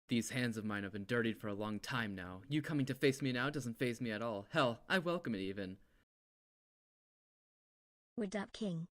These hands of mine have been dirtied for a long time now. You coming to face me now doesn't faze me at all. Hell, I welcome it even. We're Dap King.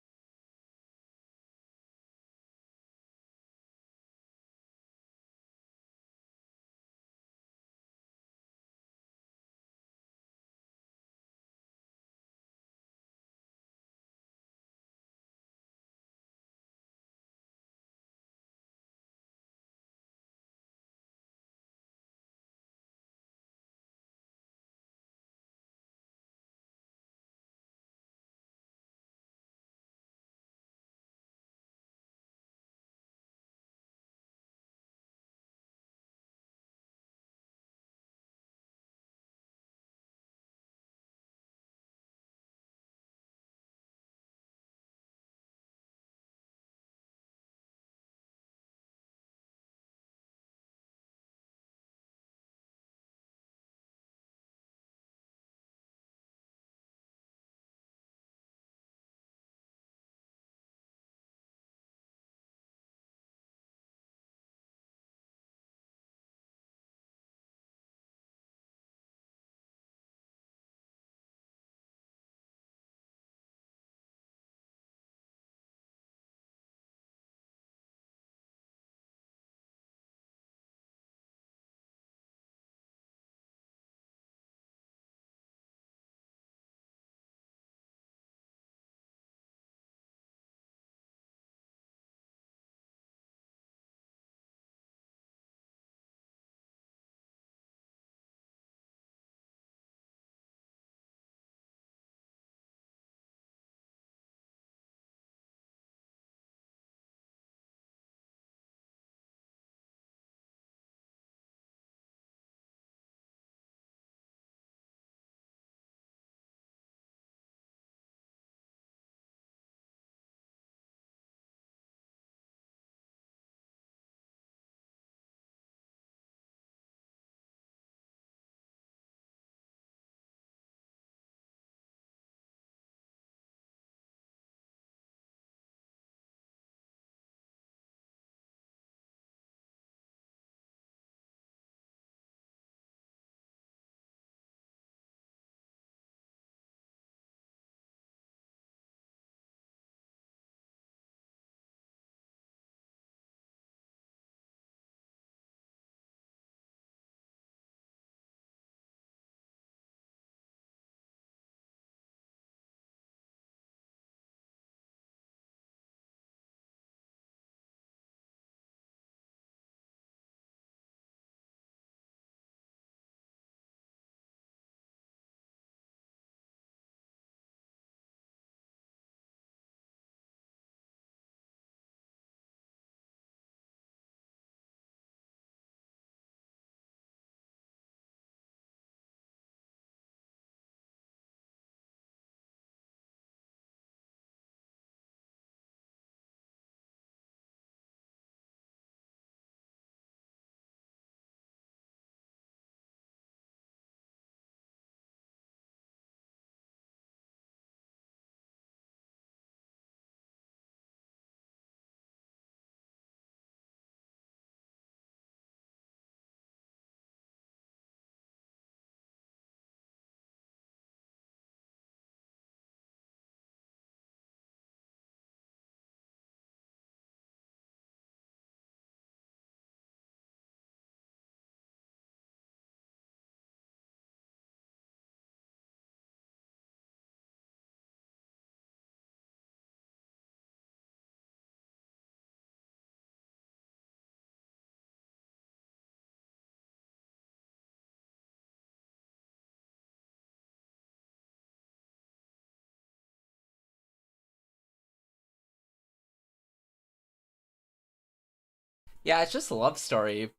Yeah, it's just a love story.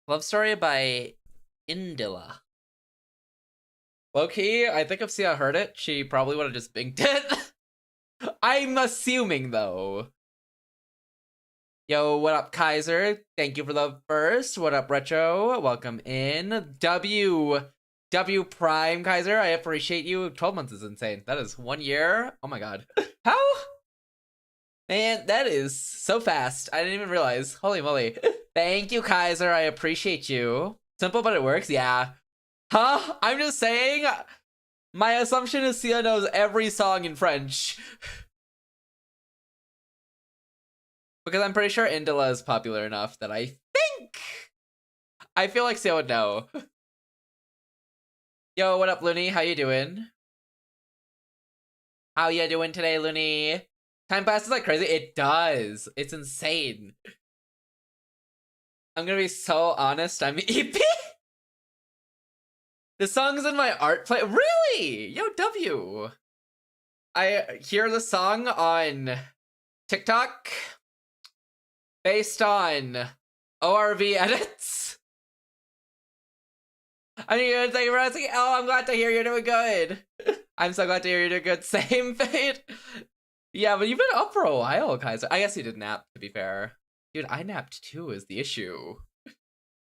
Love story by Indila. Low-key, I think if Sia heard it, she probably would have just binked it. I'm assuming, though. Yo, what up, Kaiser? Thank you for the first. What up, Retro? Welcome in. W Prime, Kaiser. I appreciate you. 12 months is insane. That is 1 year. Oh my god. How? Man, that is so fast. I didn't even realize. Holy moly. Thank you, Kaiser. I appreciate you. Simple, but it works? Yeah. Huh? I'm just saying. My assumption is Sia knows every song in French. Because I'm pretty sure Indila is popular enough that I feel like Sia would know. Yo, what up, Looney? How you doing? How you doing today, Looney? Time passes like crazy. It does. It's insane. I'm gonna be so honest. I'm EP. The song's in my art play. Really? Yo, W. I hear the song on TikTok based on ORV edits. I mean, thank you for asking. Oh, I'm glad to hear you're doing good. I'm so glad to hear you're doing good. Same fate. Yeah, but you've been up for a while, Kaiser. I guess you did nap, to be fair. Dude, I napped too is the issue.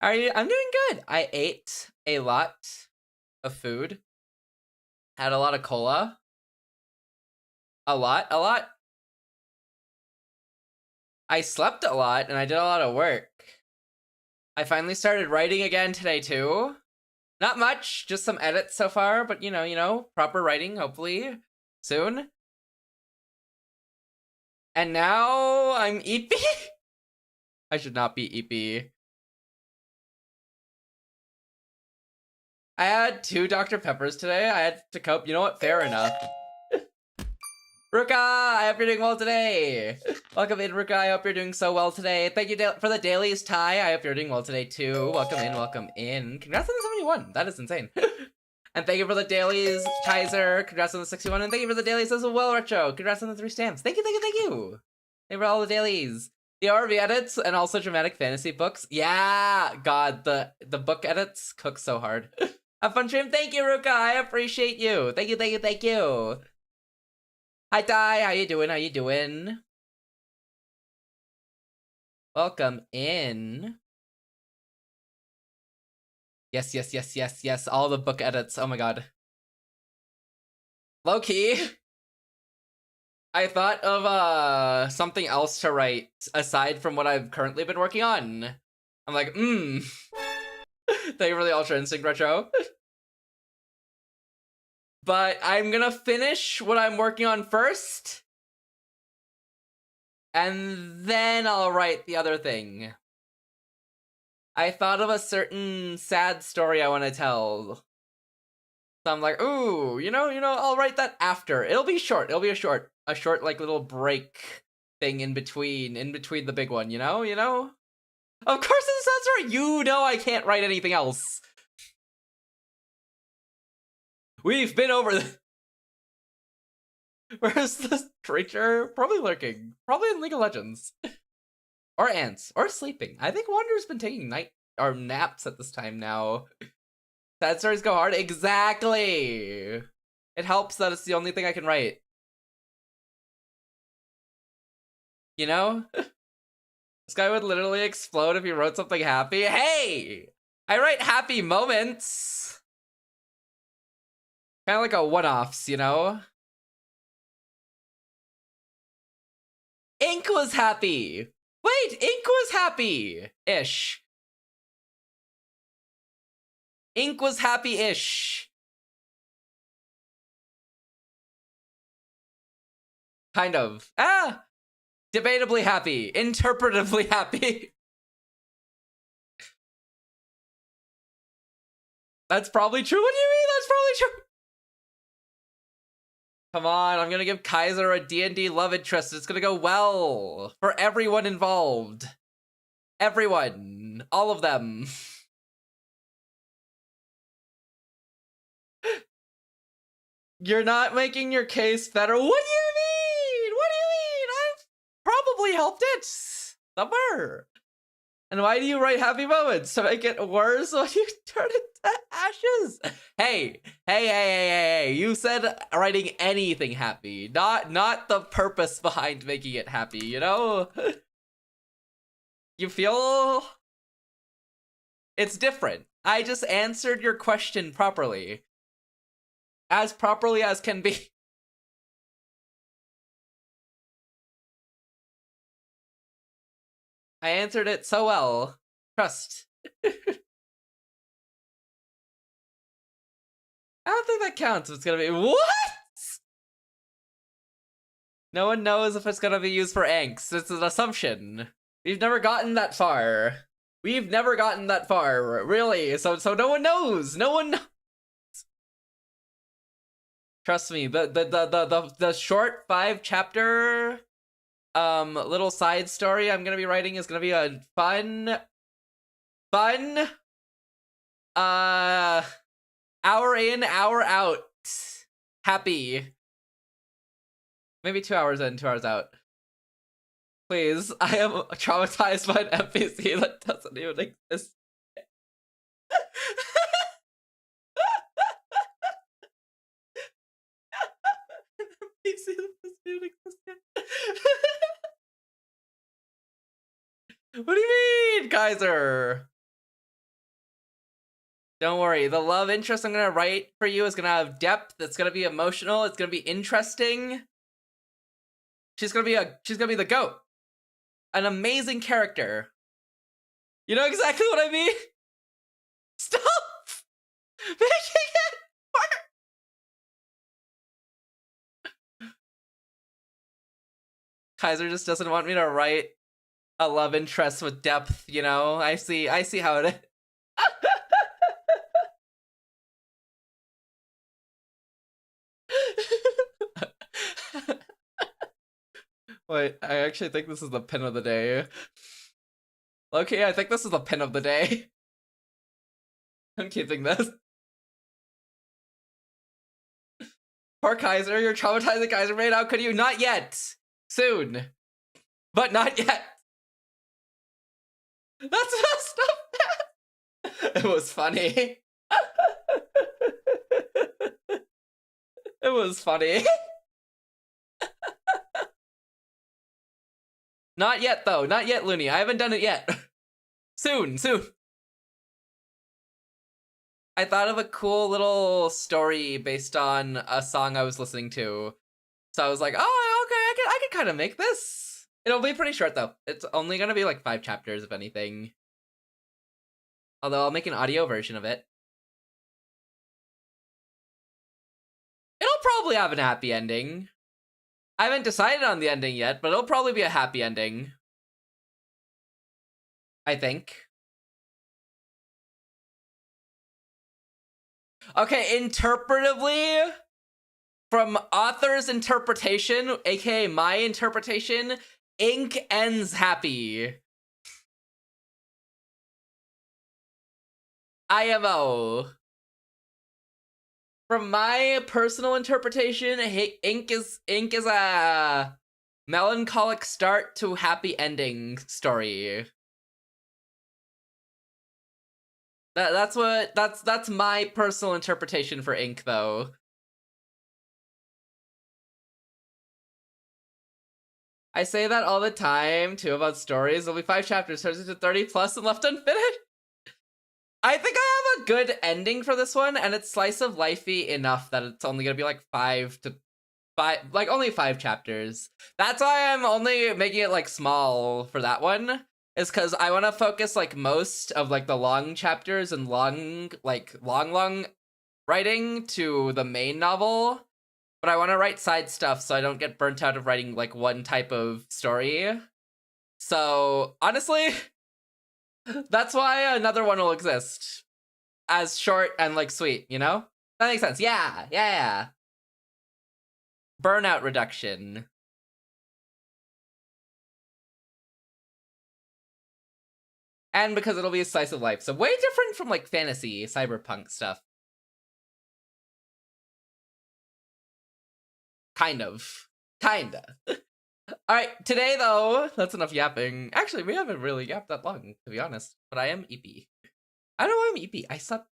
I'm doing good. I ate a lot of food. Had a lot of cola. A lot. I slept a lot and I did a lot of work. I finally started writing again today too. Not much, just some edits so far, but you know, proper writing hopefully soon. And now I'm EP. I should not be EP. I had 2 Dr. Peppers today. I had to cope. You know what? Fair enough. Ruka, I hope you're doing well today. Welcome in, Ruka. I hope you're doing so well today. Thank you for the dailies, Ty. I hope you're doing well today too. Welcome in, welcome in. Congrats on the 71. That is insane. And thank you for the dailies, Kaiser. Congrats on the 61. And thank you for the dailies as well, Retro. Congrats on the 3 stamps. Thank you. Thank you for all the dailies. The RV edits and also dramatic fantasy books. Yeah, God, the book edits cook so hard. Have fun stream. Thank you, Ruka. I appreciate you. Thank you. Hi, Ty. How you doing? Welcome in. Yes. All the book edits. Oh my god. Low-key. I thought of something else to write aside from what I've currently been working on. I'm like, Thank you for the Ultra Instinct Retro. But I'm gonna finish what I'm working on first. And then I'll write the other thing. I thought of a certain sad story I want to tell. So I'm like, ooh, you know, I'll write that after. It'll be short. It'll be a short like little break thing in between the big one, you know? Of course it's a sad story. You know I can't write anything else. We've been over Where's this creature? Probably lurking. Probably in League of Legends. Or ants. Or sleeping. I think Wander's been taking naps at this time now. Sad stories go hard. Exactly. It helps that it's the only thing I can write. You know? This guy would literally explode if he wrote something happy. Hey! I write happy moments. Kind of like a one-offs, you know? Ink was happy. Wait, Ink was happy-ish. Ink was happy-ish. Kind of. Debatably happy. Interpretively happy. That's probably true. What do you mean? That's probably true. Come on, I'm gonna give Kaiser a D&D love interest. It's gonna go well for everyone involved. Everyone. All of them. You're not making your case better. What do you mean? I've probably helped it somewhere. And why do you write happy moments? To make it worse when you turn it to ashes? Hey, you said writing anything happy, not the purpose behind making it happy, you know? You feel? It's different. I just answered your question properly. As properly as can be. I answered it so well. Trust. I don't think that counts. It's gonna be what? No one knows if it's gonna be used for angst. It's an assumption. We've never gotten that far. We've never gotten that far, really. So no one knows. No one knows. Trust me. The short 5-chapter little side story I'm gonna be writing is gonna be a fun hour in, hour out. Happy. Maybe 2 hours in, 2 hours out. Please, I am traumatized by an NPC that doesn't even exist. NPC that doesn't even exist yet. What do you mean, Kaiser? Don't worry, the love interest I'm gonna write for you is gonna have depth, it's gonna be emotional, it's gonna be interesting. She's gonna be the GOAT. An amazing character. You know exactly what I mean? Stop making it work! Kaiser just doesn't want me to write a love interest with depth, you know? I see how it is. Wait, I actually think this is the pin of the day. Okay, I think this is the pin of the day. I'm keeping this. Poor Kaiser, you're traumatizing Kaiser, man. How could you? Not yet. Soon. But not yet. That's messed up. It was funny. It was funny. Not yet, though. Not yet, Looney. I haven't done it yet. Soon. I thought of a cool little story based on a song I was listening to. So I was like, oh, okay, I can kind of make this. It'll be pretty short, though. It's only gonna be like 5 chapters, if anything. Although I'll make an audio version of it. It'll probably have a happy ending. I haven't decided on the ending yet, but it'll probably be a happy ending. I think. Okay, interpretively, from author's interpretation, aka my interpretation, Ink ends happy. IMO. From my personal interpretation, Ink is a melancholic start to happy ending story. That's my personal interpretation for Ink, though. I say that all the time too about stories. There'll be 5 chapters, turns into 30 plus and left unfinished. I think I have a good ending for this one, and it's slice of lifey enough that it's only gonna be like 5 to 5, like only 5 chapters. That's why I'm only making it like small for that one, is because I want to focus like most of like the long chapters and long writing to the main novel, but I want to write side stuff so I don't get burnt out of writing like one type of story. So honestly, that's why another one will exist as short and like sweet, you know? That makes sense. Yeah. Burnout reduction. And because it'll be a slice of life. So way different from like fantasy, cyberpunk stuff. Kinda. Alright, today though, that's enough yapping. Actually, we haven't really yapped that long, to be honest. But I am EP. I don't know why I'm EP. I slept.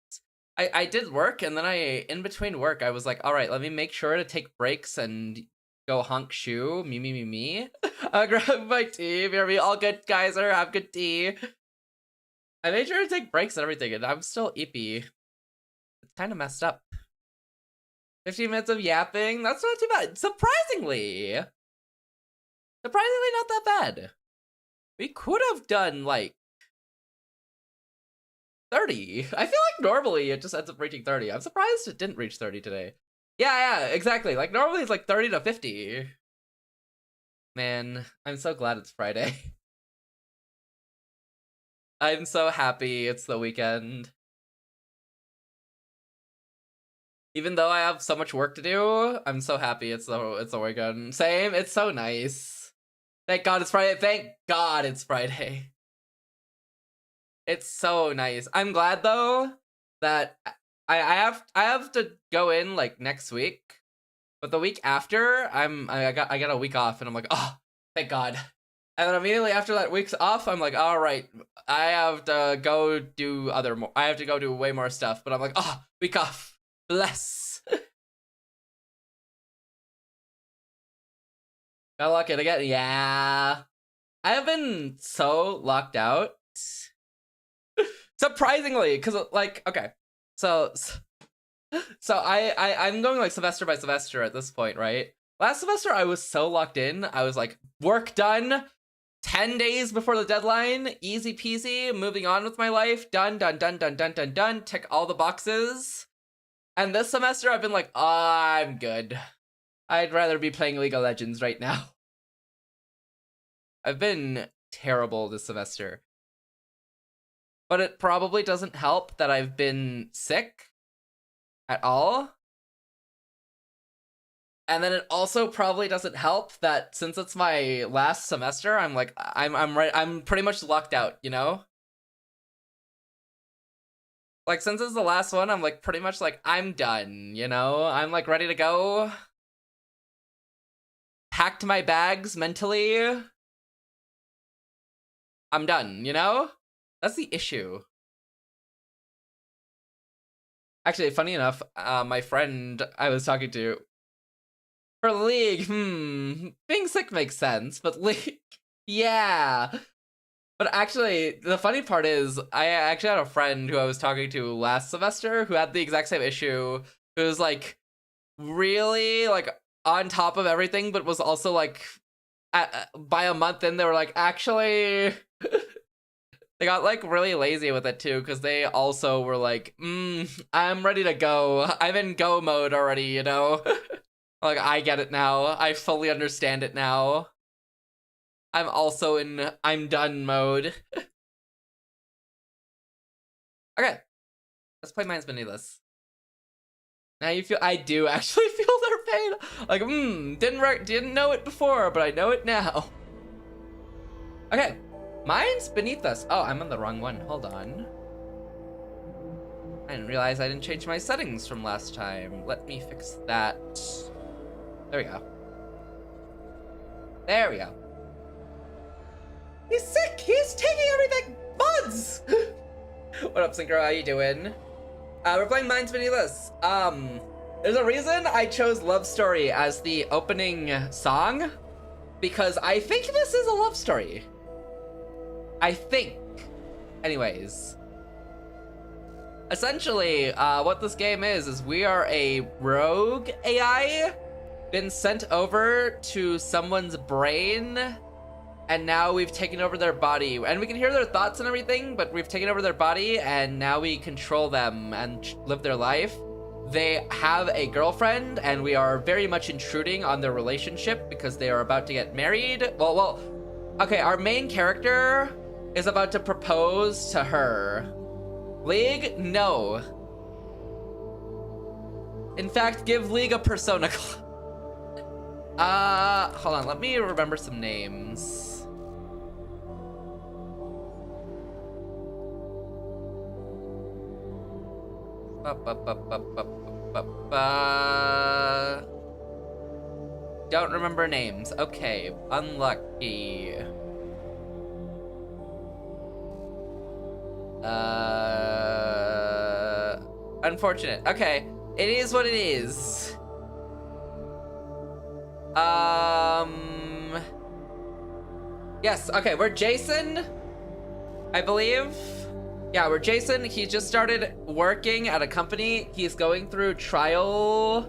I did work, and then in between work, I was like, alright, let me make sure to take breaks and go honk shoe. Me. I'll grab my tea. Be all good, guys, or have good tea. I made sure to take breaks and everything, and I'm still EP. It's kind of messed up. 15 minutes of yapping? That's not too bad. Surprisingly not that bad. We could have done like 30. I feel like normally it just ends up reaching 30. I'm surprised it didn't reach 30 today. Yeah, exactly. Like normally it's like 30 to 50. Man, I'm so glad it's Friday. I'm so happy it's the weekend. Even though I have so much work to do, I'm so happy it's the weekend. Same, it's so nice. Thank God it's Friday. Thank God it's Friday. It's so nice. I'm glad though that I have to go in like next week, but the week after I got a week off and I'm like, oh, thank God. And then immediately after that week's off, I'm like, all right, I have to go do I have to go do way more stuff. But I'm like, oh, week off, bless. Got locked in again, yeah. I have been so locked out. Surprisingly, because like, okay, so I'm going like semester by semester at this point, right? Last semester I was so locked in. I was like, work done, 10 days before the deadline, easy peasy, moving on with my life, done, tick all the boxes. And this semester I've been like, oh, I'm good. I'd rather be playing League of Legends right now. I've been terrible this semester. But it probably doesn't help that I've been sick at all. And then it also probably doesn't help that since it's my last semester, I'm like, I'm pretty much locked out, you know? Like, since it's the last one, I'm like, pretty much like, I'm done, you know? I'm like, ready to go. Packed my bags mentally. I'm done, you know? That's the issue. Actually, funny enough, my friend I was talking to for League, being sick makes sense, but League, yeah. But actually, the funny part is, I actually had a friend who I was talking to last semester who had the exact same issue, who was like, really, like, on top of everything, but was also like, by a month in, they were like, actually... They got like really lazy with it too, because they also were like, I'm ready to go. I'm in go mode already, you know? Like, I get it now. I fully understand it now. I'm also in I'm done mode. Okay. Let's play Mine's Beneathless. Now you feel, I do actually feel their pain. Like, didn't know it before, but I know it now. Okay. Mine's Beneath Us. Oh, I'm on the wrong one. Hold on. I didn't realize I didn't change my settings from last time. Let me fix that. There we go. There we go. He's sick! He's taking everything! Buds! What up, Synchro? How you doing? We're playing Mine's Beneath Us. There's a reason I chose Love Story as the opening song. Because I think this is a love story. I think. Anyways. Essentially, what this game is we are a rogue AI, been sent over to someone's brain, and now we've taken over their body. And we can hear their thoughts and everything, but we've taken over their body, and now we control them and live their life. They have a girlfriend, and we are very much intruding on their relationship because they are about to get married. Well, okay, our main character is about to propose to her. League? No. In fact, give League a persona. Hold on, let me remember some names. Don't remember names. Okay, unlucky. Unfortunate. Okay, it is what it is. Yes, okay, we're Jason, I believe. Yeah, we're Jason. He just started working at a company. He's going through trial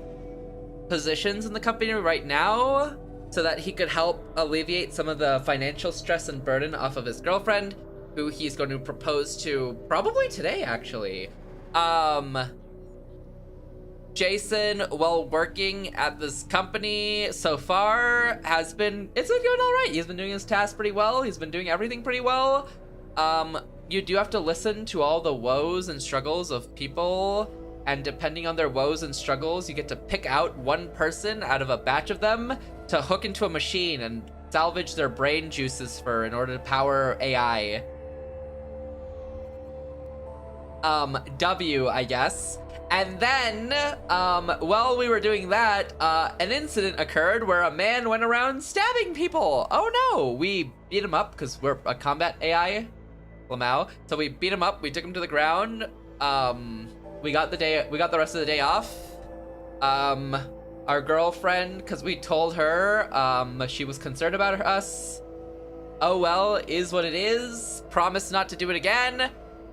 positions in the company right now. so that he could help alleviate some of the financial stress and burden off of his girlfriend, who he's going to propose to probably today, actually. Jason, while working at this company so far, it's been doing all right. He's been doing his task pretty well. He's been doing everything pretty well. You do have to listen to all the woes and struggles of people, and depending on their woes and struggles, you get to pick out one person out of a batch of them to hook into a machine and salvage their brain juices in order to power AI. W, I guess. And then, while we were doing that, an incident occurred where a man went around stabbing people. Oh no, we beat him up because we're a combat AI, Lamau. So we beat him up, we took him to the ground. We got the rest of the day off. Our girlfriend, because we told her, she was concerned about us. Oh well, is what it is. Promise not to do it again.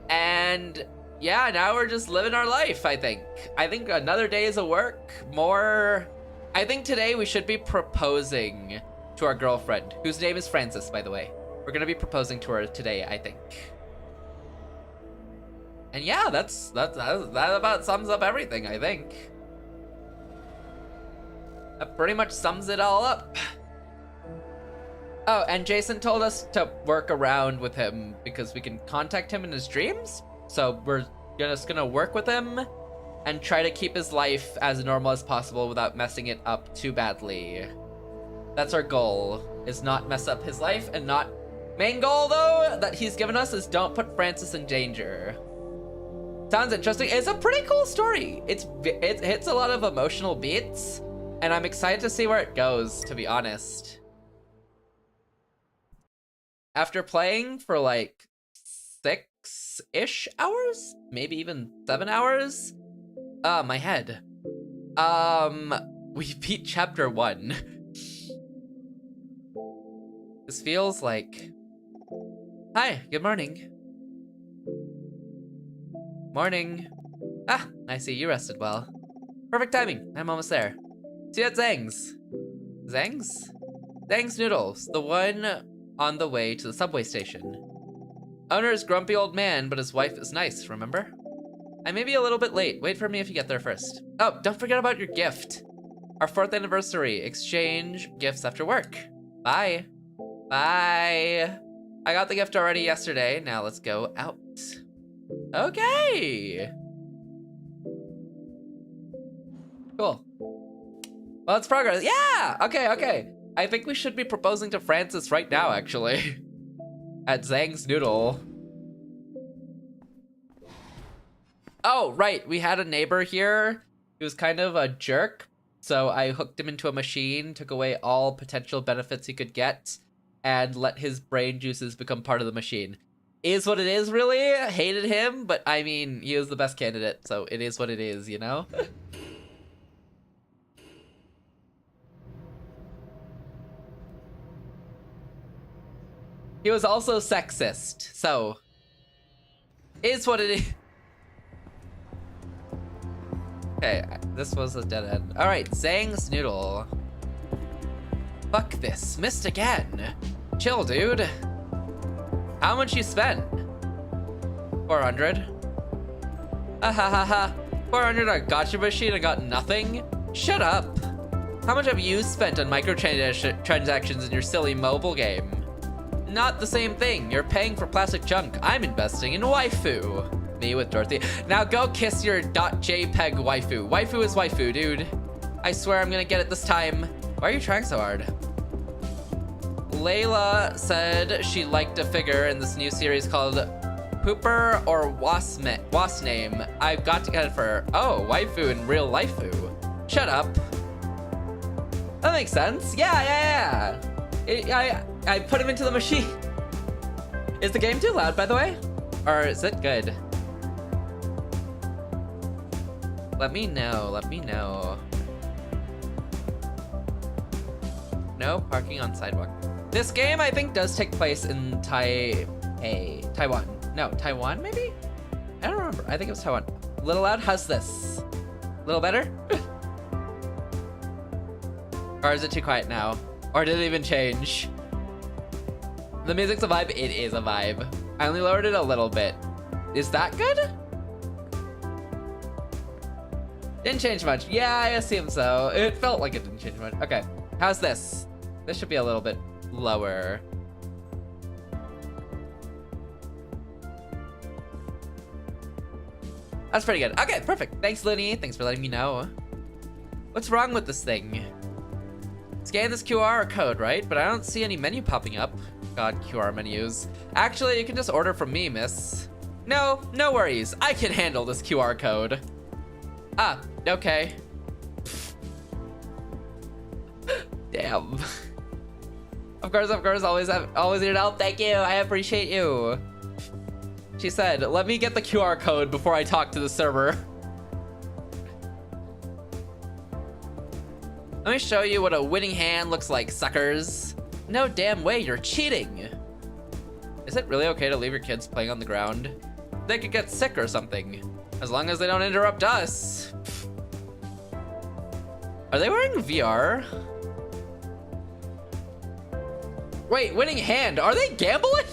And yeah, now we're just living our life, I think. I think another day is a work. I think today we should be proposing to our girlfriend, whose name is Frances, by the way. We're gonna be proposing to her today, I think. And yeah, that about sums up everything, I think. That pretty much sums it all up. Oh, and Jason told us to work around with him because we can contact him in his dreams. So we're just gonna work with him and try to keep his life as normal as possible without messing it up too badly. That's our goal, is not mess up his life, and not... Main goal, though, that he's given us is don't put Francis in danger. Sounds interesting. It's a pretty cool story. It hits a lot of emotional beats, and I'm excited to see where it goes, to be honest. After playing for like 6-ish hours, maybe even 7 hours. My head. We beat chapter 1. This feels like... Hi, good morning. Morning. Ah, I see you rested well. Perfect timing, I'm almost there. See you at Zhang's. Zhang's? Zhang's Noodles, the one on the way to the subway station. Owner is grumpy old man, but his wife is nice, remember? I may be a little bit late. Wait for me if you get there first. Oh, don't forget about your gift. Our 4th anniversary. Exchange gifts after work. Bye. Bye. I got the gift already yesterday. Now let's go out. Okay. Cool. Well, it's progress. Yeah! Okay. I think we should be proposing to Francis right now, actually. At Zhang's Noodle. Oh, right. We had a neighbor here. He was kind of a jerk. So I hooked him into a machine, took away all potential benefits he could get, and let his brain juices become part of the machine. Is what it is, really. Hated him, but I mean, he was the best candidate, so it is what it is, you know? He was also sexist, so... Is what it is. Okay, this was a dead end. Alright, Zhang's Noodle. Fuck this, missed again. Chill, dude. How much you spent? 400. Ah ha ha ha. 400 on gotcha machine and got nothing? Shut up. How much have you spent on microtransactions in your silly mobile game? Not the same thing. You're paying for plastic junk. I'm investing in waifu. Me with Dorothy. Now go kiss your .jpeg waifu. Waifu is waifu, dude. I swear I'm gonna get it this time. Why are you trying so hard? Layla said she liked a figure in this new series called Pooper or Wasp Name. I've got to get it for her. Oh, waifu in real lifeu. Shut up. That makes sense. Yeah. I put him into the machine. Is the game too loud, by the way? Or is it good? Let me know. No parking on sidewalk. This game, I think, does take place in Taiwan. No, Taiwan, maybe? I don't remember. I think it was Taiwan. A little loud? How's this? A little better? Or is it too quiet now? Or did it even change? The music's a vibe? It is a vibe. I only lowered it a little bit. Is that good? Didn't change much. Yeah, I assume so. It felt like it didn't change much. Okay, how's this? This should be a little bit lower. That's pretty good. Okay, perfect. Thanks, Looney. Thanks for letting me know. What's wrong with this thing? Scan this QR code, right? But I don't see any menu popping up. God, QR menus. Actually, you can just order from me, miss. No, no worries. I can handle this QR code. Ah, okay. Damn. Of course, always need help. Thank you, I appreciate you. She said, let me get the QR code before I talk to the server. Let me show you what a winning hand looks like, suckers. No damn way, you're cheating. Is it really okay to leave your kids playing on the ground? They could get sick or something. As long as they don't interrupt us. Are they wearing VR? Wait, winning hand, are they gambling?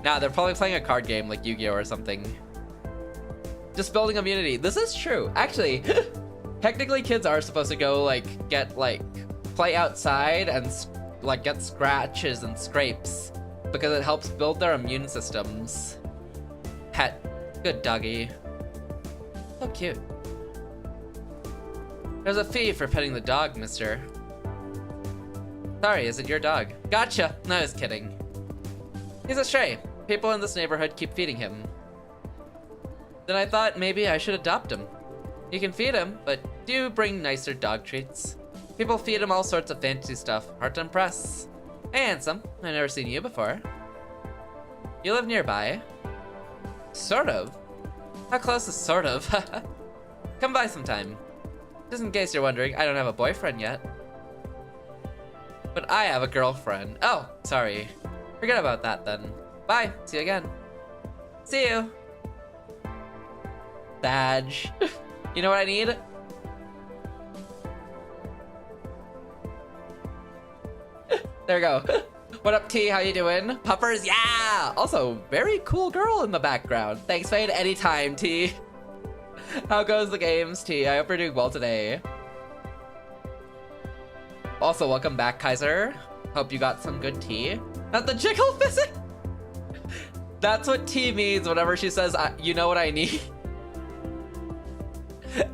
Nah, they're probably playing a card game like Yu-Gi-Oh or something. Just building immunity. This is true. Actually, technically kids are supposed to go play outside and get scratches and scrapes because it helps build their immune systems. Pet. Good doggy. So cute. There's a fee for petting the dog, mister. Sorry, is it your dog? Gotcha. No, I was kidding. He's a stray. People in this neighborhood keep feeding him. Then I thought maybe I should adopt him. You can feed him, but do bring nicer dog treats. People feed him all sorts of fancy stuff. Hard to impress. Hey, handsome. I've never seen you before. You live nearby? Sort of. How close is sort of? Come by sometime. Just in case you're wondering, I don't have a boyfriend yet. But I have a girlfriend. Oh, sorry. Forget about that then. Bye. See you again. See you. Badge. You know what I need? There we go. What up, T? How you doing? Puppers? Yeah! Also, very cool girl in the background. Thanks, Fade. Anytime, T. How goes the games, T? I hope you're doing well today. Also, welcome back, Kaiser. Hope you got some good tea. Not the jiggle physics! That's what T means whenever she says, you know what I need?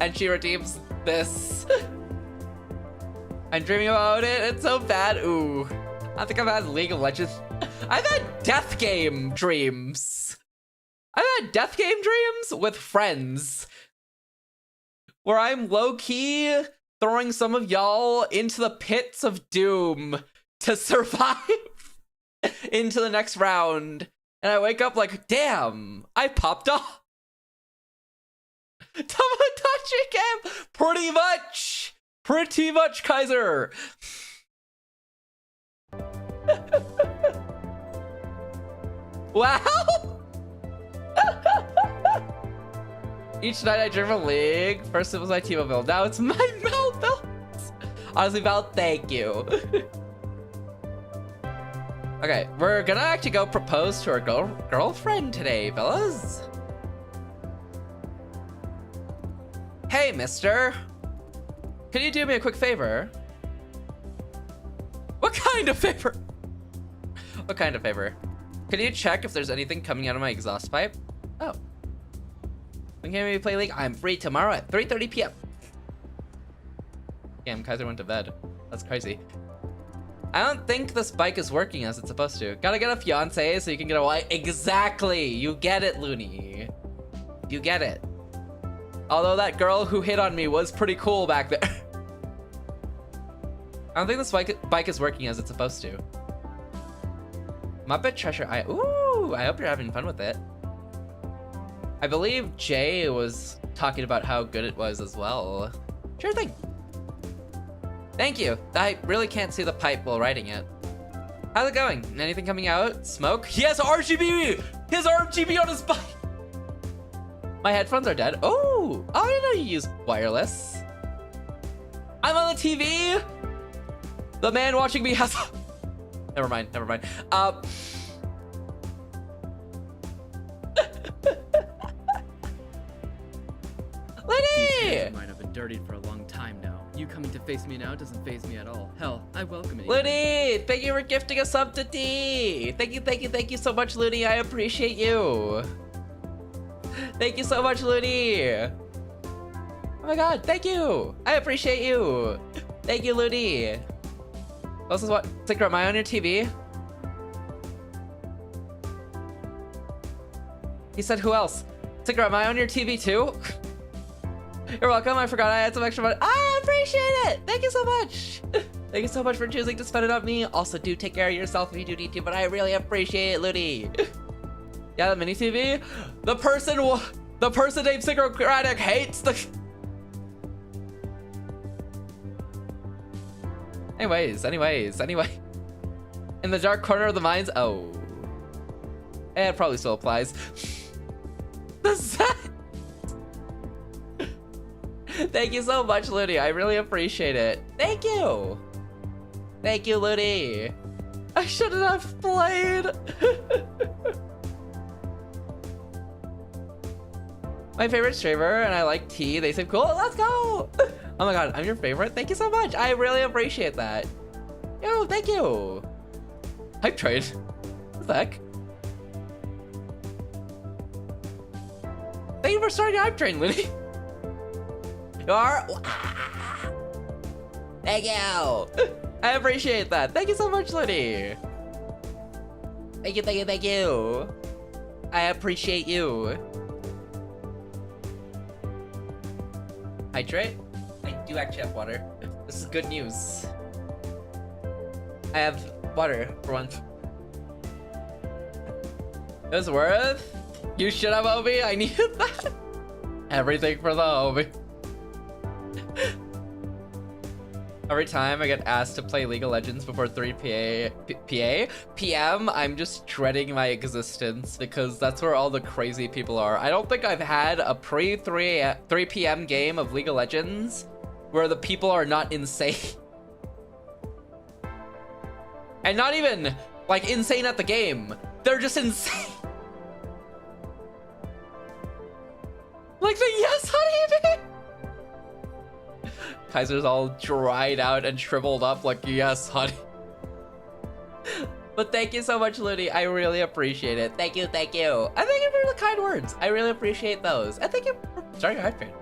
And she redeems this. I'm dreaming about it, it's so bad. Ooh. I think I've had League of Legends. I've had death game dreams. I've had death game dreams with friends. Where I'm low-key throwing some of y'all into the pits of doom to survive into the next round. And I wake up like, damn, I popped off. Tamagotchi game! Pretty much, Kaiser. Wow! Each night I dream of League. First it was my T-Mobile, now it's my Melville. Honestly, Val, thank you. Okay, we're gonna actually go propose to our girlfriend today, fellas. Hey, mister. Could you do me a quick favor? What kind of favor? What kind of favor? Can you check if there's anything coming out of my exhaust pipe? Oh. When can we play League? I'm free tomorrow at 3:30 p.m. Damn, Kaiser went to bed. That's crazy. I don't think this bike is working as it's supposed to. Gotta get a fiance so you can get a wife. Exactly! You get it, Looney. You get it. Although that girl who hit on me was pretty cool back there. I don't think this bike is working as it's supposed to. Muppet Treasure Island. Ooh, I hope you're having fun with it. I believe Jay was talking about how good it was as well. Sure thing. Thank you. I really can't see the pipe while writing it. How's it going? Anything coming out? Smoke? He has RGB! He has RGB on his bike! My headphones are dead. Oh, I didn't know you use wireless. I'm on the TV. The man watching me has... Never mind, never mind. Liddy! Might have been dirtied for a long time now. You coming to face me now doesn't faze me at all. Hell, I welcome it. Liddy, thank you for gifting a sub to D. Thank you so much, Liddy. I appreciate you. Thank you so much, Liddy. Oh my god, thank you. I appreciate you. Thank you, Liddy. This is what? Secret, am I on your TV? He said, who else? Secret, am I on your TV too? You're welcome. I forgot I had some extra money. I appreciate it. Thank you so much. Thank you so much for choosing to spend it on me. Also, do take care of yourself if you do need to, but I really appreciate it, Ludi. Yeah, the mini TV. The person named Synchrocratic hates the. Anyways. In the dark corner of the mines. Oh. It probably still applies. The set. Thank you so much, Ludi. I really appreciate it. Thank you. Thank you, Ludi. I shouldn't have played. My favorite streamer, and I like tea. They seem cool. Let's go. Oh my god, I'm your favorite. Thank you so much. I really appreciate that. Yo, thank you. Hype train. What the heck? Thank you for starting a hype train, Ludi. You are? Thank you. I appreciate that. Thank you so much, Liddy. Thank you. I appreciate you. Hydrate? I do actually have water. This is good news. I have water for once. It was worth. You should have Obi. I needed that. Everything for the Obi. Every time I get asked to play League of Legends before 3 p.m, I'm just dreading my existence because that's where all the crazy people are. I don't think I've had a pre-3 p.m. game of League of Legends where the people are not insane. And not even, like, insane at the game. They're just insane. Like the Yes Honey. Kaiser's all dried out and shriveled up like, yes, honey. But thank you so much, Ludi. I really appreciate it. Thank you. And thank you for the kind words. I really appreciate those. And thank you for starting a hype train.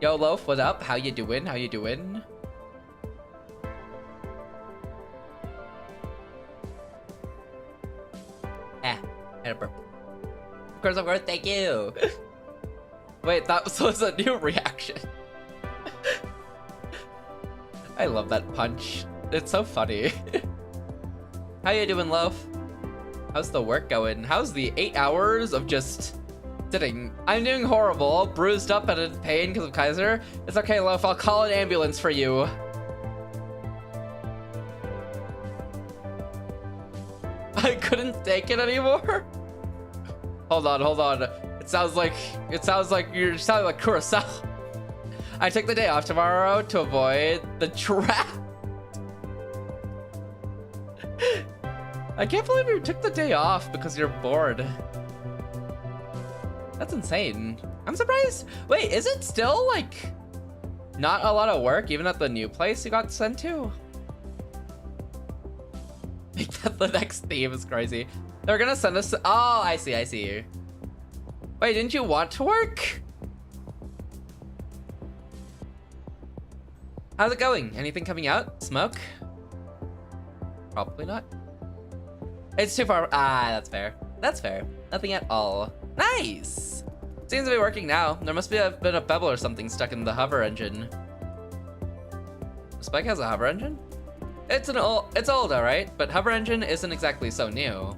Yo, Loaf, what up? How you doing? I had a burp. Of course, thank you. Wait, that was a new reaction. I love that punch. It's so funny. How you doing, Loaf? How's the work going? How's the 8 hours of just sitting? I'm doing horrible, bruised up and in pain because of Kaiser. It's okay, Loaf, I'll call an ambulance for you. I couldn't take it anymore. Hold on. It sounds like you're sounding like Kurosawa. I took the day off tomorrow to avoid the trap. I can't believe you took the day off because you're bored. That's insane. I'm surprised. Wait, is it still like not a lot of work even at the new place you got sent to? Make that the next theme is crazy. They're gonna send us. Oh, I see. Wait, didn't you want to work? How's it going? Anything coming out? Smoke? Probably not. It's too far. Ah, that's fair. Nothing at all. Nice! Seems to be working now. There must have been a bevel or something stuck in the hover engine. Spike has a hover engine? It's old, alright, but hover engine isn't exactly so new.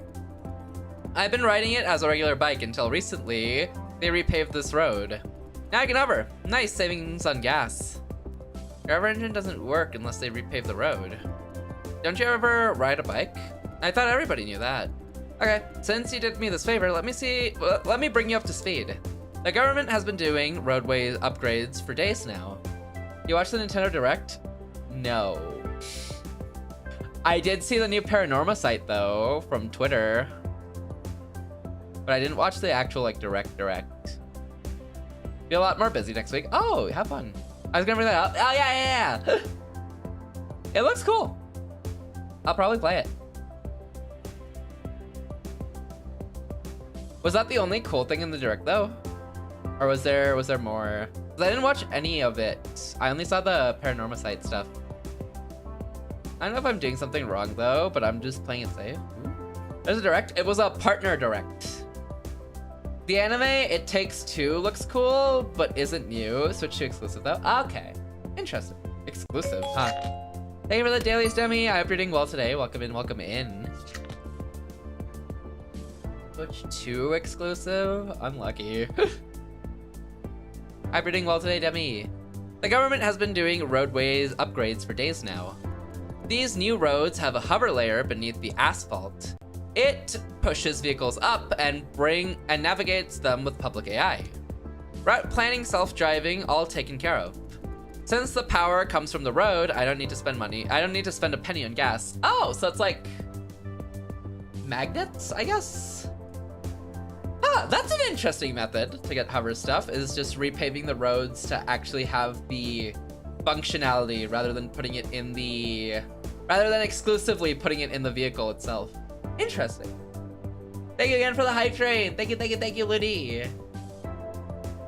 I've been riding it as a regular bike until recently they repaved this road. Now I can hover. Nice savings on gas. Your hover engine doesn't work unless they repave the road. Don't you ever ride a bike? I thought everybody knew that. Okay, since you did me this favor, let me bring you up to speed. The government has been doing roadway upgrades for days now. You watched the Nintendo Direct? No. I did see the new Paranorma site though from Twitter, but I didn't watch the actual like direct. Be a lot more busy next week. Oh, have fun. I was gonna bring that up. Oh yeah. It looks cool. I'll probably play it. Was that the only cool thing in the direct though? Or was there more? 'Cause I didn't watch any of it. I only saw the Paranorma site stuff. I don't know if I'm doing something wrong though, but I'm just playing it safe. There's a direct. It was a partner direct. The anime It Takes Two looks cool, but isn't new. Switch to exclusive though. Okay, interesting. Exclusive, huh? Thank you for the dailies, Demi. I hope you're doing well today. Welcome in, welcome in. Switch to exclusive? Unlucky. I'm doing well today, Demi. The government has been doing roadways upgrades for days now. These new roads have a hover layer beneath the asphalt. It pushes vehicles up and navigates them with public AI. Route planning, self-driving, all taken care of. Since the power comes from the road, I don't need to spend money. I don't need to spend a penny on gas. Oh, so it's like magnets, I guess? Ah, that's an interesting method to get hover stuff, is just repaving the roads to actually have the functionality rather than putting it in the... rather than exclusively putting it in the vehicle itself. Interesting. Thank you again for the hype train. Thank you, Liddy.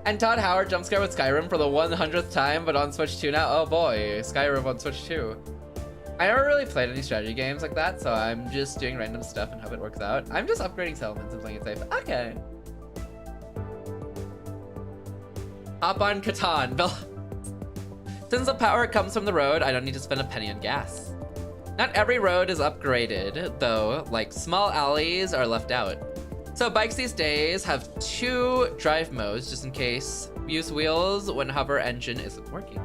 And Todd Howard jump scare with Skyrim for the 100th time, but on Switch 2 now. Oh boy, Skyrim on Switch 2. I never really played any strategy games like that, so I'm just doing random stuff and hope it works out. I'm just upgrading settlements and playing it safe. Okay. Hop on Catan. Since the power comes from the road, I don't need to spend a penny on gas. Not every road is upgraded, though, like small alleys are left out. So bikes these days have 2 drive modes, just in case. Use wheels when hover engine isn't working.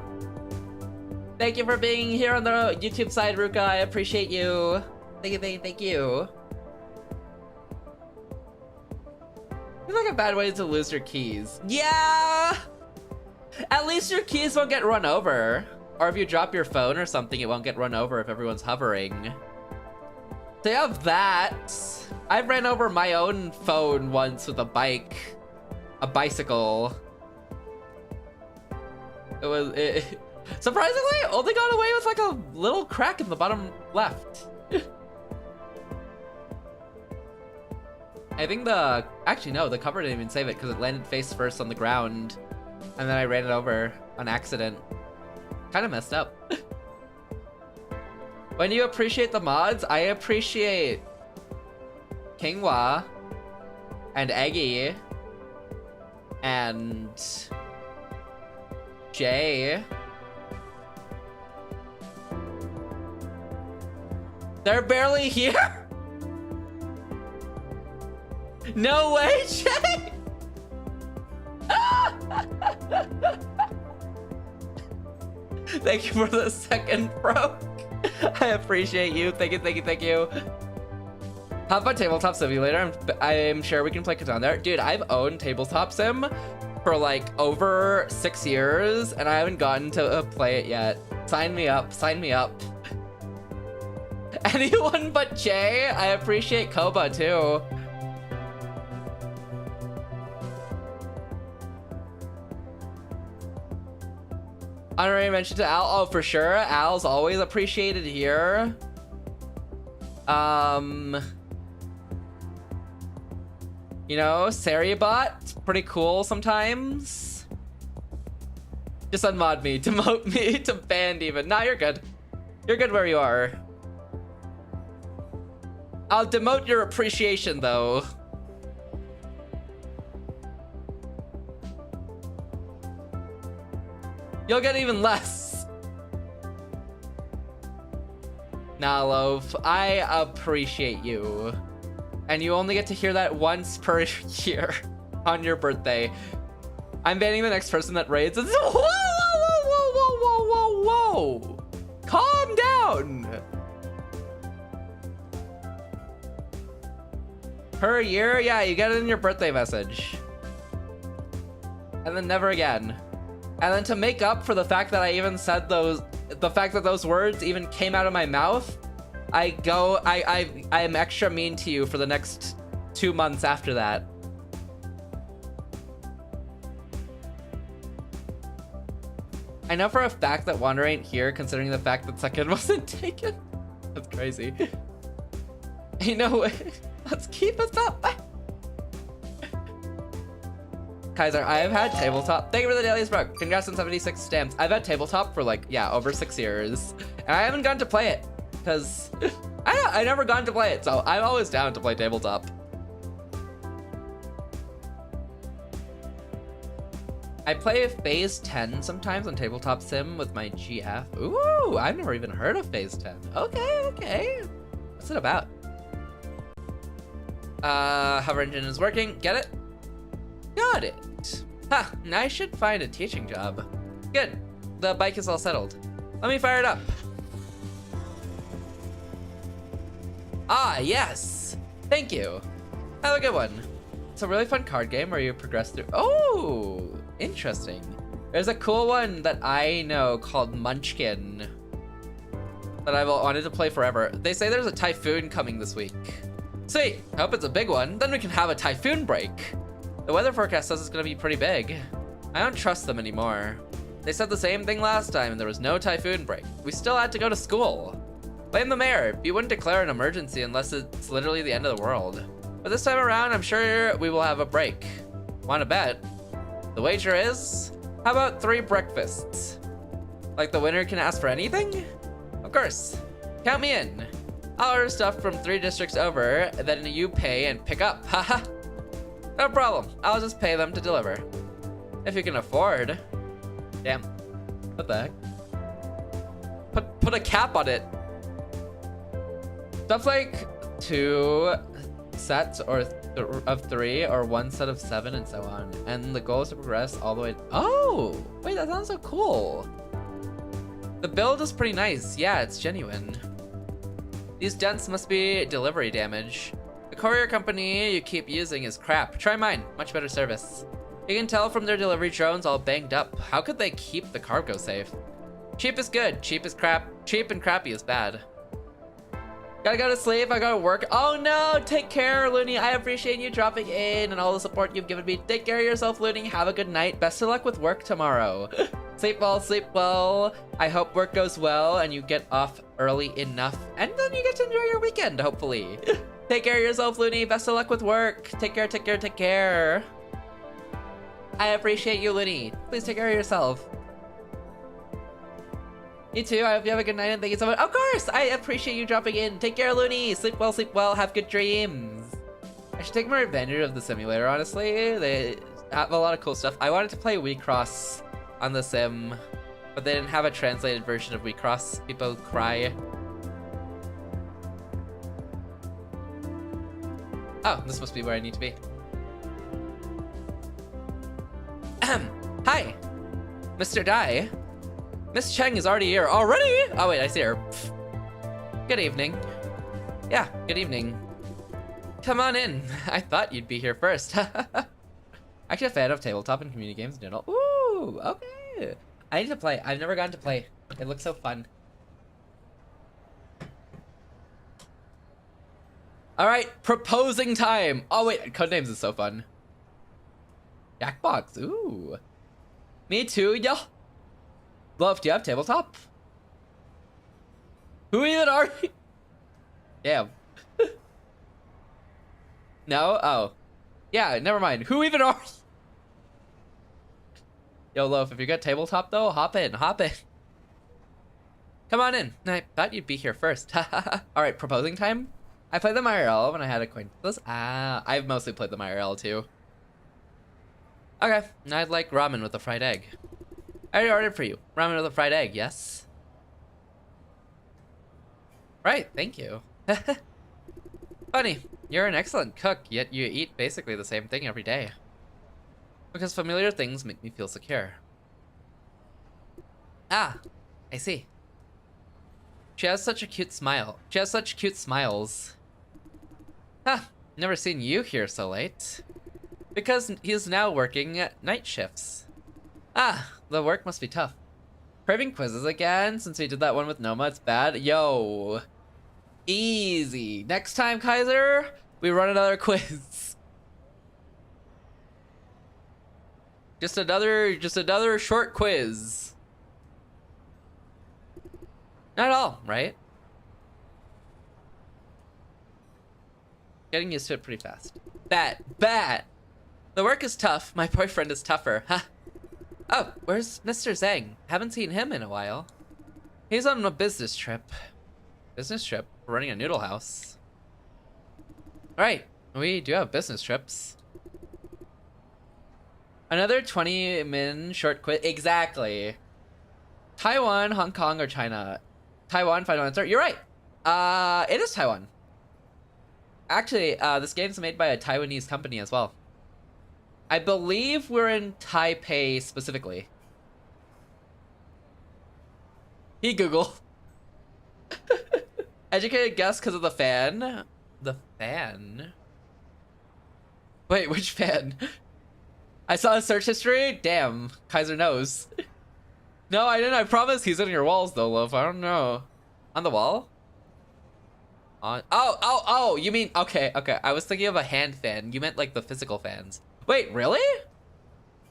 Thank you for being here on the YouTube side, Ruka. I appreciate you. Thank you. It's like a bad way to lose your keys. Yeah! At least your keys won't get run over. Or if you drop your phone or something, it won't get run over if everyone's hovering. So you have that. I ran over my own phone once with a bicycle. Surprisingly, only got away with like a little crack in the bottom left. I think actually no, the cover didn't even save it because it landed face first on the ground. And then I ran it over on accident. Kind of messed up. When you appreciate the mods, I appreciate Kingwa and Eggy and Jay. They're barely here? No way, Jay! Thank you for the second broke. I appreciate you. Thank you. Hop on Tabletop Simulator. I'm sure we can play Catan there. Dude, I've owned Tabletop Sim for like over 6 years and I haven't gotten to play it yet. Sign me up. Anyone but Jay? I appreciate Koba too. Honorary mention to Al. Oh, for sure. Al's always appreciated here. You know, Seriabot, pretty cool sometimes. Just unmod me, demote me to banned even. Nah, you're good. You're good where you are. I'll demote your appreciation though. You'll get even less. Nah, Loaf, I appreciate you. And you only get to hear that once per year on your birthday. I'm banning the next person that raids. Whoa! Calm down. Per year? Yeah, you get it in your birthday message. And then never again. And then to make up for the fact that I even said the fact that those words even came out of my mouth, I am extra mean to you for the next 2 months after that. I know for a fact that Wander ain't here, considering the fact that second wasn't taken. That's crazy. You know what? Let's keep it up. Kaiser, I have had tabletop. Thank you for the dailies, bro. Congrats on 76 stamps. I've had tabletop for like, yeah, over 6 years. And I haven't gotten to play it because I never gotten to play it. So I'm always down to play tabletop. I play Phase 10 sometimes on Tabletop Sim with my GF. Ooh, I've never even heard of Phase 10. Okay, okay. What's it about? Hover engine is working. Get it? Got it. Ha, now I should find a teaching job. Good. The bike is all settled. Let me fire it up. Ah, yes. Thank you. Have a good one. It's a really fun card game where you progress through. Oh, interesting. There's a cool one that I know called Munchkin that I've wanted to play forever. They say there's a typhoon coming this week. Sweet. I hope it's a big one. Then we can have a typhoon break. The weather forecast says it's gonna be pretty big. I don't trust them anymore. They said the same thing last time and there was no typhoon break. We still had to go to school. Blame the mayor. You wouldn't declare an emergency unless it's literally the end of the world. But this time around, I'm sure we will have a break. Wanna bet? The wager is, how about 3 breakfasts? Like the winner can ask for anything? Of course. Count me in. I'll order stuff from 3 districts over, then you pay and pick up. Haha. No problem. I'll just pay them to deliver. If you can afford. Damn. What the heck? Put a cap on it. Stuff like 2 sets or of 3 or 1 set of 7 and so on. And the goal is to progress all the way. Oh, wait, that sounds so cool. The build is pretty nice. Yeah, it's genuine. These dents must be delivery damage. The courier company you keep using is crap. Try mine, much better service. You can tell from their delivery drones all banged up. How could they keep the cargo safe? Cheap is good, cheap is crap. Cheap and crappy is bad. Gotta go to sleep, I gotta work. Oh no, take care, Looney. I appreciate you dropping in and all the support you've given me. Take care of yourself, Looney. Have a good night. Best of luck with work tomorrow. Sleep well, sleep well. I hope work goes well and you get off early enough. And then you get to enjoy your weekend, hopefully. Take care of yourself, Looney. Best of luck with work. Take care, take care, take care. I appreciate you, Looney. Please take care of yourself. You too. I hope you have a good night and thank you so much. Of course, I appreciate you dropping in. Take care, Looney. Sleep well, have good dreams. I should take more advantage of the simulator, honestly. They have a lot of cool stuff. I wanted to play WeCross on the sim, but they didn't have a translated version of WeCross. People cry. Oh, this must be where I need to be. Hi, Mr. Dai. Miss Cheng is already here. Already? Oh wait, I see her. Pfft. Good evening. Yeah, good evening. Come on in. I thought you'd be here first. Actually a fan of tabletop and community games in general. Ooh, okay. I need to play. I've never gotten to play. It looks so fun. All right, proposing time. Oh wait, Codenames is so fun. Jackbox, ooh. Me too, yo. Love, do you have tabletop? Who even are you? Damn. No? Oh. Yeah, never mind. Who even are you? Yo, Loaf, if you got tabletop though, hop in, hop in. Come on in. I thought you'd be here first. Alright, proposing time? I played them IRL when I had acquaintances. I've mostly played them IRL too. Okay, I'd like ramen with a fried egg. I already ordered for you. Ramen with a fried egg, yes? Right, thank you. Funny, you're an excellent cook, yet you eat basically the same thing every day. Because familiar things make me feel secure. Ah, I see. She has such a cute smile. She has such cute smiles. Huh, never seen you here so late. Because he's now working at night shifts. Ah, the work must be tough. Craving quizzes again? Since we did that one with Noma, it's bad. Yo. Easy. Next time, Kaiser, we run another quiz. Just another short quiz. Not at all, right? Getting used to it pretty fast. Bat. The work is tough. My boyfriend is tougher. Huh. Oh, where's Mr. Zhang? Haven't seen him in a while. He's on a business trip. Business trip? We're running a noodle house. Alright, we do have business trips. Another 20-min short quiz. Exactly. Taiwan, Hong Kong, or China? Taiwan, final answer. You're right. It is Taiwan. Actually, this game's made by a Taiwanese company as well. I believe we're in Taipei specifically. He Google. Educated guess because of the fan. The fan? Wait, which fan? I saw his search history? Damn, Kaiser knows. No, I didn't. I promise he's in your walls though, love. I don't know. On the wall? On. Oh, you mean, okay. I was thinking of a hand fan. You meant like the physical fans. Wait, really?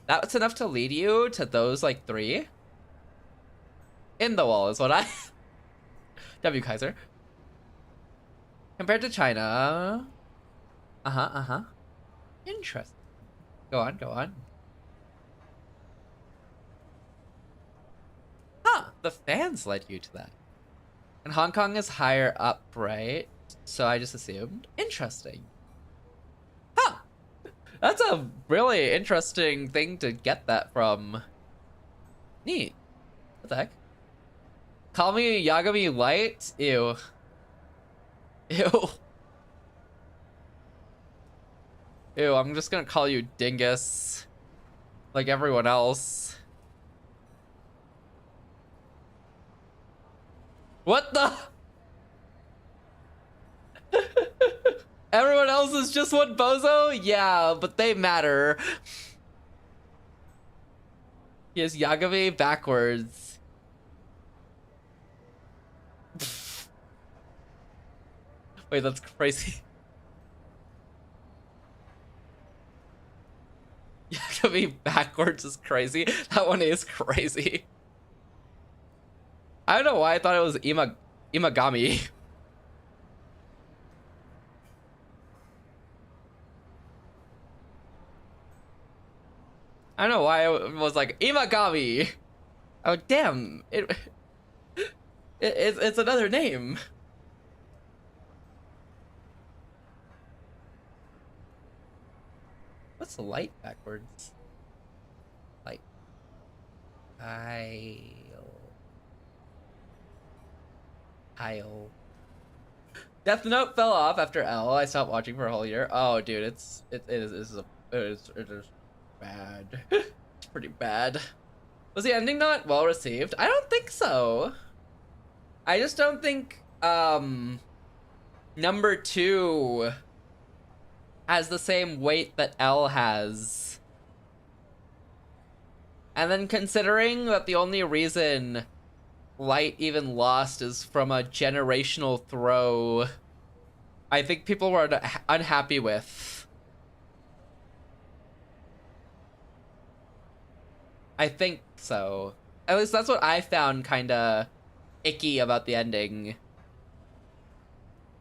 That's enough to lead you to those like 3? In the wall is what I... W Kaiser. Compared to China. Interesting. Go on. Huh, the fans led you to that. And Hong Kong is higher up, right? So I just assumed. Interesting. Huh. That's a really interesting thing to get that from. Neat. What the heck? Call me Yagami Light? Ew. Ew, I'm just gonna call you Dingus. Like everyone else. What the? Everyone else is just one bozo? Yeah, but they matter. He is Yagami backwards. Wait, that's crazy. Yagami backwards is crazy. That one is crazy. I don't know why I thought it was Imagami. I don't know why it was like Imagami. Oh damn! It's another name. What's the light backwards? Light. Kyle. Death Note fell off after L. I stopped watching for a whole year. Oh, dude, it is bad. It's pretty bad. Was the ending not well received? I don't think so. I just don't think number 2 has the same weight that L has. And then considering that the only reason Light even lost is from a generational throw, I think people were unhappy with. I think so. At least that's what I found kinda icky about the ending.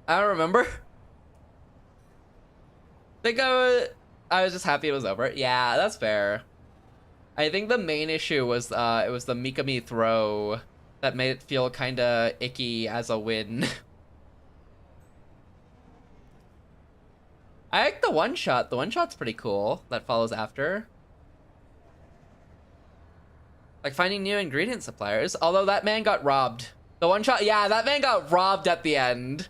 I don't remember. I think I was just happy it was over. Yeah, that's fair. I think the main issue was it was the Mikami throw that made it feel kinda icky as a win. I like the one shot. The one shot's pretty cool that follows after. Like finding new ingredient suppliers, although that man got robbed. The one shot, yeah, that man got robbed at the end.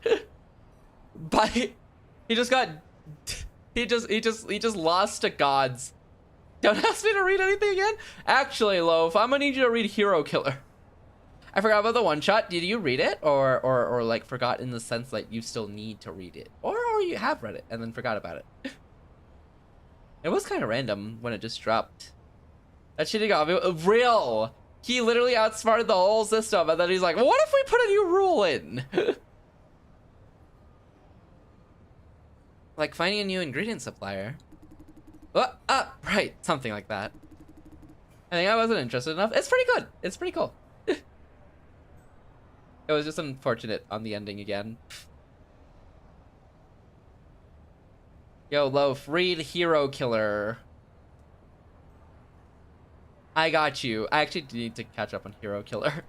But he just lost to gods. Don't ask me to read anything again. Actually, Loaf, I'm gonna need you to read Hero Killer. I forgot about the one shot. Did you read it, or like forgot in the sense that you still need to read it, or you have read it and then forgot about it? It was kind of random when it just dropped. That Shinigami, real. He literally outsmarted the whole system, and then he's like, well, "What if we put a new rule in?" Like finding a new ingredient supplier. What? Right, something like that. I think I wasn't interested enough. It's pretty good. It's pretty cool. It was just unfortunate on the ending again. Yo, Loaf, read Hero Killer. I got you. I actually need to catch up on Hero Killer.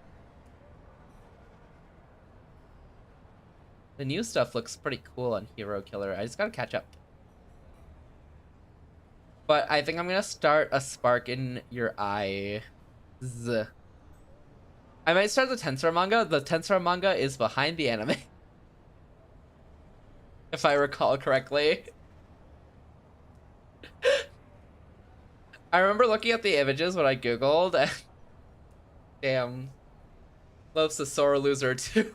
The new stuff looks pretty cool on Hero Killer. I just gotta catch up. But I think I'm gonna start a Spark in Your Eye. I might start the Tensor manga. The Tensor manga is behind the anime. If I recall correctly. I remember looking at the images when I googled and damn. Love's a sore loser too.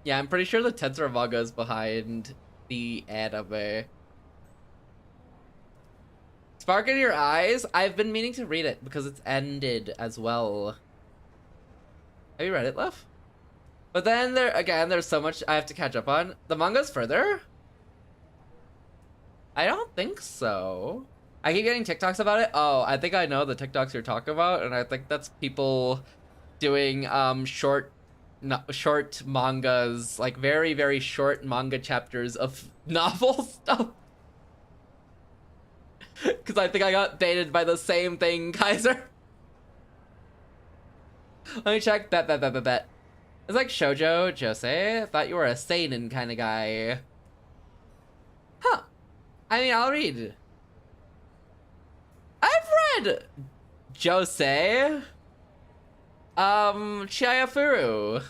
Yeah, I'm pretty sure the Tensor manga is behind the anime. Spark in Your Eyes? I've been meaning to read it because it's ended as well. Have you read it, Love? But then there's so much I have to catch up on. The manga's further? I don't think so. I keep getting TikToks about it. Oh, I think I know the TikToks you're talking about, and I think that's people doing short mangas, like very, very short manga chapters of novel stuff. Because I think I got baited by the same thing, Kaiser. Let me check. Bet. It's like shoujo, josei. I thought you were a seinen kind of guy. Huh. I mean, I'll read. I've read josei. Chiafuru.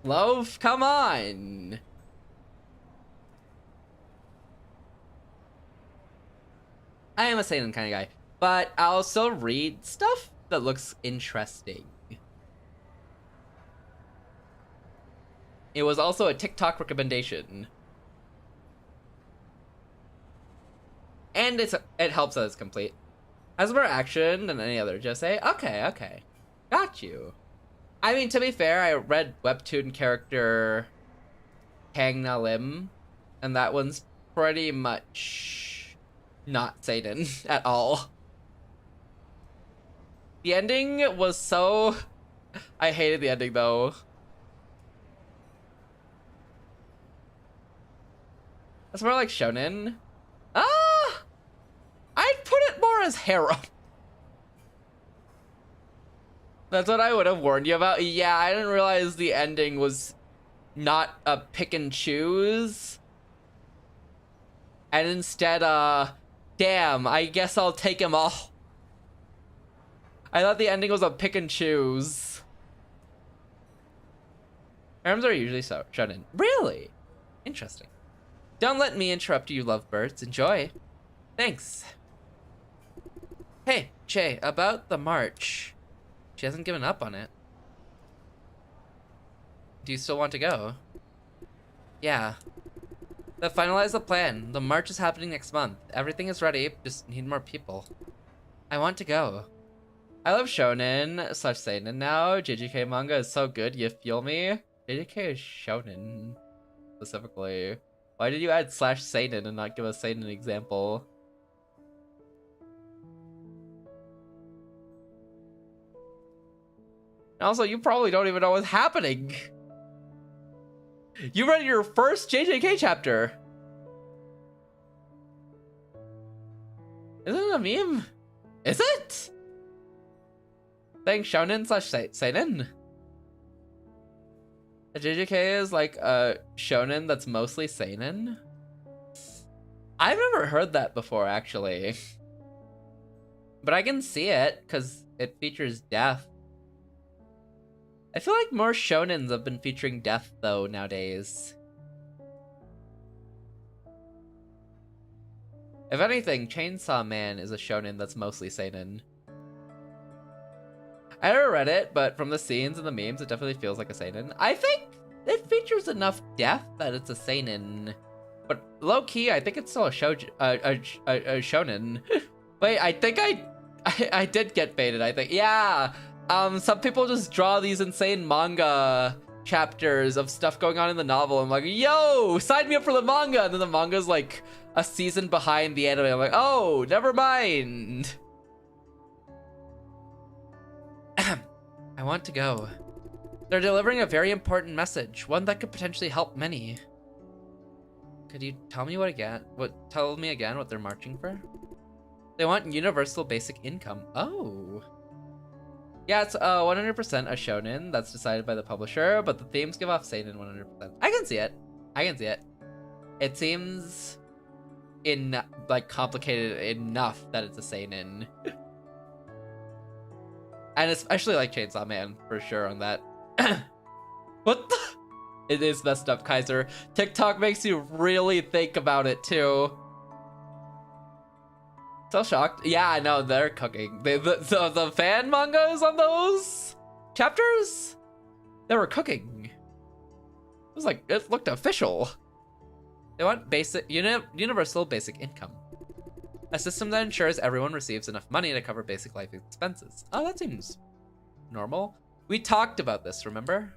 Loaf, come on. I am a seinen kind of guy, but I'll still read stuff that looks interesting. It was also a TikTok recommendation. And it helps that it's complete. Has more action than any other josei. Okay. Got you. I mean, to be fair, I read webtoon character Hang Na Lim, and that one's pretty much not seinen at all. The ending was so... I hated the ending though. That's more like shonen. I'd put it more as harem. That's what I would have warned you about. Yeah, I didn't realize the ending was not a pick and choose. And instead, damn, I guess I'll take him all. I thought the ending was a pick and choose. Harems are usually shonen. Really? Interesting. Don't let me interrupt you, lovebirds. Enjoy. Thanks. Hey, Che, about the march. She hasn't given up on it. Do you still want to go? Yeah. Let's finalize the plan. The march is happening next month. Everything is ready, just need more people. I want to go. I love shonen / seinen now. JJK manga is so good, you feel me? JJK is shonen, specifically. Why did you add / seinen and not give a seinen example? Also, you probably don't even know what's happening. You read your first JJK chapter. Isn't it a meme? Is it? Saying shonen / seinen? A JJK is like a shonen that's mostly seinen? I've never heard that before, actually. But I can see it, because it features death. I feel like more shonens have been featuring death, though, nowadays. If anything, Chainsaw Man is a shonen that's mostly seinen. I never read it, but from the scenes and the memes, it definitely feels like a seinen. I think it features enough death that it's a seinen. But low-key, I think it's still a shonen. Wait, I think I did get baited, I think. Yeah! Some people just draw these insane manga chapters of stuff going on in the novel. I'm like, yo, sign me up for the manga. And then the manga's like a season behind the anime. I'm like, oh, never mind. I want to go. They're delivering a very important message, one that could potentially help many. Could you tell me tell me again what they're marching for? They want universal basic income. Oh. Yeah, it's 100% a shonen that's decided by the publisher, but the themes give off seinen 100%. I can see it. I can see it. It seems complicated enough that it's a seinen. And especially like Chainsaw Man for sure on that. What the? It is messed up, Kaiser. TikTok makes you really think about it too. So shocked. Yeah, I know they're cooking. The fan mangas on those chapters, they were cooking. It was like, it looked official. They want universal basic income. A system that ensures everyone receives enough money to cover basic life expenses. Oh, that seems normal. We talked about this, remember?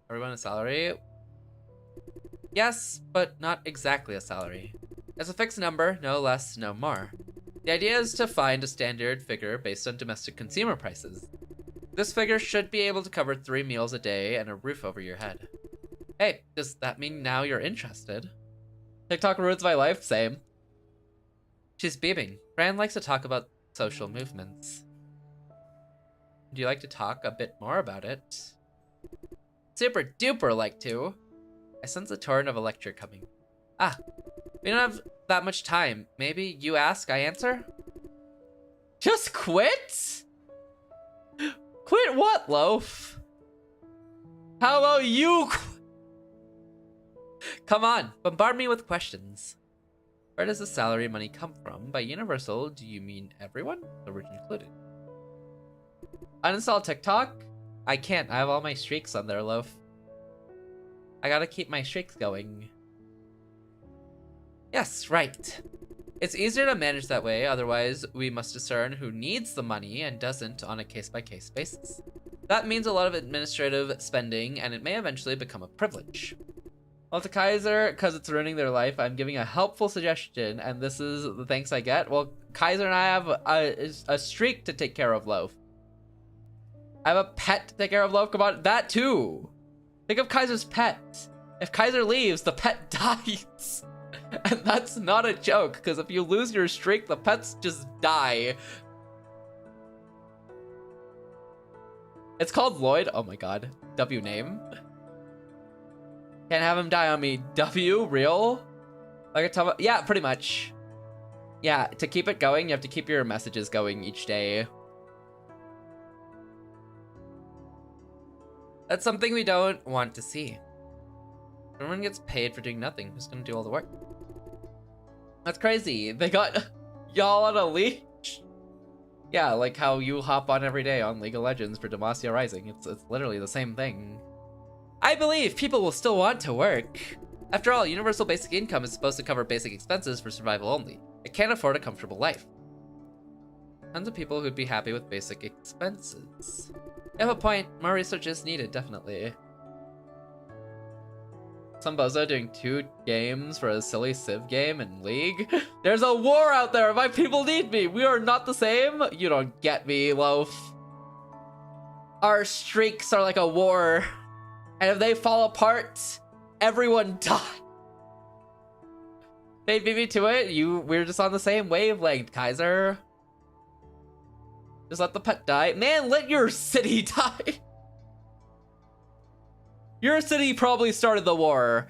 Everyone a salary? Yes, but not exactly a salary. It's a fixed number, no less, no more. The idea is to find a standard figure based on domestic consumer prices. This figure should be able to cover 3 meals a day and a roof over your head. Hey, does that mean now you're interested? TikTok ruins my life, same. She's beaming. Fran likes to talk about social movements. Would you like to talk a bit more about it? Super duper like to. I sense a torrent of a lecture coming. Ah, we don't have that much time. Maybe you ask, I answer? Just quit? Quit what, Loaf? How about you? Come on, bombard me with questions. Where does the salary money come from? By universal, do you mean everyone? The rich included. Uninstall TikTok? I can't. I have all my streaks on there, Loaf. I gotta keep my streaks going. Yes, right. It's easier to manage that way, otherwise we must discern who needs the money and doesn't on a case-by-case basis. That means a lot of administrative spending, and it may eventually become a privilege. Well, to Kaiser, because it's ruining their life, I'm giving a helpful suggestion, and this is the thanks I get. Well, Kaiser and I have a streak to take care of, Loaf. I have a pet to take care of, Loaf. Come on, that too. Think of Kaiser's pet. If Kaiser leaves, the pet dies. And that's not a joke, because if you lose your streak, the pets just die. It's called Lloyd. Oh my god. W name. Can't have him die on me. W? Real? Like a top. Yeah, pretty much. Yeah, to keep it going, you have to keep your messages going each day. That's something we don't want to see. Everyone gets paid for doing nothing. Who's gonna do all the work? That's crazy. They got y'all on a leash. Yeah, like how you hop on every day on League of Legends for Demacia Rising. It's literally the same thing. I believe people will still want to work. After all, universal basic income is supposed to cover basic expenses for survival only. It can't afford a comfortable life. Tons of people who'd be happy with basic expenses. You have a point. More research is needed, definitely. Some bozo doing 2 games for a silly Civ game in League. There's a war out there. My people need me. We are not the same. You don't get me, Loaf. Our streaks are like a war. And if they fall apart, everyone dies. They beat me to it. We're just on the same wavelength, Kaiser. Just let the pet die. Man, let your city die. Your city probably started the war.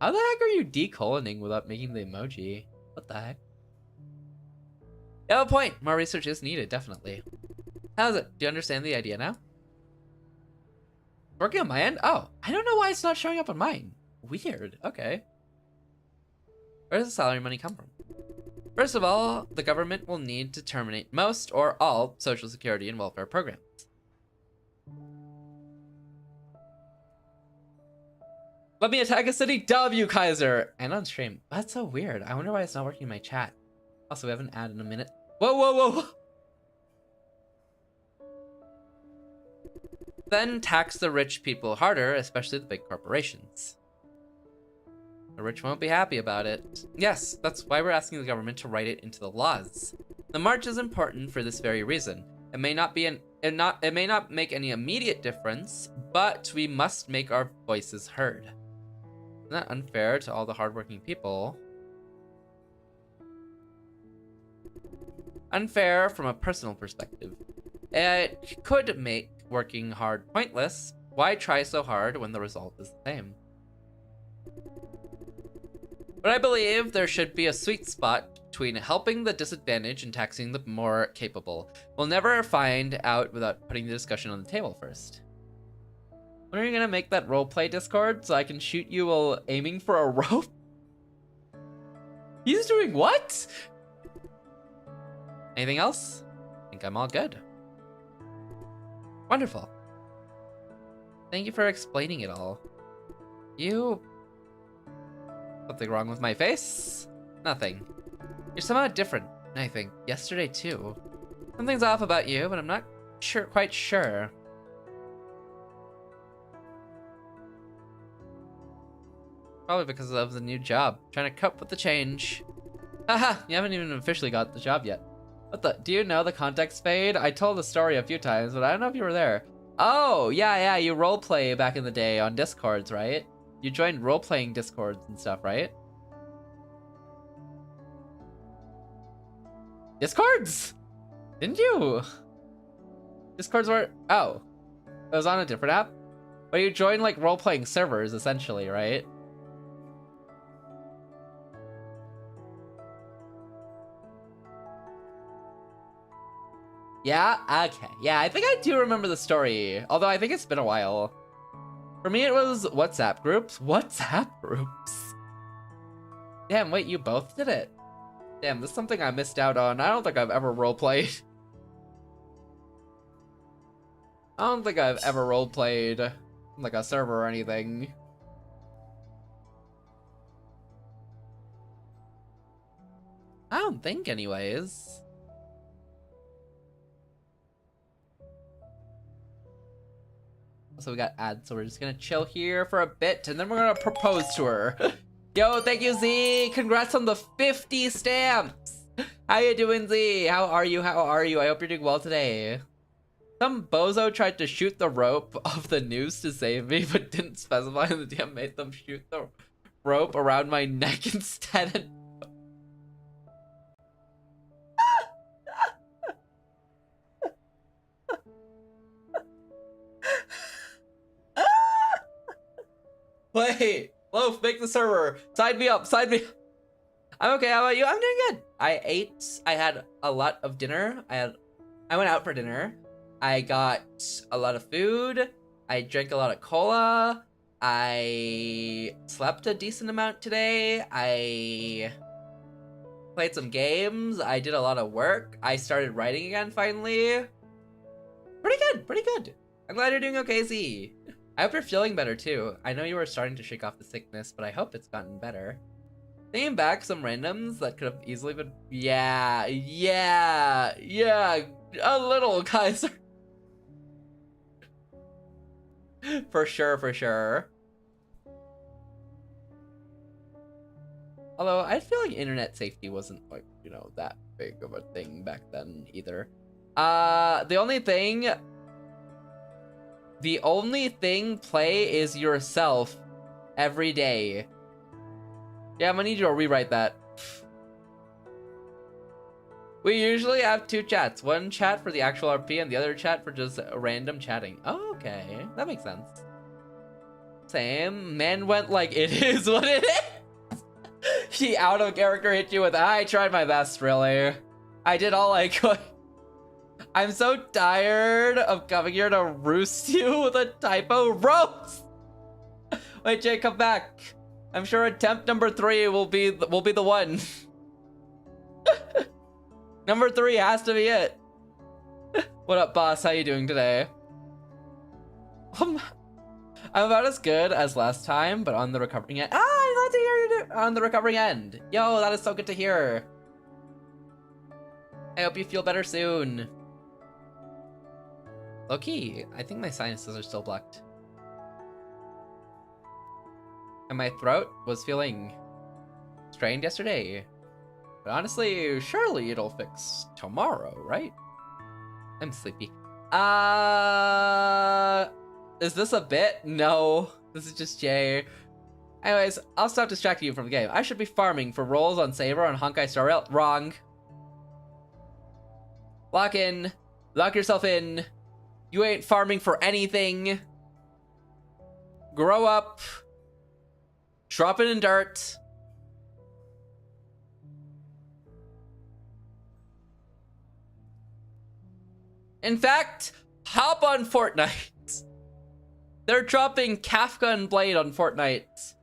How the heck are you decoloning without making the emoji? What the heck? You have a point. More research is needed, definitely. How's it? Do you understand the idea now? Working on my end? Oh, I don't know why it's not showing up on mine. Weird. Okay. Where does the salary money come from? First of all, the government will need to terminate most or all social security and welfare programs. Let me attack a city. W, Kaiser. And on stream. That's so weird. I wonder why it's not working in my chat. Also, we haven't added in a minute. Whoa, whoa, whoa. then tax the rich people harder, especially the big corporations. The rich won't be happy about it. Yes, that's why we're asking the government to write it into the laws. The march is important for this very reason. It may not make any immediate difference, but we must make our voices heard. Isn't that unfair to all the hardworking people? Unfair from a personal perspective. It could make working hard pointless. Why try so hard when the result is the same? But I believe there should be a sweet spot between helping the disadvantaged and taxing the more capable. We'll never find out without putting the discussion on the table first. When are you gonna make that roleplay Discord so I can shoot you while aiming for a rope? He's doing what? Anything else? I think I'm all good. Wonderful. Thank you for explaining it all. Something wrong with my face? Nothing. You're somehow different, I think. Yesterday too. Something's off about you, but I'm not quite sure. Probably because of the new job. Trying to cope with the change. Haha, you haven't even officially got the job yet. Do you know the context fade? I told the story a few times, but I don't know if you were there. Oh, yeah, you roleplay back in the day on Discords, right? You joined role-playing Discords and stuff, right? Discords? Didn't you? Discords were... Oh. It was on a different app? But you joined, like, role-playing servers, essentially, right? Yeah? Okay. Yeah, I think I do remember the story. Although I think it's been a while. For me, it was WhatsApp groups. WhatsApp groups? Damn, wait, you both did it? Damn, this is something I missed out on. I don't think I've ever roleplayed. I don't think I've ever roleplayed like a server or anything. I don't think anyways. So we got ads, so we're just gonna chill here for a bit and then we're gonna propose to her. Yo, thank you, Z. Congrats on the 50 stamps. How you doing, Z? How are you? How are you? I hope you're doing well today. Some bozo tried to shoot the rope of the noose to save me, but didn't specify, and the DM made them shoot the rope around my neck instead. Wait, Loaf, make the server. Sign me up, sign me up. I'm okay, how about you? I'm doing good. I had a lot of dinner. I went out for dinner. I got a lot of food. I drank a lot of cola. I slept a decent amount today. I played some games. I did a lot of work. I started writing again finally. Pretty good, pretty good. I'm glad you're doing okay, Z. I hope you're feeling better too. I know you were starting to shake off the sickness, but I hope it's gotten better. Thinking back, some randoms that could have easily been... Yeah, a little, guys. For sure. Although, I feel like internet safety wasn't, like, you know, that big of a thing back then either. The only thing play is yourself every day. Yeah, I'm gonna need you to rewrite that. We usually have 2 chats. One chat for the actual RP and the other chat for just random chatting. Oh, okay. That makes sense. Same. Man went like, it is what it is. He out of character hit you with, I tried my best, really. I did all I could. I'm so tired of coming here to roost you with a typo roast. Wait, Jay, come back. I'm sure attempt number 3 will be the one. Number 3 has to be it. What up, boss? How you doing today? I'm about as good as last time, but on the recovering end. Ah, I'm glad to hear you're on the recovering end. Yo, that is so good to hear. I hope you feel better soon. Low-key, I think my sinuses are still blocked. And my throat was feeling strained yesterday. But honestly, surely it'll fix tomorrow, right? I'm sleepy. Is this a bit? No, this is just Jay. Anyways, I'll stop distracting you from the game. I should be farming for rolls on Saber on Honkai Star Rail. Wrong. Lock in. Lock yourself in. You ain't farming for anything. Grow up. Drop it in dirt. In fact, hop on Fortnite. They're dropping Kafka and Blade on Fortnite.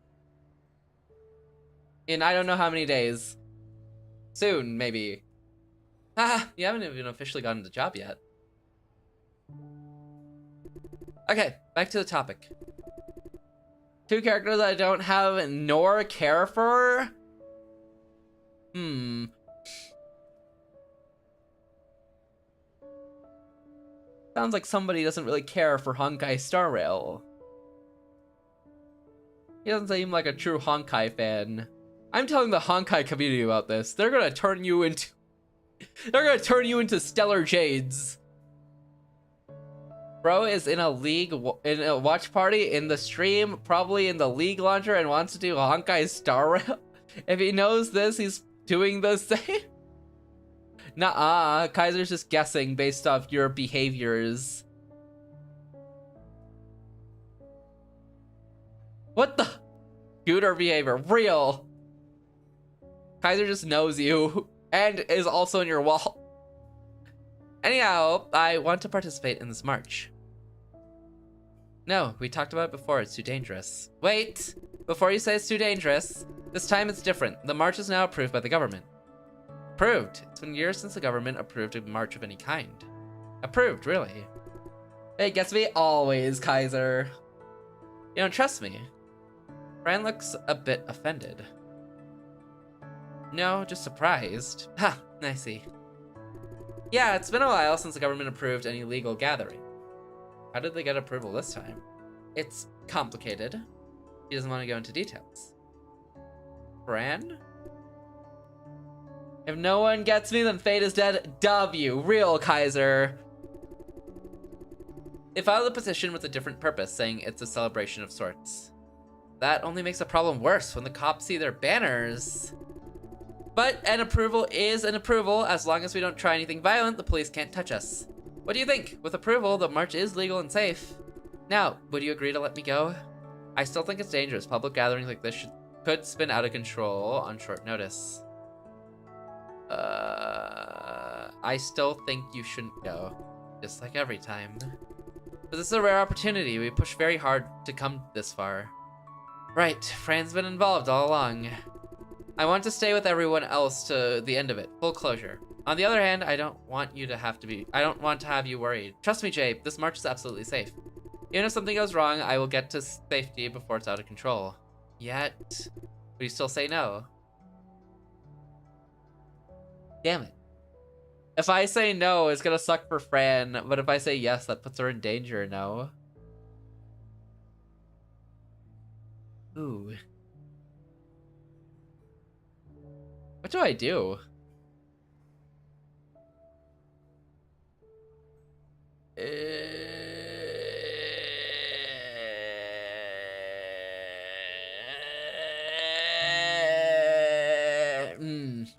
In I don't know how many days. Soon, maybe. You haven't even officially gotten the job yet. Okay, back to the topic. 2 characters I don't have nor care for? Sounds like somebody doesn't really care for Honkai Star Rail. He doesn't seem like a true Honkai fan. I'm telling the Honkai community about this. They're gonna turn you into... They're gonna turn you into Stellar Jades. Bro is in a league, in a watch party, in the stream, probably in the league launcher, and wants to do Honkai Star Rail. If he knows this, he's doing the same. Nuh-uh, Kaiser's just guessing based off your behaviors. What the? Scooter behavior, real. Kaiser just knows you, and is also in your wall. Anyhow, I want to participate in this march. No, we talked about it before, it's too dangerous. Wait, before you say it's too dangerous, this time it's different. The march is now approved by the government. Approved? It's been years since the government approved a march of any kind. Approved, really? It gets me always, Kaiser. You don't trust me? Fran looks a bit offended. No, just surprised. Ha, I see. Yeah, it's been a while since the government approved any legal gathering. How did they get approval this time? It's complicated. He doesn't want to go into details. Fran? If no one gets me, then fate is dead. W. Real Kaiser. They filed a petition with a different purpose, saying it's a celebration of sorts. That only makes the problem worse when the cops see their banners. But an approval is an approval. As long as we don't try anything violent, the police can't touch us. What do you think? With approval, the march is legal and safe. Now, would you agree to let me go? I still think it's dangerous. Public gatherings like this could spin out of control on short notice. I still think you shouldn't go. Just like every time. But this is a rare opportunity. We pushed very hard to come this far. Right, Fran's been involved all along. I want to stay with everyone else to the end of it. Full closure. On the other hand, I don't want to have you worried. Trust me, Jay, this march is absolutely safe. Even if something goes wrong, I will get to safety before it's out of control. Yet, would you still say no? Damn it. If I say no, it's gonna suck for Fran, but if I say yes, that puts her in danger, no? Ooh. What do I do?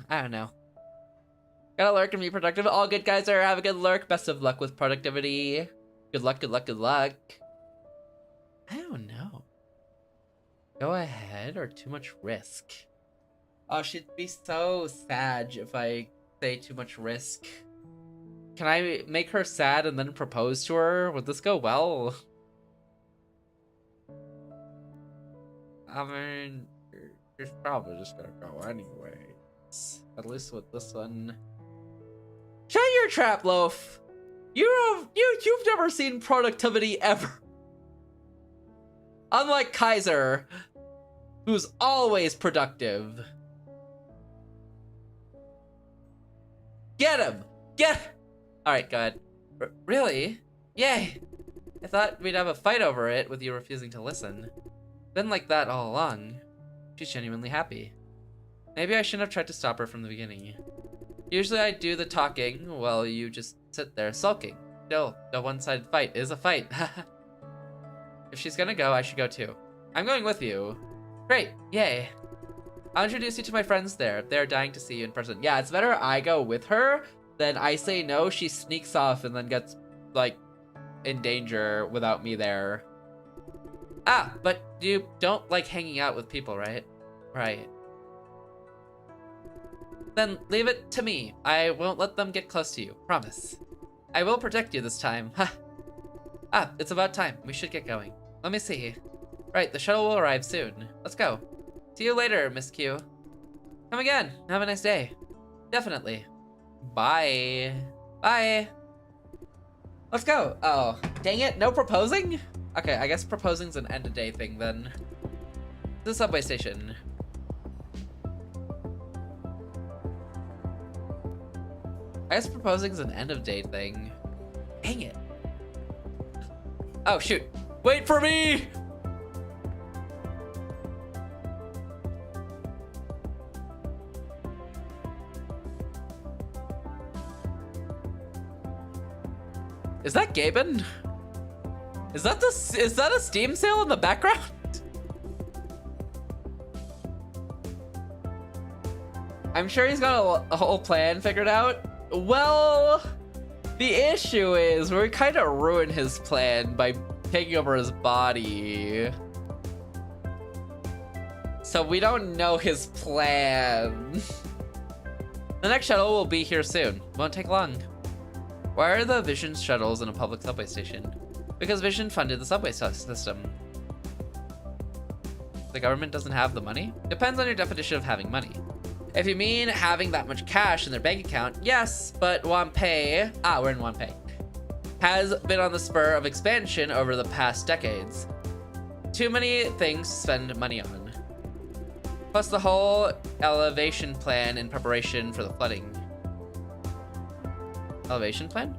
I don't know. Gotta lurk and be productive. All good, guys. Have a good lurk. Best of luck with productivity. Good luck, good luck, good luck. I don't know. Go ahead or too much risk? Oh, she'd be so sad if I say too much risk. Can I make her sad and then propose to her? Would this go well? I mean, she's probably just gonna go anyways. At least with this one. Shut your trap, Loaf! You've never seen productivity ever. Unlike Kaiser, who's always productive. Get him! Get him! Alright, go ahead. Really? Yay! I thought we'd have a fight over it with you refusing to listen. Been like that all along. She's genuinely happy. Maybe I shouldn't have tried to stop her from the beginning. Usually I do the talking while you just sit there sulking. Still, the one-sided fight is a fight. If she's gonna go, I should go too. I'm going with you. Great, yay. I'll introduce you to my friends there. They're dying to see you in person. Yeah, it's better I go with her than I say no, she sneaks off and then gets, like, in danger without me there. Ah, but you don't like hanging out with people, right? Right. Then leave it to me. I won't let them get close to you. Promise. I will protect you this time. Ha. Ah, it's about time. We should get going. Let me see. Right, the shuttle will arrive soon. Let's go. See you later, Miss Q. Come again. Have a nice day. Definitely. Bye. Bye. Let's go. Oh, dang it. No proposing? Okay, I guess proposing's an end of day thing then. The subway station. I guess proposing's an end of day thing. Dang it. Oh, shoot. Wait for me! Is that Gaben? Is that a Steam sale in the background? I'm sure he's got a whole plan figured out. Well, the issue is we kind of ruined his plan by taking over his body. So we don't know his plan. The next shuttle will be here soon. Won't take long. Why are the Vision shuttles in a public subway station? Because Vision funded the subway system. The government doesn't have the money? Depends on your definition of having money. If you mean having that much cash in their bank account, yes, but Wanpei, we're in Wanpei, has been on the spur of expansion over the past decades. Too many things to spend money on. Plus the whole elevation plan in preparation for the flooding. Elevation plan?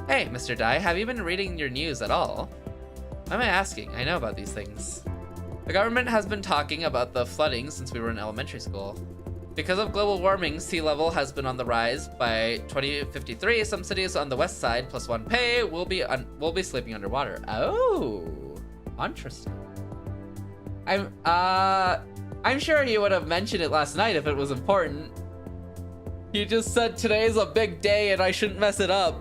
Hey, Mr. Dai, have you been reading your news at all? Why am I asking? I know about these things. The government has been talking about the flooding since we were in elementary school. Because of global warming, sea level has been on the rise. By 2053, some cities on the west side plus Wanpei will be sleeping underwater. Oh, interesting. I'm sure he would have mentioned it last night if it was important. He just said today's a big day and I shouldn't mess it up.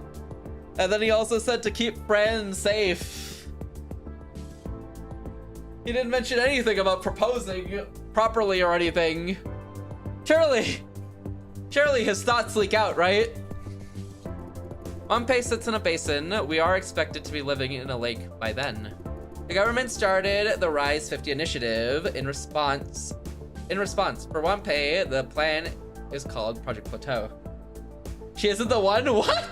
And then he also said to keep friends safe. He didn't mention anything about proposing properly or anything. Surely his thoughts leak out, right? Wanpei sits in a basin. We are expected to be living in a lake by then. The government started the Rise 50 initiative in response. For Wanpei, the plan is called Project Plateau. She isn't the one? What?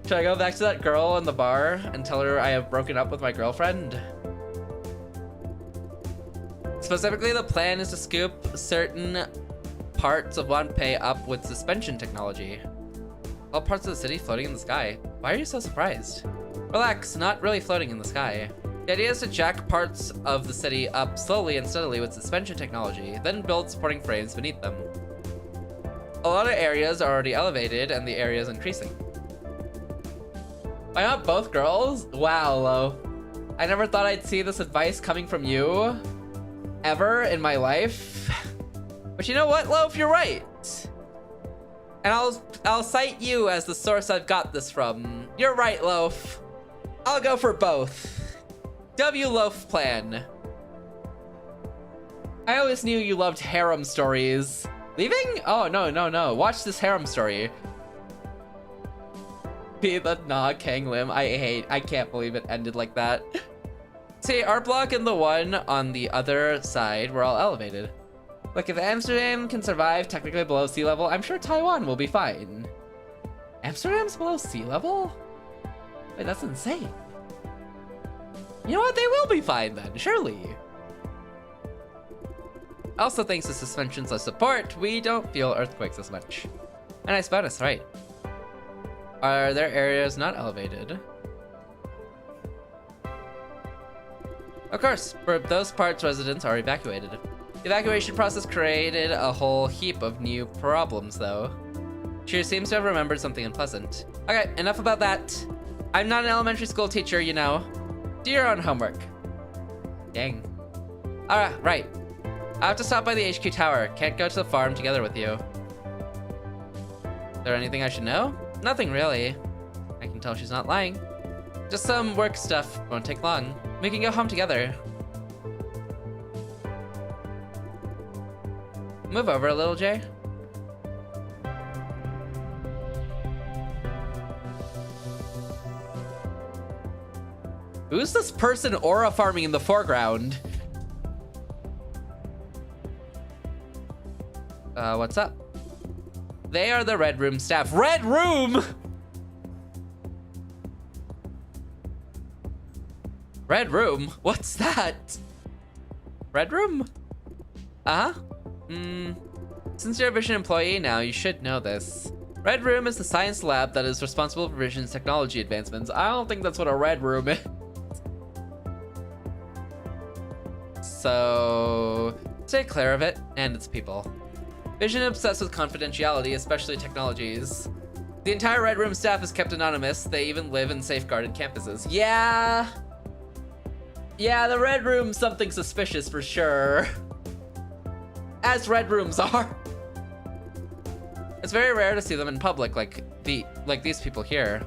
Should I go back to that girl in the bar and tell her I have broken up with my girlfriend? Specifically, the plan is to scoop certain parts of Wanpei up with suspension technology. All parts of the city floating in the sky. Why are you so surprised? Relax, not really floating in the sky. The idea is to jack parts of the city up slowly and steadily with suspension technology, then build supporting frames beneath them. A lot of areas are already elevated and the area is increasing. Why not both girls? Wow, Lo. I never thought I'd see this advice coming from you ever in my life. But you know what, Loaf, you're right. And I'll cite you as the source I've got this from. You're right, Loaf. I'll go for both. W Loaf plan. I always knew you loved harem stories. Leaving? Oh, no. Watch this harem story. Be the nah Kang Lim. I can't believe it ended like that. See, our block and the one on the other side were all elevated. Look, if Amsterdam can survive technically below sea level, I'm sure Taiwan will be fine. Amsterdam's below sea level? Wait, that's insane. You know what? They will be fine then, surely. Also, thanks to suspensions of support, we don't feel earthquakes as much. A nice bonus, right? Are there areas not elevated? Of course, for those parts, residents are evacuated. The evacuation process created a whole heap of new problems, though. She seems to have remembered something unpleasant. Okay, enough about that. I'm not an elementary school teacher, you know. Do your own homework. Dang. Alright, right. I have to stop by the HQ tower. Can't go to the farm together with you. Is there anything I should know? Nothing really. I can tell she's not lying. Just some work stuff. Won't take long. We can go home together. Move over a little, Jay. Who's this person aura farming in the foreground? What's up? They are the Red Room staff. Red Room? Red Room? What's that? Red Room? Uh-huh. Since you're a Vision employee now, you should know this. Red Room is the science lab that is responsible for Vision's technology advancements. I don't think that's what a Red Room is. So, stay clear of it and its people. Vision obsessed with confidentiality, especially technologies. The entire Red Room staff is kept anonymous. They even live in safeguarded campuses. Yeah, the Red Room's something suspicious for sure. As Red Rooms are. It's very rare to see them in public like these people here.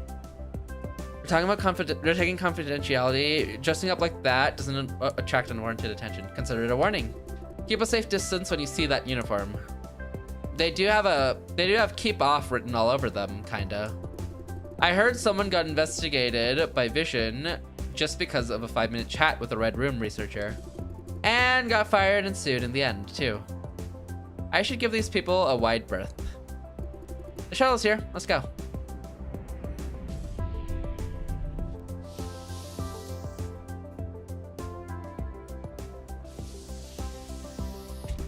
We're talking about they're taking confidentiality. Dressing up like that doesn't attract unwarranted attention. Consider it a warning. Keep a safe distance when you see that uniform. They do have keep off written all over them, kinda. I heard someone got investigated by Vision just because of a 5-minute chat with a Red Room researcher. And got fired and sued in the end, too. I should give these people a wide berth. The shuttle's here, let's go.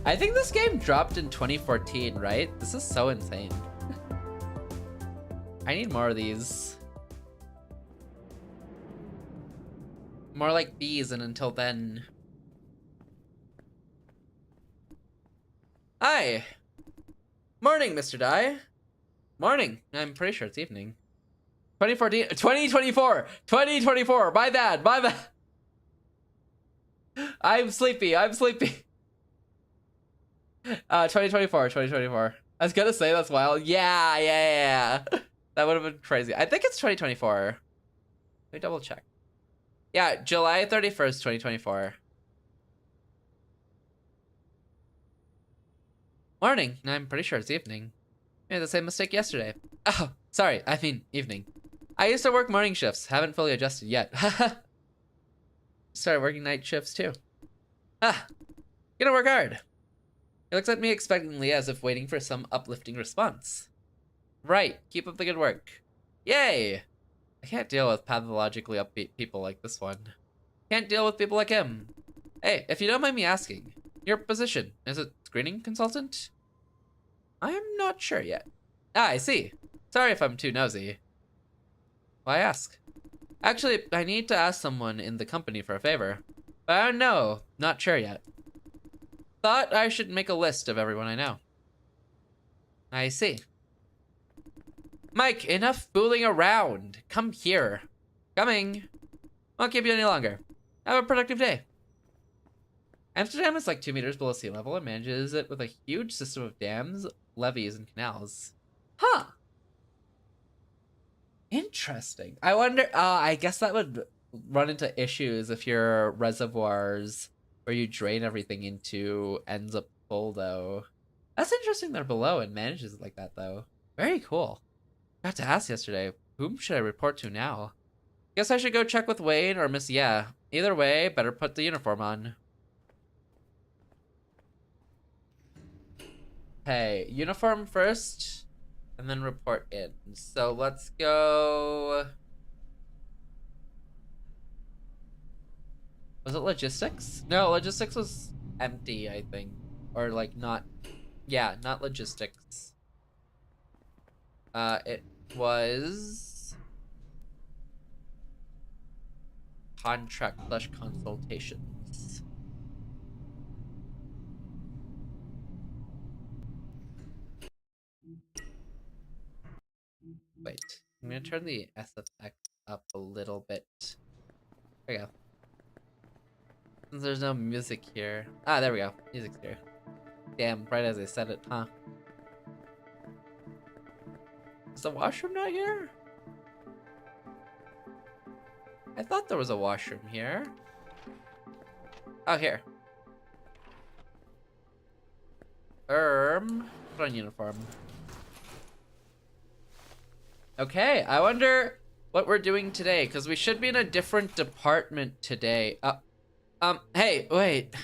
I think this game dropped in 2014, right? This is so insane. I need more of these. More like these, and until then. Hi. Morning, Mr. Dye. Morning. I'm pretty sure it's evening. 2024. My bad. I'm sleepy. 2024. I was gonna say that's wild. Yeah. That would have been crazy. I think it's 2024. Let me double check. Yeah, July 31st, 2024. Morning. I'm pretty sure it's evening. I made the same mistake yesterday. Oh, sorry. I mean, evening. I used to work morning shifts. Haven't fully adjusted yet. Started working night shifts too. Gonna work hard. He looks at me expectantly as if waiting for some uplifting response. Right. Keep up the good work. Yay! I can't deal with pathologically upbeat people like this one. Can't deal with people like him. Hey, if you don't mind me asking, your position, is it screening consultant? I'm not sure yet. I see. Sorry if I'm too nosy. Why ask? Actually, I need to ask someone in the company for a favor. But I don't know. Not sure yet. Thought I should make a list of everyone I know. I see. Mike, enough fooling around. Come here. Coming. Won't keep you any longer. Have a productive day. Amsterdam is like 2 meters below sea level and manages it with a huge system of dams, levees, and canals. Huh. Interesting. I wonder, I guess that would run into issues if your reservoirs where you drain everything into ends up full, though. That's interesting they're below and manages it like that, though. Very cool. I forgot to ask yesterday, whom should I report to now? Guess I should go check with Wayne or Miss Yeah. Either way, better put the uniform on. Hey, uniform first, and then report in. So let's go... Was it logistics? No, logistics was empty, I think. Or like not... Yeah, not logistics. was contract/consultations. Wait, I'm gonna turn the SFX up a little bit. There we go. Since there's no music here. Ah, there we go. Music's here. Damn, right as I said it, huh? Is the washroom not here? I thought there was a washroom here. Oh, here. Put on uniform. Okay, I wonder what we're doing today, because we should be in a different department today. Hey, wait.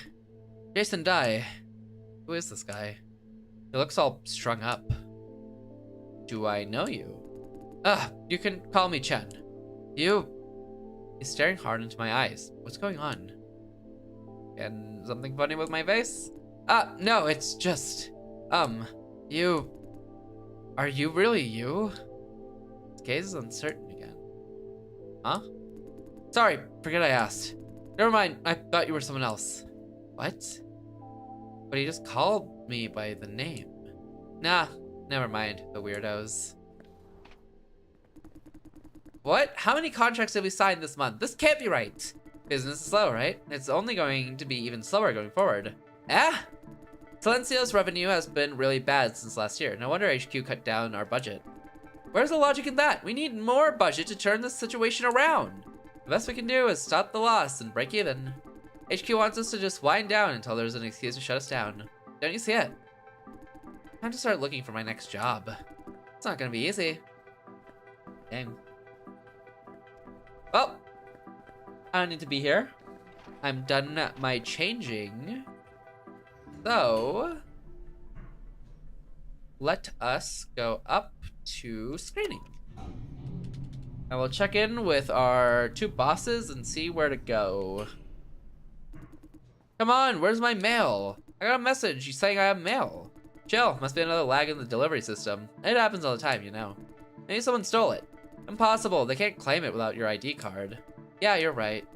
Jason Dye. Who is this guy? He looks all strung up. Do I know you? You can call me Chen. He's staring hard into my eyes. What's going on? And something funny with my face? No, it's just, you. Are you really you? His gaze is uncertain again. Huh? Sorry, forget I asked. Never mind, I thought you were someone else. What? But he just called me by the name. Nah, never mind, the weirdos. What? How many contracts have we signed this month? This can't be right. Business is slow, right? It's only going to be even slower going forward. Silencio's revenue has been really bad since last year. No wonder HQ cut down our budget. Where's the logic in that? We need more budget to turn this situation around. The best we can do is stop the loss and break even. HQ wants us to just wind down until there's an excuse to shut us down. Don't you see it? Time to start looking for my next job. It's not gonna be easy. Dang. Well, I don't need to be here. I'm done my changing. So, let us go up to screening. And we'll check in with our two bosses and see where to go. Come on, where's my mail? I got a message saying I have mail. Chill, must be another lag in the delivery system. It happens all the time, you know. Maybe someone stole it. Impossible, they can't claim it without your ID card. Yeah, you're right.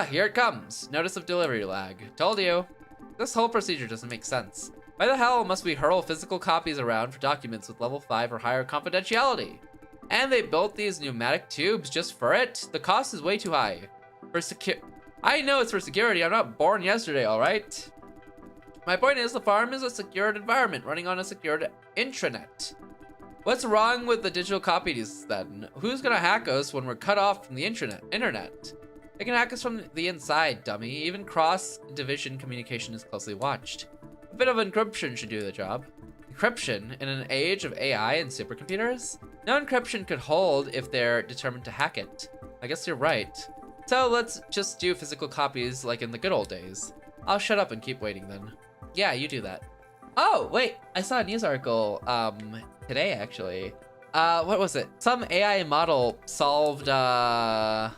Here it comes. Notice of delivery lag. Told you. This whole procedure doesn't make sense. Why the hell must we hurl physical copies around for documents with level 5 or higher confidentiality? And they built these pneumatic tubes just for it? The cost is way too high. I know it's for security. I'm not born yesterday, alright? My point is, the farm is a secured environment running on a secured intranet. What's wrong with the digital copies then? Who's gonna hack us when we're cut off from the internet? They can hack us from the inside, dummy. Even cross-division communication is closely watched. A bit of encryption should do the job. Encryption in an age of AI and supercomputers? No encryption could hold if they're determined to hack it. I guess you're right. So let's just do physical copies like in the good old days. I'll shut up and keep waiting then. Yeah, you do that. Oh, wait, I saw a news article, today actually. What was it? Some AI model solved an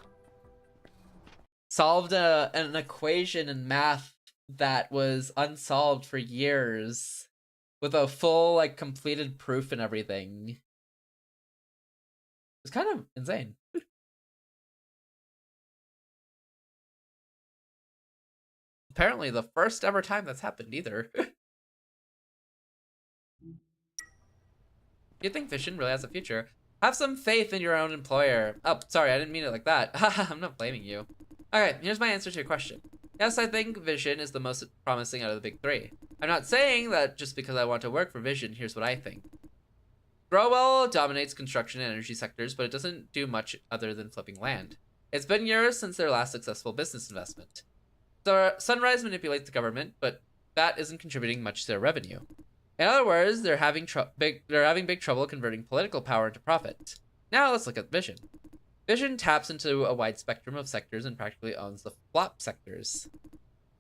equation in math that was unsolved for years with a full, like, completed proof and everything. It's kind of insane. Apparently the first ever time that's happened either. You think Vision really has a future? Have some faith in your own employer. Oh, sorry, I didn't mean it like that. I'm not blaming you. Okay, here's my answer to your question. Yes, I think Vision is the most promising out of the big three. I'm not saying that just because I want to work for Vision. Here's what I think. Growell dominates construction and energy sectors, but it doesn't do much other than flipping land. It's been years since their last successful business investment. So Sunrise manipulates the government, but that isn't contributing much to their revenue. In other words, they're having big trouble converting political power into profit. Now let's look at Vision. Vision taps into a wide spectrum of sectors and practically owns the flop sectors.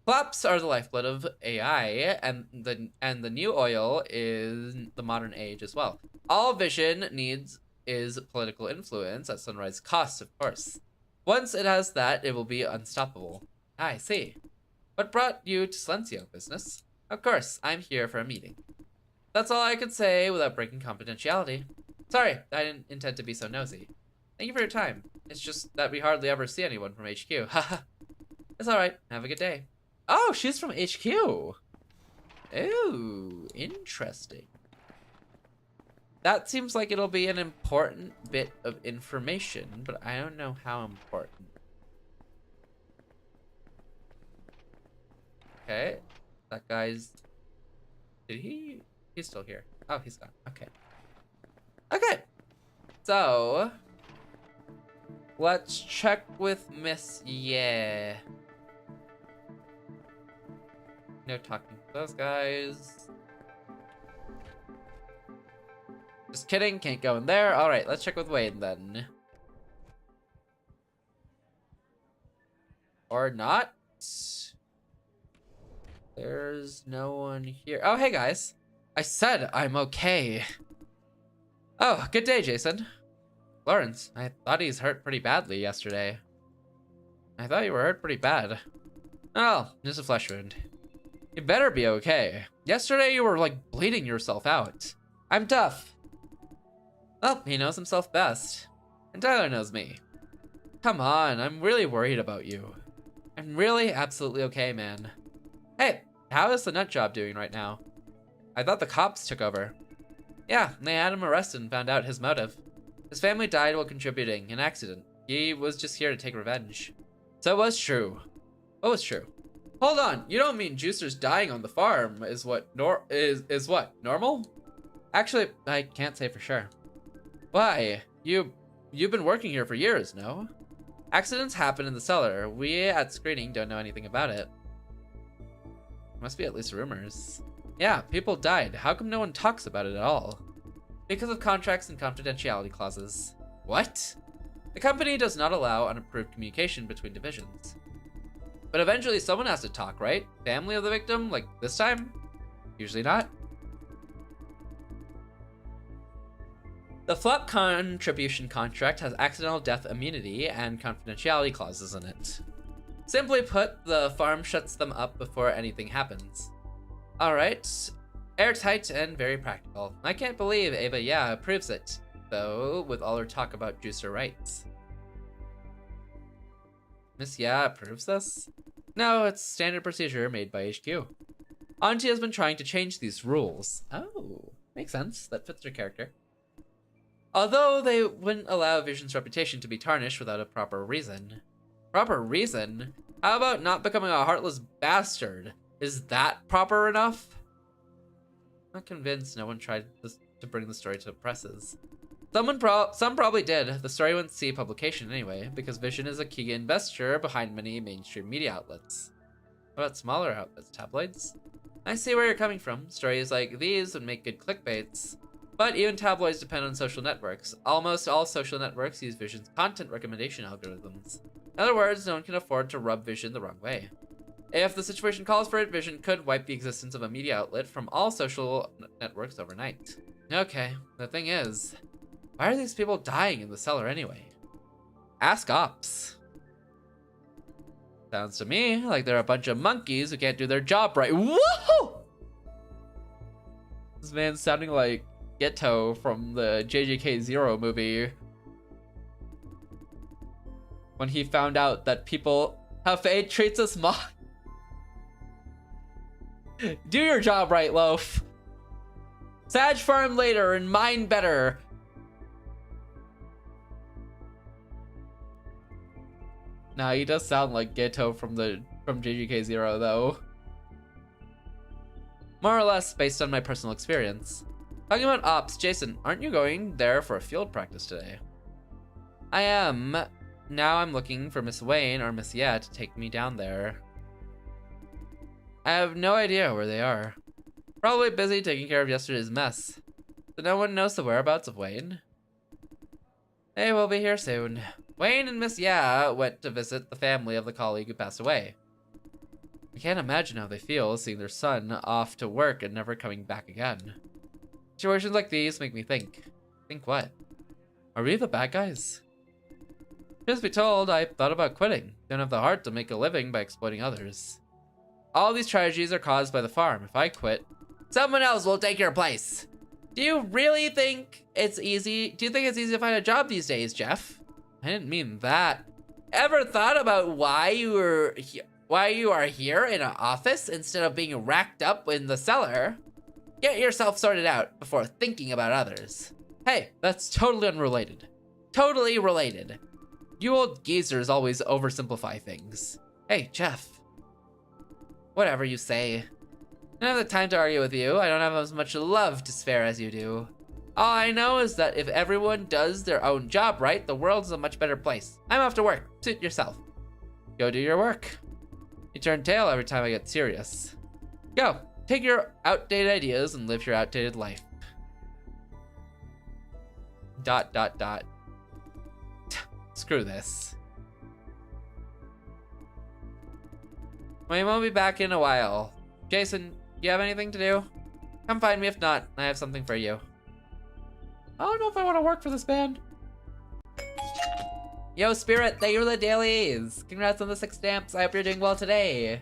Flops are the lifeblood of AI, and the new oil is the modern age as well. All Vision needs is political influence at Sunrise cost, of course. Once it has that, it will be unstoppable. I see. What brought you to Silencio, business? Of course, I'm here for a meeting. That's all I could say without breaking confidentiality. Sorry, I didn't intend to be so nosy. Thank you for your time. It's just that we hardly ever see anyone from HQ. Haha. It's alright. Have a good day. Oh, she's from HQ. Ooh, interesting. That seems like it'll be an important bit of information, but I don't know how important. Okay. That guy's... He's still here. Oh, he's gone. Okay. Okay. So... let's check with Miss Yeah. No talking to those guys. Just kidding, can't go in there. Alright, let's check with Wayne then. Or not. There's no one here. Oh, hey guys. I said I'm okay. Oh, good day, Jason. Lawrence, I thought he's hurt pretty badly yesterday. I thought you were hurt pretty bad. Oh, just a flesh wound. You better be okay. Yesterday you were like bleeding yourself out. I'm tough. Well, he knows himself best. And Tyler knows me. Come on, I'm really worried about you. I'm really absolutely okay, man. Hey, how is the nut job doing right now? I thought the cops took over. Yeah, they had him arrested and found out his motive. His family died while contributing, an accident. He was just here to take revenge. So it was true. What was true? Hold on, you don't mean Juicer's dying on the farm is what normal? Actually, I can't say for sure. Why? You've been working here for years, no? Accidents happen in the cellar. We at screening don't know anything about it. Must be at least rumors. Yeah, people died. How come no one talks about it at all? Because of contracts and confidentiality clauses. What? The company does not allow unapproved communication between divisions. But eventually someone has to talk, right? Family of the victim, like this time? Usually not. The flock contribution contract has accidental death immunity and confidentiality clauses in it. Simply put, the farm shuts them up before anything happens. Alright, airtight and very practical. I can't believe Ava Yeah approves it, though, with all her talk about juicer rights. Miss Yeah approves this? No, it's standard procedure made by HQ. Auntie has been trying to change these rules. Oh, makes sense. That fits her character. Although they wouldn't allow Vision's reputation to be tarnished without a proper reason. Proper reason? How about not becoming a heartless bastard? Is that proper enough? I'm not convinced no one tried to bring the story to the presses. Some probably did. The story wouldn't see publication anyway, because Vision is a key investor behind many mainstream media outlets. What about smaller outlets, tabloids? I see where you're coming from. Stories like these would make good clickbaits. But even tabloids depend on social networks. Almost all social networks use Vision's content recommendation algorithms. In other words, no one can afford to rub Vision the wrong way. If the situation calls for it, Vision could wipe the existence of a media outlet from all social networks overnight. Okay, the thing is, why are these people dying in the cellar anyway? Ask Ops. Sounds to me like they're a bunch of monkeys who can't do their job right. Whoa! This man's sounding like Ghetto from the JJK0 movie. When he found out that people, how fate treats us Do your job right, Loaf. Sag farm later and mine better. Nah, he does sound like Ghetto from JJK0 though. More or less based on my personal experience. Talking about Ops, Jason, aren't you going there for a field practice today? I am. Now I'm looking for Miss Wayne or Miss Yeah to take me down there. I have no idea where they are. Probably busy taking care of yesterday's mess. So no one knows the whereabouts of Wayne? They will be here soon. Wayne and Miss Yeah went to visit the family of the colleague who passed away. I can't imagine how they feel seeing their son off to work and never coming back again. Situations like these make me think. Think what? Are we the bad guys? Truth be told, I thought about quitting. Don't have the heart to make a living by exploiting others. All these tragedies are caused by the farm. If I quit, someone else will take your place. Do you really think it's easy? Do you think it's easy to find a job these days, Jeff? I didn't mean that. Ever thought about why you are here in an office instead of being racked up in the cellar? Get yourself sorted out before thinking about others. Hey, that's totally unrelated. Totally related. You old geezers always oversimplify things. Hey, Jeff. Whatever you say. I don't have the time to argue with you. I don't have as much love to spare as you do. All I know is that if everyone does their own job right, the world's a much better place. I'm off to work. Suit yourself. Go do your work. You turn tail every time I get serious. Go. Take your outdated ideas and live your outdated life. ... Screw this. We won't be back in a while. Jason, you have anything to do? Come find me if not. I have something for you. I don't know if I want to work for this band. Yo, Spirit, thank you for the dailies. Congrats on the 6 stamps. I hope you're doing well today.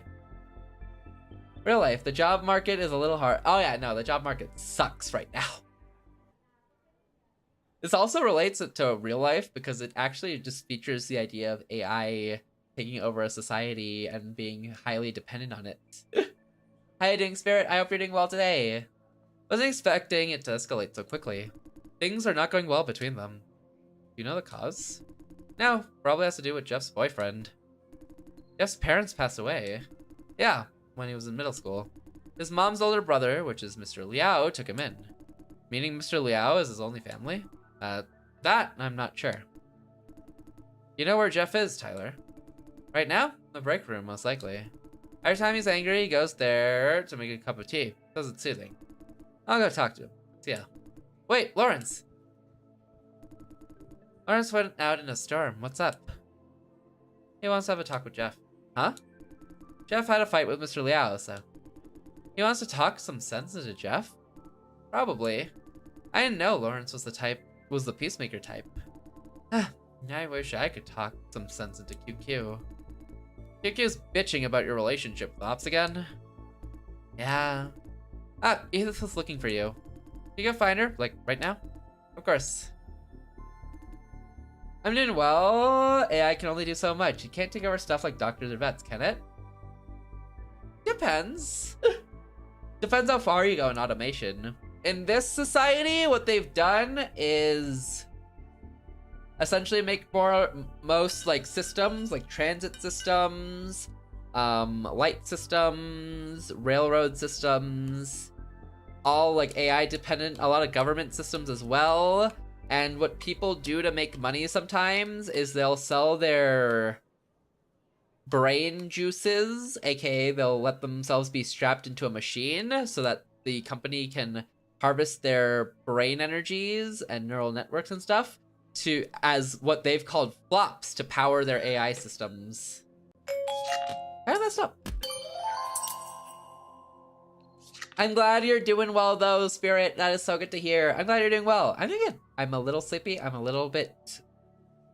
Real life, the job market is a little hard. Oh yeah, no, the job market sucks right now. This also relates to real life because it actually just features the idea of AI taking over a society and being highly dependent on it. How you doing, Spirit? I hope you're doing well today. Wasn't expecting it to escalate so quickly. Things are not going well between them. Do you know the cause? No, probably has to do with Jeff's boyfriend. Jeff's parents passed away. Yeah, when he was in middle school. His mom's older brother, which is Mr. Liao, took him in. Meaning Mr. Liao is his only family? That I'm not sure. You know where Jeff is, Tyler? Right now? The break room, most likely. Every time he's angry, he goes there to make a cup of tea. Does it soothing. I'll go talk to him. See ya. Wait, Lawrence! Lawrence went out in a storm. What's up? He wants to have a talk with Jeff. Huh? Jeff had a fight with Mr. Liao, so... He wants to talk some sense into Jeff? Probably. I didn't know Lawrence was the peacemaker type. I wish I could talk some sense into QQ. QQ's bitching about your relationship with Ops again. Yeah. Edith was looking for you. You go find her, like, right now? Of course. I'm doing well. AI can only do so much. You can't take over stuff like doctors or vets, can it? Depends. Depends how far you go in automation. In this society, what they've done is essentially make most like systems, like transit systems, light systems, railroad systems, all like AI dependent, a lot of government systems as well. And what people do to make money sometimes is they'll sell their brain juices, aka they'll let themselves be strapped into a machine so that the company can harvest their brain energies and neural networks and stuff as what they've called flops to power their AI systems. How did that stop? I'm glad you're doing well though, Spirit. That is so good to hear. I'm glad you're doing well. I'm doing good. I'm a little sleepy. I'm a little bit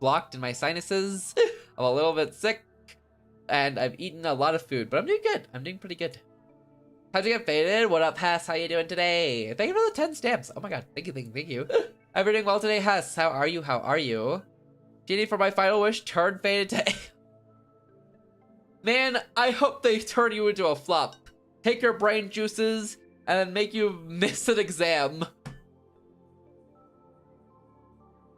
blocked in my sinuses. I'm a little bit sick. And I've eaten a lot of food, but I'm doing good. I'm doing pretty good. How'd you get faded? What up, Hess? How you doing today? Thank you for the 10 stamps. Oh my god. Thank you. I'm doing well today, Hess. How are you? Genie, for my final wish, turn faded to... Man, I hope they turn you into a flop. Take your brain juices and then make you miss an exam.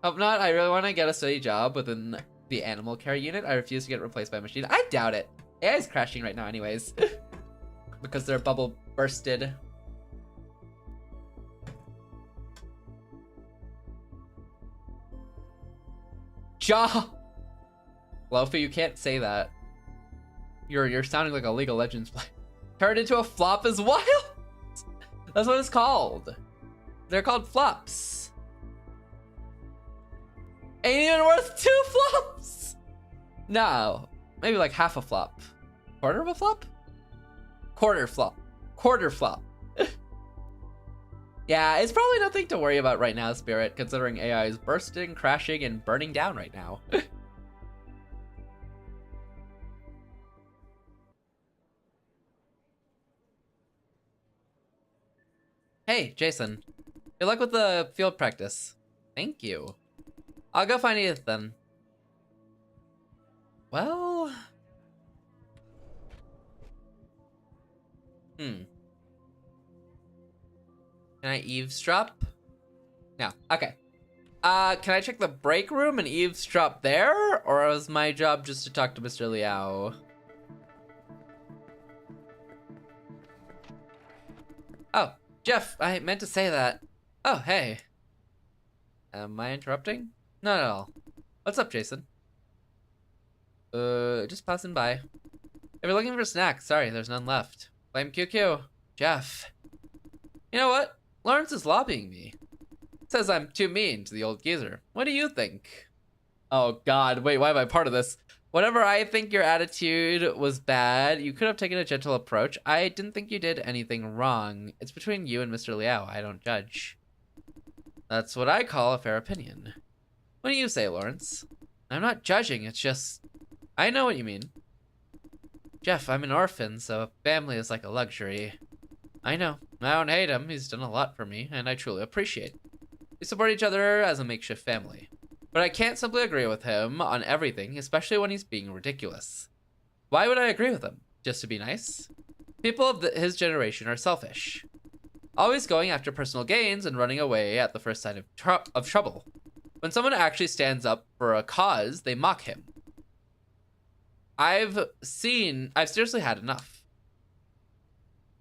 Hope not. I really want to get a steady job within the animal care unit. I refuse to get replaced by a machine. I doubt it. AI is crashing right now anyways. Because their bubble bursted. Lofi, you can't say that. You're sounding like a League of Legends player. Turned into a flop is wild. That's what it's called. They're called flops. Ain't even worth 2 flops. No, maybe like half a flop. Quarter of a flop? Quarter flop. Yeah, it's probably nothing to worry about right now, Spirit, considering AI is bursting, crashing, and burning down right now. Hey, Jason. Good luck with the field practice. Thank you. I'll go find Edith then. Well... Can I eavesdrop? No. Okay. Can I check the break room and eavesdrop there? Or is my job just to talk to Mr. Liao? Oh, Jeff, I meant to say that. Oh, hey. Am I interrupting? Not at all. What's up, Jason? Just passing by. If you're looking for snacks, sorry, there's none left. Blame QQ. Jeff. You know what? Lawrence is lobbying me. Says I'm too mean to the old geezer. What do you think? Oh god, wait, why am I part of this? Whenever I think your attitude was bad, you could have taken a gentle approach. I didn't think you did anything wrong. It's between you and Mr. Liao. I don't judge. That's what I call a fair opinion. What do you say, Lawrence? I'm not judging, it's just... I know what you mean. Jeff, I'm an orphan, so a family is like a luxury. I know. I don't hate him. He's done a lot for me, and I truly appreciate it. We support each other as a makeshift family. But I can't simply agree with him on everything, especially when he's being ridiculous. Why would I agree with him? Just to be nice? People of his generation are selfish. Always going after personal gains and running away at the first sign of trouble. When someone actually stands up for a cause, they mock him. I've seriously had enough.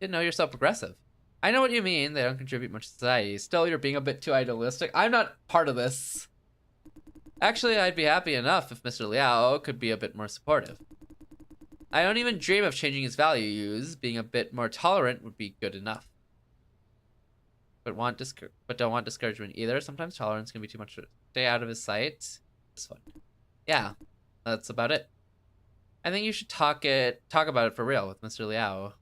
Didn't know you're so progressive. I know what you mean, they don't contribute much to society. Still, you're being a bit too idealistic. I'm not part of this. Actually, I'd be happy enough if Mr. Liao could be a bit more supportive. I don't even dream of changing his values. Being a bit more tolerant would be good enough. But don't want discouragement either. Sometimes tolerance can be too much to stay out of his sight. This one. Yeah, that's about it. I think you should talk about it for real with Mr. Liao.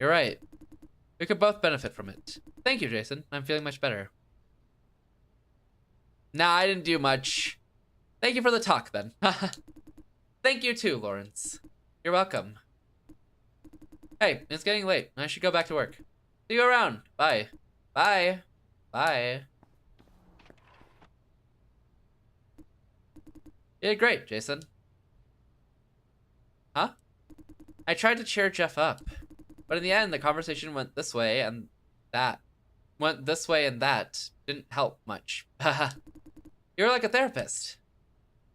You're right. We could both benefit from it. Thank you, Jason. I'm feeling much better. Nah, I didn't do much. Thank you for the talk, then. Thank you too, Lawrence. You're welcome. Hey, it's getting late. I should go back to work. See you around. Bye. Bye. Bye. You did great, Jason. Huh? I tried to cheer Jeff up. But in the end, the conversation went this way and that. Went this way and that. Didn't help much. Haha. You're like a therapist.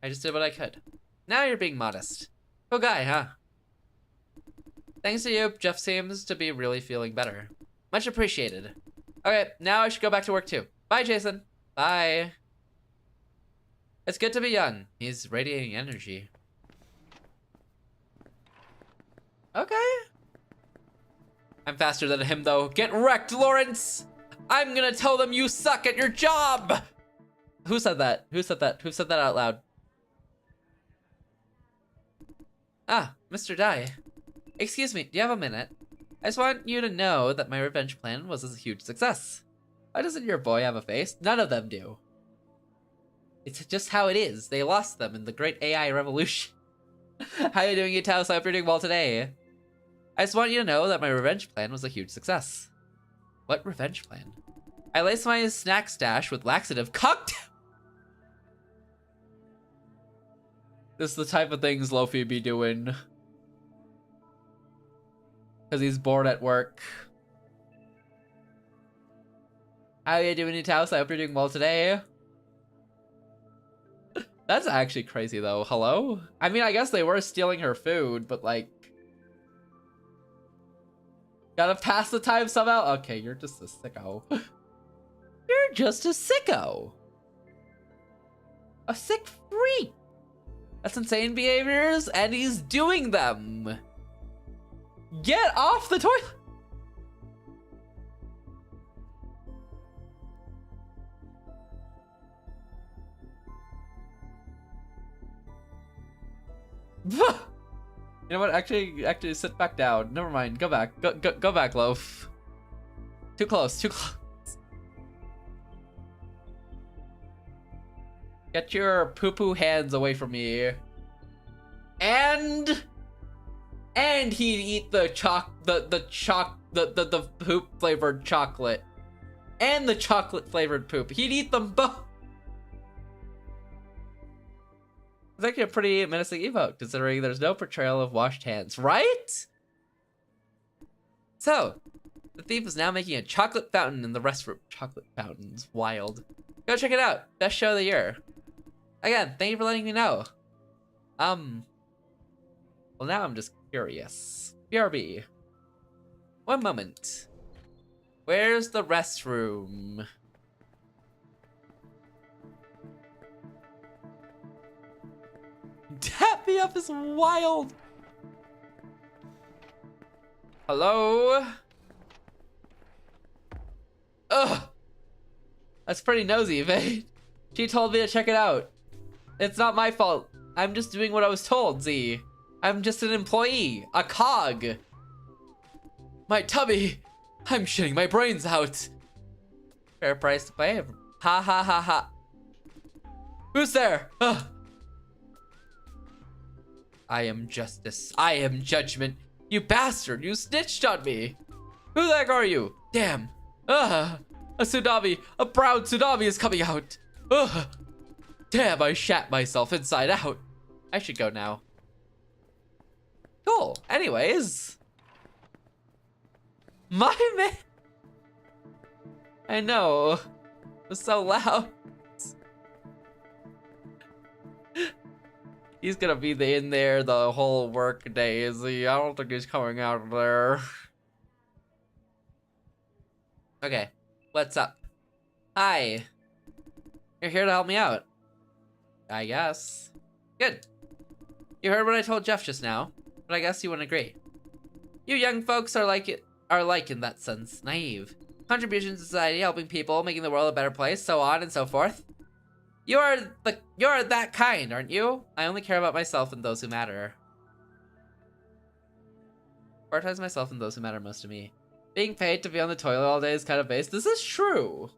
I just did what I could. Now you're being modest. Cool guy, huh? Thanks to you, Jeff seems to be really feeling better. Much appreciated. Okay, now I should go back to work too. Bye, Jason. Bye. It's good to be young. He's radiating energy. Okay. I'm faster than him, though. Get wrecked, Lawrence! I'm gonna tell them you suck at your job! Who said that? Who said that? Who said that out loud? Ah, Mr. Dai. Excuse me, do you have a minute? I just want you to know that my revenge plan was a huge success. Why doesn't your boy have a face? None of them do. It's just how it is. They lost them in the great AI revolution. How are you doing, Yutao? I hope you're doing well today. I just want you to know that my revenge plan was a huge success. What revenge plan? I laced my snack stash with laxative cocktail. This is the type of things Lofi be doing. Because he's bored at work. How are you doing, Yutao? I hope you're doing well today. That's actually crazy, though. Hello? I mean, I guess they were stealing her food, but like... Gotta pass the time somehow? Okay, you're just a sicko. You're just a sicko. A sick freak. That's insane behaviors, and he's doing them. Get off the toilet. You know what? Actually, sit back down. Never mind. Go back. Go back, Loaf. Too close. Too close. Get your poo-poo hands away from me. And he'd eat the poop flavored chocolate. and the chocolate flavored poop. He'd eat them both. It's actually a pretty menacing emote, considering there's no portrayal of washed hands, right? So, the thief is now making a chocolate fountain in the restroom. Chocolate fountains, wild. Go check it out. Best show of the year. Again, thank you for letting me know. Well, now I'm just curious. BRB. One moment. Where's the restroom? Tap me up is wild. Hello? Ugh. That's pretty nosy, Vade. She told me to check it out. It's not my fault. I'm just doing what I was told, Z. I'm just an employee, a cog. My tummy. I'm shitting my brains out. Fair price to pay. Ha ha ha ha. Who's there? Ugh. I am justice. I am judgment. You bastard, you snitched on me. Who the heck are you? Damn. Ugh. A tsunami, a proud tsunami is coming out. Ugh. Damn, I shat myself inside out. I should go now. Cool. Anyways. My man. I know. It was so loud. He's gonna be in there the whole work day, is he? I don't think he's coming out of there. Okay, what's up? Hi. You're here to help me out. I guess. Good. You heard what I told Jeff just now, but I guess you wouldn't agree. You young folks are like in that sense, naive. Contribution to society, helping people, making the world a better place, so on and so forth. You're that kind, aren't you? I only care about myself and those who matter. Prioritize myself and those who matter most to me. Being paid to be on the toilet all day is kind of base. This is true.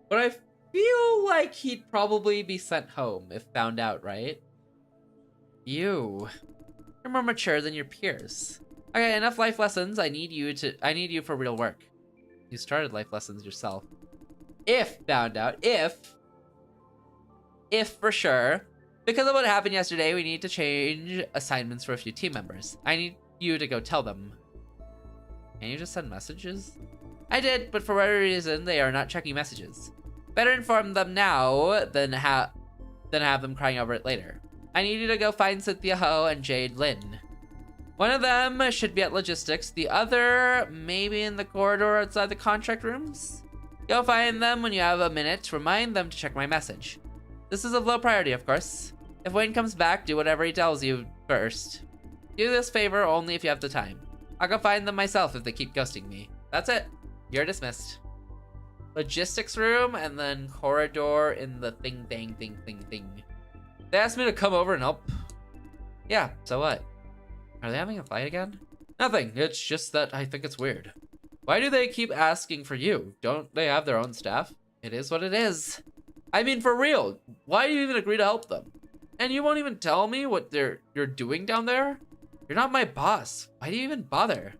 But I feel like he'd probably be sent home if found out, right? You're more mature than your peers. Okay, enough life lessons. I need you for real work. You started life lessons yourself. If found out, if for sure, because of what happened yesterday, we need to change assignments for a few team members. I need you to go tell them. Can you just send messages? I did, but for whatever reason, they are not checking messages. Better inform them now than have them crying over it later. I need you to go find Cynthia Ho and Jade Lin. One of them should be at logistics, the other maybe in the corridor outside the contract rooms. Go find them when you have a minute. Remind them to check my message. This is of low priority, of course. If Wayne comes back, do whatever he tells you first. Do this favor only if you have the time. I'll go find them myself if they keep ghosting me. That's it. You're dismissed. Logistics room and then corridor in the thing. They asked me to come over and help. Yeah, so what? Are they having a fight again? Nothing. It's just that I think it's weird. Why do they keep asking for you? Don't they have their own staff? It is what it is. I mean, for real, why do you even agree to help them? And you won't even tell me what you're doing down there? You're not my boss. Why do you even bother?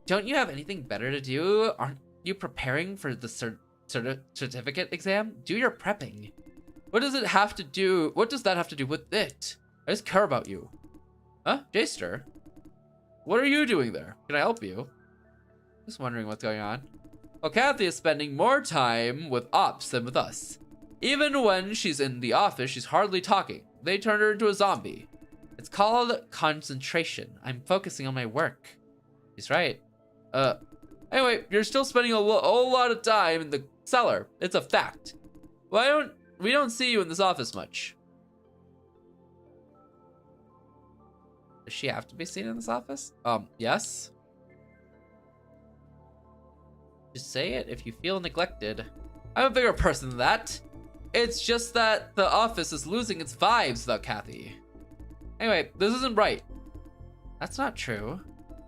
Don't you have anything better to do? Aren't you preparing for the certificate exam? Do your prepping. What does it have to do? What does that have to do with it? I just care about you. Huh? Jaster? What are you doing there? Can I help you? Just wondering what's going on. Well, Kathy is spending more time with ops than with us. Even when she's in the office, she's hardly talking. They turned her into a zombie. It's called concentration. I'm focusing on my work. He's right. Anyway, you're still spending a whole lot of time in the cellar. It's a fact. We don't see you in this office much. Does she have to be seen in this office? Yes. Just say it if you feel neglected. I'm a bigger person than that. It's just that the office is losing its vibes, though, Kathy. Anyway, this isn't right. That's not true.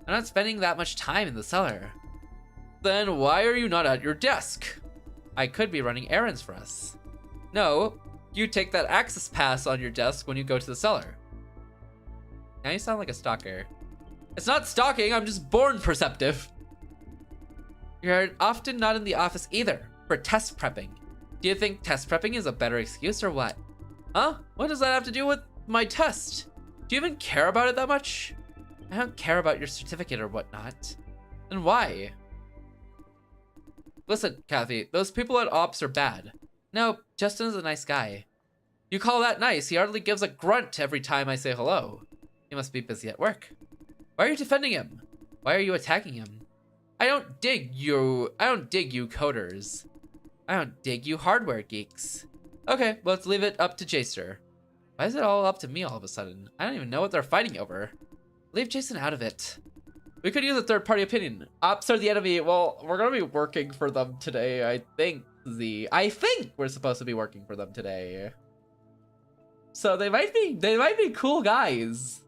I'm not spending that much time in the cellar. Then why are you not at your desk? I could be running errands for us. No, you take that access pass on your desk when you go to the cellar. Now you sound like a stalker. It's not stalking, I'm just born perceptive. You're often not in the office either for test prepping. Do you think test prepping is a better excuse or what? Huh? What does that have to do with my test? Do you even care about it that much? I don't care about your certificate or whatnot. Then why? Listen, Kathy, those people at Ops are bad. No, Justin is a nice guy. You call that nice? He hardly gives a grunt every time I say hello. He must be busy at work. Why are you defending him? Why are you attacking him? I don't dig you coders. I don't dig you hardware geeks. Okay, well, let's leave it up to Jaster. Why is it all up to me all of a sudden? I don't even know what they're fighting over. Leave Jason out of it. We could use a third-party opinion. Ops are the enemy. Well, we're gonna be working for them today. I think we're supposed to be working for them today. So they might be cool guys.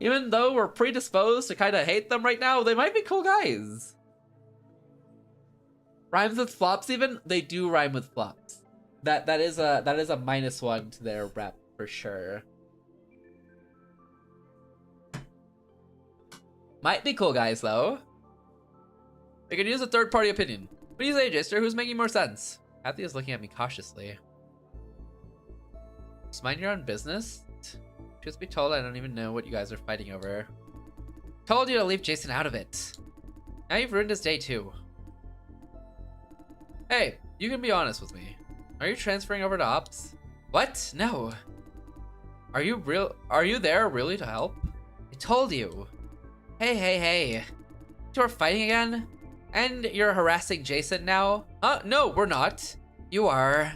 Even though we're predisposed to kind of hate them right now, they might be cool guys. Rhymes with flops even? They do rhyme with flops. That is a -1 to their rep for sure. Might be cool guys though. They could use a third-party opinion. What do you say, Jaster? Who's making more sense? Kathy is looking at me cautiously. Just mind your own business. Truth be told, I don't even know what you guys are fighting over. Told you to leave Jason out of it. Now you've ruined his day too. Hey, you can be honest with me. Are you transferring over to Ops? What? No. Are you there really to help? I told you. Hey. You are fighting again? And you're harassing Jason now? No, we're not. You are.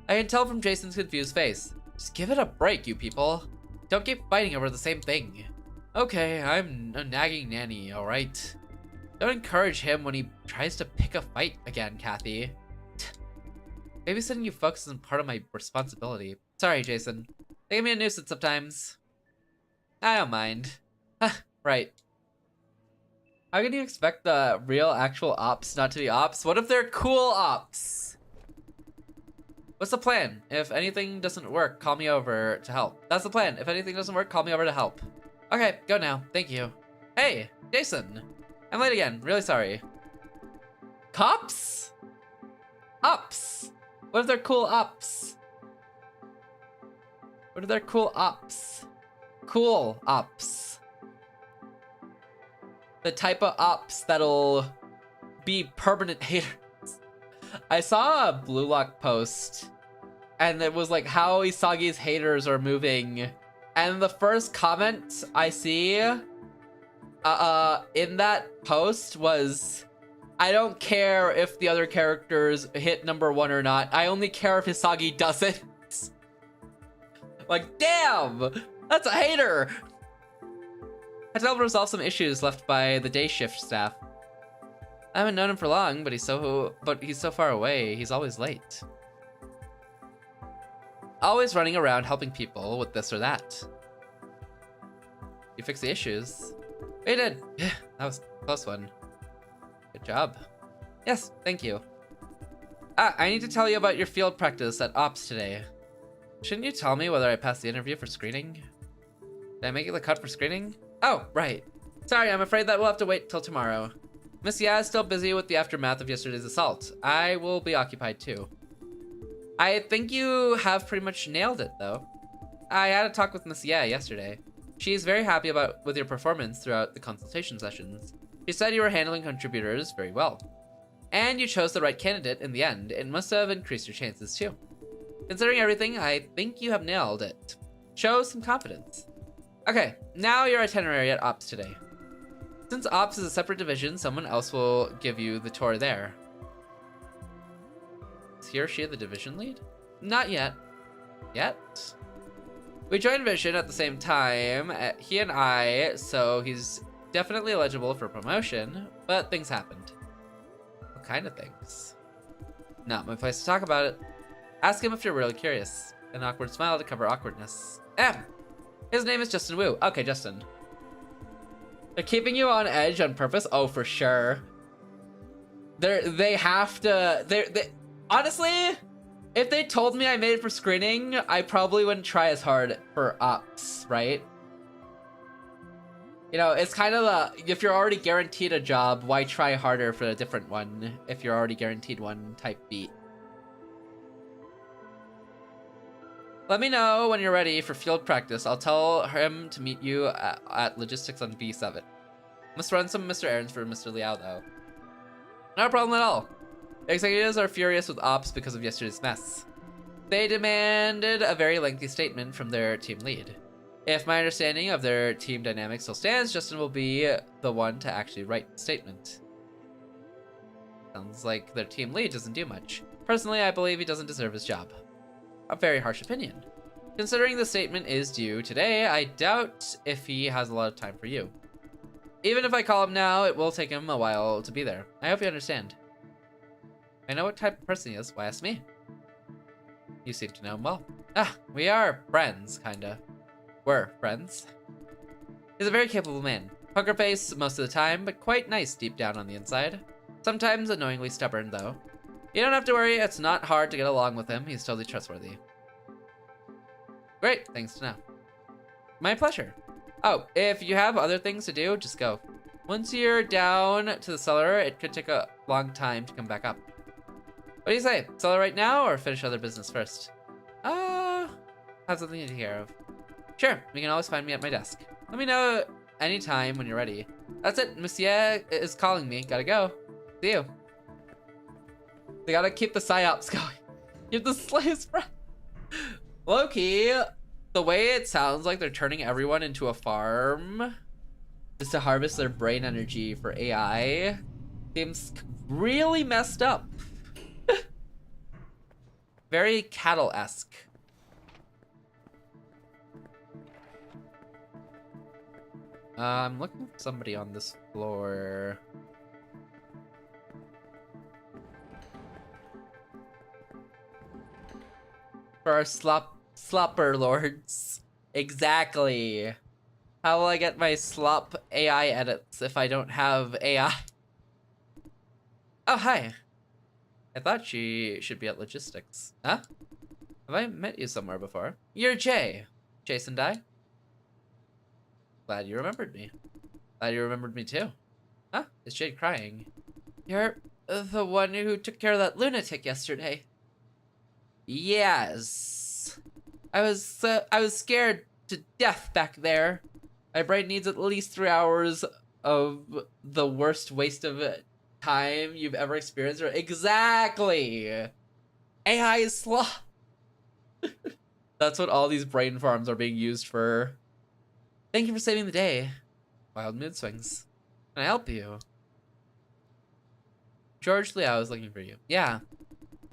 I can tell from Jason's confused face. Just give it a break, you people. Don't keep fighting over the same thing. Okay, I'm a nagging nanny, alright? Don't encourage him when he tries to pick a fight again, Kathy. Babysitting you folks isn't part of my responsibility. Sorry, Jason. They give me a nuisance sometimes. I don't mind. Right. How can you expect the real actual ops not to be ops? What if they're cool ops? What's the plan? If anything doesn't work, call me over to help. That's the plan. If anything doesn't work, call me over to help. Okay, go now. Thank you. Hey, Jason. I'm late again. Really sorry. Cops? Ops. What if they're cool ops? What if they're cool ops? Cool ops. The type of ops that'll be permanent haters. I saw a Blue Lock post and it was like how Isagi's haters are moving. And the first comment I see in that post was, I don't care if the other characters hit #1 or not. I only care if Hisagi doesn't. Like, damn! That's a hater! I had to help resolve some issues left by the day shift staff. I haven't known him for long, but he's so far away. He's always late. Always running around helping people with this or that. You fixed the issues. We did. Yeah, that was a close one. Good job. Yes, thank you. I need to tell you about your field practice at Ops today. Shouldn't you tell me whether I passed the interview for screening? Did I make the cut for screening? Oh, right. Sorry, I'm afraid that we'll have to wait till tomorrow. Miss Ya is still busy with the aftermath of yesterday's assault. I will be occupied too. I think you have pretty much nailed it though. I had a talk with Miss Ya yesterday. She's very happy with your performance throughout the consultation sessions. She said you were handling contributors very well. And you chose the right candidate in the end. It must have increased your chances too. Considering everything, I think you have nailed it. Show some confidence. Okay, now your itinerary at Ops today. Since Ops is a separate division, someone else will give you the tour there. Is he or she the division lead? Not yet. Yet? We joined Vision at the same time, he and I, so he's definitely eligible for promotion, but things happened. What kind of things? Not my place to talk about it. Ask him if you're really curious. An awkward smile to cover awkwardness. His name is Justin Wu. Okay, Justin. They're keeping you on edge on purpose? Oh, for sure. They have to, honestly, if they told me I made it for screening, I probably wouldn't try as hard for Ops, right? You know, it's kind of if you're already guaranteed a job, why try harder for a different one if you're already guaranteed one type beat? Let me know when you're ready for field practice. I'll tell him to meet you at logistics on B7. Must run some Mr. Errands for Mr. Liao though. Not a problem at all. The executives are furious with ops because of yesterday's mess. They demanded a very lengthy statement from their team lead. If my understanding of their team dynamic still stands, Justin will be the one to actually write the statement. Sounds like their team lead doesn't do much. Personally, I believe he doesn't deserve his job. A very harsh opinion. Considering the statement is due today, I doubt if he has a lot of time for you. Even if I call him now, it will take him a while to be there. I hope you understand. I know what type of person he is. Why ask me? You seem to know him well. Ah, we are friends, kinda. We're friends. He's a very capable man. Poker face most of the time, but quite nice deep down on the inside. Sometimes annoyingly stubborn, though. You don't have to worry, it's not hard to get along with him. He's totally trustworthy. Great, thanks to know. My pleasure. Oh, if you have other things to do, just go. Once you're down to the cellar, it could take a long time to come back up. What do you say? Cellar right now, or finish other business first? Have something to take care of. Sure, you can always find me at my desk. Let me know anytime when you're ready. That's it, Monsieur is calling me. Gotta go. See you. They gotta keep the psyops going. Keep the slaves friend. Low-key, the way it sounds like they're turning everyone into a farm is to harvest their brain energy for AI seems really messed up. Very cattle-esque. I'm looking for somebody on this floor. For our slopper lords. Exactly. How will I get my slop AI edits if I don't have AI? Oh, hi. I thought she should be at logistics. Huh? Have I met you somewhere before? You're Jay. Jason Dye? Glad you remembered me. Glad you remembered me too. Huh? Is Jade crying? You're the one who took care of that lunatic yesterday. Yes. I was scared to death back there. My brain needs at least 3 hours of the worst waste of time you've ever experienced. Exactly. AI is slow. That's what all these brain farms are being used for. Thank you for saving the day. Wild mood swings. Can I help you? George Liao is looking for you. Yeah.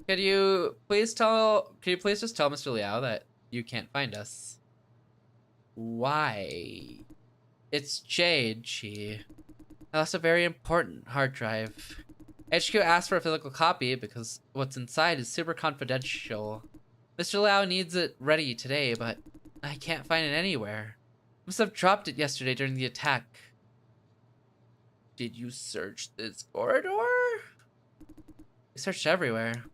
Could you please just tell Mr. Liao that you can't find us? Why? It's Jade, I lost a very important hard drive. HQ asked for a physical copy because what's inside is super confidential. Mr. Liao needs it ready today, but I can't find it anywhere. Must have dropped it yesterday during the attack. Did you search this corridor? We searched everywhere.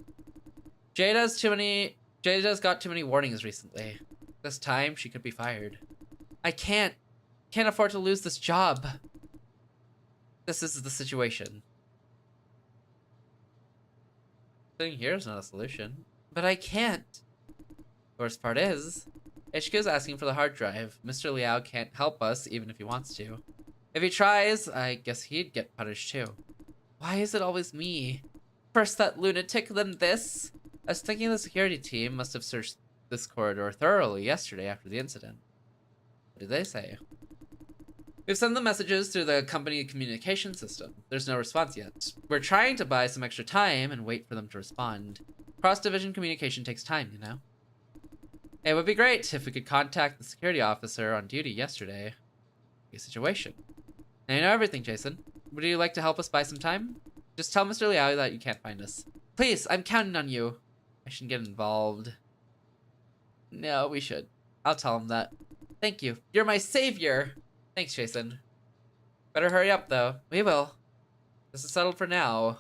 Jada's got too many warnings recently. This time, she could be fired. I can't afford to lose this job. This is the situation. Sitting here is not a solution. But I can't. The worst part is, HQ is asking for the hard drive. Mr. Liao can't help us even if he wants to. If he tries, I guess he'd get punished too. Why is it always me? First that lunatic, then this? I was thinking the security team must have searched this corridor thoroughly yesterday after the incident. What did they say? We've sent the messages through the company communication system. There's no response yet. We're trying to buy some extra time and wait for them to respond. Cross-division communication takes time, you know? It would be great if we could contact the security officer on duty yesterday. A situation. Now you know everything, Jason. Would you like to help us buy some time? Just tell Mr. Liao that you can't find us. Please, I'm counting on you. I shouldn't get involved. No, we should. I'll tell him that. Thank you. You're my savior. Thanks, Jason. Better hurry up, though. We will. This is settled for now.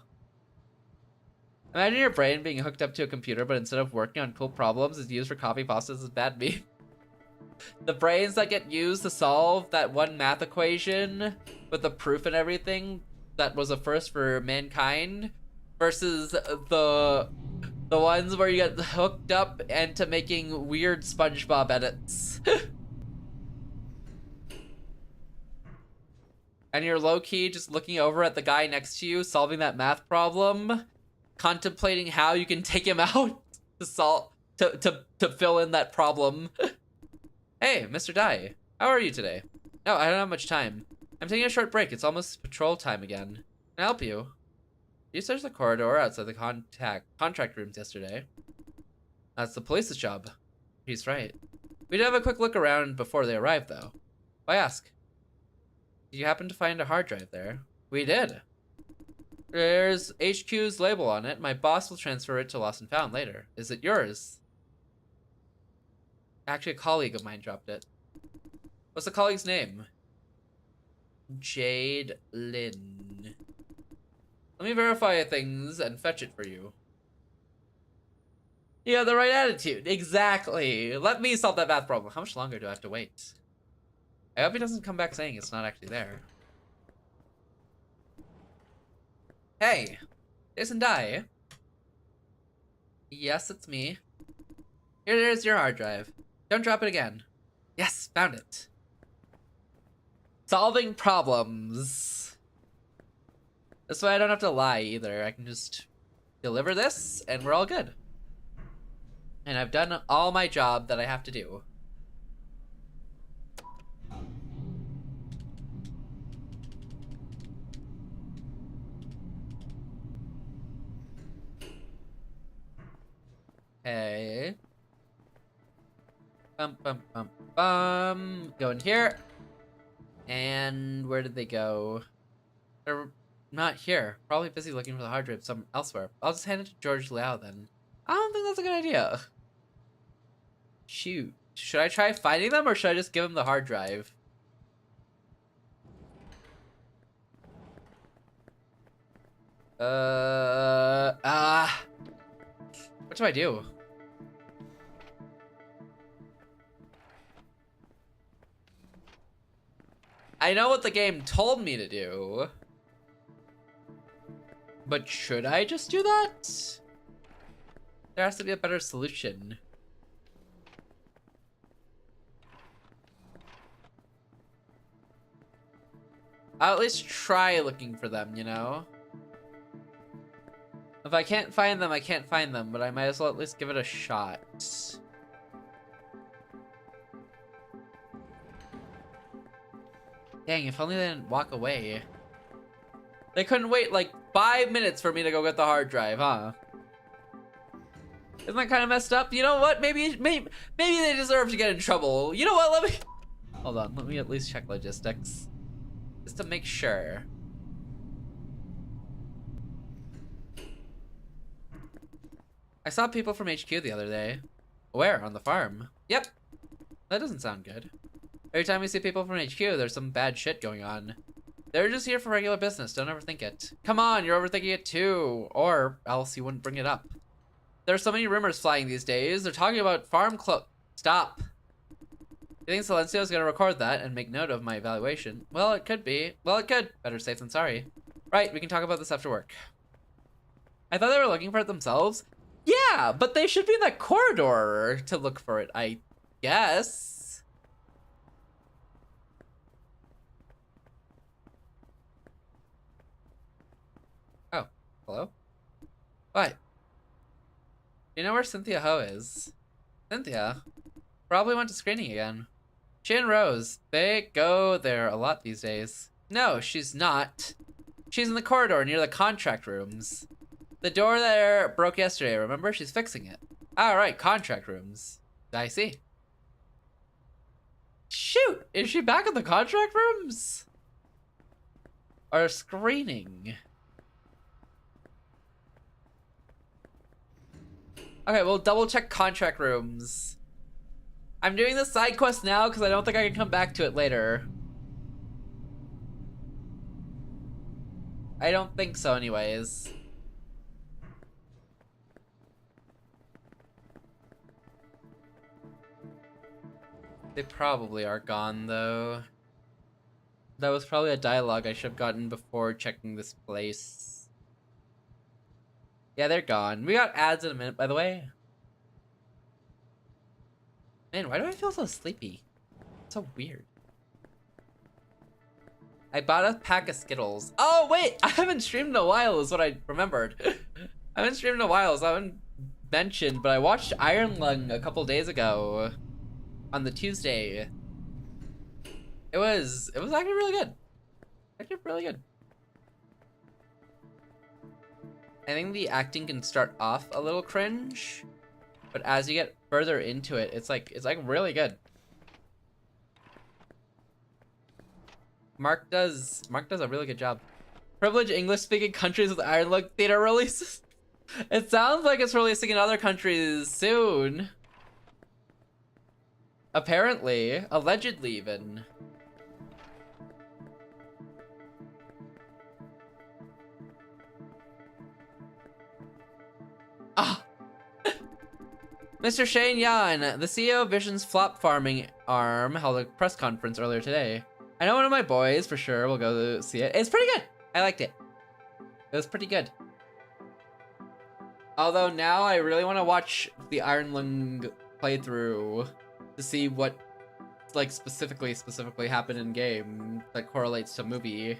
Imagine your brain being hooked up to a computer, but instead of working on cool problems, it's used for copy pastas as bad meme. the brains that get used to solve that one math equation with the proof and everything that was a first for mankind versus the ones where you get hooked up into making weird SpongeBob edits. And you're low-key just looking over at the guy next to you solving that math problem, contemplating how you can take him out to solve to fill in that problem. Hey, Mr. Dai, how are you today? No, I don't have much time. I'm taking a short break. It's almost patrol time again. Can I help you? You searched the corridor outside the contract rooms yesterday. That's the police's job. He's right. We did have a quick look around before they arrived, though. Why ask? Did you happen to find a hard drive there? We did. There's HQ's label on it. My boss will transfer it to Lost and Found later. Is it yours? Actually, a colleague of mine dropped it. What's the colleague's name? Jade Lynn. Let me verify things and fetch it for you. You have the right attitude. Exactly. Let me solve that math problem. How much longer do I have to wait? I hope he doesn't come back saying it's not actually there. Hey, Jason Dai. Yes, it's me. Here's your hard drive. Don't drop it again. Yes, found it. Solving problems. This way I don't have to lie either. I can just deliver this and we're all good. And I've done all my job that I have to do. Hey. Bum, bum, bum, bum. Go in here. And where did they go? They're not here. Probably busy looking for the hard drive somewhere elsewhere. I'll just hand it to George Liao then. I don't think that's a good idea. Shoot. Should I try finding them or should I just give him the hard drive? What do I do? I know what the game told me to do. But should I just do that? There has to be a better solution. I'll at least try looking for them, you know? If I can't find them, I can't find them, but I might as well at least give it a shot. Dang, if only they didn't walk away. They couldn't wait like 5 minutes for me to go get the hard drive, huh? Isn't that kind of messed up? You know what? Maybe they deserve to get in trouble. You know what? Let me... Hold on, let me at least check logistics. Just to make sure. I saw people from HQ the other day. Where? On the farm? Yep. That doesn't sound good. Every time we see people from HQ, there's some bad shit going on. They're just here for regular business. Don't overthink it. Come on, you're overthinking it too. Or else you wouldn't bring it up. There's so many rumors flying these days. They're talking about farm Stop. You think Silencio's gonna record that and make note of my evaluation? Well, it could be. Well, it could. Better safe than sorry. Right, we can talk about this after work. I thought they were looking for it themselves. Yeah, but they should be in that corridor to look for it, I guess. Oh, hello? What? Do you know where Cynthia Ho is? Cynthia? Probably went to screening again. She and Rose, they go there a lot these days. No, she's not. She's in the corridor near the contract rooms. The door there broke yesterday, remember? She's fixing it. All right, contract rooms. I see. Shoot, is she back in the contract rooms? Or screening? Okay, we'll double check contract rooms. I'm doing the side quest now because I don't think I can come back to it later. I don't think so anyways. They probably are gone, though. That was probably a dialogue I should have gotten before checking this place. Yeah, they're gone. We got ads in a minute, by the way. Man, why do I feel so sleepy? It's so weird. I bought a pack of Skittles. Oh, wait! I haven't streamed in a while is what I remembered. I haven't streamed in a while, so I haven't mentioned, but I watched Iron Lung a couple days ago on the Tuesday. It was actually really good. Actually really good. I think the acting can start off a little cringe, but as you get further into it, it's like really good. Mark does a really good job. Privileged English-speaking countries with Iron Lung theater releases. It sounds like it's releasing in other countries soon. Apparently, allegedly even. Ah. Mr. Shane Yan, the CEO of Vision's flop farming arm, held a press conference earlier today. I know one of my boys for sure will go see it. It's pretty good. I liked it. It was pretty good. Although now I really want to watch the Iron Lung playthrough to see what like specifically happened in game that correlates to movie.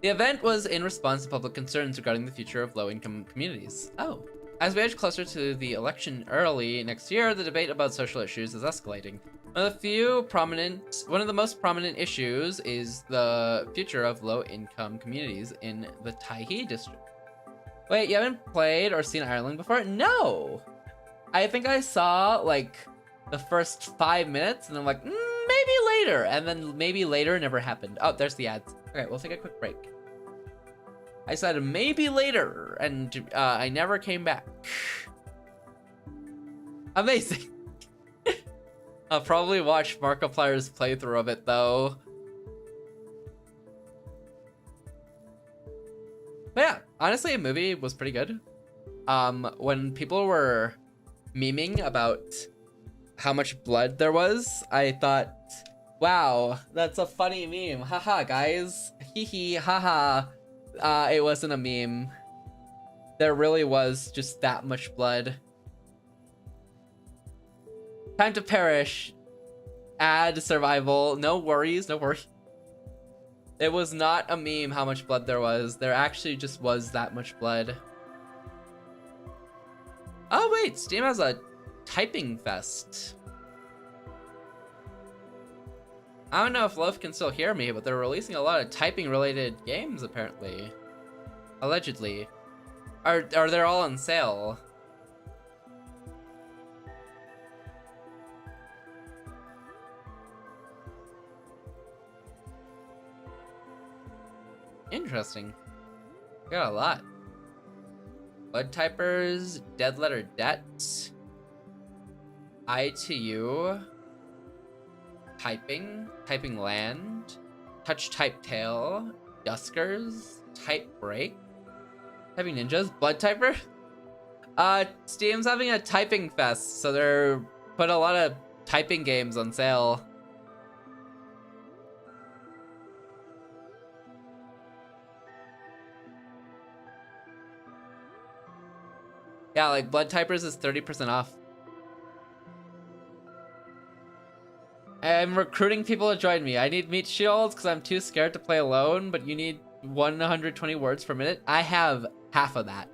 The event was in response to public concerns regarding the future of low-income communities. Oh. As we edge closer to the election early next year, the debate about social issues is escalating. One of the most prominent issues is the future of low-income communities in the Taipei district. Wait, you haven't played or seen Iron Lung before? No! I think I saw, like, the first 5 minutes, and I'm like, maybe later, and then maybe later never happened. Oh, there's the ads. Okay, we'll take a quick break. I said maybe later, and I never came back. Amazing. I'll probably watch Markiplier's playthrough of it, though. But yeah, honestly, the movie was pretty good. When people were memeing about how much blood there was, I thought, wow, that's a funny meme. Haha, guys. Hee haha. It wasn't a meme. There really was just that much blood. Time to perish. Add survival. No worries, no worries. It was not a meme how much blood there was. There actually just was that much blood. Oh wait, Steam has a typing fest. I don't know if Loaf can still hear me, but they're releasing a lot of typing related games apparently. Allegedly. Are they all on sale? Interesting. Got a lot. Blood typers, dead letter debt, I2U, typing land, touch type tail, duskers, type break, typing ninjas, blood typer. Steam's having a typing fest, so they're put a lot of typing games on sale. Yeah, like blood typers is 30% off. I'm recruiting people to join me. I need meat shields because I'm too scared to play alone, but you need 120 words per minute. I have half of that.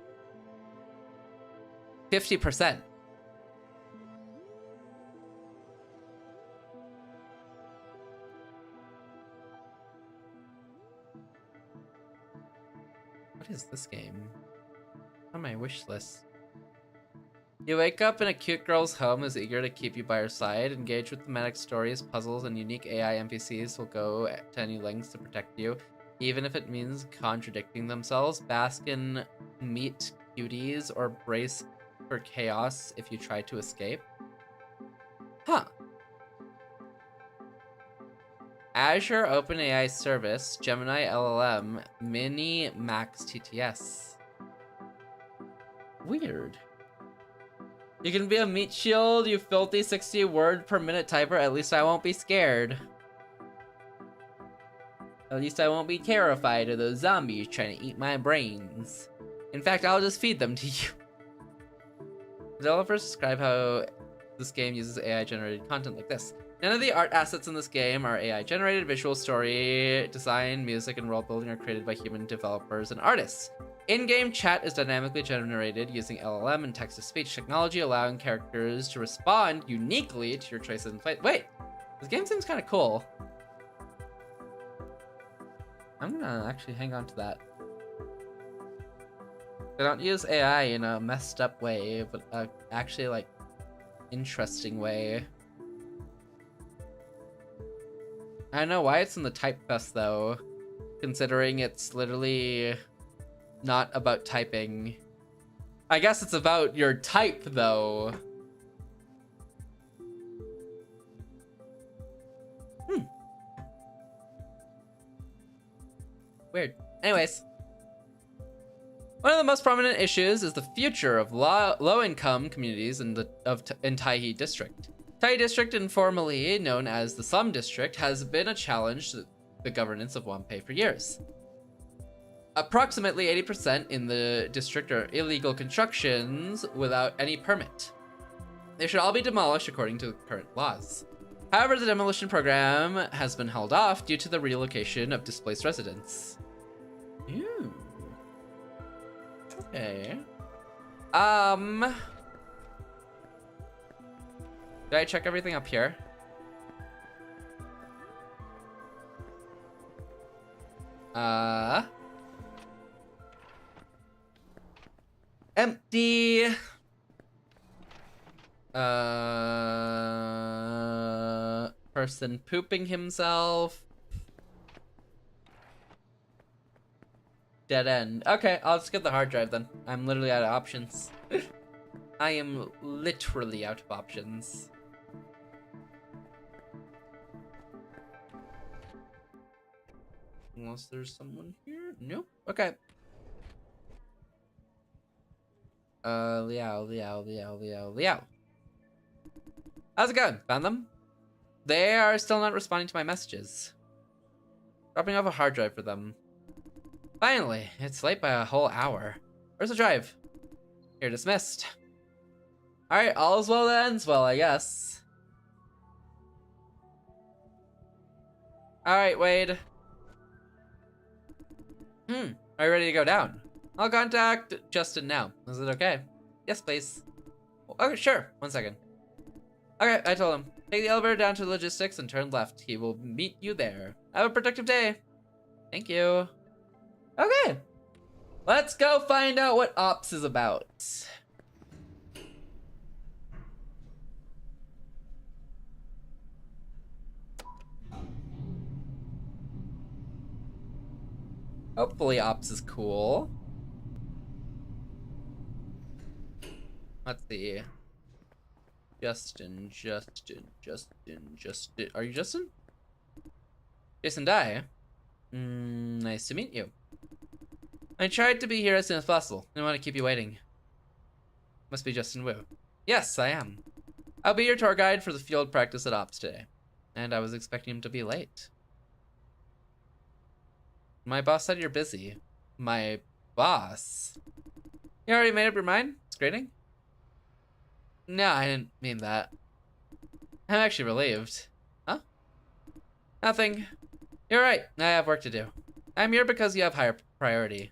50%. What is this game? On my wish list. You wake up in a cute girl's home is eager to keep you by her side. Engage with thematic stories, puzzles, and unique AI NPCs will go to any lengths to protect you, even if it means contradicting themselves. Bask in meet cuties or brace for chaos if you try to escape. Huh. Azure OpenAI Service, Gemini LLM, Mini Max TTS. Weird. You can be a meat shield, you filthy 60 word per minute typer. At least I won't be scared. At least I won't be terrified of those zombies trying to eat my brains. In fact, I'll just feed them to you. Developers describe how this game uses AI-generated content like this. None of the art assets in this game are AI-generated. Visual story, design, music, and world-building are created by human developers and artists. In-game chat is dynamically generated using LLM and text-to-speech technology, allowing characters to respond uniquely to your choices and play. Wait, this game seems kind of cool. I'm gonna actually hang on to that. They don't use AI in a messed up way, but actually like interesting way. I don't know why it's in the typefest though, considering it's literally not about typing. I guess it's about your type though. Weird. Anyways. One of the most prominent issues is the future of low-income communities in Taiji District. Taiji District, informally known as the Slum District, has been a challenge to the governance of Wampei for years. Approximately 80% in the district are illegal constructions without any permit. They should all be demolished according to current laws. However, the demolition program has been held off due to the relocation of displaced residents. Ooh. Okay. Did I check everything up here? Empty. Person pooping himself. Dead end. Okay, I'll just get the hard drive then. I'm literally out of options. I am literally out of options. Unless there's someone here? Nope. Okay. Liao. How's it going? Found them? They are still not responding to my messages. Dropping off a hard drive for them. Finally, it's late by a whole hour. Where's the drive? You're dismissed. Alright, all is well that ends well, I guess. Alright, Wade. Are you ready to go down? I'll contact Justin now. Is it okay? Yes, please. Okay, sure. 1 second. Okay, I told him. Take the elevator down to logistics and turn left. He will meet you there. Have a productive day. Thank you. Okay. Let's go find out what Ops is about. Hopefully Ops is cool. Let's see. Justin. Are you Justin? Jason Dye. Nice to meet you. I tried to be here as soon as possible. Didn't want to keep you waiting. Must be Justin Wu. Yes, I am. I'll be your tour guide for the field practice at Ops today. And I was expecting him to be late. My boss said you're busy. My boss? You already made up your mind? It's grading? No, I didn't mean that. I'm actually relieved. Huh? Nothing. You're right, I have work to do. I'm here because you have higher priority.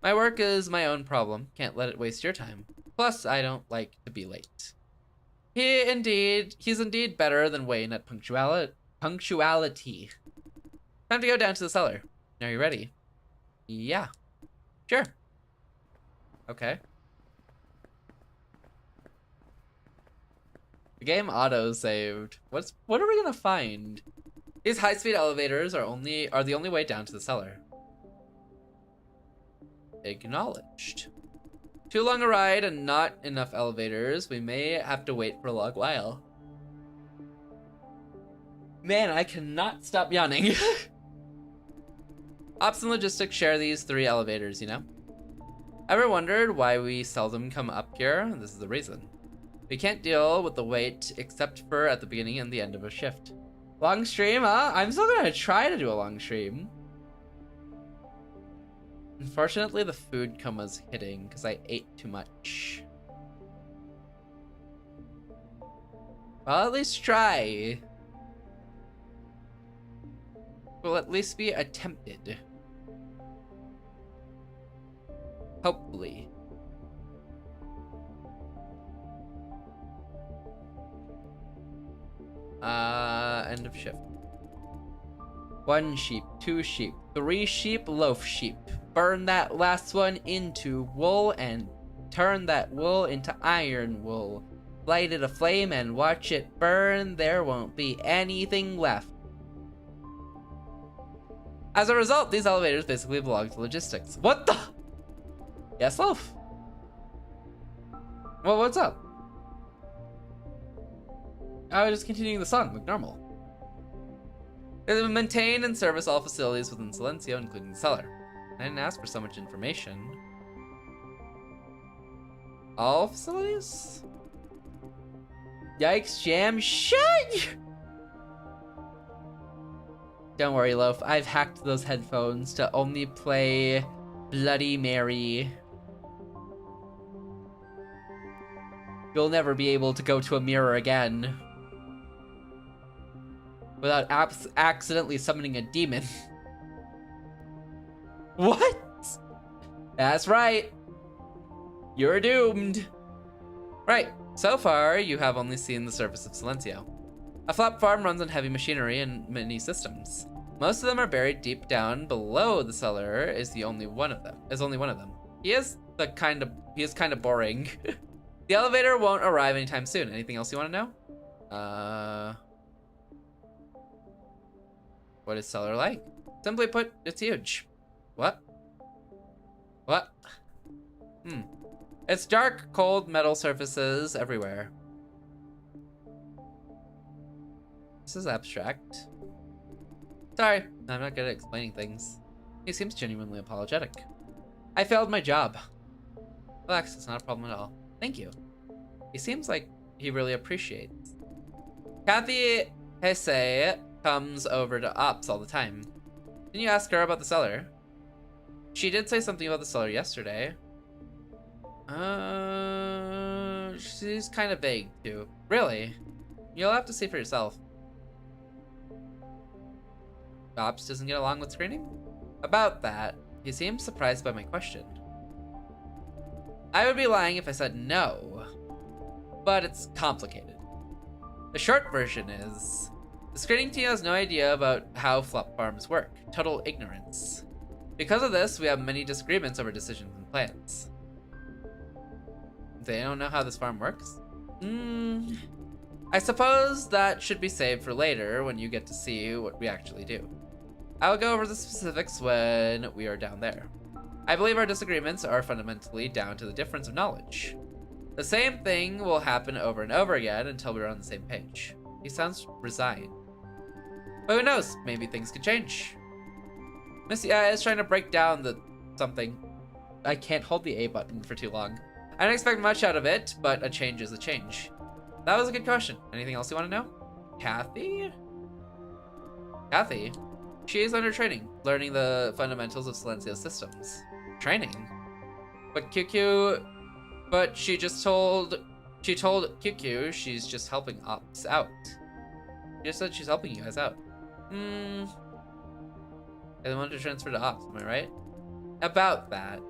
My work is my own problem. Can't let it waste your time. Plus, I don't like to be late. He's indeed better than Wayne at punctuality. Time to go down to the cellar. Are you ready? Yeah. Sure. Okay. The game auto-saved. What are we gonna find? These high-speed elevators are the only way down to the cellar. Acknowledged. Too long a ride and not enough elevators. We may have to wait for a long while. Man, I cannot stop yawning. Ops and logistics share these 3 elevators, you know? Ever wondered why we seldom come up here? This is the reason. We can't deal with the wait except for at the beginning and the end of a shift. Long stream, huh? I'm still gonna try to do a long stream. Unfortunately, the food coma's hitting because I ate too much. I'll at least try. Will at least be attempted. Hopefully. End of shift. 1 sheep, 2 sheep, 3 sheep, loaf sheep. Burn that last one into wool and turn that wool into iron wool. Light it aflame and watch it burn. There won't be anything left. As a result, these elevators basically belong to logistics. What the? Yes, loaf. Well, what's up? I was just continuing the song like normal. They maintain and service all facilities within Silencio, including the cellar. I didn't ask for so much information. All facilities? Yikes, Jam, shut! Don't worry, Loaf. I've hacked those headphones to only play Bloody Mary. You'll never be able to go to a mirror again without accidentally summoning a demon. What? That's right. You're doomed. Right. So far, you have only seen the surface of Silencio. A flop farm runs on heavy machinery and many systems. Most of them are buried deep down below the cellar. Is only one of them. He is kind of boring. The elevator won't arrive anytime soon. Anything else you want to know? What is cellar like? Simply put, it's huge. What? What? It's dark, cold metal surfaces everywhere. This is abstract. Sorry, I'm not good at explaining things. He seems genuinely apologetic. I failed my job. Relax, it's not a problem at all. Thank you. He seems like he really appreciates. Kathy Hesse comes over to Ops all the time. Didn't you ask her about the cellar? She did say something about the cellar yesterday. She's kind of vague too. Really? You'll have to see for yourself. Ops doesn't get along with screening? About that, he seems surprised by my question. I would be lying if I said no, but it's complicated. The short version is, the screening team has no idea about how flop farms work. Total ignorance. Because of this, we have many disagreements over decisions and plans. They don't know how this farm works? I suppose that should be saved for later when you get to see what we actually do. I'll go over the specifics when we are down there. I believe our disagreements are fundamentally down to the difference of knowledge. The same thing will happen over and over again until we're on the same page. He sounds resigned. But who knows? Maybe things could change. Missy is trying to break down the something. I can't hold the A button for too long. I don't expect much out of it, but a change is a change. That was a good question. Anything else you want to know? Kathy? Kathy? She is under training, learning the fundamentals of Silencio systems. Training? But she told QQ she's just helping Ops out. She just said she's helping you guys out. They wanted to transfer to Ops, am I right? About that.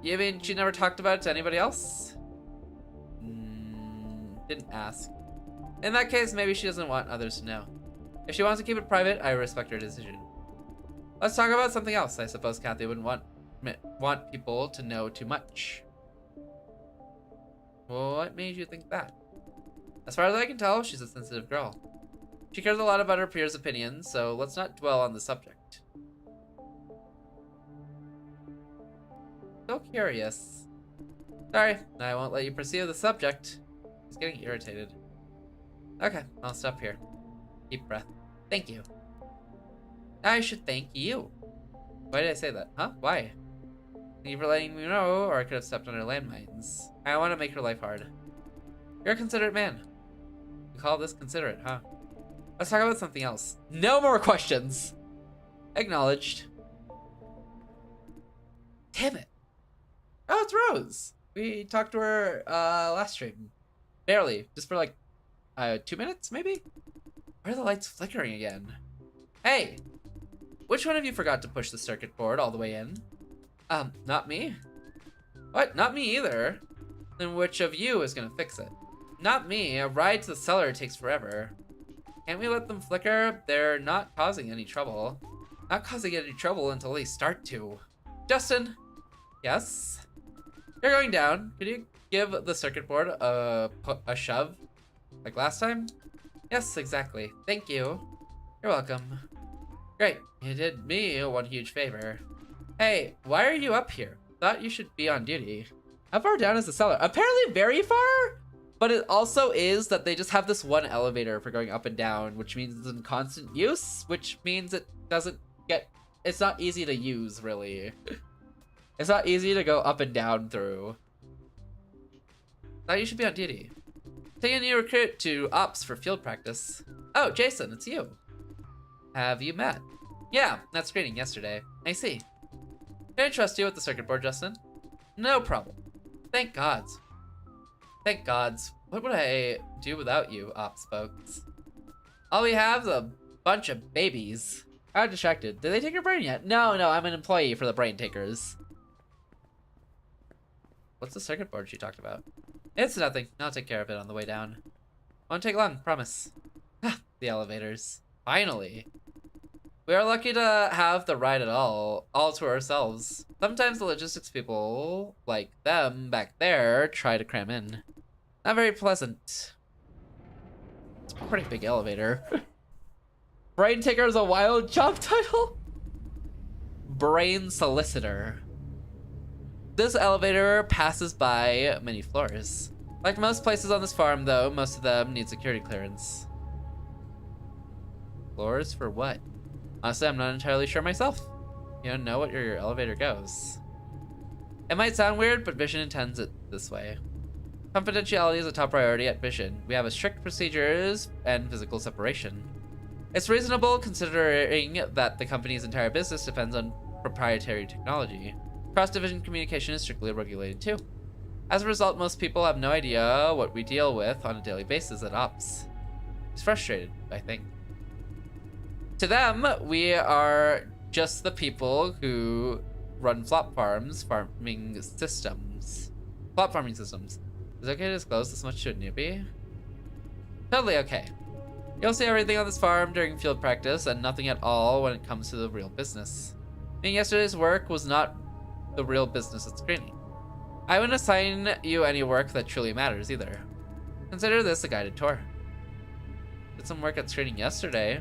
You mean she never talked about it to anybody else? Didn't ask. In that case, maybe she doesn't want others to know. If she wants to keep it private, I respect her decision. Let's talk about something else. I suppose Kathy wouldn't want people to know too much. Well, what made you think that? As far as I can tell, she's a sensitive girl. She cares a lot about her peers' opinions, so let's not dwell on the subject. So curious. Sorry, I won't let you pursue the subject. He's getting irritated. Okay, I'll stop here. Deep breath. Thank you. I should thank you. Why did I say that? Huh? Why? Thank you for letting me know, or I could have stepped on her landmines. I want to make her life hard. You're a considerate man. You call this considerate, huh? Let's talk about something else. No more questions. Acknowledged. Damn it. Oh, it's Rose. We talked to her last stream. Barely. Just for like 2 minutes, maybe? Why are the lights flickering again? Hey! Which one of you forgot to push the circuit board all the way in? Not me. What? Not me either. Then which of you is gonna fix it? Not me. A ride to the cellar takes forever. Can't we let them flicker? They're not causing any trouble. Not causing any trouble until they start to. Justin! Yes? You're going down. Could you give the circuit board a shove? Like last time? Yes, exactly. Thank you. You're welcome. Great. You did me one huge favor. Hey, why are you up here? Thought you should be on duty. How far down is the cellar? Apparently very far? But it also is that they just have this one elevator for going up and down, which means it's in constant use, which means it doesn't get... It's not easy to use, really. It's not easy to go up and down through. Thought you should be on duty. Take a new recruit to Ops for field practice. Oh, Jason, it's you. Have you met? Yeah, that screening yesterday. I see. Can I trust you with the circuit board, Justin? No problem. Thank gods. Thank gods. What would I do without you, Ops folks? All we have is a bunch of babies. I'm distracted. Did they take your brain yet? No, I'm an employee for the brain takers. What's the circuit board she talked about? It's nothing. I'll take care of it on the way down. Won't take long, promise. The elevators. Finally. We are lucky to have the ride at all to ourselves. Sometimes the logistics people, like them back there, try to cram in. Not very pleasant. It's a pretty big elevator. Brain Taker is a wild job title? Brain Solicitor. This elevator passes by many floors. Like most places on this farm, though, most of them need security clearance. Floors for what? Honestly, I'm not entirely sure myself. You don't know what your elevator goes. It might sound weird, but Vision intends it this way. Confidentiality is a top priority at Vision. We have strict procedures and physical separation. It's reasonable considering that the company's entire business depends on proprietary technology. Cross-division communication is strictly regulated too. As a result, most people have no idea what we deal with on a daily basis at Ops. It's frustrated, I think. To them, we are just the people who run flop farms, farming systems. Flop farming systems. Is it okay to disclose this much to a newbie? Totally okay. You'll see everything on this farm during field practice and nothing at all when it comes to the real business. I mean, yesterday's work was not the real business at screening. I wouldn't assign you any work that truly matters either. Consider this a guided tour. Did some work at screening yesterday.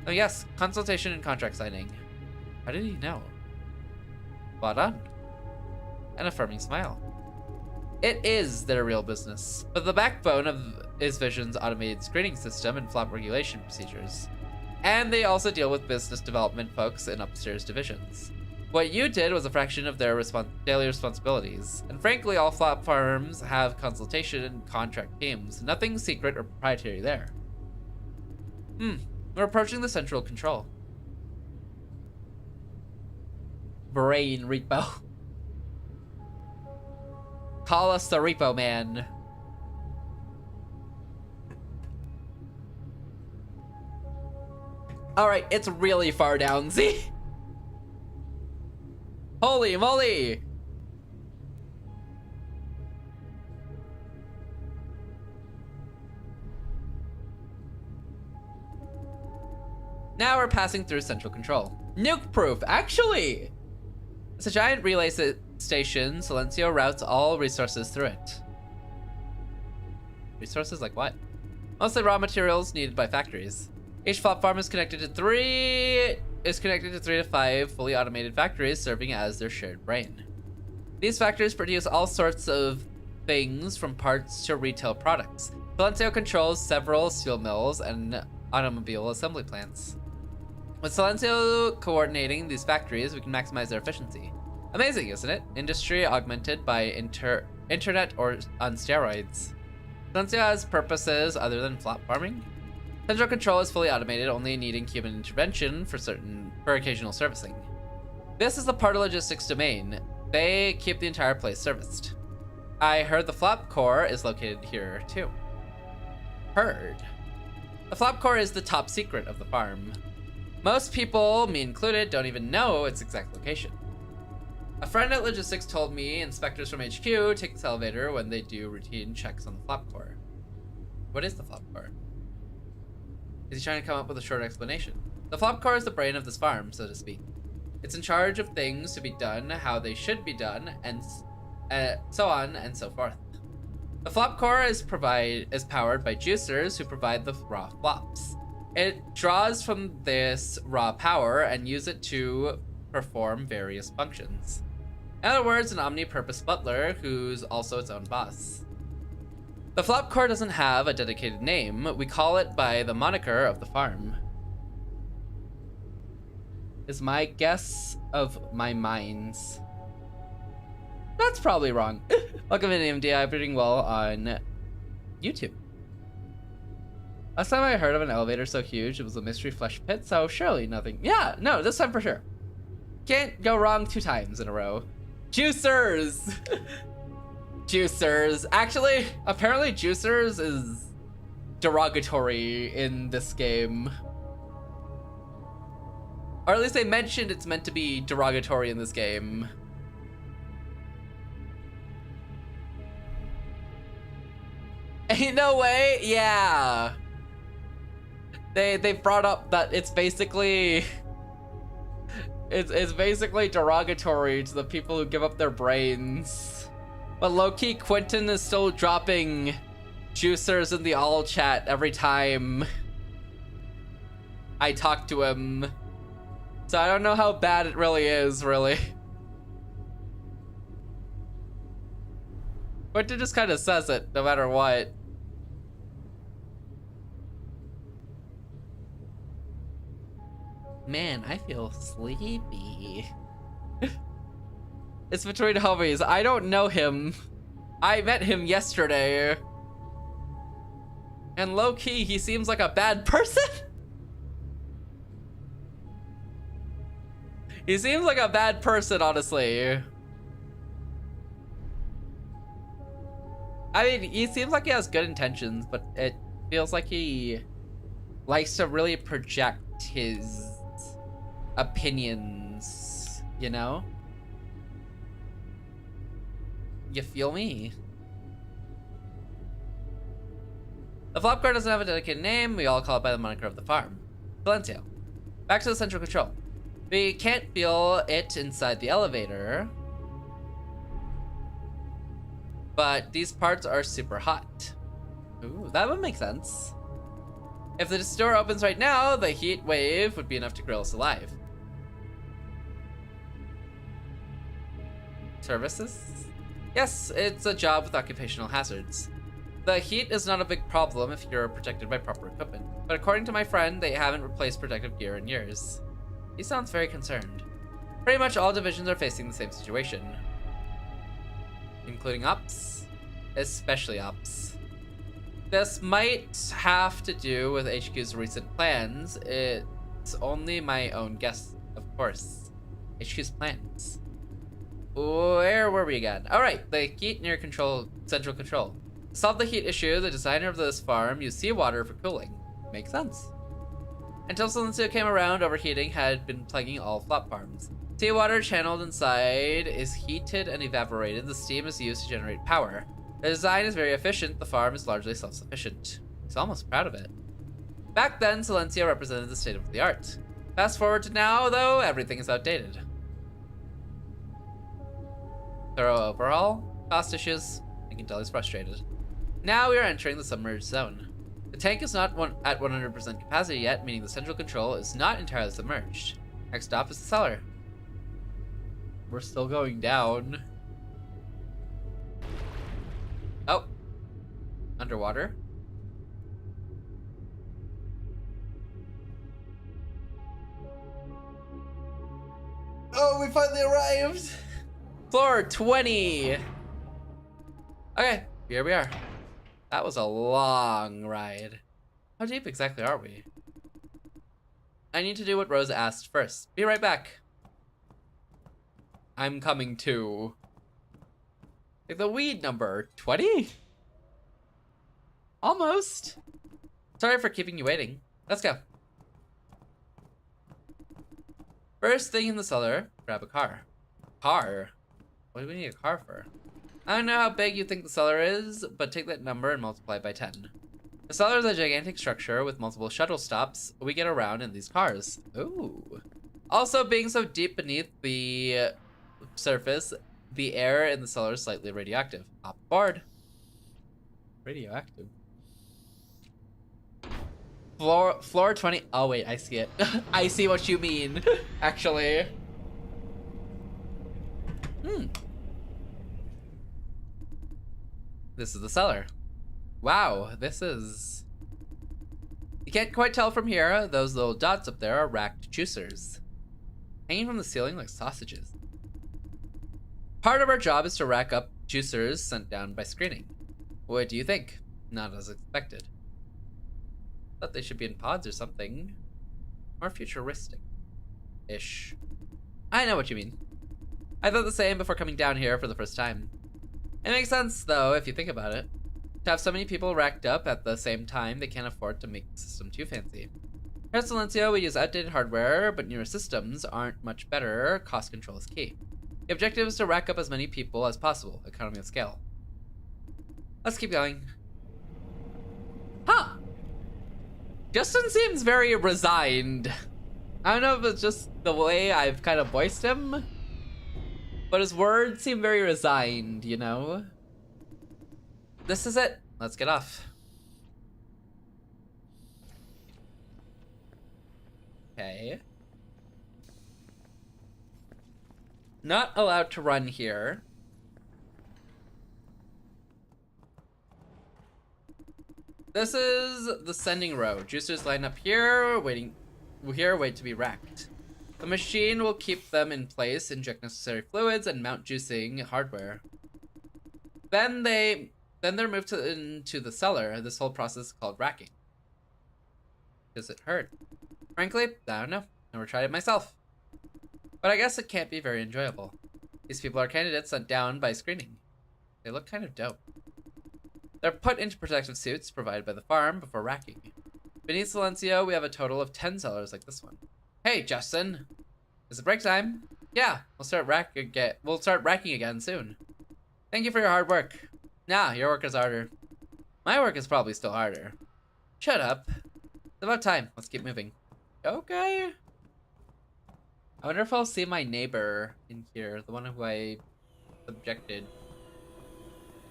Oh yes, consultation and contract signing. How did he know? Spot on. An affirming smile. It is their real business, but the backbone of is Vision's automated screening system and flop regulation procedures. And they also deal with business development folks in upstairs divisions. What you did was a fraction of their daily responsibilities, and frankly all flop farms have consultation and contract teams, nothing secret or proprietary there. We're approaching the central control. Brain repo. Call us the repo man. Alright, it's really far down, see? Holy moly! Now we're passing through central control. Nuke proof, actually! It's a giant relay station. Silencio routes all resources through it. Resources like what? Mostly raw materials needed by factories. Each flop farm is connected to 3 to 5 fully automated factories serving as their shared brain. These factories produce all sorts of things from parts to retail products. Silencio controls several steel mills and automobile assembly plants. With Silencio coordinating these factories, we can maximize their efficiency. Amazing, isn't it? Industry augmented by internet or on steroids. Silencio has purposes other than flop farming. Central control is fully automated, only needing human intervention for occasional servicing. This is the part of logistics domain. They keep the entire place serviced. I heard the flop core is located here too. Heard. The flop core is the top secret of the farm. Most people, me included, don't even know its exact location. A friend at logistics told me inspectors from HQ take this elevator when they do routine checks on the flop core. What is the flop core? Is he trying to come up with a short explanation? The flop core is the brain of this farm, so to speak. It's in charge of things to be done how they should be done, and so on and so forth. The flop core is powered by juicers who provide the raw flops. It draws from this raw power and uses it to perform various functions. In other words, an omni-purpose butler who's also its own boss. The flop core doesn't have a dedicated name. We call it by the moniker of the farm. Is my guess of my minds. That's probably wrong. Welcome in, AMD. I'm doing well on YouTube. Last time I heard of an elevator so huge, it was a mystery flesh pit, so surely nothing. Yeah, no, this time for sure. Can't go wrong 2 times in a row. Juicers! Juicers. Actually, apparently juicers is derogatory in this game. Or at least they mentioned it's meant to be derogatory in this game. Ain't no way? Yeah. They brought up that it's basically it's basically derogatory to the people who give up their brains. But low-key, Quentin is still dropping juicers in the all chat every time I talk to him. So I don't know how bad it really is, really. Quentin just kind of says it no matter what. Man, I feel sleepy. It's between homies. I don't know him. I met him yesterday. And low-key, he seems like a bad person. He seems like a bad person, honestly. I mean, he seems like he has good intentions, but it feels like he likes to really project his opinions, you know? You feel me? The flop core doesn't have a dedicated name. We all call it by the moniker of the farm. Silencio. Back to the central control. We can't feel it inside the elevator, but these parts are super hot. Ooh, that would make sense. If the door opens right now, the heat wave would be enough to grill us alive. Services? Yes, it's a job with occupational hazards. The heat is not a big problem if you're protected by proper equipment, but according to my friend, they haven't replaced protective gear in years. He sounds very concerned. Pretty much all divisions are facing the same situation, including ops, especially ops. This might have to do with HQ's recent plans. It's only my own guess, of course. HQ's plans. Where were we again? All right, the heat near central control. To solve the heat issue, the designer of this farm used seawater for cooling. Makes sense. Until Silencio came around, overheating had been plaguing all flop farms. Seawater channeled inside is heated and evaporated. The steam is used to generate power. The design is very efficient. The farm is largely self-sufficient. He's almost proud of it. Back then, Silencio represented the state of the art. Fast forward to now, though, everything is outdated. Thorough overhaul, cost issues. I can tell he's frustrated. Now we are entering the submerged zone. The tank is not at 100% capacity yet, meaning the central control is not entirely submerged. Next stop is the cellar. We're still going down. Oh. Underwater. Oh, we finally arrived! Floor 20! Okay, here we are. That was a long ride. How deep exactly are we? I need to do what Rosa asked first. Be right back. I'm coming too. Like the weed number 20? Almost. Sorry for keeping you waiting. Let's go. First thing in the cellar, grab a car. Car? What do we need a car for? I don't know how big you think the cellar is, but take that number and multiply it by 10. The cellar is a gigantic structure with multiple shuttle stops. We get around in these cars. Ooh. Also, being so deep beneath the surface, the air in the cellar is slightly radioactive. Hop aboard. Radioactive. Floor 20. Oh wait, I see it. I see what you mean, actually. This is the cellar. Wow, this is... You can't quite tell from here. Those little dots up there are racked juicers, hanging from the ceiling like sausages. Part of our job is to rack up juicers sent down by screening. What do you think? Not as expected. Thought they should be in pods or something. More futuristic-ish. I know what you mean. I thought the same before coming down here for the first time. It makes sense, though, if you think about it. To have so many people racked up at the same time, they can't afford to make the system too fancy. Here at Silencio, we use outdated hardware, but newer systems aren't much better. Cost control is key. The objective is to rack up as many people as possible. Economy of scale. Let's keep going. Huh! Justin seems very resigned. I don't know if it's just the way I've kind of voiced him, but his words seem very resigned, you know? This is it. Let's get off. Okay. Not allowed to run here. This is the sending row. Juicers line up here, wait to be racked. The machine will keep them in place, inject necessary fluids, and mount juicing hardware. Then they're moved into the cellar. This whole process is called racking. Does it hurt? Frankly, I don't know. Never tried it myself. But I guess it can't be very enjoyable. These people are candidates sent down by screening. They look kind of dope. They're put into protective suits provided by the farm before racking. Beneath Silencio, we have a total of 10 cellars like this one. Hey, Justin. Is it break time? Yeah, we'll start racking again soon. Thank you for your hard work. Nah, your work is harder. My work is probably still harder. Shut up. It's about time. Let's keep moving. Okay. I wonder if I'll see my neighbor in here, the one who I subjected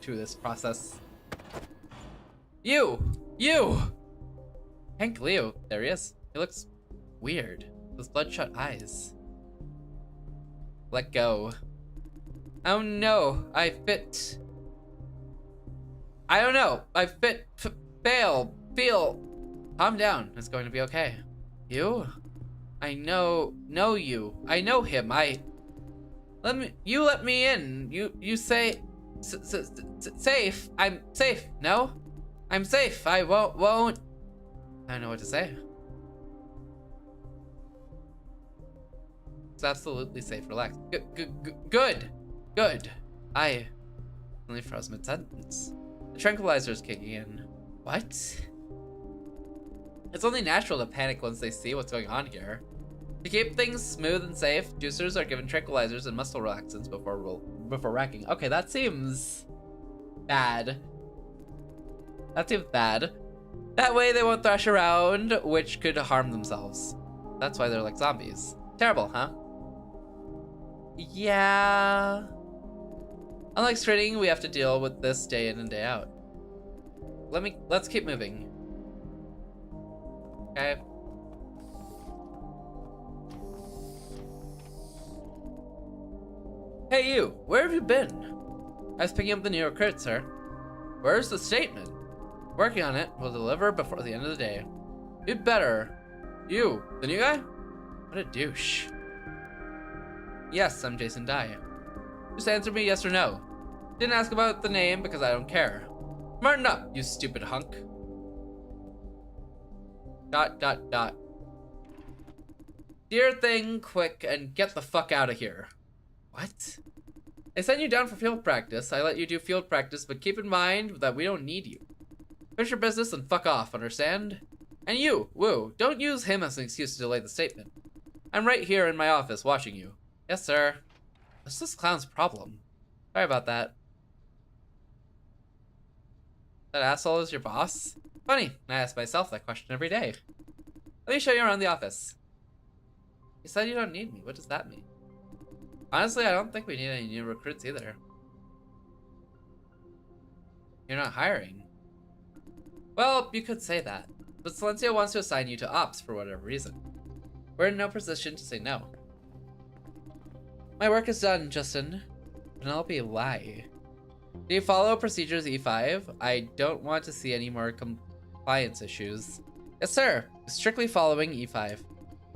to this process. You! Hank Leo, there he is. He looks weird. Those bloodshot eyes. Let go. Oh no, I don't know. Feel. Calm down. It's going to be okay. You? I know you. I know him. You let me in. You say, safe. I'm safe. No? I'm safe. I won't. I don't know what to say. It's absolutely safe. Relax. Good. I only froze mid-sentence. The tranquilizer's kicking in. What? It's only natural to panic once they see what's going on here. To keep things smooth and safe, juicers are given tranquilizers and muscle relaxants before racking. Okay, that seems bad. That way they won't thrash around, which could harm themselves. That's why they're like zombies. Terrible, huh? Yeah. Unlike screening, we have to deal with this day in and day out. Let's keep moving. Okay. Hey you, where have you been? I was picking up the New York crit, sir. Where's the statement? Working on it. We'll deliver before the end of the day. You'd better. You, the new guy? What a douche. Yes, I'm Jason Dye. Just answer me yes or no. Didn't ask about the name because I don't care. Smarten up, you stupid hunk. ... Dear thing, quick, and get the fuck out of here. What? I sent you down for field practice. I let you do field practice, but keep in mind that we don't need you. Finish your business and fuck off, understand? And you, Woo, don't use him as an excuse to delay the statement. I'm right here in my office watching you. Yes, sir. What's this clown's problem? Sorry about that. That asshole is your boss? Funny, I ask myself that question every day. Let me show you around the office. You said you don't need me. What does that mean? Honestly, I don't think we need any new recruits either. You're not hiring. Well, you could say that. But Silencio wants to assign you to ops for whatever reason. We're in no position to say no. My work is done, Justin. Penelope, lie. Do you follow procedures E5? I don't want to see any more compliance issues. Yes, sir. Strictly following E5.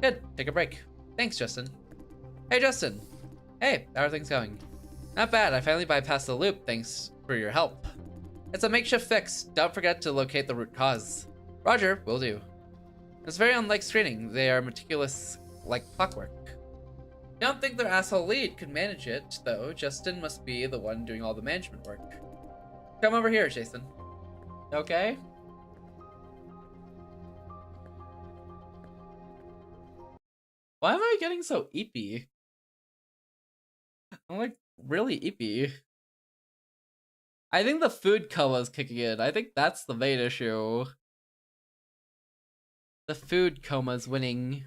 Good. Take a break. Thanks, Justin. Hey, Justin. Hey, how are things going? Not bad. I finally bypassed the loop. Thanks for your help. It's a makeshift fix. Don't forget to locate the root cause. Roger. Will do. It's very unlike screening. They are meticulous like clockwork. Don't think their asshole lead could manage it, though. Justin must be the one doing all the management work. Come over here, Jason. Okay. Why am I getting so eepy? I'm like really eepy. I think the food coma is kicking in. I think that's the main issue. The food coma is winning.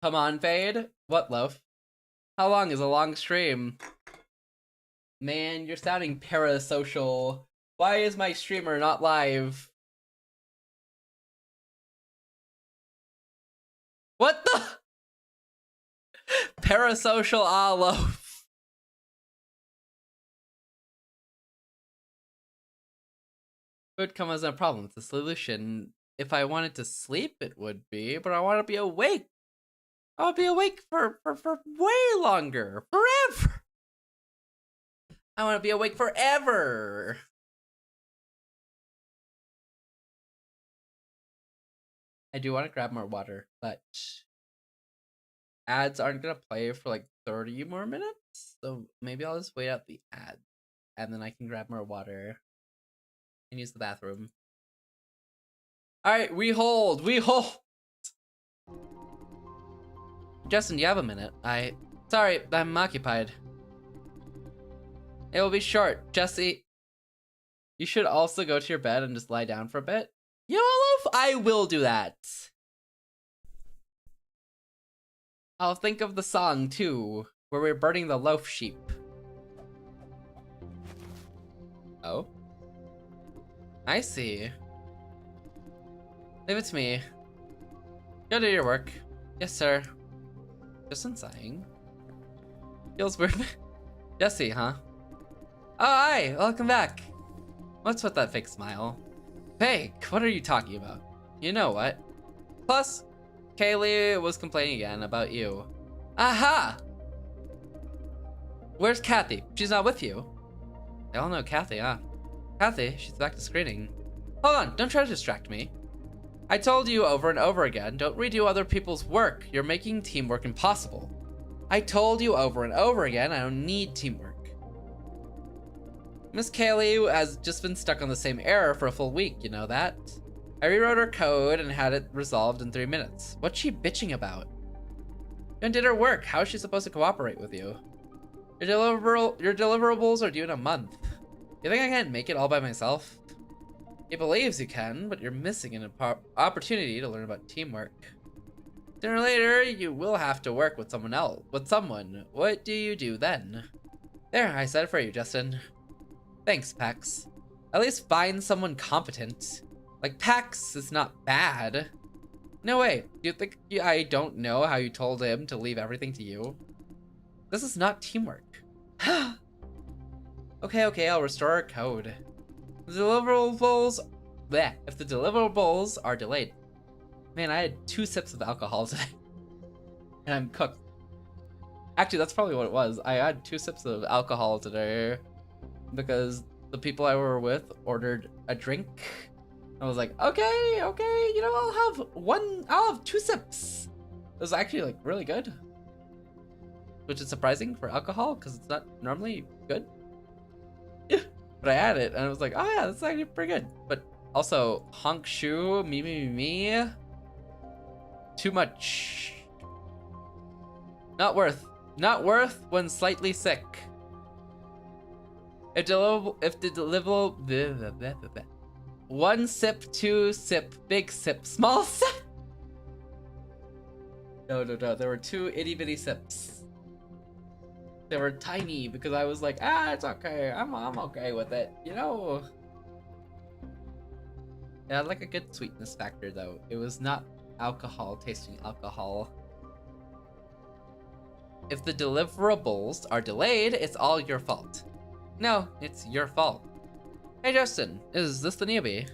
Come on, Fade. What, loaf? How long is a long stream? Man, you're sounding parasocial. Why is my streamer not live? What the? Parasocial loaf. Food coma is a problem. It's a solution. If I wanted to sleep, it would be, but I want to be awake. I'll be awake for way longer. Forever. I want to be awake forever. I do want to grab more water, but ads aren't going to play for like 30 more minutes. So maybe I'll just wait out the ad and then I can grab more water and use the bathroom. All right, we hold. Justin, do you have a minute? Sorry, I'm occupied. It will be short. Jesse, you should also go to your bed and just lie down for a bit. Yeah, loaf, I will do that. I'll think of the song too, where we're burning the loaf sheep. Oh? I see. Leave it to me. Go do your work. Yes, sir. Justin sighing. Feels weird. Jesse, huh? Oh, hi! Welcome back! What's with that fake smile? Hey, what are you talking about? You know what? Plus, Kaylee was complaining again about you. Aha! Where's Kathy? She's not with you. They all know Kathy, huh? Kathy, she's back to screening. Hold on, don't try to distract me. I told you over and over again, don't redo other people's work. You're making teamwork impossible. I told you over and over again, I don't need teamwork. Miss Kaylee has just been stuck on the same error for a full week, you know that? I rewrote her code and had it resolved in 3 minutes. What's she bitching about? You did her work. How is she supposed to cooperate with you? Your deliverables are due in a month. You think I can't make it all by myself? He believes you can, but you're missing an opportunity to learn about teamwork. Sooner or later, you will have to work with someone else. What do you do then? There, I said it for you, Justin. Thanks, Pax. At least find someone competent. Like, Pax is not bad. No way. Do you think I don't know how you told him to leave everything to you? This is not teamwork. Okay, I'll restore our code. If the deliverables are delayed. Man, I had 2 sips of alcohol today. And I'm cooked. Actually, that's probably what it was. I had 2 sips of alcohol today because the people I were with ordered a drink. I was like, okay, you know, I'll have 2 sips. It was actually like really good, which is surprising for alcohol because it's not normally good. But I had it and I was like, oh yeah, that's actually pretty good. But also, honk shoe, me. Too much. Not worth when slightly sick. If the deliverable, 1 sip, 2 sip, big sip, small sip. No, there were 2 itty bitty sips. They were tiny because I was like, it's okay. I'm okay with it, you know. It had like a good sweetness factor though. It was not alcohol tasting alcohol. If the deliverables are delayed, it's all your fault. No, it's your fault. Hey Justin, is this the newbie?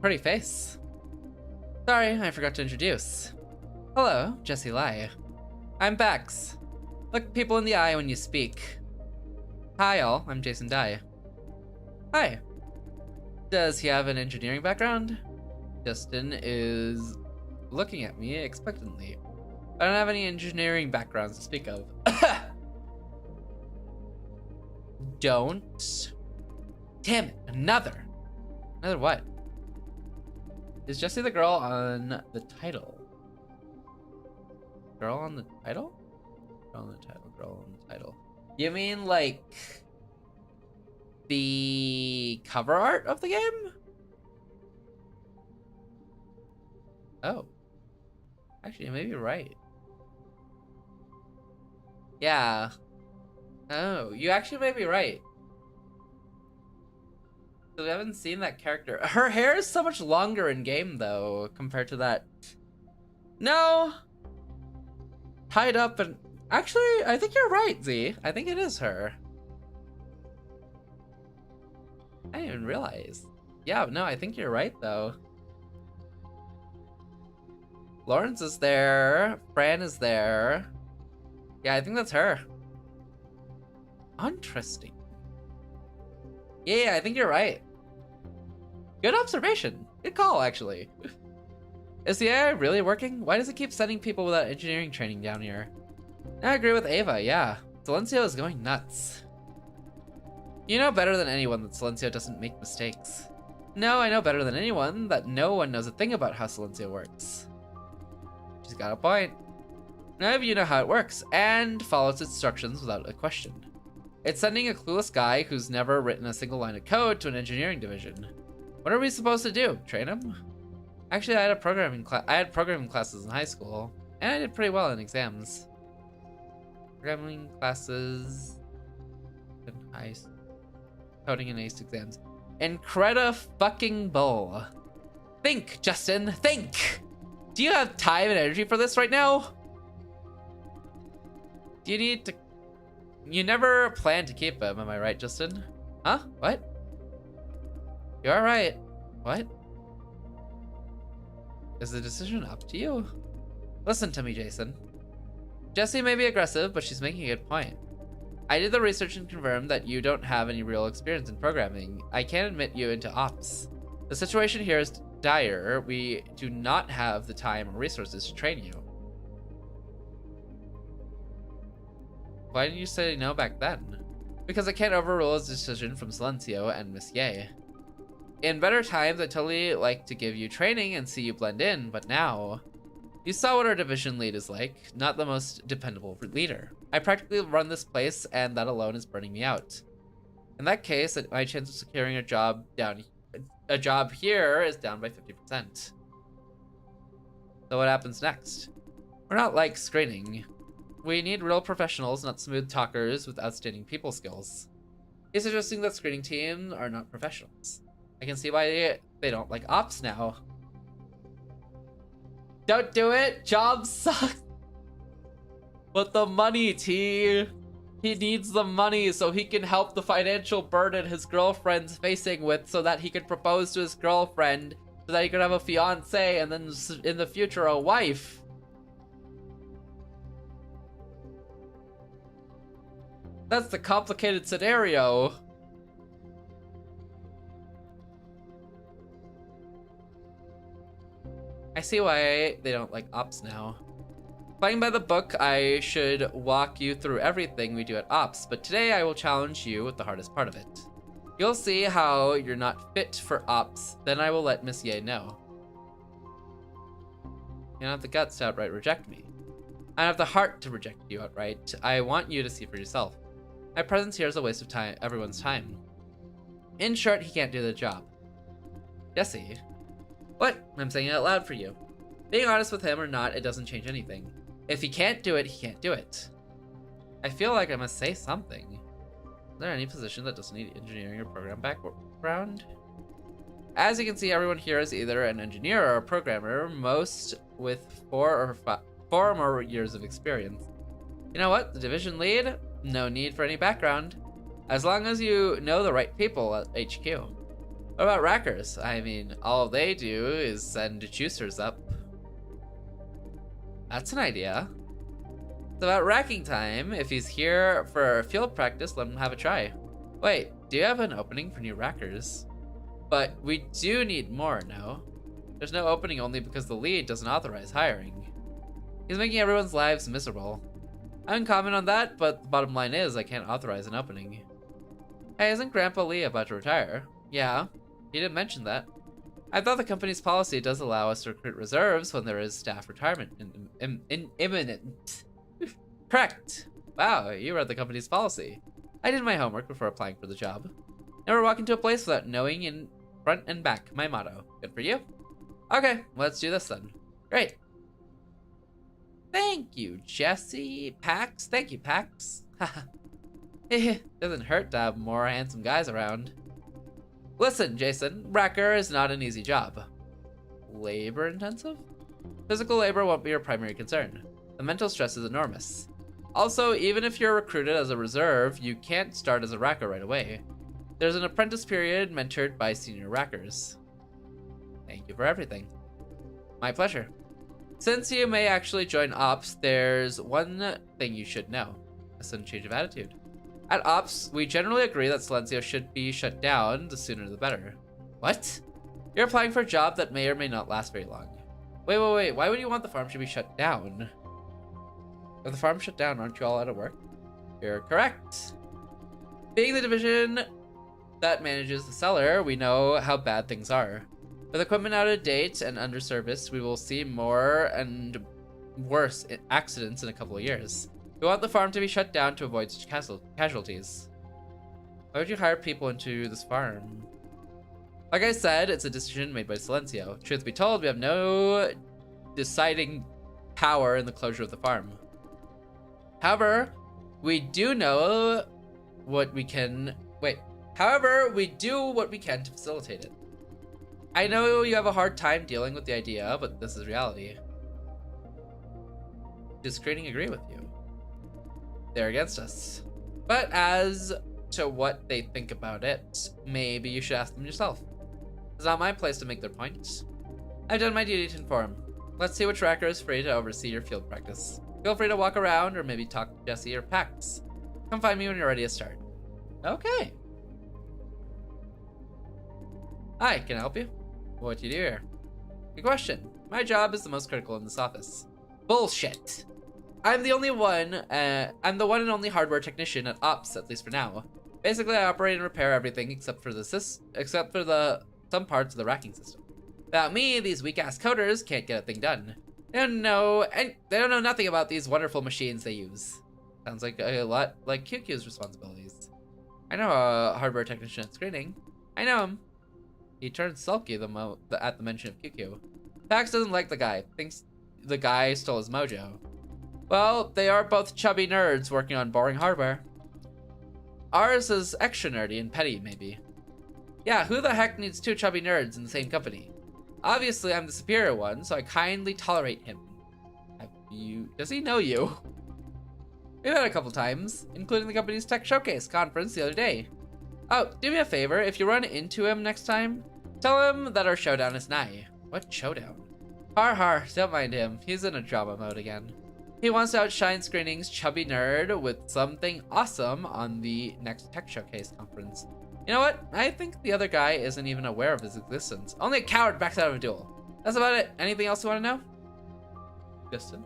Pretty face. Sorry, I forgot to introduce. Hello, Jesse Lai. I'm Bex. Look people in the eye when you speak. Hi all, I'm Jason Dye. Hi. Does he have an engineering background? Justin is looking at me expectantly. I don't have any engineering backgrounds to speak of. Don't. Damn it, another. Another what? Is Jessie the girl on the title? Girl on the title? Girl on the title, girl on the title. You mean like the cover art of the game? Oh. Actually, maybe you're right. Yeah. Oh, you actually may be right. So we haven't seen that character. Her hair is so much longer in game though, compared to that. No. Tied up and actually, I think you're right, Z. I think it is her. I didn't even realize. Yeah, no, I think you're right though. Lawrence is there. Fran is there. Yeah, I think that's her. Interesting. Yeah, I think you're right. Good observation. Good call, actually. Is the AI really working? Why does it keep sending people without engineering training down here? I agree with Ava, yeah. Silencio is going nuts. You know better than anyone that Silencio doesn't make mistakes. No, I know better than anyone that no one knows a thing about how Silencio works. She's got a point. None of you know how it works, and follows instructions without a question. It's sending a clueless guy who's never written a single line of code to an engineering division. What are we supposed to do? Train him? Actually, I had programming classes in high school, and I did pretty well in exams. Programming classes in high school. Coding and ace exams. Incredi-fucking-bull. Think, Justin, think! Do you have time and energy for this right now? Do you need to... You never planned to keep him, am I right, Justin? Huh? What? You are right. What? Is the decision up to you? Listen to me, Jason. Jessie may be aggressive, but she's making a good point. I did the research and confirmed that you don't have any real experience in programming. I can't admit you into ops. The situation here is dire. We do not have the time or resources to train you. Why didn't you say no back then? Because I can't overrule his decision from Silencio and Miss Ye. In better times, I'd totally like to give you training and see you blend in, but now... You saw what our division lead is like, not the most dependable leader. I practically run this place, and that alone is burning me out. In that case, my chance of securing a job here is down by 50%. So what happens next? We're not like screening. We need real professionals, not smooth talkers with outstanding people skills. He's suggesting that screening teams are not professionals. I can see why they don't like ops now. Don't do it! Job sucks! But the money, T! He needs the money so he can help the financial burden his girlfriend's facing with so that he can propose to his girlfriend so that he could have a fiance and then in the future a wife. That's the complicated scenario. I see why they don't like ops now. Playing by the book, I should walk you through everything we do at ops, but today I will challenge you with the hardest part of it. You'll see how you're not fit for ops, then I will let Miss Ye know. You don't have the guts to outright reject me. I don't have the heart to reject you outright. I want you to see for yourself. My presence here is a waste of time, everyone's time. In short, he can't do the job. Jesse. What? I'm saying it out loud for you. Being honest with him or not, it doesn't change anything. If he can't do it, he can't do it. I feel like I must say something. Is there any position that doesn't need engineering or program background? As you can see, everyone here is either an engineer or a programmer, most with 4 or more years of experience. You know what? The division lead? No need for any background. As long as you know the right people at HQ. What about rackers? I mean, all they do is send juicers up. That's an idea. It's about racking time. If he's here for field practice, let him have a try. Wait, do you have an opening for new rackers? But we do need more, no? There's no opening only because the lead doesn't authorize hiring. He's making everyone's lives miserable. I wouldn't comment on that, but the bottom line is I can't authorize an opening. Hey, isn't Grandpa Lee about to retire? Yeah, he didn't mention that. I thought the company's policy does allow us to recruit reserves when there is staff retirement imminent. Correct. Wow, you read the company's policy. I did my homework before applying for the job. Never walk into a place without knowing in front and back, my motto. Good for you. Okay, let's do this then. Great. Thank you, Jesse. Pax. Thank you, Pax. Doesn't hurt to have more handsome guys around. Listen, Jason, Racker is not an easy job. Labor intensive? Physical labor won't be your primary concern. The mental stress is enormous. Also, even if you're recruited as a reserve, you can't start as a Racker right away. There's an apprentice period mentored by senior Rackers. Thank you for everything. My pleasure. Since you may actually join Ops, there's one thing you should know. A sudden change of attitude. At Ops, we generally agree that Silencio should be shut down, the sooner the better. What? You're applying for a job that may or may not last very long. Wait, why would you want the farm to be shut down? If the farm's shut down, aren't you all out of work? You're correct. Being the division that manages the cellar, we know how bad things are. With equipment out of date and under service, we will see more and worse accidents in a couple of years. We want the farm to be shut down to avoid such casualties. Why would you hire people into this farm? Like I said, it's a decision made by Silencio. Truth be told, we have no deciding power in the closure of the farm. However, we do what we can to facilitate it. I know you have a hard time dealing with the idea, but this is reality. Does screening agree with you? They're against us. But as to what they think about it, maybe you should ask them yourself. It's not my place to make their point. I've done my duty to inform. Let's see which Racker is free to oversee your field practice. Feel free to walk around or maybe talk to Jesse or Pax. Come find me when you're ready to start. Okay. Hi, can I help you? What do you do here? Good question. My job is the most critical in this office. Bullshit. I'm the one and only hardware technician at Ops, at least for now. Basically, I operate and repair everything except for some parts of the racking system. Without me, these weak-ass coders can't get a thing done. They don't know nothing about these wonderful machines they use. Sounds like a lot like QQ's responsibilities. I know a hardware technician at screening. I know him. He turned sulky at the mention of QQ. Pax doesn't like the guy. Thinks the guy stole his mojo. Well, they are both chubby nerds working on boring hardware. Ours is extra nerdy and petty, maybe. Yeah, who the heck needs 2 chubby nerds in the same company? Obviously, I'm the superior one, so I kindly tolerate him. Does he know you? We met a couple times, including the company's tech showcase conference the other day. Oh, do me a favor, if you run into him next time, tell him that our showdown is nigh. What showdown? Har, don't mind him. He's in a drama mode again. He wants to outshine Screening's chubby nerd with something awesome on the next tech showcase conference. You know what? I think the other guy isn't even aware of his existence. Only a coward backs out of a duel. That's about it. Anything else you want to know? Justin?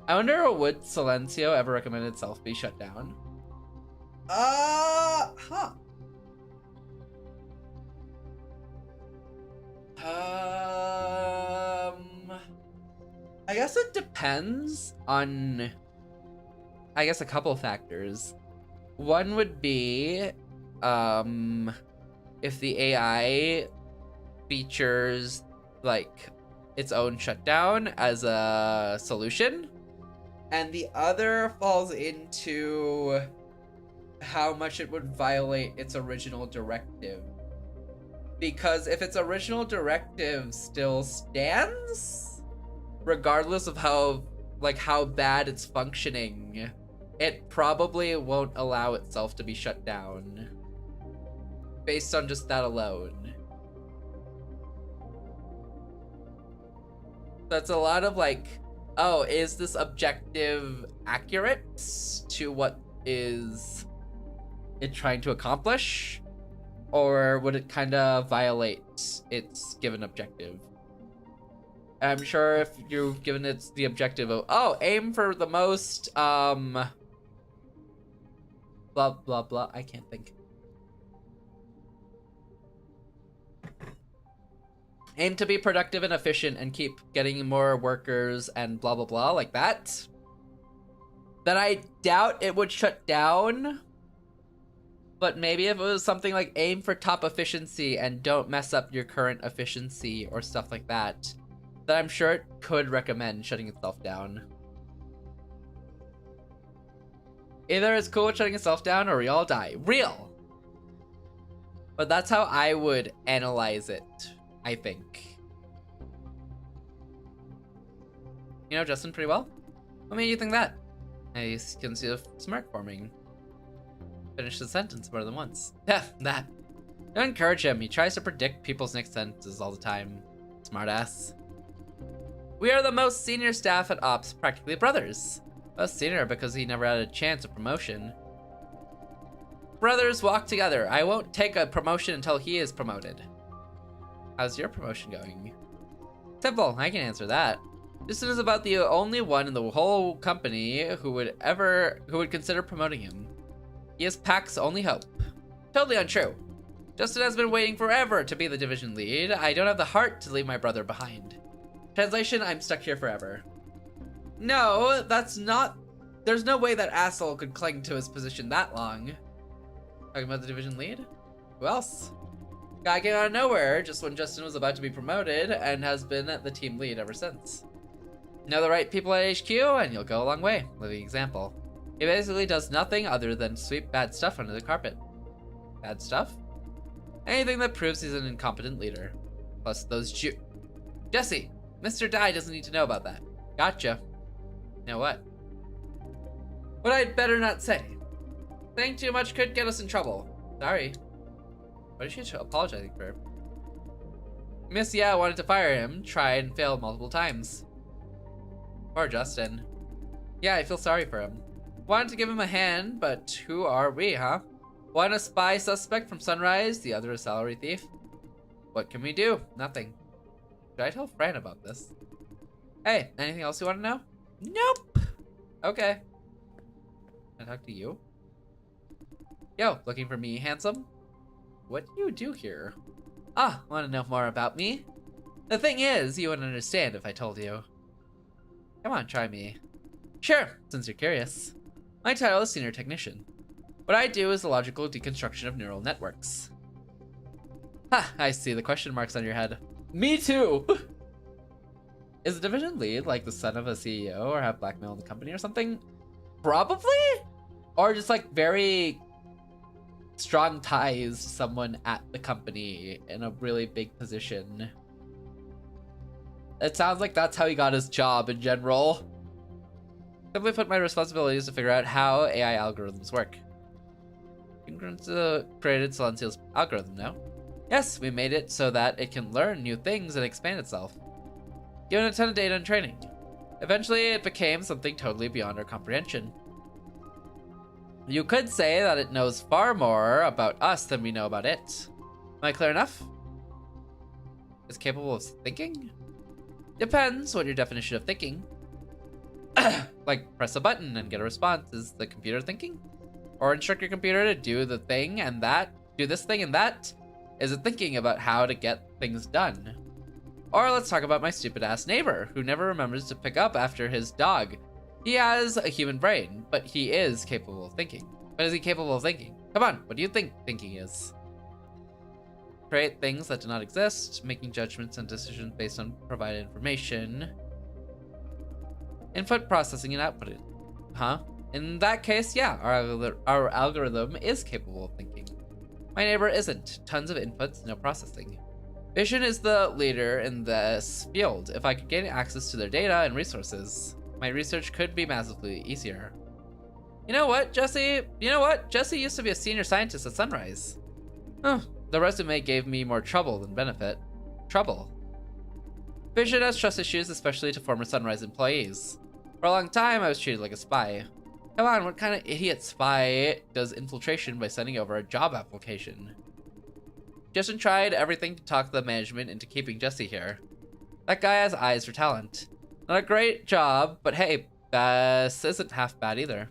I wonder, would Silencio ever recommend itself be shut down? Huh. I guess it depends on, I guess, a couple factors. One would be, if the AI features, like, its own shutdown as a solution. And the other falls into how much it would violate its original directive. Because if its original directive still stands, regardless of how bad it's functioning, it probably won't allow itself to be shut down. Based on just that alone. That's a lot of like, oh, is this objective accurate to what is it trying to accomplish? Or would it kind of violate its given objective? I'm sure if you've given it the objective of, oh, aim for the most, blah, blah, blah, I can't think. Aim to be productive and efficient and keep getting more workers and blah, blah, blah, like that. Then I doubt it would shut down. But maybe if it was something like aim for top efficiency and don't mess up your current efficiency or stuff like that, then I'm sure it could recommend shutting itself down. Either it's cool with shutting itself down or we all die. Real! But that's how I would analyze it, I think. You know Justin pretty well? What made you think that? I can see the smirk forming. Finish the sentence more than once. Yeah, that. Don't encourage him. He tries to predict people's next sentences all the time. Smartass. We are the most senior staff at Ops, practically brothers. Most senior because he never had a chance of promotion. Brothers walk together. I won't take a promotion until he is promoted. How's your promotion going? Simple, I can answer that. Justin is about the only one in the whole company who would consider promoting him. He is Pack's only hope. Totally untrue. Justin has been waiting forever to be the division lead. I don't have the heart to leave my brother behind. Translation, I'm stuck here forever. No, that's not... There's no way that asshole could cling to his position that long. Talking about the division lead? Who else? Guy came out of nowhere just when Justin was about to be promoted and has been the team lead ever since. Know the right people at HQ and you'll go a long way. Living example. He basically does nothing other than sweep bad stuff under the carpet. Bad stuff? Anything that proves he's an incompetent leader. Plus those Jesse, Mr. Dye doesn't need to know about that. Gotcha. Now what? What I'd better not say. Saying too much could get us in trouble. Sorry. What is she apologizing for? Miss Yeah wanted to fire him, tried and failed multiple times. Poor Justin. Yeah, I feel sorry for him. Wanted to give him a hand, but who are we, huh? One a spy suspect from Sunrise, the other a salary thief. What can we do? Nothing. Should I tell Fran about this? Hey, anything else you want to know? Nope. Okay. Can I talk to you? Yo, looking for me, handsome? What do you do here? Ah, want to know more about me? The thing is, you wouldn't understand if I told you. Come on, try me. Sure, since you're curious. My title is Senior Technician. What I do is the logical deconstruction of neural networks. Ha, I see the question marks on your head. Me too! Is the division lead like the son of a CEO or have blackmail in the company or something? Probably? Or just like very strong ties to someone at the company in a really big position. It sounds like that's how he got his job in general. Simply put, my responsibility is to figure out how AI algorithms work. Congruence created Silencio's algorithm, no? Yes, we made it so that it can learn new things and expand itself. Given a ton of data and training. Eventually, it became something totally beyond our comprehension. You could say that it knows far more about us than we know about it. Am I clear enough? It's capable of thinking? Depends what your definition of thinking. Like, press a button and get a response. Is the computer thinking? Or instruct your computer to do the thing and that? Do this thing and that? Is it thinking about how to get things done? Or let's talk about my stupid ass neighbor who never remembers to pick up after his dog. He has a human brain, but he is capable of thinking. But is he capable of thinking? Come on, what do you think thinking is? Create things that do not exist, making judgments and decisions based on provided information. Input, processing, and outputting. Huh? In that case, yeah, our algorithm is capable of thinking. My neighbor isn't. Tons of inputs, no processing. Vision is the leader in this field. If I could gain access to their data and resources, my research could be massively easier. You know what, Jesse? Jesse used to be a senior scientist at Sunrise. Huh. The resume gave me more trouble than benefit. Trouble. Vision has trust issues, especially to former Sunrise employees. For a long time, I was treated like a spy. Come on, what kind of idiot spy does infiltration by sending over a job application? Justin tried everything to talk the management into keeping Jesse here. That guy has eyes for talent. Not a great job, but hey, this isn't half bad either.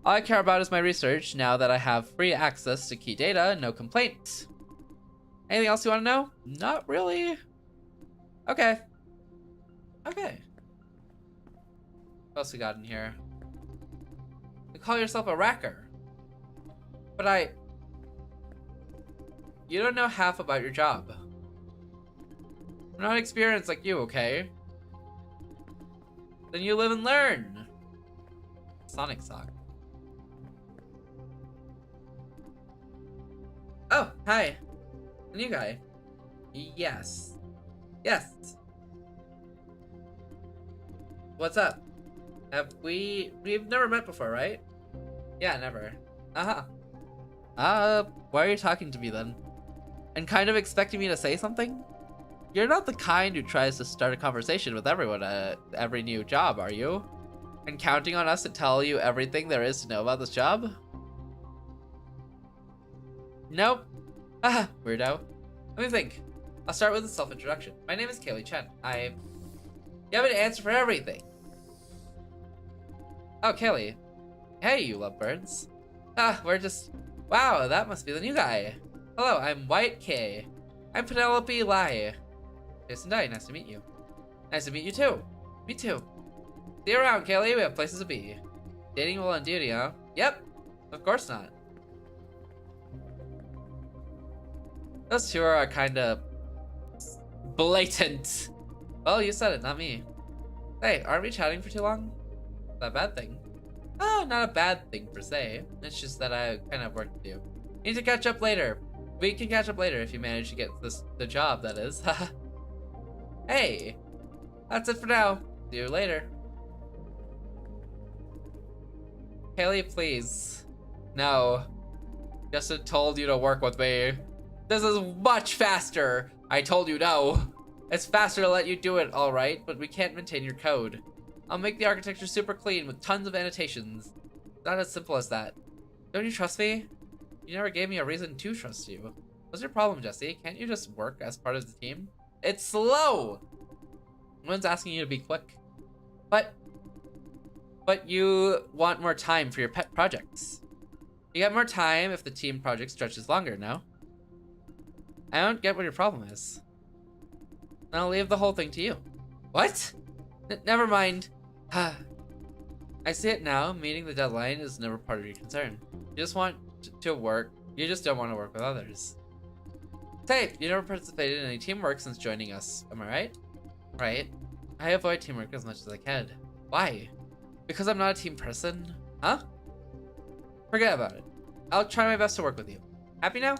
All I care about is my research now that I have free access to key data, no complaints. Anything else you want to know? Not really. Okay. Okay. What else we got in here? You call yourself a racker. But you don't know half about your job. I'm not experienced like you, okay? Then you live and learn. Sonic Sock. Oh, hi. A new guy. Yes. Yes. What's up? We've never met before, right? Yeah, never. Why are you talking to me then? And kind of expecting me to say something? You're not the kind who tries to start a conversation with everyone at every new job, are you? And counting on us to tell you everything there is to know about this job? Nope. Weirdo. Let me think. I'll start with a self-introduction. My name is Kaylee Chen. You have an answer for everything. Oh, Kaylee. Hey, you lovebirds. Wow, that must be the new guy. Hello, I'm White K. I'm Penelope Lai. Jason Dye, nice to meet you. Nice to meet you too. Me too. See you around, Kaylee. We have places to be. Dating while on duty, huh? Yep. Of course not. Those two are kind of blatant. Well, you said it, not me. Hey, aren't we chatting for too long? Is that a bad thing? Oh, not a bad thing per se. It's just that I kind of have work to do. Need to catch up later. We can catch up later if you manage to get the job, that is. Hey, that's it for now. See you later. Kaylee, please. No. Justin told you to work with me. This is much faster. I told you no. It's faster to let you do it, alright, but we can't maintain your code. I'll make the architecture super clean with tons of annotations. It's not as simple as that. Don't you trust me? You never gave me a reason to trust you. What's your problem, Jesse? Can't you just work as part of the team? It's slow! No one's asking you to be quick. But you want more time for your pet projects. You get more time if the team project stretches longer, no? I don't get what your problem is. I'll leave the whole thing to you. What? Never mind. I see it now. Meeting the deadline is never part of your concern. You just want to work. You just don't want to work with others. Say, you never participated in any teamwork since joining us. Am I right? Right. I avoid teamwork as much as I can. Why? Because I'm not a team person? Huh? Forget about it. I'll try my best to work with you. Happy now?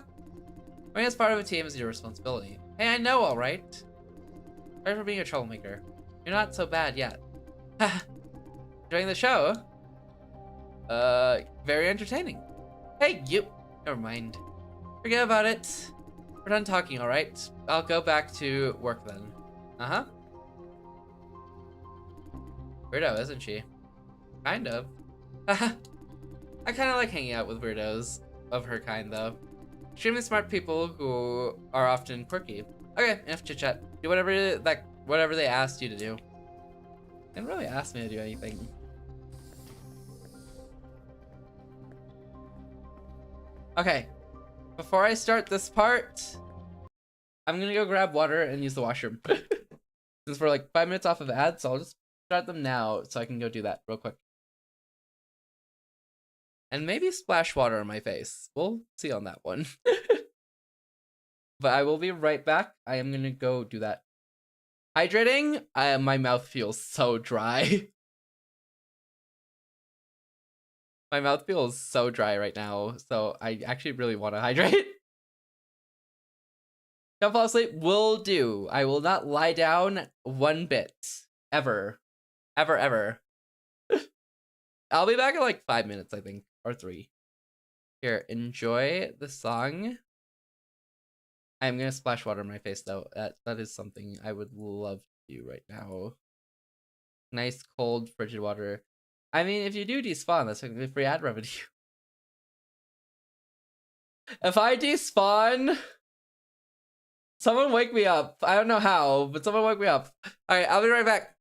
Being as part of a team is your responsibility. Hey, I know, alright? Sorry for being a troublemaker. You're not so bad yet. Enjoying the show? Very entertaining. Hey, you. Never mind. Forget about it. We're done talking, alright? I'll go back to work then. Uh-huh. Weirdo, isn't she? Kind of. I kind of like hanging out with weirdos of her kind, though. Extremely smart people who are often quirky. Okay, enough chit chat. Do whatever they asked you to do. They didn't really ask me to do anything. Okay, before I start this part, I'm gonna go grab water and use the washroom. Since we're like 5 minutes off of ads, so I'll just start them now so I can go do that real quick. And maybe splash water on my face. We'll see on that one. But I will be right back. I am gonna go do that. Hydrating? My mouth feels so dry. My mouth feels so dry right now, so I actually really want to hydrate. Don't fall asleep? Will do. I will not lie down one bit. Ever. Ever, ever. I'll be back in like 5 minutes, I think. Or 3. Here, enjoy the song. I'm gonna splash water on my face though. That is something I would love to do right now. Nice cold frigid water. I mean, if you do despawn, that's gonna be free ad revenue. If I despawn, someone wake me up. I don't know how, but someone wake me up. All right, I'll be right back.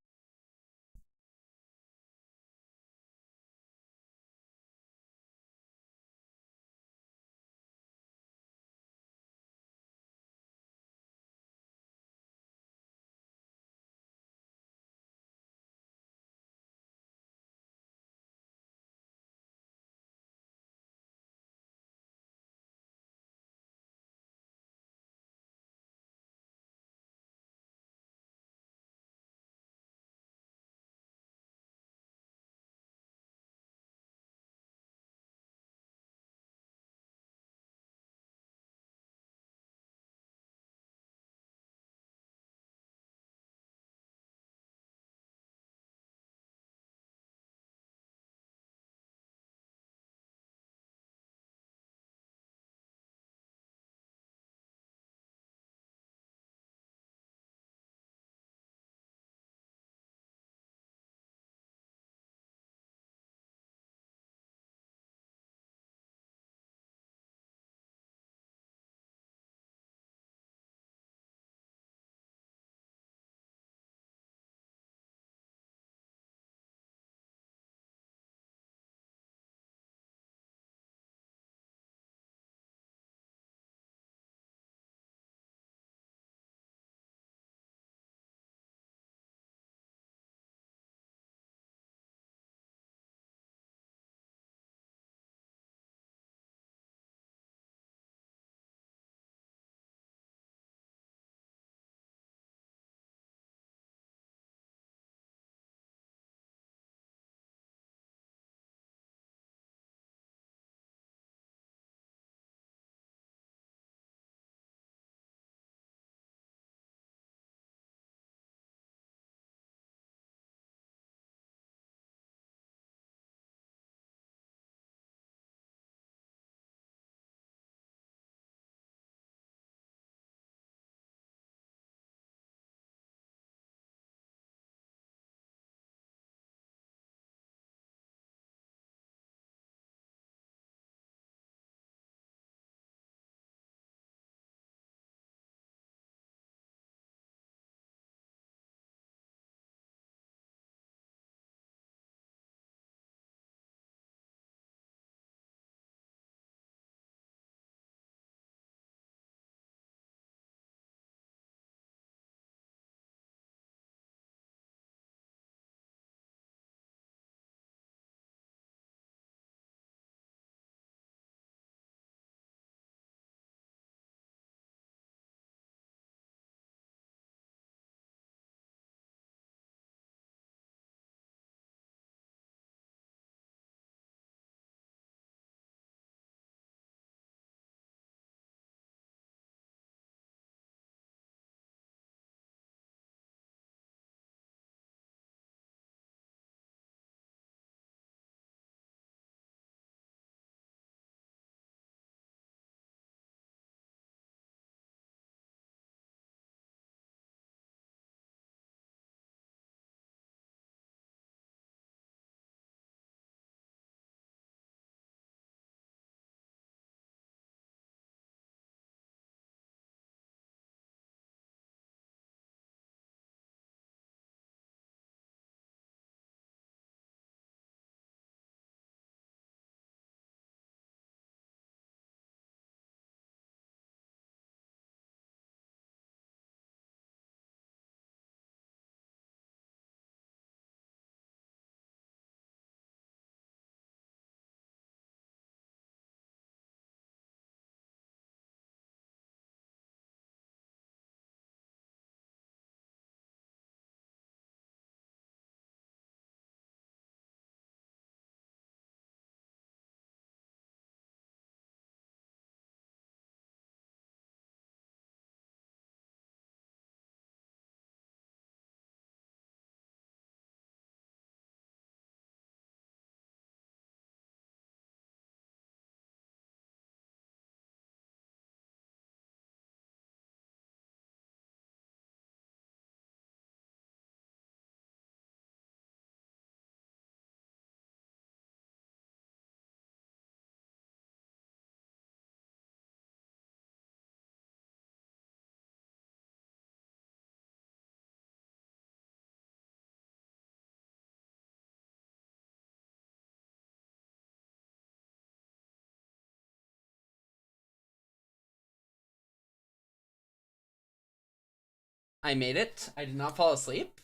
I made it. I did not fall asleep.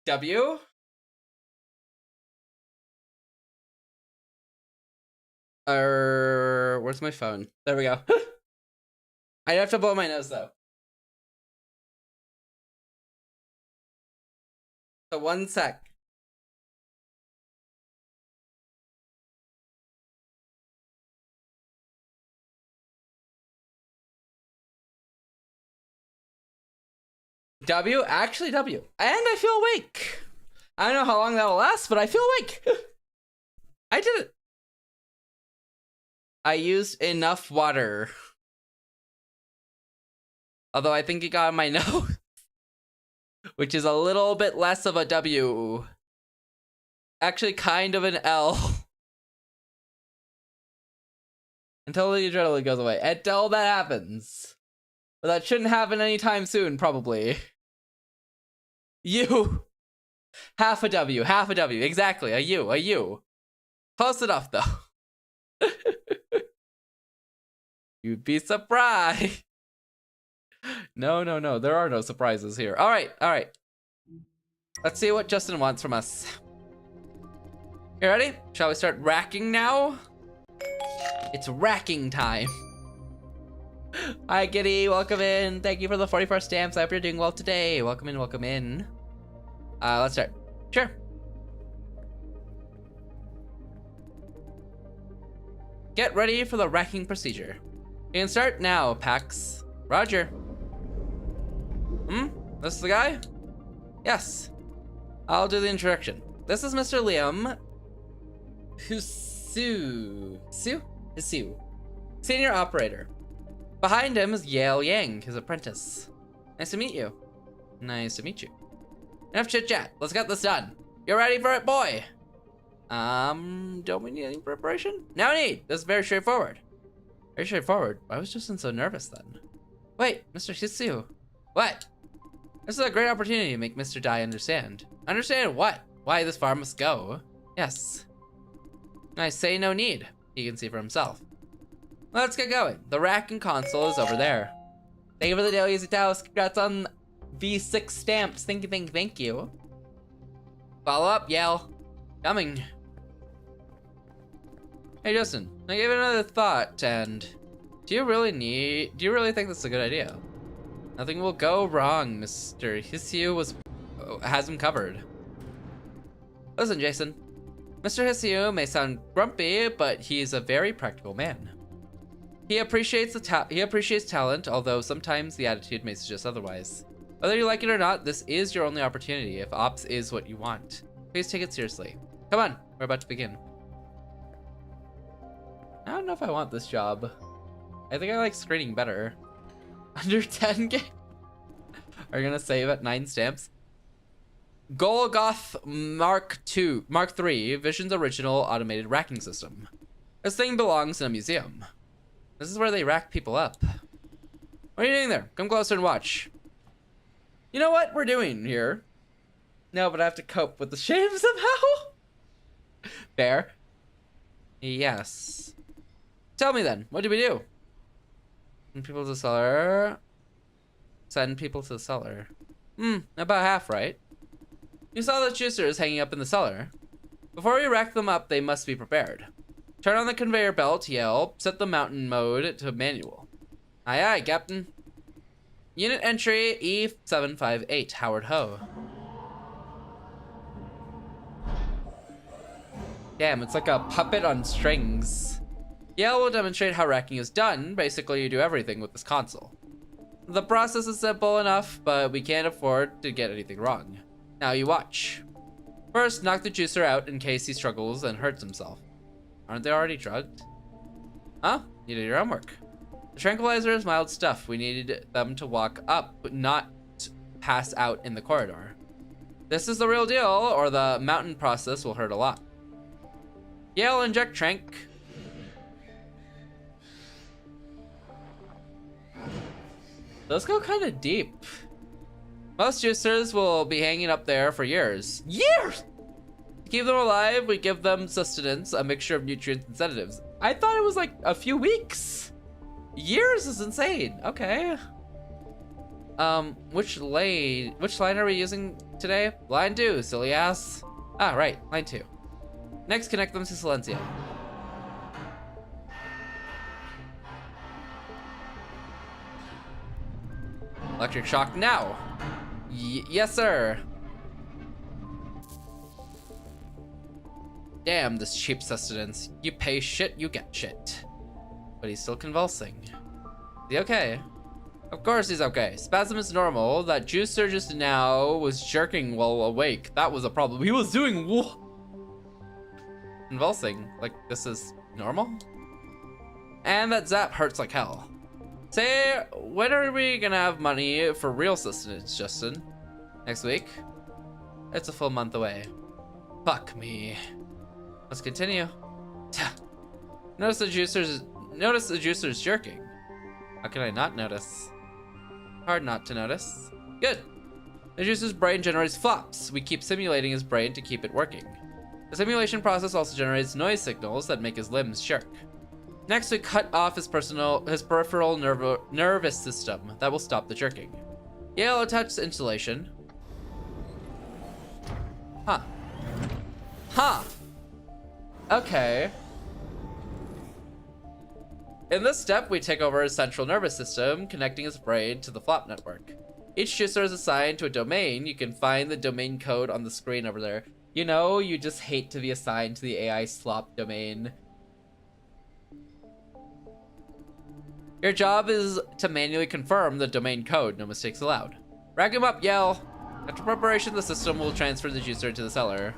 W. Where's my phone? There we go. I have to blow my nose though. So 1 sec. W, actually W. And I feel awake. I don't know how long that'll last, but I feel awake. I did it. I used enough water. Although I think it got on my nose. Which is a little bit less of a W. Actually kind of an L. Until the adrenaline goes away. Until that happens. But that shouldn't happen anytime soon, probably. U. Half a W, half a W. Exactly, a U, a U. Close enough, though. You'd be surprised. No, no, no. There are no surprises here. All right, all right. Let's see what Justin wants from us. You ready? Shall we start racking now? It's racking time. Hi, Giddy. Welcome in. Thank you for the 44 stamps. I hope you're doing well today. Welcome in, welcome in. Let's start. Sure. Get ready for the racking procedure. You can start now, Pax. Roger. This is the guy? Yes. I'll do the introduction. This is Mr. Liam Hisu, senior operator. Behind him is Yale Yang, his apprentice. Nice to meet you. Nice to meet you. Enough chit chat. Let's get this done. You ready for it, boy? Don't we need any preparation? No need. This is very straightforward. Very straightforward. Why was Justin so nervous then? Wait, Mr. Hisu. What? This is a great opportunity to make Mr. Dai understand. Understand what? Why this farm must go? Yes. I say no need. He can see for himself. Let's get going. The rack and console is over there. Thank you for the daily easy task. Congrats on V6 stamps. Thank you, thank you, thank you. Follow up, Yale. Coming. Hey, Justin. I gave it another thought, and do you really think this is a good idea? Nothing will go wrong. Mr. Hisu has him covered. Listen, Jason. Mr. Hisu may sound grumpy, but he's a very practical man. He appreciates talent, although sometimes the attitude may suggest otherwise. Whether you like it or not, this is your only opportunity if ops is what you want. Please take it seriously. Come on, we're about to begin. I don't know if I want this job. I think I like screening better. Under 10K? Are you gonna save at 9 stamps? Golgoth Mark III, Vision's original automated racking system. This thing belongs in a museum. This is where they rack people up. What are you doing there? Come closer and watch. You know what we're doing here? No, but I have to cope with the shame somehow. Fair. Yes. Tell me then, what do we do? Send people to the cellar. Send people to the cellar. About half, right? You saw the juicers hanging up in the cellar. Before we rack them up, they must be prepared. Turn on the conveyor belt, Yale. Set the mountain mode to manual. Aye, aye, Captain. Unit entry E758, Howard Ho. Damn, it's like a puppet on strings. Yale will demonstrate how racking is done. Basically, you do everything with this console. The process is simple enough, but we can't afford to get anything wrong. Now you watch. First, knock the juicer out in case he struggles and hurts himself. Aren't they already drugged? Huh? You did your homework. The tranquilizer is mild stuff. We needed them to walk up, but not pass out in the corridor. This is the real deal, or the mountain process will hurt a lot. Yale, inject trank. Those go kind of deep. Most juicers will be hanging up there for years. Years! To keep them alive, we give them sustenance, a mixture of nutrients and sedatives. I thought it was like a few weeks. Years is insane. Okay. Which line are we using today? Line 2, silly ass. Ah, right, line 2. Next, connect them to Silencio. Electric shock now. Yes, sir. Damn, this cheap sustenance. You pay shit, you get shit. But he's still convulsing. Is he okay? Of course he's okay. Spasm is normal. That juicer just now was jerking while awake. That was a problem. He was doing convulsing. Like, this is normal? And that zap hurts like hell. Say, when are we gonna have money for real sustenance, Justin? Next week? It's a full month away. Fuck me. Let's continue. Notice the juicer's jerking. How can I not notice? Hard not to notice. Good. The juicer's brain generates flops. We keep simulating his brain to keep it working. The simulation process also generates noise signals that make his limbs jerk. Next, we cut off his peripheral nervous system. That will stop the jerking. Yale attached insulation. Huh. Huh. Okay. In this step, we take over his central nervous system, connecting his brain to the flop network. Each juicer is assigned to a domain. You can find the domain code on the screen over there. You know, you just hate to be assigned to the AI slop domain. Your job is to manually confirm the domain code, no mistakes allowed. Rack him up, Yell. After preparation, the system will transfer the juicer to the cellar.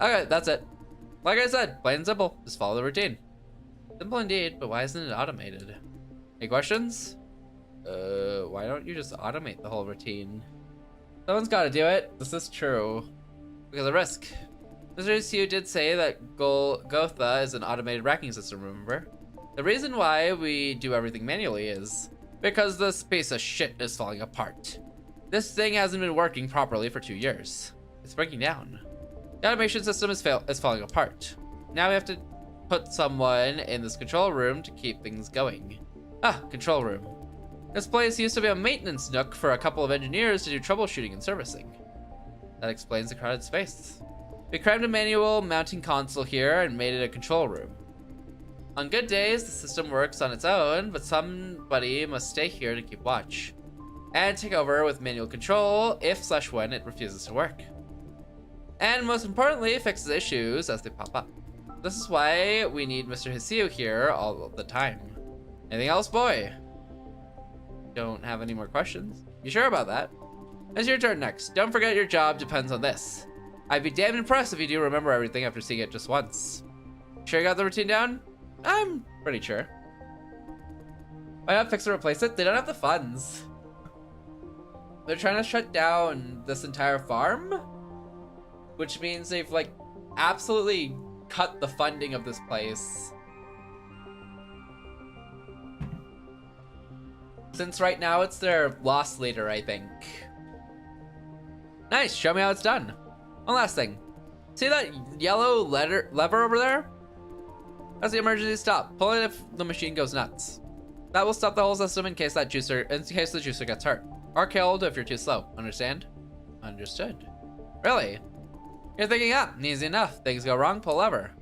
Okay, that's it. Like I said, plain and simple. Just follow the routine. Simple indeed, but why isn't it automated? Any questions? Why don't you just automate the whole routine? Someone's gotta do it. This is true. Because of risk. Mr. Heyyo did say that Gotha is an automated racking system, remember? The reason why we do everything manually is because this piece of shit is falling apart. This thing hasn't been working properly for 2 years. It's breaking down. The automation system is falling apart. Now we have to put someone in this control room to keep things going. Ah, control room. This place used to be a maintenance nook for a couple of engineers to do troubleshooting and servicing. That explains the crowded space. We crammed a manual mounting console here and made it a control room. On good days, the system works on its own, but somebody must stay here to keep watch and take over with manual control if/when it refuses to work. And most importantly, fixes issues as they pop up. This is why we need Mr. Heyyo here all the time. Anything else, boy? Don't have any more questions? You sure about that? It's your turn next. Don't forget your job depends on this. I'd be damn impressed if you do remember everything after seeing it just once. Sure you got the routine down? I'm pretty sure. Why not fix or replace it? They don't have the funds. They're trying to shut down this entire farm, which means they've like absolutely cut the funding of this place. Since right now it's their loss leader, I think. Nice, show me how it's done. One last thing. See that yellow lever over there? That's the emergency stop. Pull it if the machine goes nuts. That will stop the whole system in case the juicer gets hurt. Or killed if you're too slow. Understand? Understood. Really? You're thinking, easy enough. Things go wrong, pull lever.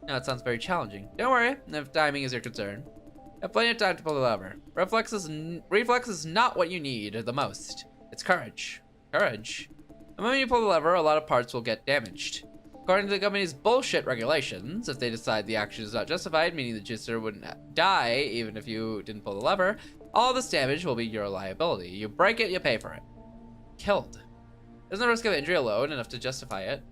No, it sounds very challenging. Don't worry, if timing is your concern. You have plenty of time to pull the lever. Reflex is not what you need the most. It's courage. Courage. The moment you pull the lever, a lot of parts will get damaged. According to the company's bullshit regulations, if they decide the action is not justified, meaning the juicer wouldn't die even if you didn't pull the lever, all this damage will be your liability. You break it, you pay for it. Killed. Isn't the risk of injury alone enough to justify it?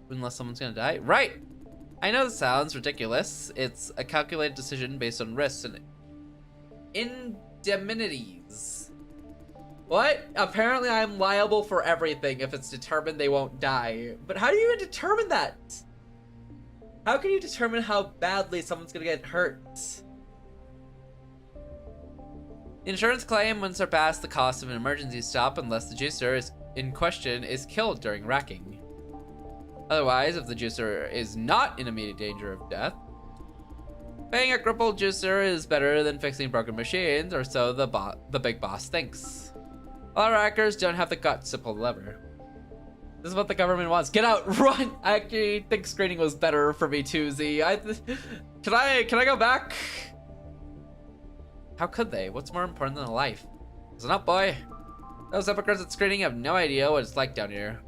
Unless someone's gonna die? Right! I know this sounds ridiculous. It's a calculated decision based on risks and indemnities. What? Apparently I'm liable for everything if it's determined they won't die. But how do you even determine that? How can you determine how badly someone's gonna get hurt? The insurance claim wouldn't surpass the cost of an emergency stop unless the juicer in question is killed during racking. Otherwise, if the juicer is not in immediate danger of death, Paying a crippled juicer is better than fixing broken machines, or so the big boss thinks. A lot of hackers don't have the guts to pull the lever. This is what the government wants. Get out, run! I actually think screening was better for me too, Z. Can I go back? How could they? What's more important than a life? Listen up, boy. Those hypocrites at screening have no idea what it's like down here.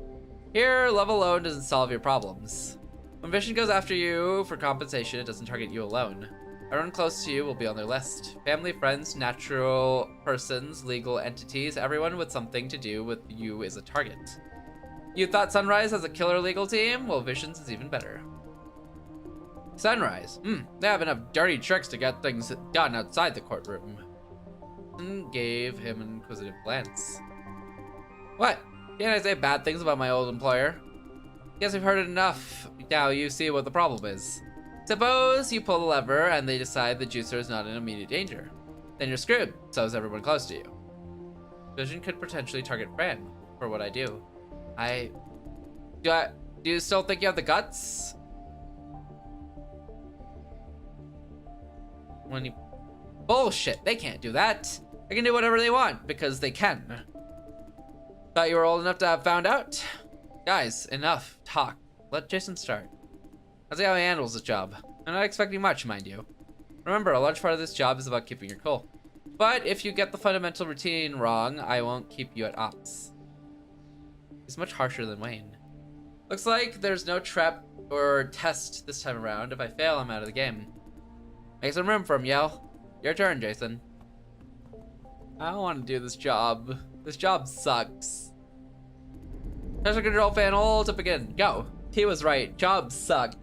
Here, love alone doesn't solve your problems. When Vision goes after you for compensation, it doesn't target you alone. Everyone close to you will be on their list. Family, friends, natural persons, legal entities, everyone with something to do with you is a target. You thought Sunrise has a killer legal team? Well, Vision's is even better. Sunrise. They have enough dirty tricks to get things done outside the courtroom. And gave him an inquisitive glance. What? Can't I say bad things about my old employer? Guess we've heard it enough. Now you see what the problem is. Suppose you pull the lever and they decide the juicer is not in immediate danger. Then you're screwed, so is everyone close to you. Vision could potentially target Fran for what I do. Do you still think you have the guts? Bullshit, they can't do that. They can do whatever they want because they can. Thought you were old enough to have found out? Guys, enough talk. Let Jason start. I'll see how he handles this job. I'm not expecting much, mind you. Remember, a large part of this job is about keeping your cool. But if you get the fundamental routine wrong, I won't keep you at ops. He's much harsher than Wayne. Looks like there's no trap or test this time around. If I fail, I'm out of the game. Make some room for him, Yell. Your turn, Jason. I don't want to do this job. This job sucks. Pressure control fan all to begin. Go. He was right. Jobs suck.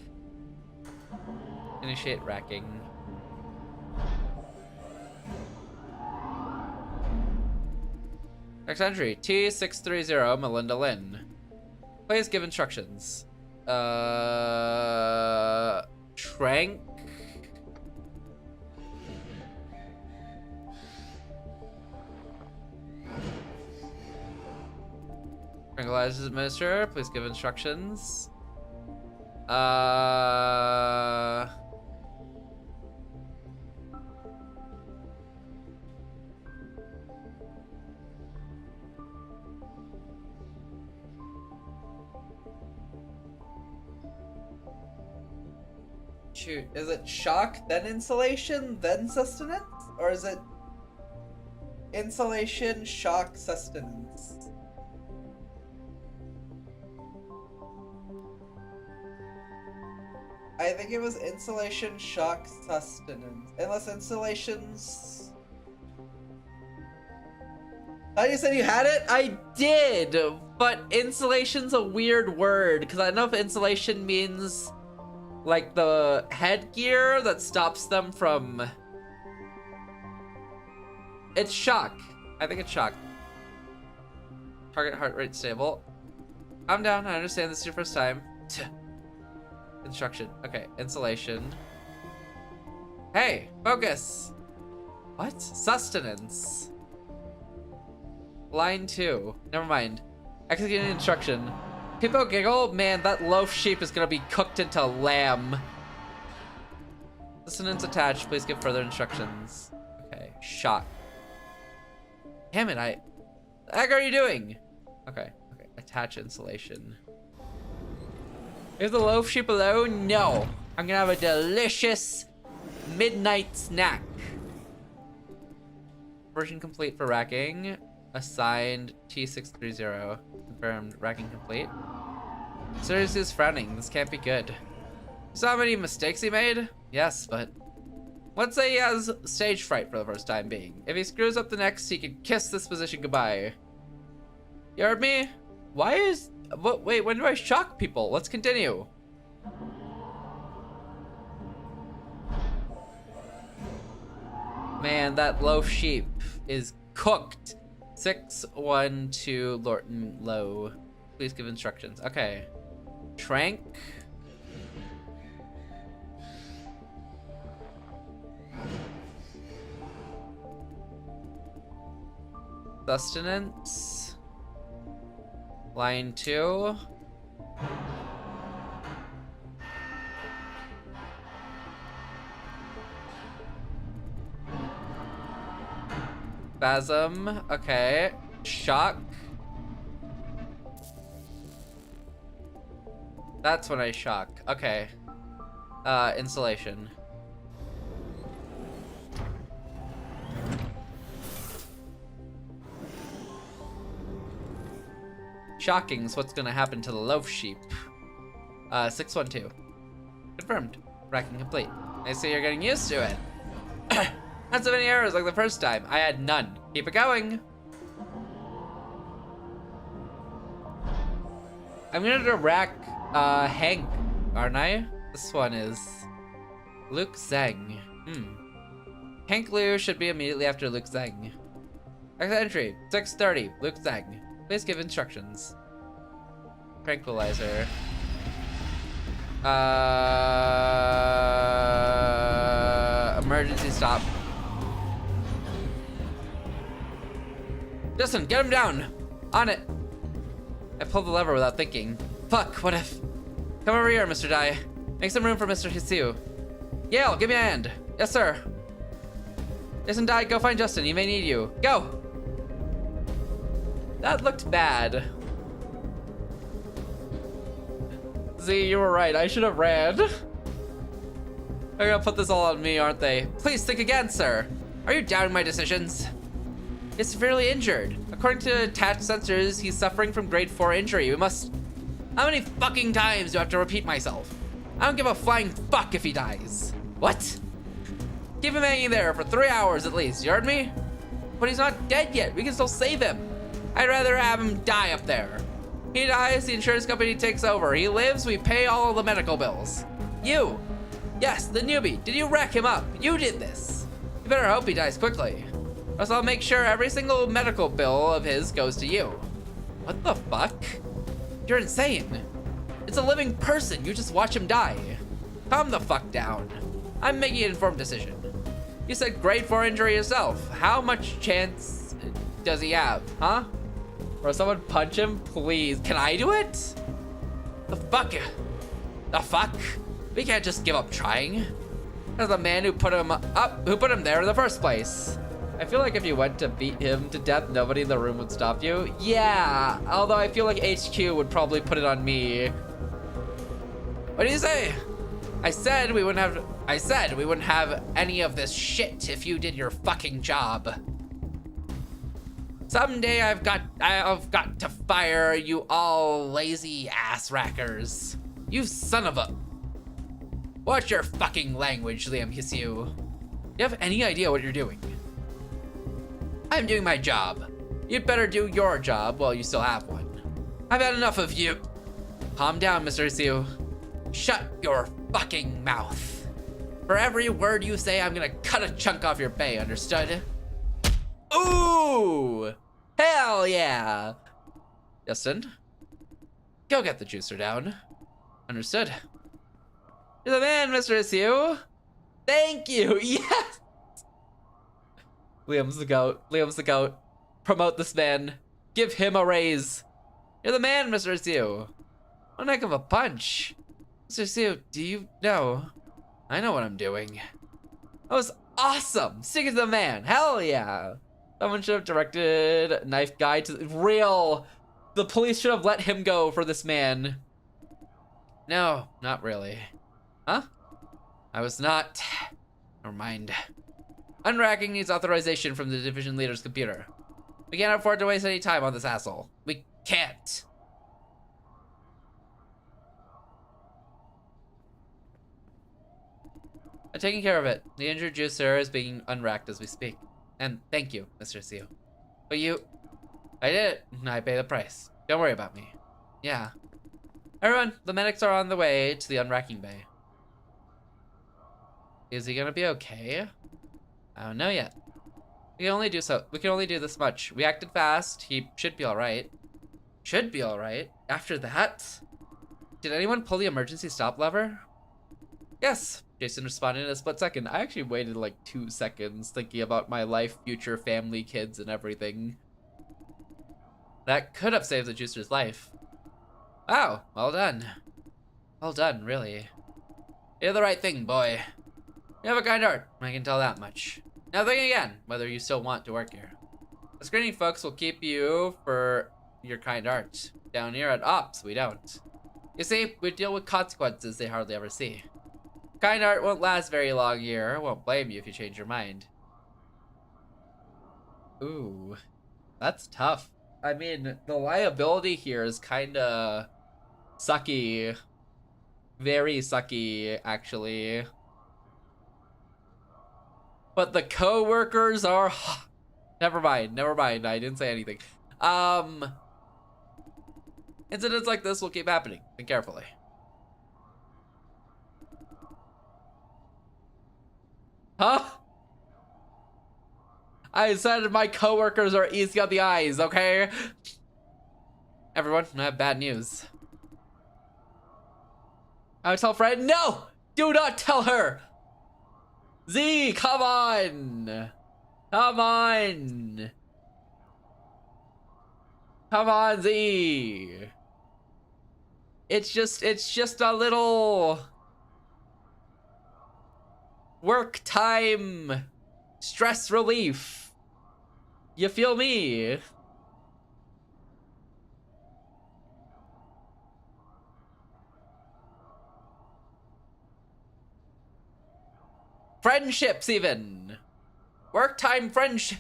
Initiate racking. Next entry, T630, Melinda Lynn. Please give instructions. Trank. Tranquilizers administer, please give instructions. Shoot, is it shock, then insulation, then sustenance? Or is it insulation, shock, sustenance? I think it was insulation, shock, sustenance. Unless insulation's... I thought you said you had it? I did! But insulation's a weird word, because I don't know if insulation means like the headgear that stops them from... It's shock. I think it's shock. Target heart rate stable. Calm down, I understand this is your first time. Instruction. Okay, insulation. Hey, focus. What? Sustenance. Line 2. Never mind. Executing instruction. People giggle. Man, that loaf sheep is gonna be cooked into lamb. Sustenance attached. Please give further instructions. Okay, shot. Damn it, the heck are you doing? Okay, attach insulation. Leave the loaf sheep alone? No. I'm gonna have a delicious midnight snack. Version complete for racking. Assigned T630. Confirmed racking complete. Sirius is frowning. This can't be good. You saw how many mistakes he made? Yes, but let's say he has stage fright for the first time being. If he screws up the next, he can kiss this position goodbye. You heard me? Why is... Wait, when do I shock people? Let's continue. Man, that loaf sheep is cooked. 612 Lorton Low. Please give instructions. Okay. Trank. Sustenance. Line 2. Spasm. Okay. Shock. That's when I shock. Okay. Insulation. Shocking's what's gonna happen to the loaf sheep. 612. Confirmed. Racking complete. I see you're getting used to it. Not so many errors like the first time. I had none. Keep it going. I'm gonna direct Hank, aren't I? This one is Luke Zhang. Hank Liu should be immediately after Luke Zhang. Exit entry, 6:30, Luke Zhang. Please give instructions. Tranquilizer. Emergency stop. Justin, get him down! On it! I pulled the lever without thinking. Fuck, what if? Come over here, Mr. Dai. Make some room for Mr. Heyyo. Yale, give me a hand. Yes, sir. Jason Dai, go find Justin. He may need you. Go! That looked bad. Z, you were right. I should have ran. They're gonna put this all on me, aren't they? Please think again, sir. Are you doubting my decisions? He's severely injured. According to attached sensors, he's suffering from grade 4 injury. We must... How many fucking times do I have to repeat myself? I don't give a flying fuck if he dies. What? Keep him hanging there for 3 hours at least, you heard me? But he's not dead yet. We can still save him. I'd rather have him die up there. He dies, the insurance company takes over. He lives, we pay all the medical bills. You. Yes, the newbie. Did you wreck him up? You did this. You better hope he dies quickly. Or else I'll make sure every single medical bill of his goes to you. What the fuck? You're insane. It's a living person. You just watch him die. Calm the fuck down. I'm making an informed decision. You said grade 4 injury yourself. How much chance does he have, huh? Or someone punch him, please. Can I do it? The fuck? The fuck? We can't just give up trying. That's the man who put him up, who put him there in the first place. I feel like if you went to beat him to death, nobody in the room would stop you. Yeah, although I feel like HQ would probably put it on me. What do you say? I said we wouldn't have any of this shit if you did your fucking job. Someday I've got to fire you all lazy ass rackers. You son of a... Watch your fucking language, Liam Heyyo. Do you have any idea what you're doing? I'm doing my job. You'd better do your job while you still have one. I've had enough of you. Calm down, Mr. Heyyo. Shut your fucking mouth. For every word you say, I'm gonna cut a chunk off your pay, understood? Ooh! Hell yeah! Justin, go get the juicer down. Understood. You're the man, Mr. Heyyo. Thank you, yes! Liam's the goat. Liam's the goat. Promote this man. Give him a raise. You're the man, Mr. Heyyo. One heck of a punch. Mr. Heyyo, do you know? I know what I'm doing. That was awesome. Stick it to the man. Hell yeah. Someone should have directed Knife Guy to real. The police should have let him go for this man. No, not really. Huh? I was not. Never mind. Unracking needs authorization from the division leader's computer. We can't afford to waste any time on this asshole. We can't. I'm taking care of it. The injured juicer is being unracked as we speak. And thank you, Mr. Heyyo. But I did it, and I pay the price. Don't worry about me. Yeah. Everyone, the medics are on the way to the unracking bay. Is he gonna be okay? I don't know yet. We can only do this much. We acted fast. He should be all right. Should be all right. After that, did anyone pull the emergency stop lever? Yes. Jason responded in a split second. I actually waited like 2 seconds thinking about my life, future, family, kids, and everything. That could have saved the juicer's life. Wow, well done. Well done, really. You did the right thing, boy. You have a kind heart, I can tell that much. Now think again, whether you still want to work here. The screening folks will keep you for your kind art. Down here at Ops, we don't. You see, we deal with consequences they hardly ever see. Kind art won't last very long here. I won't blame you if you change your mind. Ooh, that's tough. I mean, the liability here is kinda sucky. Very sucky, actually. But the co-workers are... Never mind, I didn't say anything. Incidents like this will keep happening. Think carefully. Huh? I said my coworkers are easy on the eyes, okay? Everyone, I have bad news. I would tell Fred, no! Do not tell her! Z, come on! Come on! Come on, Z! It's just a little... work time stress relief. You feel me? Friendships even. Work time friendship.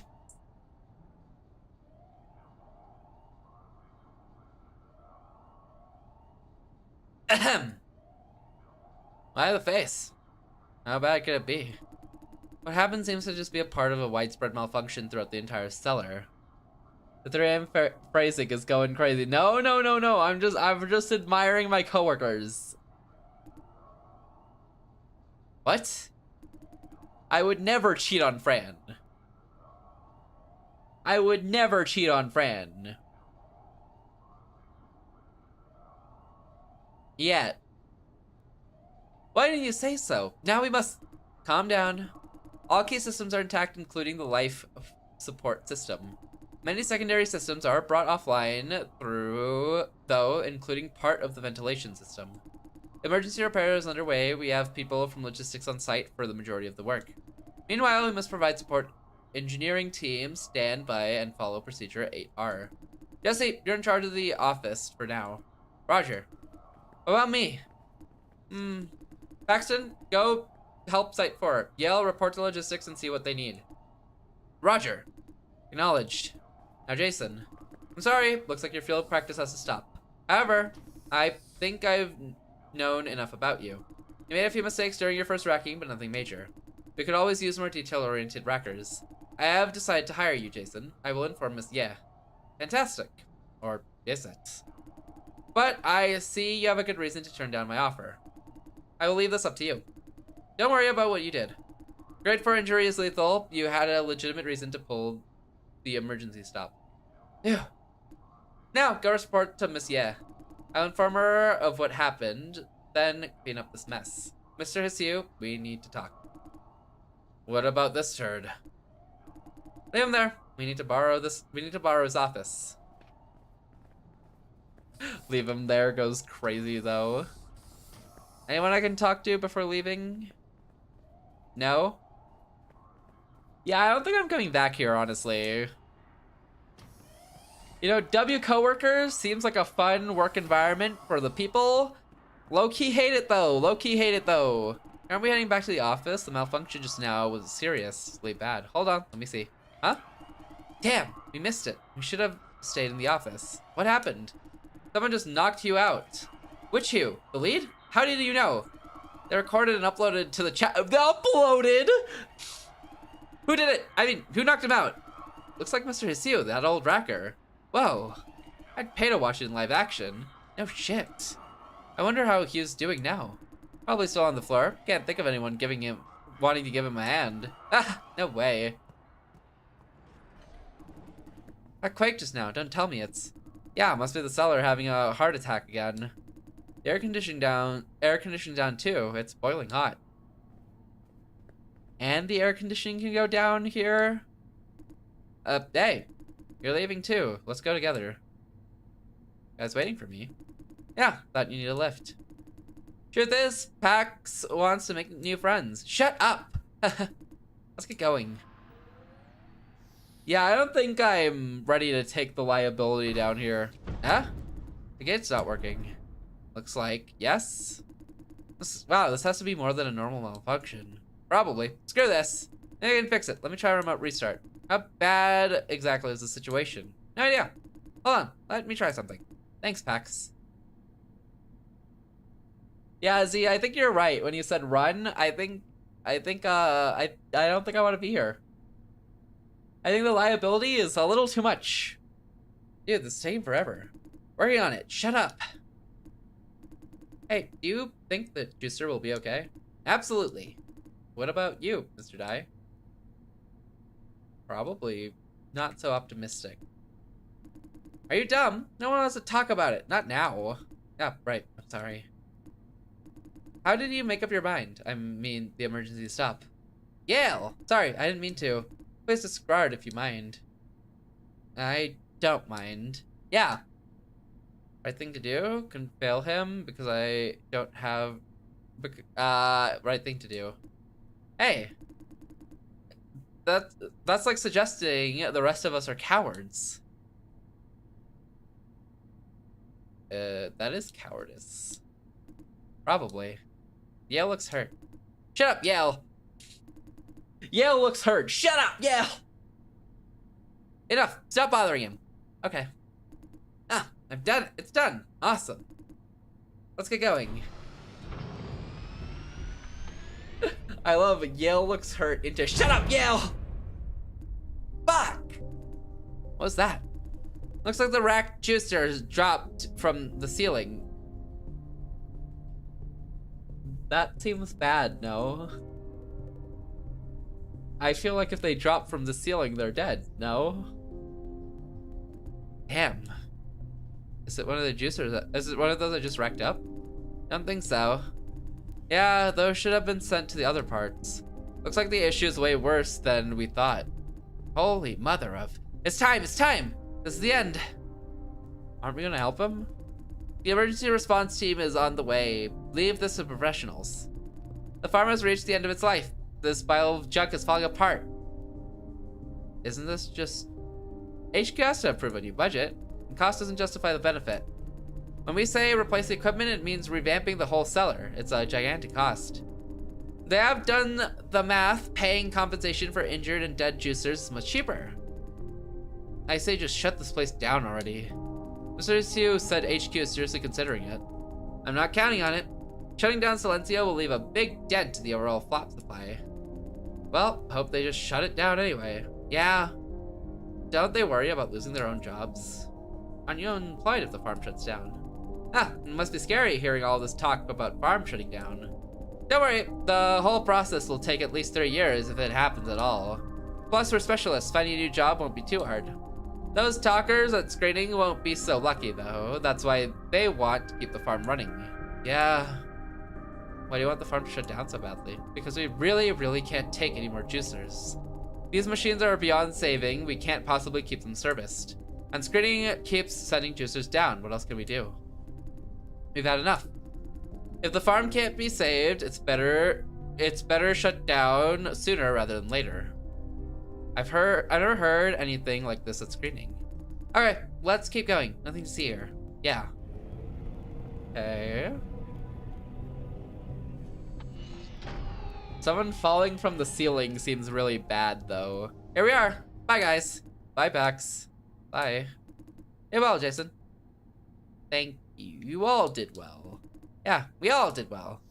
Ahem. Why the face? How bad could it be? What happened seems to just be a part of a widespread malfunction throughout the entire cellar. The 3am phrasing is going crazy. No. I'm just admiring my coworkers. What? I would never cheat on Fran. I would never cheat on Fran. Yet. Why didn't you say so? Now we must calm down. All key systems are intact, including the life support system. Many secondary systems are brought offline though, including part of the ventilation system. Emergency repair is underway. We have people from logistics on site for the majority of the work. Meanwhile, we must provide support. Engineering teams stand by and follow procedure 8R. Jesse, you're in charge of the office for now. Roger. What about me? Paxton, go help Site 4. Yale, report to logistics and see what they need. Roger. Acknowledged. Now Jason. I'm sorry, looks like your field practice has to stop. However, I think I've known enough about you. You made a few mistakes during your first racking, but nothing major. We could always use more detail-oriented rackers. I have decided to hire you, Jason. I will inform Miss Yeah. Fantastic. Or is it? But I see you have a good reason to turn down my offer. I will leave this up to you. Don't worry about what you did. Grade 4 injury is lethal. You had a legitimate reason to pull the emergency stop. Phew. Now, go report to Miss Yeah. I'll inform her of what happened, then clean up this mess. Mr. Heyyo, we need to talk. What about this turd? Leave him there. We need to borrow his office. Leave him there goes crazy though. Anyone I can talk to before leaving? No? Yeah, I don't think I'm coming back here, honestly. You know, W coworkers seems like a fun work environment for the people. Low-key hate it though. Aren't we heading back to the office? The malfunction just now was seriously bad. Hold on, let me see. Huh? Damn, we missed it. We should have stayed in the office. What happened? Someone just knocked you out. Which you? The lead? How did you know? They recorded and uploaded to the chat. They uploaded? Who did it? I mean, who knocked him out? Looks like Mr. Heyyo, that old racker. Whoa. I'd pay to watch it in live action. No shit. I wonder how Hugh's doing now. Probably still on the floor. Can't think of anyone wanting to give him a hand. Ah, no way. I quaked just now. Don't tell me it's... Yeah, must be the cellar having a heart attack again. The air conditioning down too. It's boiling hot. And the air conditioning can go down here. Hey, you're leaving too. Let's go together. You guys waiting for me? Yeah, thought you need a lift. Truth is, Pax wants to make new friends. Shut up! Let's get going. Yeah, I don't think I'm ready to take the liability down here. Huh? The gate's not working. Looks like, yes? Wow, this has to be more than a normal malfunction. Probably. Screw this. I can fix it. Let me try a remote restart. How bad exactly is the situation? No idea. Hold on. Let me try something. Thanks, Pax. Yeah, Z, I think you're right. When you said run, I don't think I want to be here. I think the liability is a little too much. Dude, this is taking forever. Working on it. Shut up. Hey, do you think that Juicer will be okay? Absolutely. What about you, Mr. Dye? Probably not so optimistic. Are you dumb? No one wants to talk about it. Not now. Yeah, right. I'm sorry. How did you make up your mind? I mean, the emergency stop. Yale! Sorry, I didn't mean to. Please discard if you mind. I don't mind. Yeah. Right thing to do? Can fail him because I don't have... right thing to do. Hey! That's like suggesting the rest of us are cowards. That is cowardice. Probably. Yale looks hurt. Shut up, Yale! Yale looks hurt. Shut up, Yale! Enough. Stop bothering him. Okay. Ah, I've done it. It's done. Awesome. Let's get going. I love Yale looks hurt into shut up, Yale! Fuck! What was that? Looks like the rack juicers dropped from the ceiling. That seems bad, no? I feel like if they drop from the ceiling, they're dead, no? Damn. Is it one of the juicers? Is it one of those I just racked up? Don't think so. Yeah, those should have been sent to the other parts. Looks like the issue is way worse than we thought. Holy mother of... It's time! It's time! This is the end! Aren't we gonna help him? The emergency response team is on the way. Leave this to professionals. The farm has reached the end of its life. This pile of junk is falling apart. Isn't this just... HQ has to approve a new budget. And cost doesn't justify the benefit. When we say replace the equipment, it means revamping the whole cellar. It's a gigantic cost. They have done the math. Paying compensation for injured and dead juicers is much cheaper. I say just shut this place down already. Mr. Hsu said HQ is seriously considering it. I'm not counting on it. Shutting down Silencio will leave a big dent to the overall flop supply. Well, hope they just shut it down anyway. Yeah. Don't they worry about losing their own jobs? Aren't you unemployed if the farm shuts down? Ah, it must be scary hearing all this talk about farm shutting down. Don't worry, the whole process will take at least 3 years if it happens at all. Plus, we're specialists. Finding a new job won't be too hard. Those talkers at screening won't be so lucky, though. That's why they want to keep the farm running. Yeah. Why do you want the farm to shut down so badly? Because we really, really can't take any more juicers. These machines are beyond saving. We can't possibly keep them serviced. And screening keeps sending juicers down. What else can we do? We've had enough. If the farm can't be saved, it's better shut down sooner rather than later. I've never heard anything like this at screening. Alright, let's keep going. Nothing to see here. Yeah. Okay. Someone falling from the ceiling seems really bad, though. Here we are. Bye, guys. Bye, Pax. Bye. Hey, well, Jason. Thank you. You all did well. Yeah, we all did well.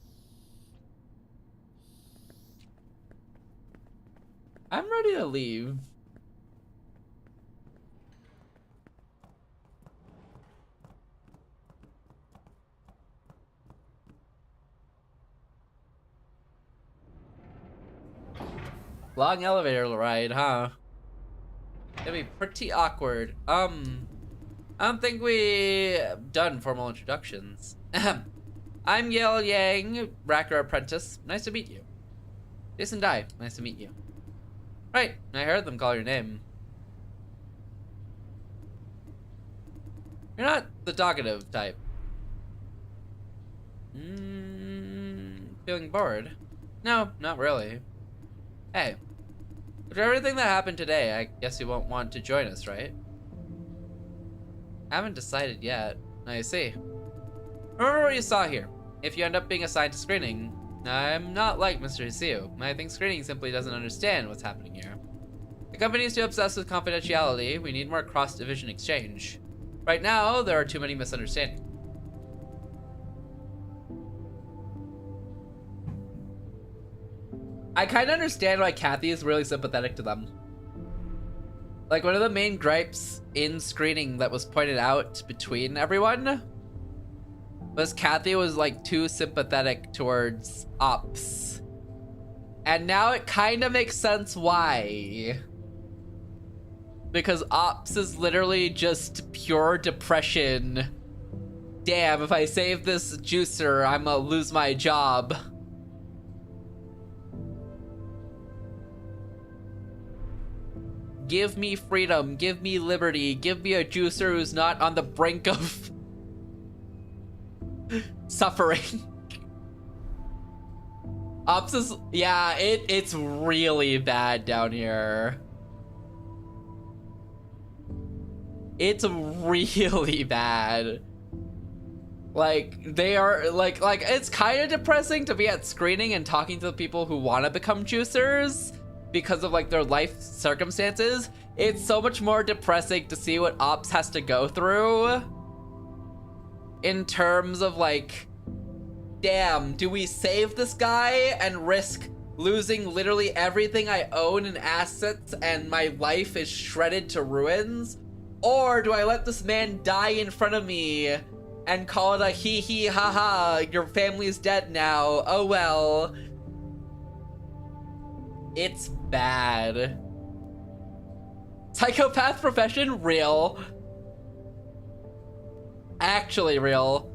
I'm ready to leave. Long elevator ride, huh? It'll be pretty awkward. I don't think we done formal introductions. I'm Yale Yang, Racker Apprentice. Nice to meet you. Jason Dye, nice to meet you. Right, I heard them call your name. You're not the talkative type. Feeling bored? No, not really. Hey, After everything that happened today, I guess you won't want to join us, right? Haven't decided yet. I see. Remember what you saw here. If you end up being assigned to screening, I'm not like Mr. Heyyo. I think screening simply doesn't understand what's happening here. The company is too obsessed with confidentiality. We need more cross-division exchange. Right now, there are too many misunderstandings. I kind of understand why Kathy is really sympathetic to them. Like, one of the main gripes in screening that was pointed out between everyone was Kathy was like too sympathetic towards Ops. And now it kind of makes sense why. Because Ops is literally just pure depression. Damn, if I save this juicer, I'm gonna lose my job. Give me freedom, give me liberty, give me a juicer who's not on the brink of suffering. Ops is, yeah, it's really bad down here. It's really bad. Like, they are, like it's kind of depressing to be at screening and talking to the people who want to become juicers because of, like, their life circumstances. It's so much more depressing to see what Ops has to go through in terms of, like, damn, do we save this guy and risk losing literally everything I own in assets and my life is shredded to ruins? Or do I let this man die in front of me and call it a hee hee ha ha, your family's dead now, oh well. It's bad. Psychopath profession? Real. Actually real.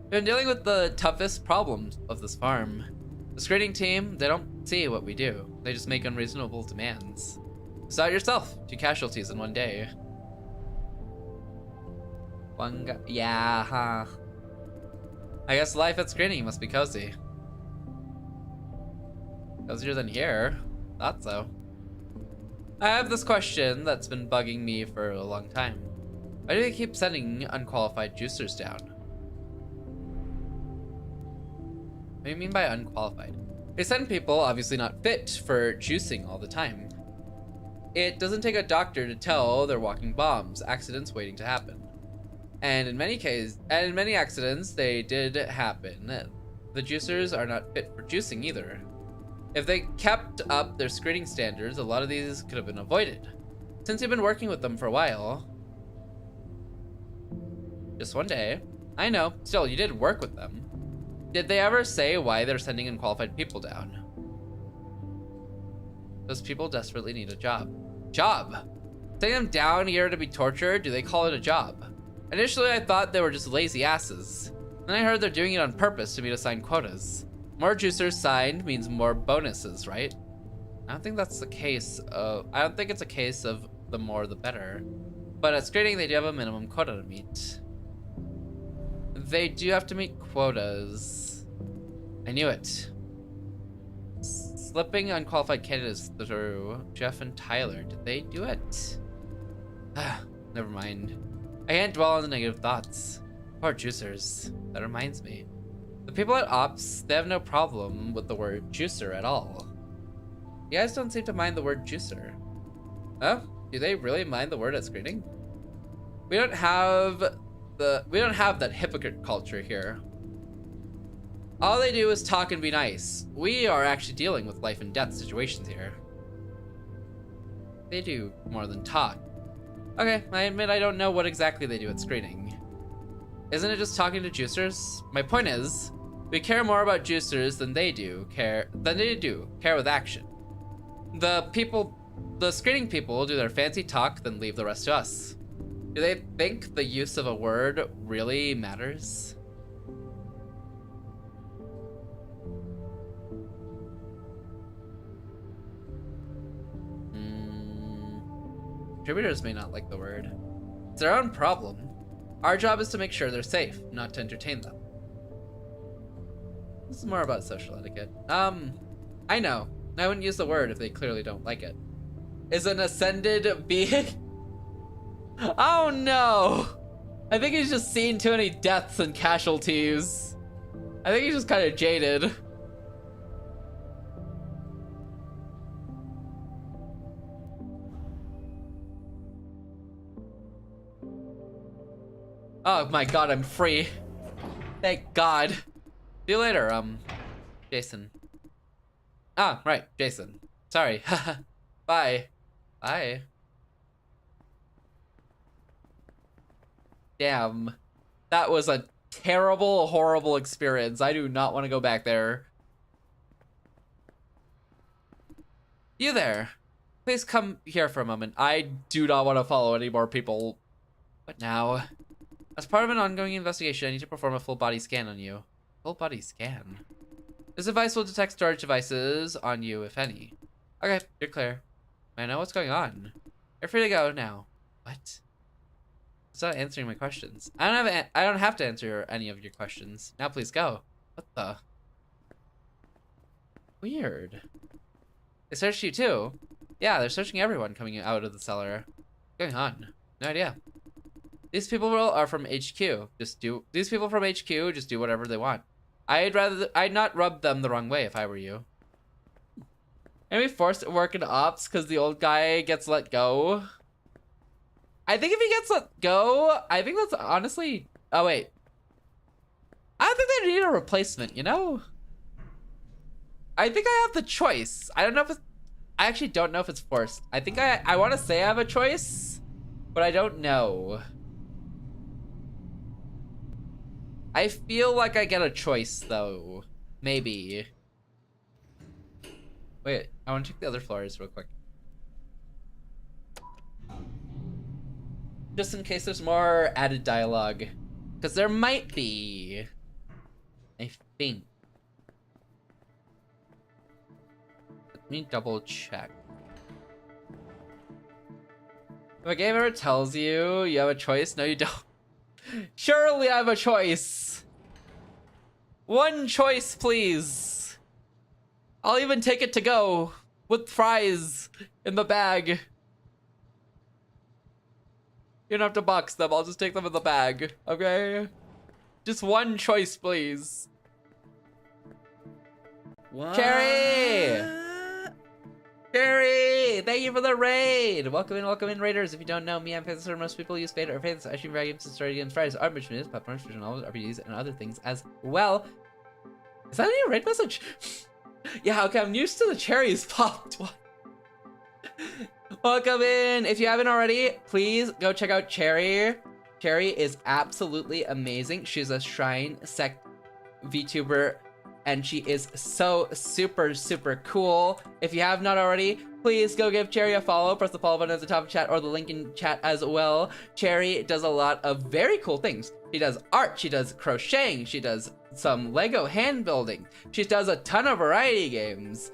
We've been dealing with the toughest problems of this farm. The screening team, they don't see what we do. They just make unreasonable demands. Decide yourself. 2 casualties in one day. One guy, yeah, huh. I guess life at screening must be cozy. Cozier than here. Thought so. I have this question that's been bugging me for a long time. Why do they keep sending unqualified juicers down? What do you mean by unqualified? They send people obviously not fit for juicing all the time. It doesn't take a doctor to tell they're walking bombs, accidents waiting to happen. And in many accidents, they did happen. The juicers are not fit for juicing either. If they kept up their screening standards, a lot of these could have been avoided. Since you've been working with them for a while. Just one day. I know, still, you did work with them. Did they ever say why they're sending unqualified people down? Those people desperately need a job. Job? Sending them down here to be tortured? Do they call it a job? Initially, I thought they were just lazy asses. Then I heard they're doing it on purpose to meet assigned quotas. More juicers signed means more bonuses, right? I don't think that's the case of... I don't think it's a case of the more the better. But at screening, they do have a minimum quota to meet. They do have to meet quotas. I knew it. Slipping unqualified candidates through Jeff and Tyler. Did they do it? Never mind. I can't dwell on the negative thoughts. Poor juicers. That reminds me. The people at Ops, they have no problem with the word juicer at all. You guys don't seem to mind the word juicer. Oh? Do they really mind the word at screening? We don't have that hypocrite culture here. All they do is talk and be nice. We are actually dealing with life and death situations here. They do more than talk. Okay, I admit I don't know what exactly they do at screening. Isn't it just talking to juicers? My point is, we care more about juicers than they do care with action. The screening people do their fancy talk, then leave the rest to us. Do they think the use of a word really matters? Contributors may not like the word. It's their own problem. Our job is to make sure they're safe, not to entertain them. This is more about social etiquette. I know. I wouldn't use the word if they clearly don't like it. is an ascended being. Oh no! I think he's just seen too many deaths and casualties. I think he's just kind of jaded. Oh my god, I'm free. Thank god. See you later, Jason. Ah, right, Jason. Sorry. Bye. Bye. Damn. That was a terrible, horrible experience. I do not want to go back there. You there. Please come here for a moment. I do not want to follow any more people. What now? As part of an ongoing investigation, I need to perform a full body scan on you. Full body scan? This device will detect storage devices on you, if any. Okay, you're clear. I know what's going on. You're free to go now. What? It's not answering my questions. I don't have to answer any of your questions. Now please go. What the? Weird. They searched you too. Yeah, they're searching everyone coming out of the cellar. What's going on? No idea. These people are from HQ. These people from HQ just do whatever they want. I'd not rub them the wrong way if I were you. And we forced to work in ops because the old guy gets let go. I think if he gets let go, I think that's honestly... Oh, wait. I don't think they need a replacement, you know? I think I have the choice. I don't know if it's... I actually don't know if it's forced. I think I want to say I have a choice, but I don't know. I feel like I get a choice, though. Maybe. Wait, I want to check the other floors real quick. Just in case there's more added dialogue. Because there might be. I think. Let me double check. If a game ever tells you you have a choice, no you don't. Surely I have a choice. One choice, please. I'll even take it to go with fries in the bag. You don't have to box them, I'll just take them in the bag, okay? Just one choice, please. What? Cherry! Cherry! Thank you for the raid! Welcome in, raiders. If you don't know me, I'm Fadeless. Most people use Fadeless or Fadeless. I stream various games and story games, Fridays, art missions, platforms, visual novels, RPGs, and other things as well. Is that a new raid message? Yeah, okay, I'm used to the cherries popped. Welcome in. If you haven't already, please go check out Cherry. Cherry is absolutely amazing. She's a Shrine Sect VTuber, and she is so super cool. If you have not already, please go give Cherry a follow. Press the follow button at the top of chat or the link in chat as well. Cherry does a lot of very cool things. She does art, she does crocheting, she does some Lego hand building. She does a ton of variety games.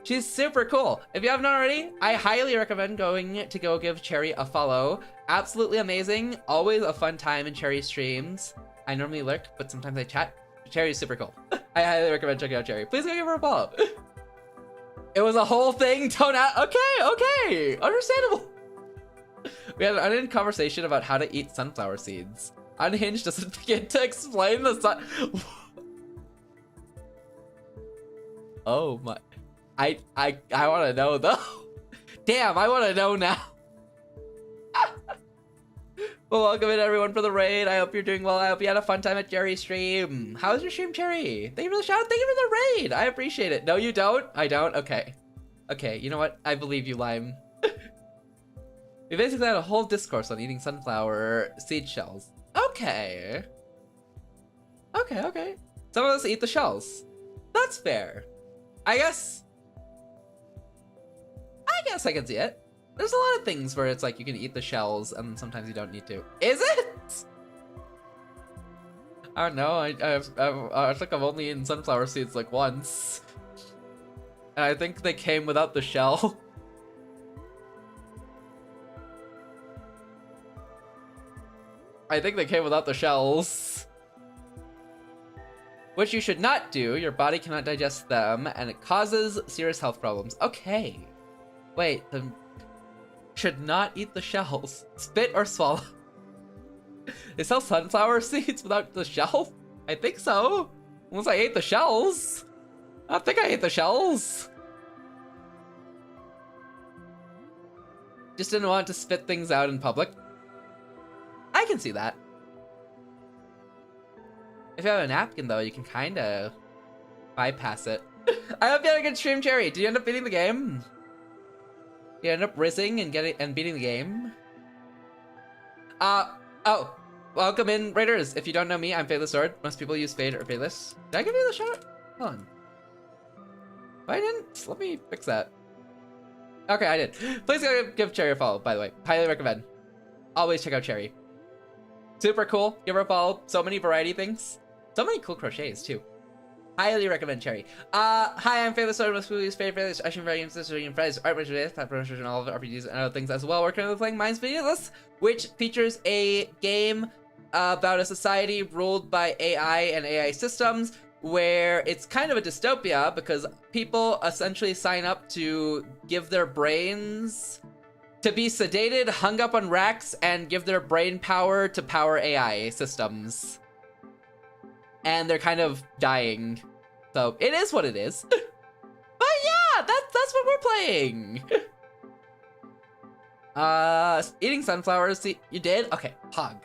She's super cool. If you haven't already, I highly recommend going to go give Cherry a follow. Absolutely amazing. Always a fun time in Cherry streams. I normally lurk, but sometimes I chat. Cherry's super cool. I highly recommend checking out Cherry. Please go give her a follow. It was a whole thing. Don't okay. Understandable. We had an unhinged conversation about how to eat sunflower seeds. Unhinged doesn't begin to explain the sun. Oh my. I want to know though. Damn, I want to know now. Well, welcome in everyone for the raid. I hope you're doing well. I hope you had a fun time at Cherry's stream. How was your stream, Cherry? Thank you for the shout out. Thank you for the raid. I appreciate it. No, you don't? I don't? Okay. Okay, you know what? I believe you, Lime. We basically had a whole discourse on eating sunflower seed shells. Okay. Okay. Some of us eat the shells. That's fair. I guess I can see it. There's a lot of things where it's like you can eat the shells and sometimes you don't need to. Is it? I don't know. I think I've only eaten sunflower seeds like once. And I think they came without the shell. I think they came without the shells. Which you should not do. Your body cannot digest them and it causes serious health problems. Okay. Wait, should not eat the shells. Spit or swallow. They sell sunflower seeds without the shell? I think so. Once I ate the shells. I don't think I ate the shells. Just didn't want to spit things out in public. I can see that. If you have a napkin, though, you can kind of bypass it. I hope you had a good stream, Cherry. Did you end up beating the game? You end up rizzing and beating the game? Oh. Welcome in, Raiders. If you don't know me, I'm Fadelessword. Most people use Fade or Fadeless. Did I give you the shout? Hold on. I didn't. Let me fix that. Okay, I did. Please go give Cherry a follow, by the way. Highly recommend. Always check out Cherry. Super cool. Give her a follow. So many variety things. So many cool crochets, too. Highly recommend Cherry. Hi, I'm Fadelessword. Most people use Fade, Fadeless, Action Variants, Sister, Friends, Art, Plat Promotion, and all of the RPGs and other things as well. We're currently playing Minds Fadeless, which features a game about a society ruled by AI and AI systems, where it's kind of a dystopia because people essentially sign up to give their brains to be sedated, hung up on racks, and give their brain power to power AI systems. And they're kind of dying. So it is what it is. But yeah, that's what we're playing. Eating sunflowers. See, you did? Okay, hug.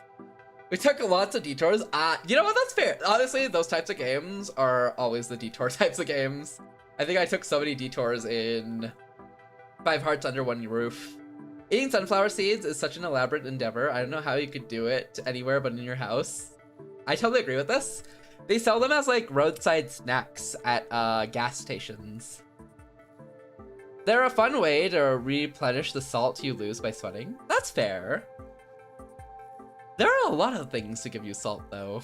We took lots of detours. You know what? That's fair. Honestly, those types of games are always the detour types of games. I think I took so many detours in 5 Hearts Under One Roof. Eating sunflower seeds is such an elaborate endeavor. I don't know how you could do it anywhere but in your house. I totally agree with this. They sell them as like roadside snacks at gas stations. They're a fun way to replenish the salt you lose by sweating. That's fair. There are a lot of things to give you salt, though.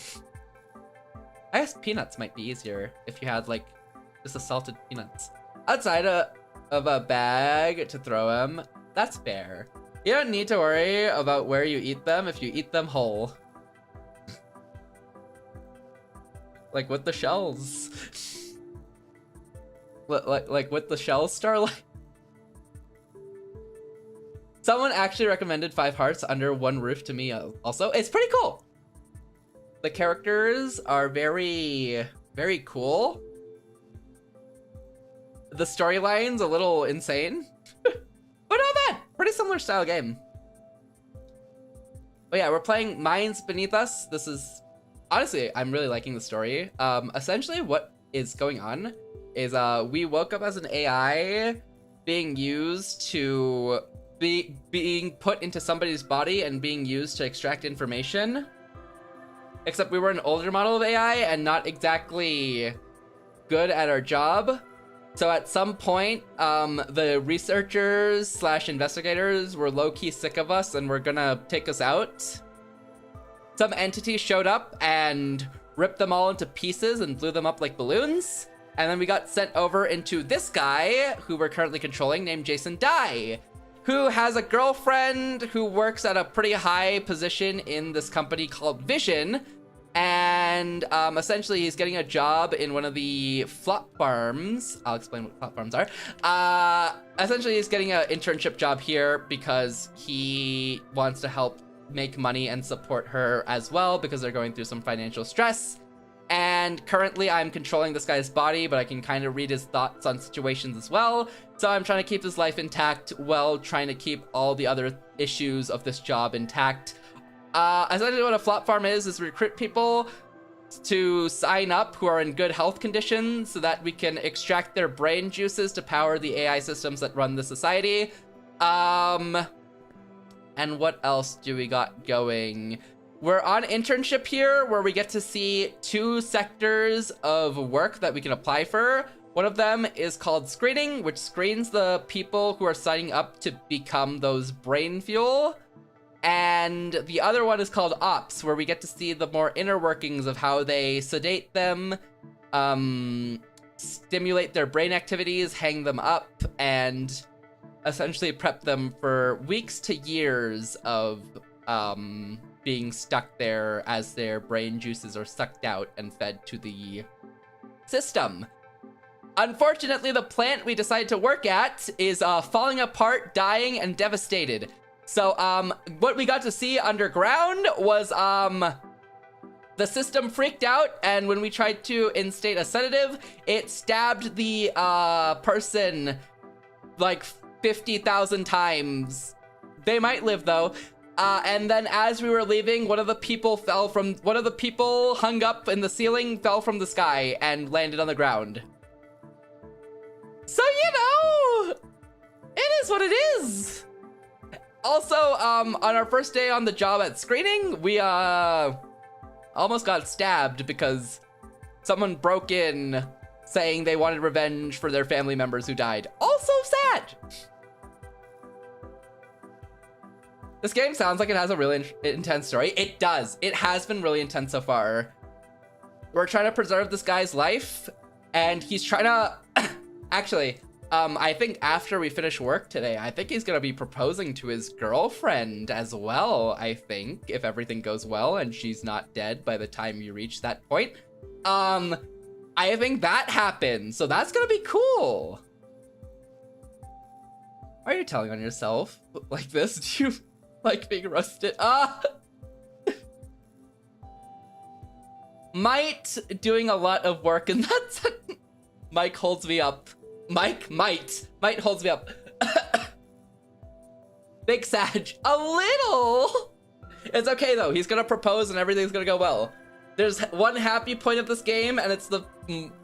I guess peanuts might be easier if you had, like, just the salted peanuts. Outside of a bag to throw them, that's fair. You don't need to worry about where you eat them if you eat them whole. Like with the shells. Like with the shells, Starlight? Someone actually recommended 5 Hearts Under One Roof to me also. It's pretty cool. The characters are very, very cool. The storyline's a little insane. But not bad. Pretty similar style game. But yeah, we're playing Minds Beneath Us. This is... Honestly, I'm really liking the story. Essentially what is going on is we woke up as an AI being used to... being put into somebody's body and being used to extract information. Except we were an older model of AI and not exactly good at our job. So at some point, the researchers slash investigators were low-key sick of us and were gonna take us out. Some entity showed up and ripped them all into pieces and blew them up like balloons. And then we got sent over into this guy, who we're currently controlling, named Jason Dye, who has a girlfriend who works at a pretty high position in this company called Vision. And essentially he's getting a job in one of the flop farms. I'll explain what flop farms are. Essentially he's getting an internship job here because he wants to help make money and support her as well because they're going through some financial stress. And currently I'm controlling this guy's body, but I can kind of read his thoughts on situations as well. So I'm trying to keep his life intact while trying to keep all the other issues of this job intact. Essentially what a flop farm is recruit people to sign up who are in good health conditions so that we can extract their brain juices to power the AI systems that run the society. And what else do we got going? We're on internship here where we get to see 2 sectors of work that we can apply for. One of them is called screening, which screens the people who are signing up to become those brain fuel. And the other one is called ops, where we get to see the more inner workings of how they sedate them, stimulate their brain activities, hang them up, and essentially prep them for weeks to years of being stuck there as their brain juices are sucked out and fed to the system. Unfortunately, the plant we decided to work at is falling apart, dying, and devastated. So, what we got to see underground was, the system freaked out, and when we tried to instate a sedative, it stabbed the, person, like, 50,000 times. They might live, though. And then as we were leaving, one of the people hung up in the ceiling, fell from the sky, and landed on the ground. So, you know, it is what it is. Also, on our first day on the job at screening, we, almost got stabbed because someone broke in saying they wanted revenge for their family members who died. Also sad. This game sounds like it has a really intense story. It does. It has been really intense so far. We're trying to preserve this guy's life, and he's trying to... Actually, I think after we finish work today, I think he's gonna be proposing to his girlfriend as well, I think, if everything goes well and she's not dead by the time you reach that point. I think that happens, so that's gonna be cool. Why are you telling on yourself like this? Do you like being roasted? Might doing a lot of work in that. Mike holds me up. Mike might holds me up. Big Sag, a little. It's okay though. He's gonna propose and everything's gonna go well. There's one happy point of this game, and it's the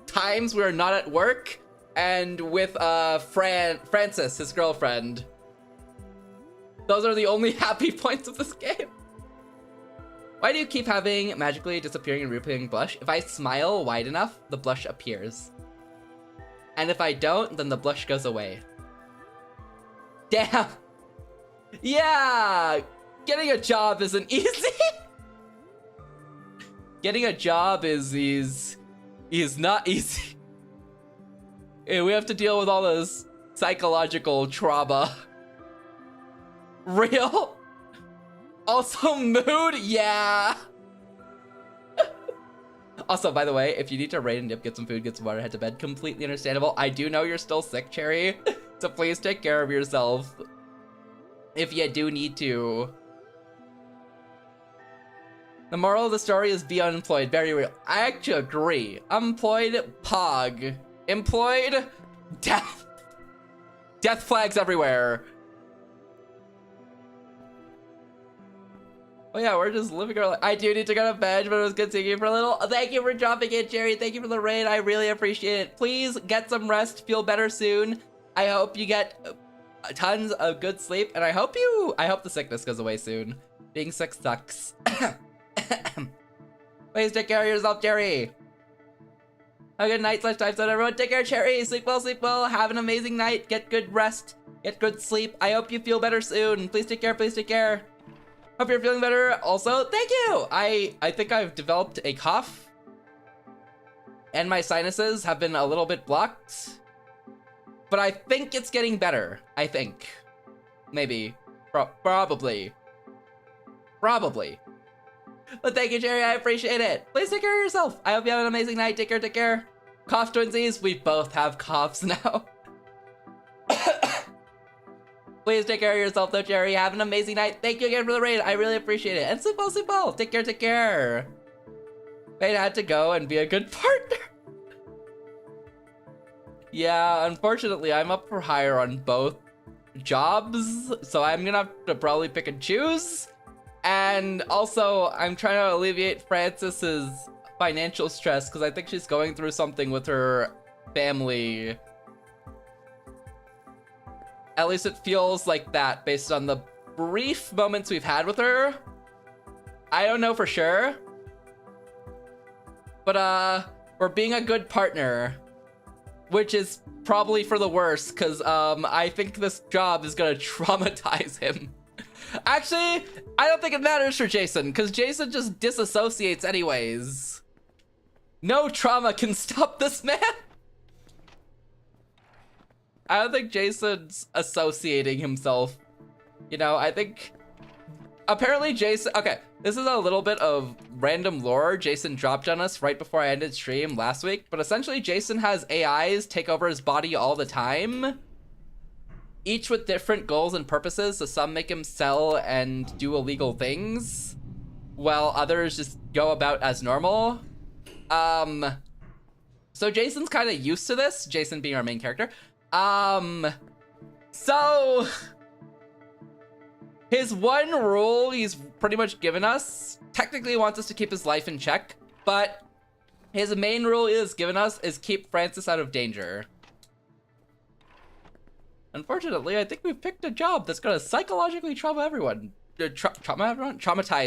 times we are not at work and with Frances, his girlfriend. Those are the only happy points of this game. Why do you keep having magically disappearing and reappearing blush? If I smile wide enough, the blush appears. And if I don't, then the blush goes away. Damn. Yeah, getting a job isn't easy. Getting a job is not easy. Yeah, we have to deal with all this psychological trauma. Real. Also mood, yeah. Also, by the way, if you need to raid and dip, get some food, get some water, head to bed, completely understandable. I do know you're still sick, Cherry, so please take care of yourself if you do need to. The moral of the story is be unemployed. Very real. I actually agree. Unemployed, pog. Employed, death. Death flags everywhere. Oh yeah, we're just living our life. I do need to go to bed, but it was good seeing you for a little. Thank you for dropping in, Jerry. Thank you for the raid. I really appreciate it. Please get some rest. Feel better soon. I hope you get tons of good sleep, and I hope the sickness goes away soon. Being sick sucks. Please take care of yourself, Jerry. Have a good night / time zone, everyone. Take care, Cherry. Sleep well. Have an amazing night. Get good rest. Get good sleep. I hope you feel better soon. Please take care. Please take care. Hope you're feeling better. Also, thank you. I think I've developed a cough, and my sinuses have been a little bit blocked, but I think it's getting better. I think, maybe, probably. But thank you, Jerry. I appreciate it. Please take care of yourself. I hope you have an amazing night. Take care. Take care. Cough twinsies. We both have coughs now. Please take care of yourself, though, Jerry. Have an amazing night. Thank you again for the raid. I really appreciate it. And sleep well, sleep well. Take care, take care. Fate had to go and be a good partner. Yeah, unfortunately, I'm up for hire on both jobs, so I'm gonna have to probably pick and choose. And also, I'm trying to alleviate Frances's financial stress because I think she's going through something with her family. At least it feels like that based on the brief moments we've had with her. I don't know for sure. But we're being a good partner, which is probably for the worst because I think this job is gonna traumatize him. Actually, I don't think it matters for Jason because Jason just disassociates anyways. No trauma can stop this man. I don't think Jason's associating himself. You know, I think apparently Jason, okay, This is a little bit of random lore Jason dropped on us right before I ended stream last week, but essentially Jason has AIs take over his body all the time, each with different goals and purposes. So some make him sell and do illegal things, while others just go about as normal. So Jason's kind of used to this, Jason being our main character. So his one rule he's pretty much given us, technically wants us to keep his life in check, but his main rule is given us is keep Francis out of danger. Unfortunately, I think we've picked a job that's gonna psychologically traumatize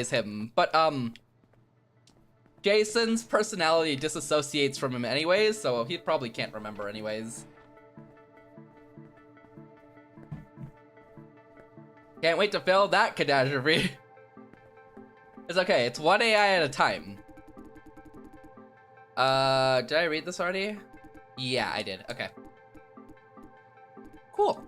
him. But Jason's personality disassociates from him anyways, so he probably can't remember anyways. Can't wait to fill that catastrophe. It's okay, it's one AI at a time. Did I read this already? Yeah, I did, okay. Cool.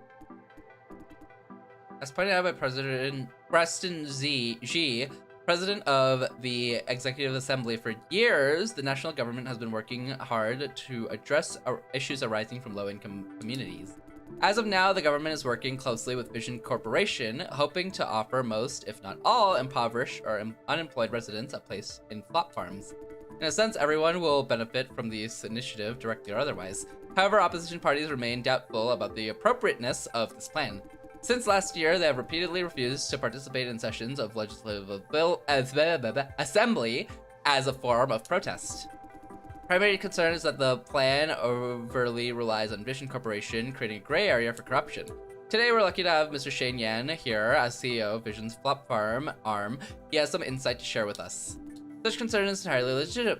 As pointed out by President Preston G, President of the Executive Assembly, for years, the national government has been working hard to address issues arising from low-income communities. As of now, the government is working closely with Vision Corporation, hoping to offer most, if not all, impoverished or unemployed residents a place in flop farms. In a sense, everyone will benefit from this initiative, directly or otherwise. However, opposition parties remain doubtful about the appropriateness of this plan. Since last year, they have repeatedly refused to participate in sessions of legislative assembly as a form of protest. Primary concern is that the plan overly relies on Vision Corporation, creating a gray area for corruption. Today, we're lucky to have Mr. Shane Yan here as CEO of Vision's flop farm arm. He has some insight to share with us. Such concern is entirely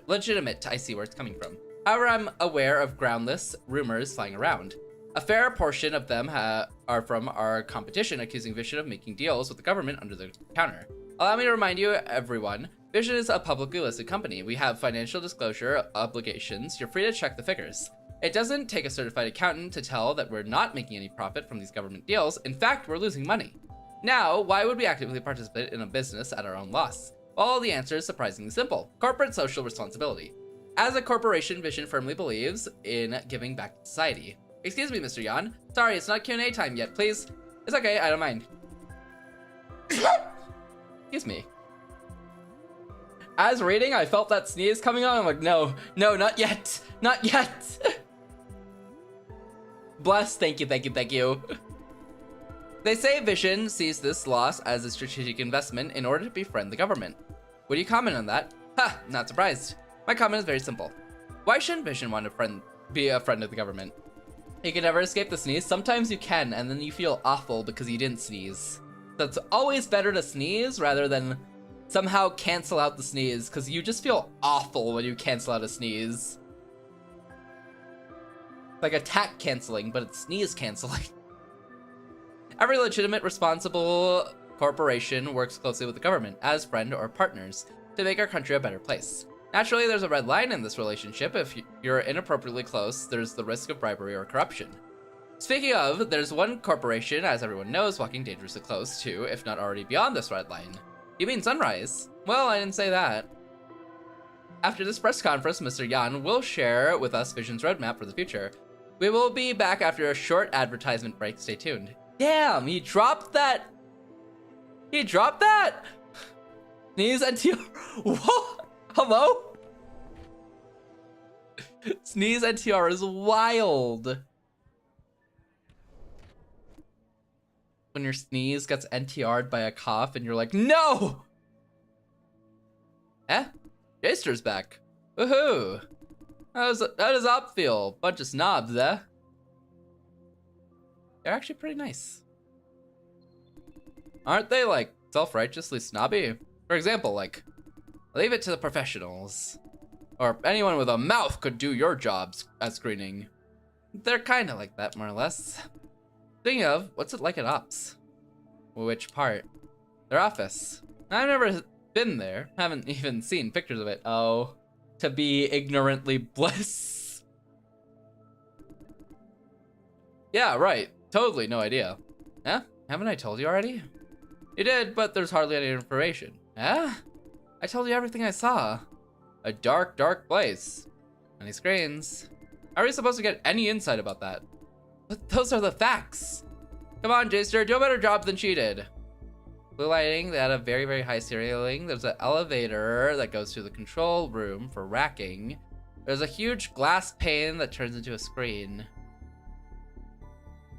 legitimate. I see where it's coming from. However, I'm aware of groundless rumors flying around. A fair portion of them are from our competition, accusing Vision of making deals with the government under the counter. Allow me to remind you, everyone, Vision is a publicly listed company. We have financial disclosure obligations. You're free to check the figures. It doesn't take a certified accountant to tell that we're not making any profit from these government deals. In fact, we're losing money. Now, why would we actively participate in a business at our own loss? Well, the answer is surprisingly simple. Corporate social responsibility. As a corporation, Vision firmly believes in giving back to society. Excuse me, Mr. Yan. Sorry, it's not Q&A time yet, please. It's okay, I don't mind. Excuse me. As reading, I felt that sneeze coming on. I'm like, no, not yet. Not yet. Bless, thank you. They say Vision sees this loss as a strategic investment in order to befriend the government. Would you comment on that? Ha, not surprised. My comment is very simple. Why shouldn't Vision want to be a friend of the government? You can never escape the sneeze. Sometimes you can, and then you feel awful because you didn't sneeze. So it's always better to sneeze rather than somehow cancel out the sneeze, because you just feel awful when you cancel out a sneeze. Like attack canceling, but it's sneeze canceling. Every legitimate, responsible corporation works closely with the government as friend or partners to make our country a better place. Naturally, there's a red line in this relationship. If you're inappropriately close, there's the risk of bribery or corruption. Speaking of, there's one corporation, as everyone knows, walking dangerously close to, if not already beyond this red line. You mean Sunrise? Well, I didn't say that. After this press conference, Mr. Yan will share with us Vision's roadmap for the future. We will be back after a short advertisement break. Stay tuned. Damn, he dropped that. He dropped that? Sneeze NTR. What? Hello? Sneeze NTR is wild. When your sneeze gets NTR'd by a cough and you're like, no! Eh? Jaster's back. Woohoo! How does Op feel? Bunch of snobs, eh? They're actually pretty nice. Aren't they, like, self-righteously snobby? For example, like, leave it to the professionals. Or anyone with a mouth could do your jobs at screening. They're kinda like that, more or less. Speaking of, what's it like at Ops? Which part? Their office. I've never been there. Haven't even seen pictures of it. Oh, to be ignorantly bliss. Yeah, right. Totally no idea. Huh? Haven't I told you already? You did, but there's hardly any information. Huh? I told you everything I saw. A dark, dark place. Many screens. How are we supposed to get any insight about that? But those are the facts. Come on, Jester, do a better job than she did. Blue lighting, they had a very, very high ceiling. There's an elevator that goes to the control room for racking. There's a huge glass pane that turns into a screen.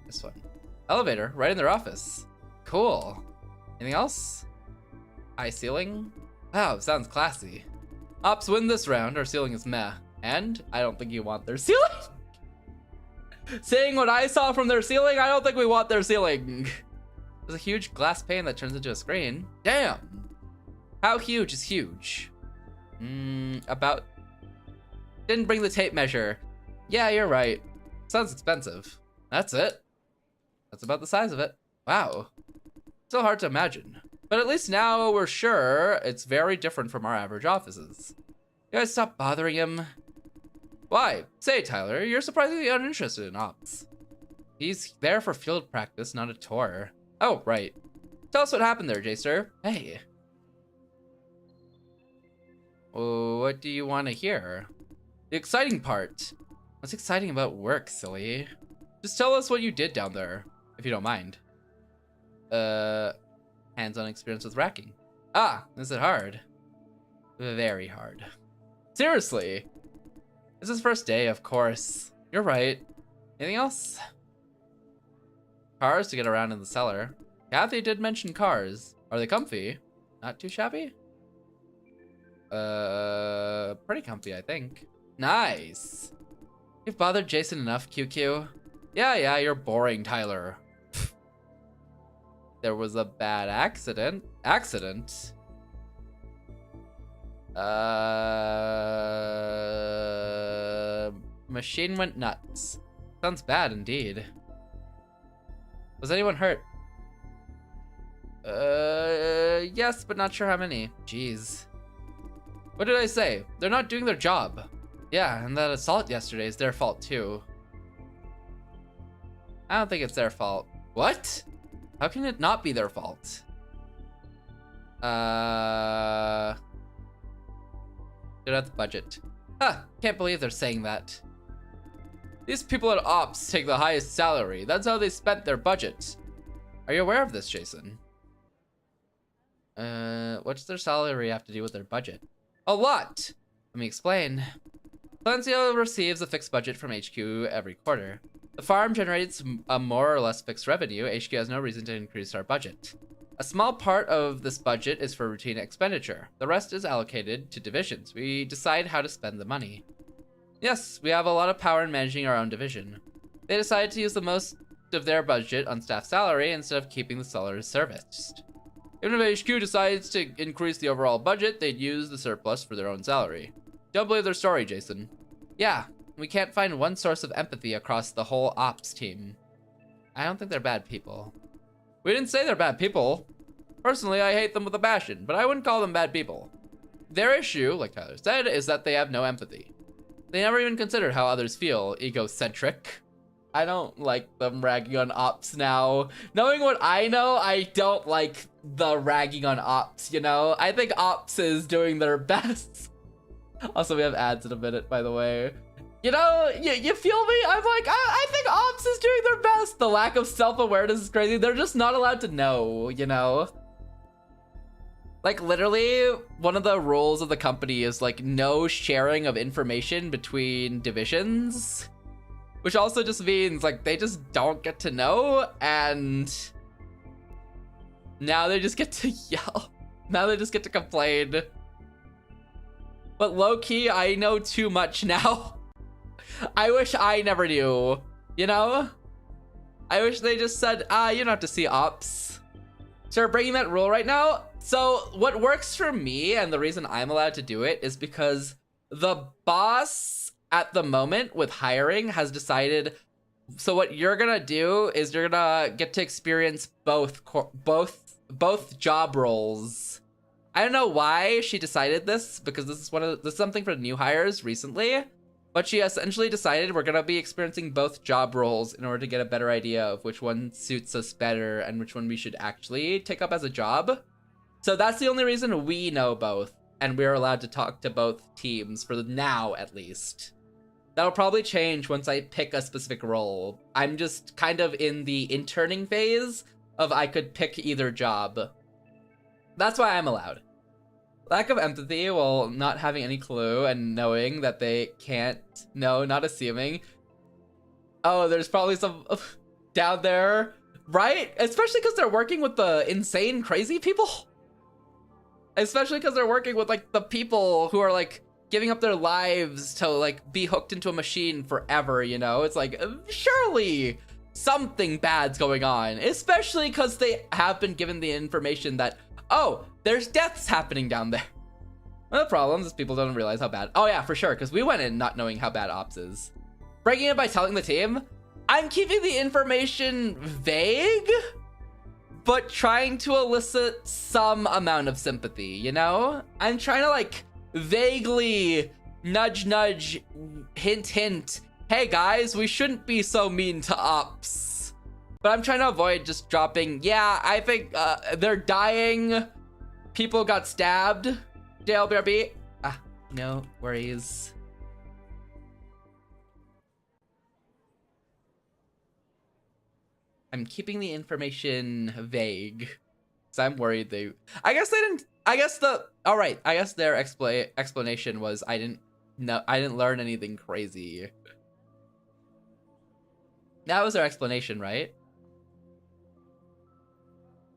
This one. Elevator, right in their office. Cool. Anything else? High ceiling? Wow, sounds classy. Ops win this round, our ceiling is meh. And I don't think you want their ceiling. Saying what I saw from their ceiling, I don't think we want their ceiling. There's a huge glass pane that turns into a screen. Damn. How huge is huge? About... Didn't bring the tape measure. Yeah, you're right. Sounds expensive. That's it. That's about the size of it. Wow. So hard to imagine. But at least now we're sure it's very different from our average offices. You guys stop bothering him. Why? Say, Tyler, you're surprisingly uninterested in ops. He's there for field practice, not a tour. Oh, right. Tell us what happened there, Jster. Hey. What do you want to hear? The exciting part. What's exciting about work, silly? Just tell us what you did down there, if you don't mind. Hands-on experience with racking. Ah, is it hard? Very hard. Seriously. This is first day, of course. You're right. Anything else? Cars to get around in the cellar. Kathy did mention cars. Are they comfy? Not too shabby? Pretty comfy, I think. Nice. You've bothered Jason enough, QQ. Yeah, you're boring, Tyler. There was a bad accident. Machine went nuts. Sounds bad indeed. Was anyone hurt? Yes, but not sure how many. Jeez. What did I say? They're not doing their job. Yeah, and that assault yesterday is their fault too. I don't think it's their fault. What? How can it not be their fault? They're at the budget. Huh, can't believe they're saying that. These people at Ops take the highest salary. That's how they spent their budget. Are you aware of this, Jason? What's their salary have to do with their budget? A lot! Let me explain. Silencio receives a fixed budget from HQ every quarter. The farm generates a more or less fixed revenue. HQ has no reason to increase our budget. A small part of this budget is for routine expenditure. The rest is allocated to divisions. We decide how to spend the money. Yes, we have a lot of power in managing our own division. They decided to use the most of their budget on staff salary instead of keeping the sellers serviced. Even if HQ decides to increase the overall budget, they'd use the surplus for their own salary. Don't believe their story, Jason. Yeah, we can't find one source of empathy across the whole ops team. I don't think they're bad people. We didn't say they're bad people. Personally, I hate them with a passion, but I wouldn't call them bad people. Their issue, like Tyler said, is that they have no empathy. They never even consider how others feel, egocentric. I don't like them ragging on ops now. Knowing what I know, I don't like the ragging on ops, you know? I think ops is doing their best. Also, we have ads in a minute, by the way. You know, you feel me? I'm like, I think ops is doing their best. The lack of self-awareness is crazy. They're just not allowed to know, you know? Like, literally, one of the rules of the company is, like, no sharing of information between divisions. Which also just means, like, they just don't get to know, and now they just get to yell. Now they just get to complain. But low-key, I know too much now. I wish I never knew, you know? I wish they just said, you don't have to see ops. So we're breaking that rule right now. So what works for me, and the reason I'm allowed to do it, is because the boss at the moment with hiring has decided, so what you're gonna do is you're gonna get to experience both job roles. I don't know why she decided this, because this is something for new hires recently, but she essentially decided we're gonna be experiencing both job roles in order to get a better idea of which one suits us better and which one we should actually take up as a job. So that's the only reason we know both. and we're allowed to talk to both teams for now, at least. That'll probably change once I pick a specific role. I'm just kind of in the interning phase of I could pick either job. That's why I'm allowed. Lack of empathy while not having any clue and knowing that they can't, no, not assuming. Oh, there's probably some down there, right? Especially because they're working with the insane, crazy people. Especially because they're working with like the people who are like giving up their lives to like be hooked into a machine forever, you know? It's like, surely something bad's going on, especially because they have been given the information that, oh, there's deaths happening down there. One of the problems is people don't realize how bad. Oh yeah, for sure, because we went in not knowing how bad ops is. Breaking it by telling the team, I'm keeping the information vague, but trying to elicit some amount of sympathy, you know? I'm trying to like vaguely nudge, nudge, hint, hint. Hey guys, we shouldn't be so mean to ops. But I'm trying to avoid just dropping, yeah, I think they're dying. People got stabbed. JLBRB. Ah, no worries. I'm keeping the information vague. So I'm worried they, I guess they didn't, I guess the, all right, I guess their explanation was I didn't learn anything crazy. That was their explanation, right?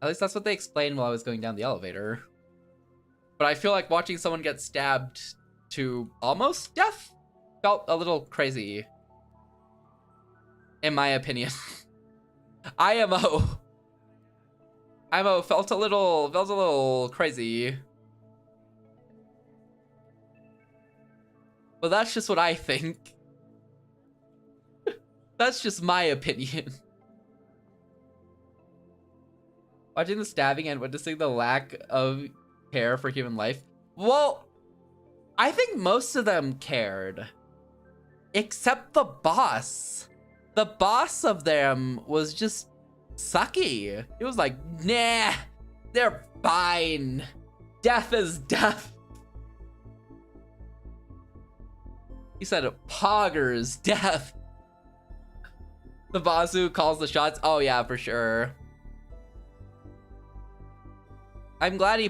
At least that's what they explained while I was going down the elevator. But I feel like watching someone get stabbed to almost death felt a little crazy. In my opinion. IMO felt a little crazy. But that's just what I think. That's just my opinion. Watching the stabbing and witnessing the lack of care for human life. Well, I think most of them cared. Except the boss. The boss of them was just sucky. It was like, nah, they're fine. Death is death. He said poggers, death. The boss who calls the shots. Oh yeah, for sure. I'm glad he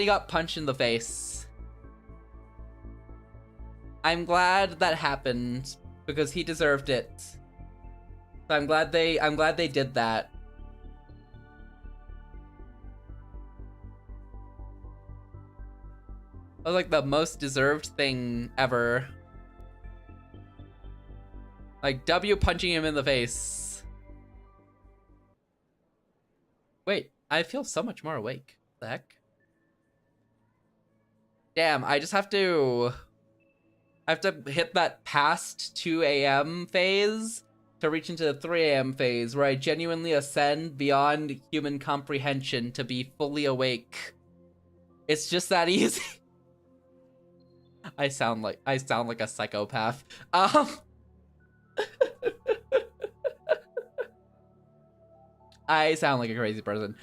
got punched in the face. I'm glad that happened because he deserved it. So I'm glad they did that. That was like the most deserved thing ever. Like W punching him in the face. Wait, I feel so much more awake. What the heck? Damn, I just have to hit that past 2 a.m. phase to reach into the 3 a.m. phase where I genuinely ascend beyond human comprehension to be fully awake. It's just that easy. I sound like a psychopath. I sound like a crazy person.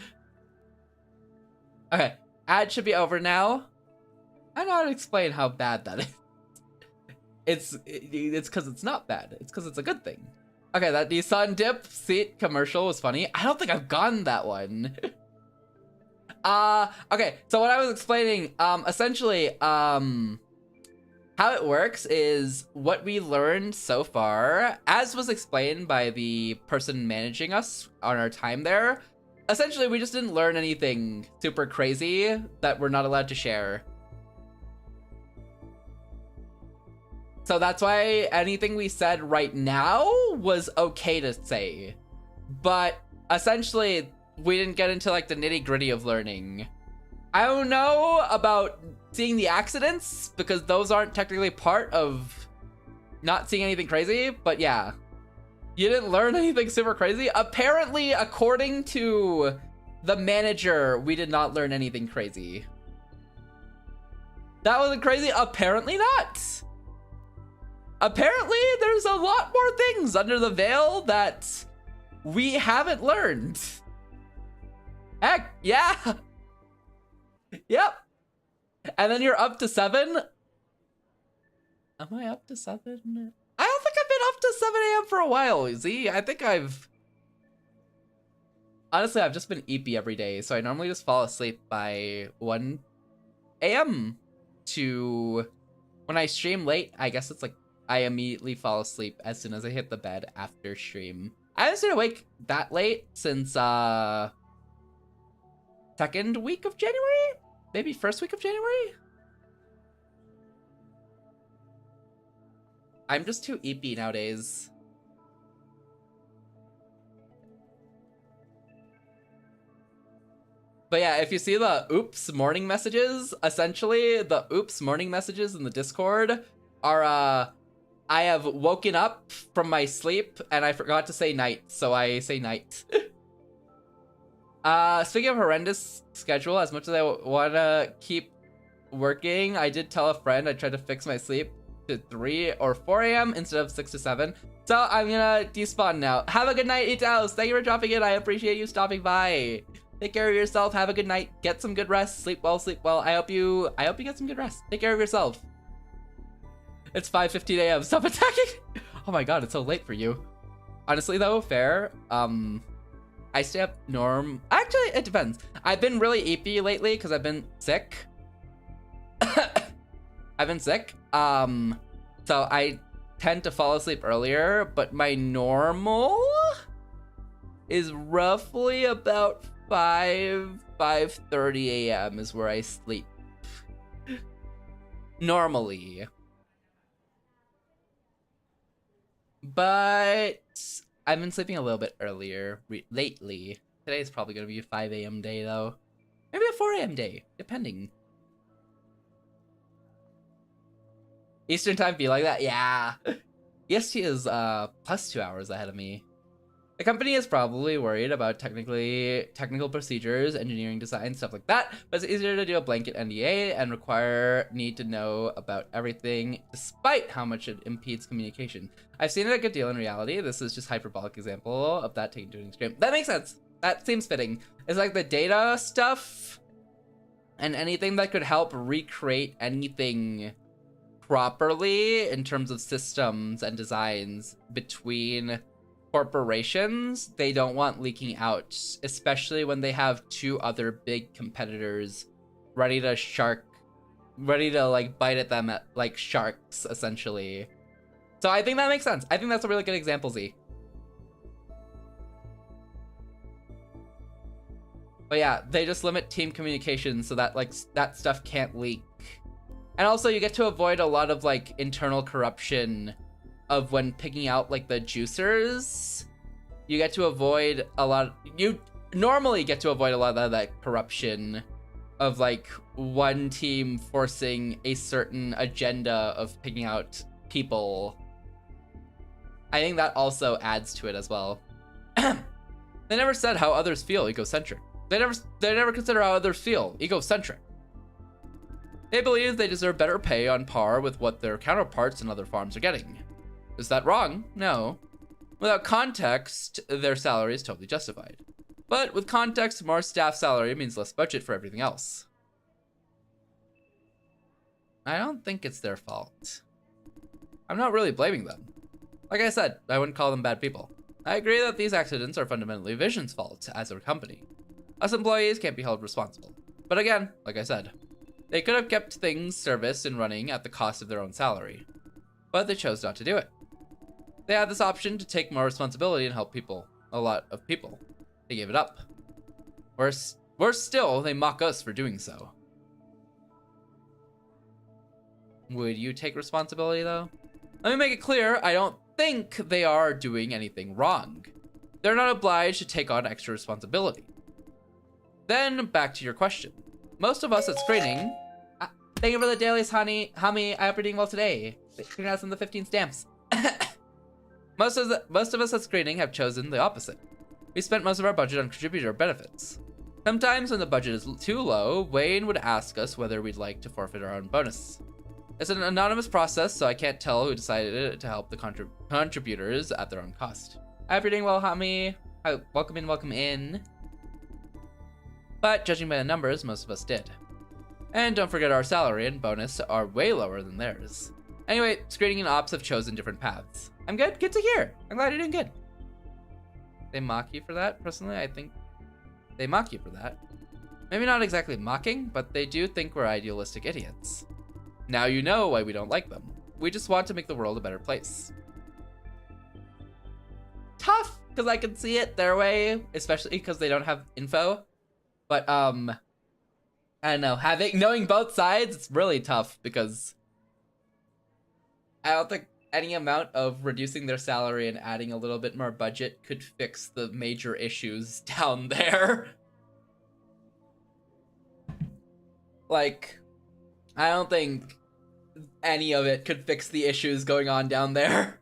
Okay, ad should be over now. I know how to explain how bad that is. It's because it's not bad. It's because it's a good thing. Okay, that Nissan dip seat commercial was funny. I don't think I've gotten that one. Okay, so what I was explaining, essentially, how it works is what we learned so far, as was explained by the person managing us on our time there. Essentially, we just didn't learn anything super crazy that we're not allowed to share. So that's why anything we said right now was okay to say. But essentially, we didn't get into like the nitty-gritty of learning. I don't know about seeing the accidents because those aren't technically part of not seeing anything crazy, but yeah. You didn't learn anything super crazy? Apparently, according to the manager, we did not learn anything crazy. That wasn't crazy? Apparently not. Apparently, there's a lot more things under the veil that we haven't learned. Heck, yeah. Yep. And then you're up to 7? Am I up to 7? I don't think I've been up to 7 a.m. for a while, Z. I think honestly, I've just been eepy every day, so I normally just fall asleep by 1 a.m. to when I stream late. I guess it's like I immediately fall asleep as soon as I hit the bed after stream. I haven't stayed awake that late since second week of January? Maybe first week of January? I'm just too eepy nowadays. But yeah, if you see the oops morning messages, essentially the oops morning messages in the Discord are I have woken up from my sleep and I forgot to say night, so I say night. Speaking of horrendous schedule, as much as I want to keep working, I did tell a friend I tried to fix my sleep to 3 or 4 a.m. instead of 6 to 7. So I'm gonna despawn now. Have a good night, Itaos. Thank you for dropping in. I appreciate you stopping by. Take care of yourself. Have a good night. Get some good rest. Sleep well. Sleep well. I hope you get some good rest. Take care of yourself. It's 5:15 a.m. Stop attacking. Oh my god, it's so late for you. Honestly though, fair. I stay up actually, it depends. I've been really eepy lately because I've been sick. I've been sick. So I tend to fall asleep earlier, but my normal is roughly about 5:30 a.m. is where I sleep. Normally. But I've been sleeping a little bit earlier lately. Today's probably gonna be a 5 a.m. day though. Maybe a 4 a.m. day, depending. Eastern time be like that? Yeah. EST is plus 2 hours ahead of me. The company is probably worried about technical procedures, engineering design, stuff like that, but it's easier to do a blanket NDA and need to know about everything, despite how much it impedes communication. I've seen it a good deal in reality. This is just hyperbolic example of that taken to an extreme. That makes sense. That seems fitting. It's like the data stuff and anything that could help recreate anything properly in terms of systems and designs between corporations, they don't want leaking out, especially when they have 2 other big competitors ready to like bite at them like sharks, essentially. So I think that makes sense. I think that's a really good example, Z. But yeah, they just limit team communication so that like that stuff can't leak. And also you get to avoid a lot of like internal corruption of when picking out like the juicers. You get to avoid you normally get to avoid a lot of that corruption of like one team forcing a certain agenda of picking out people. I think that also adds to it as well. They never said how others feel egocentric. They never consider how others feel egocentric. They believe they deserve better pay on par with what their counterparts in other farms are getting. Is that wrong? No. Without context, their salary is totally justified. But with context, more staff salary means less budget for everything else. I don't think it's their fault. I'm not really blaming them. Like I said, I wouldn't call them bad people. I agree that these accidents are fundamentally Vision's fault as a company. Us employees can't be held responsible. But again, like I said, they could have kept things serviced and running at the cost of their own salary. But they chose not to do it. They had this option to take more responsibility and help people. A lot of people. They gave it up. Worse still, they mock us for doing so. Would you take responsibility though? Let me make it clear, I don't think they are doing anything wrong. They're not obliged to take on extra responsibility. Then back to your question. Most of us at screening, thank you for the dailies, honey. Hami, I hope you're doing well today. Congrats on the 15 stamps. Most of us at screening have chosen the opposite. We spent most of our budget on contributor benefits. Sometimes when the budget is too low, Wayne would ask us whether we'd like to forfeit our own bonus. It's an anonymous process, so I can't tell who decided to help the contributors at their own cost. I hope you're doing well, Hami. Welcome in, welcome in. But judging by the numbers, most of us did. And don't forget our salary and bonus are way lower than theirs. Anyway, screening and ops have chosen different paths. I'm good? Good to hear. I'm glad you're doing good. They mock you for that? Personally, I think they mock you for that. Maybe not exactly mocking, but they do think we're idealistic idiots. Now you know why we don't like them. We just want to make the world a better place. Tough, because I can see it their way, especially because they don't have info. But, I don't know, knowing both sides, it's really tough because I don't think any amount of reducing their salary and adding a little bit more budget could fix the major issues down there. Like, I don't think any of it could fix the issues going on down there.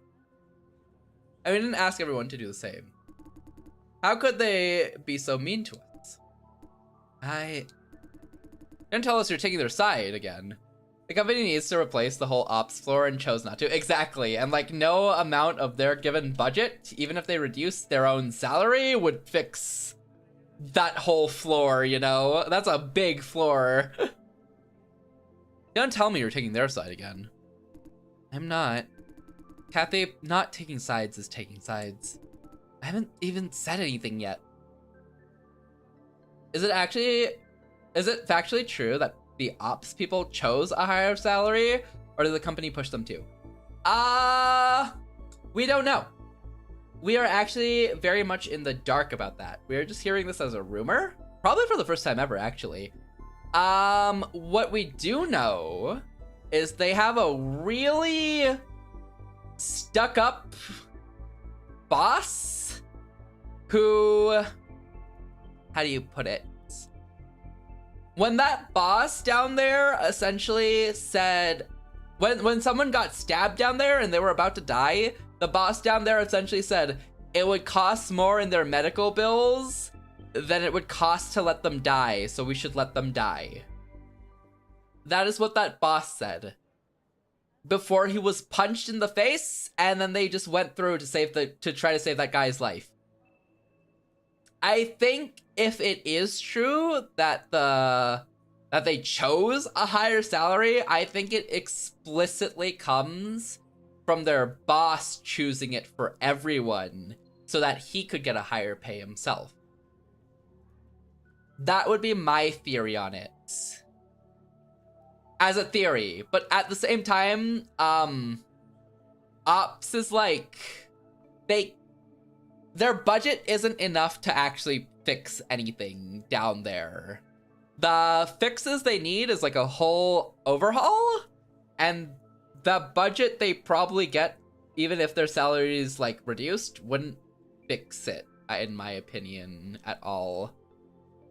I mean, I didn't ask everyone to do the same. How could they be so mean to us? Don't tell us you're taking their side again. The company needs to replace the whole ops floor and chose not to. Exactly, and like no amount of their given budget, even if they reduce their own salary, would fix that whole floor, you know? That's a big floor. Don't tell me you're taking their side again. I'm not. Kathy, not taking sides is taking sides. I haven't even said anything yet. Is it factually true that the ops people chose a higher salary, or did the company push them to? We don't know. We are actually very much in the dark about that. We are just hearing this as a rumor, probably for the first time ever, actually. What we do know is they have a really stuck-up boss who, how do you put it? When that boss down there essentially said, when someone got stabbed down there and they were about to die, the boss down there essentially said it would cost more in their medical bills than it would cost to let them die, so we should let them die. That is what that boss said. Before he was punched in the face, and then they just went through to try to save that guy's life. I think if it is true that they chose a higher salary, I think it explicitly comes from their boss choosing it for everyone so that he could get a higher pay himself. That would be my theory on it. As a theory, but at the same time, ops is like, their budget isn't enough to actually fix anything down there. The fixes they need is like a whole overhaul, and the budget they probably get, even if their salary is like reduced, wouldn't fix it, in my opinion, at all.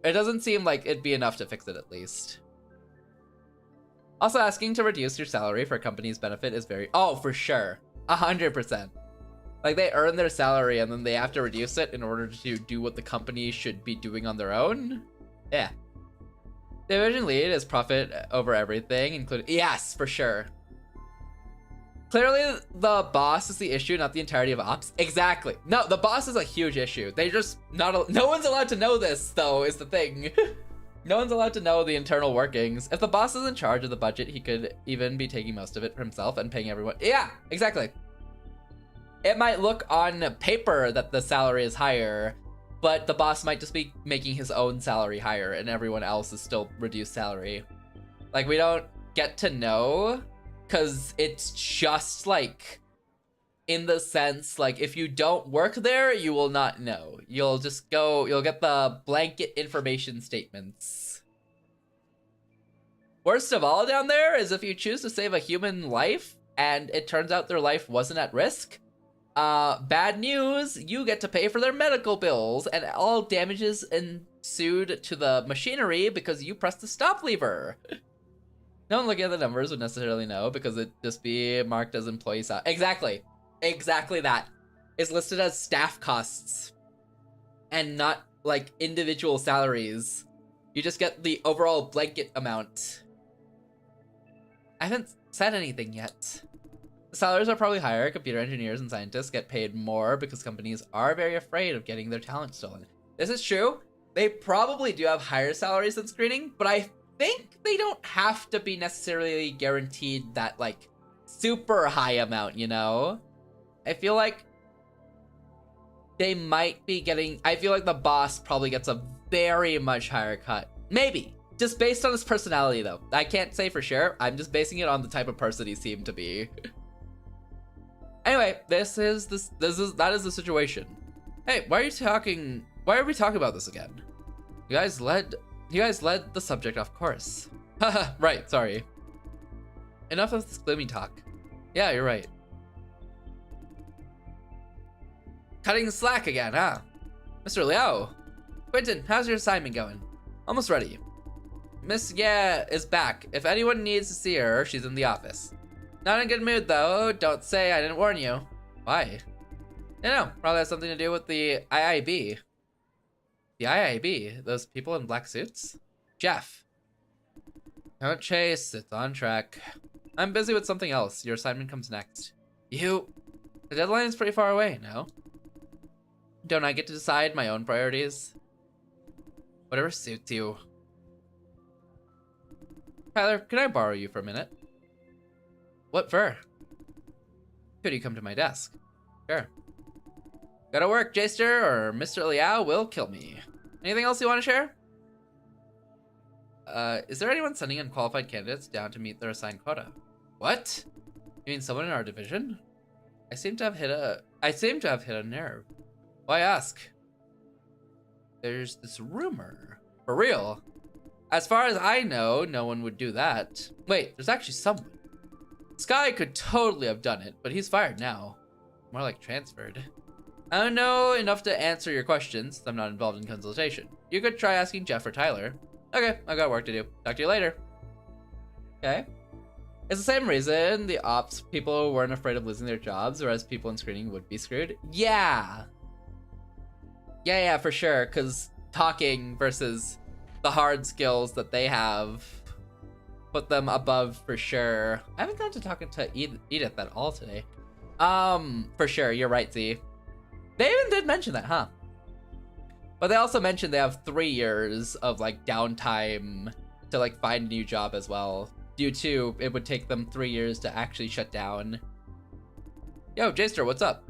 It doesn't seem like it'd be enough to fix it, at least. Also, asking to reduce your salary for a company's benefit is very... Oh, for sure. 100%. Like, they earn their salary and then they have to reduce it in order to do what the company should be doing on their own? Yeah. Division lead is profit over everything, including... Yes, for sure. Clearly, the boss is the issue, not the entirety of ops. Exactly. No, the boss is a huge issue. They just not... No one's allowed to know this, though, is the thing. No one's allowed to know the internal workings. If the boss is in charge of the budget, he could even be taking most of it for himself and paying everyone. Yeah, exactly. It might look on paper that the salary is higher, but the boss might just be making his own salary higher and everyone else is still reduced salary. Like, we don't get to know, because it's just like, in the sense, like, if you don't work there, you will not know. You'll just go, you'll get the blanket information statements. Worst of all down there is if you choose to save a human life and it turns out their life wasn't at risk, bad news, you get to pay for their medical bills and all damages ensued to the machinery because you pressed the stop lever. No one looking at the numbers would necessarily know because it'd just be marked as employee salary. Exactly. Exactly that. It's listed as staff costs and not like individual salaries. You just get the overall blanket amount. I haven't said anything yet. The salaries are probably higher. Computer engineers and scientists get paid more because companies are very afraid of getting their talent stolen. This is true. They probably do have higher salaries than screening, but I think they don't have to be necessarily guaranteed that, like, super high amount, you know? I feel like they might be getting... I feel like the boss probably gets a very much higher cut. Maybe. Just based on his personality, though. I can't say for sure. I'm just basing it on the type of person he seemed to be. Anyway, that is the situation. Hey, why are we talking about this again? You guys led the subject off course. Haha, right, sorry. Enough of this gloomy talk. Yeah, you're right. Cutting the slack again, huh? Mr. Liao. Quentin, how's your assignment going? Almost ready. Miss Yeah is back. If anyone needs to see her, she's in the office. Not in a good mood though. Don't say I didn't warn you. Why? I know, probably has something to do with the IIB. The IIB? Those people in black suits? Jeff. Don't chase, it's on track. I'm busy with something else. Your assignment comes next. The deadline is pretty far away, no? Don't I get to decide my own priorities? Whatever suits you. Tyler, can I borrow you for a minute? What for? Could you come to my desk? Sure. Gotta work, Jaster, or Mr. Liao will kill me. Anything else you want to share? Is there anyone sending unqualified candidates down to meet their assigned quota? What? You mean someone in our division? I seem to have hit a nerve. Why ask? There's this rumor. For real? As far as I know, no one would do that. Wait, there's actually someone. Sky could totally have done it, but he's fired now. More like transferred. I don't know enough to answer your questions. I'm not involved in consultation. You could try asking Jeff or Tyler. Okay, I've got work to do. Talk to you later. Okay. It's the same reason the ops people weren't afraid of losing their jobs, whereas people in screening would be screwed. Yeah. Yeah, for sure. Because talking versus the hard skills that they have put them above for sure. I haven't gotten to talking to Edith at all today. For sure. You're right, Z. They even did mention that, huh? But they also mentioned they have 3 years of like downtime to like find a new job as well. Due to it would take them 3 years to actually shut down. Yo, Jaster, what's up?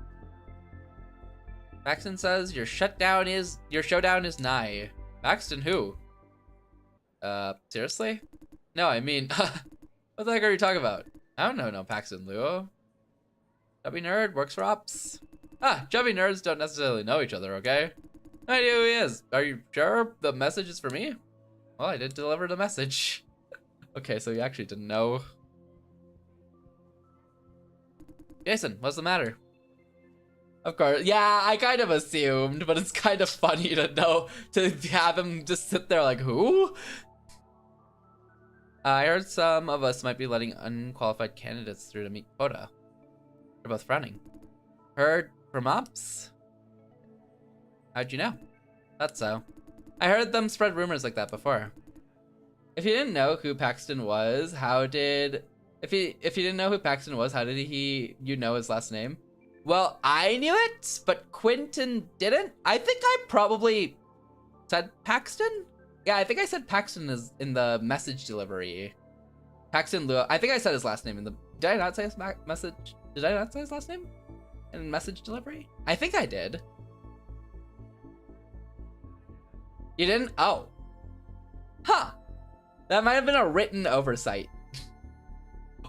Paxton says your showdown is nigh. Paxton who? Seriously? No, I mean, what the heck are you talking about? I don't know no Paxton Luo. Chubby nerd works for ops. Ah, chubby nerds don't necessarily know each other, okay? No idea who he is. Are you sure the message is for me? Well, I did deliver the message. Okay, so you actually didn't know. Jason, what's the matter? Of course, yeah, I kind of assumed, but it's kind of funny to know, to have him just sit there like, who? I heard some of us might be letting unqualified candidates through to meet quota. They're both frowning. Heard from ops? How'd you know? That's so. I heard them spread rumors like that before. If you didn't know who Paxton was, if you didn't know who Paxton was, how did you know his last name? Well, I knew it, but Quentin didn't. I think I probably said Paxton? Yeah, I think I said Paxton is in the message delivery. Paxton Luo. I think I said his last name in the... Did I not say his message? Did I not say his last name in message delivery? I think I did. You didn't? Oh. Huh. That might have been a written oversight.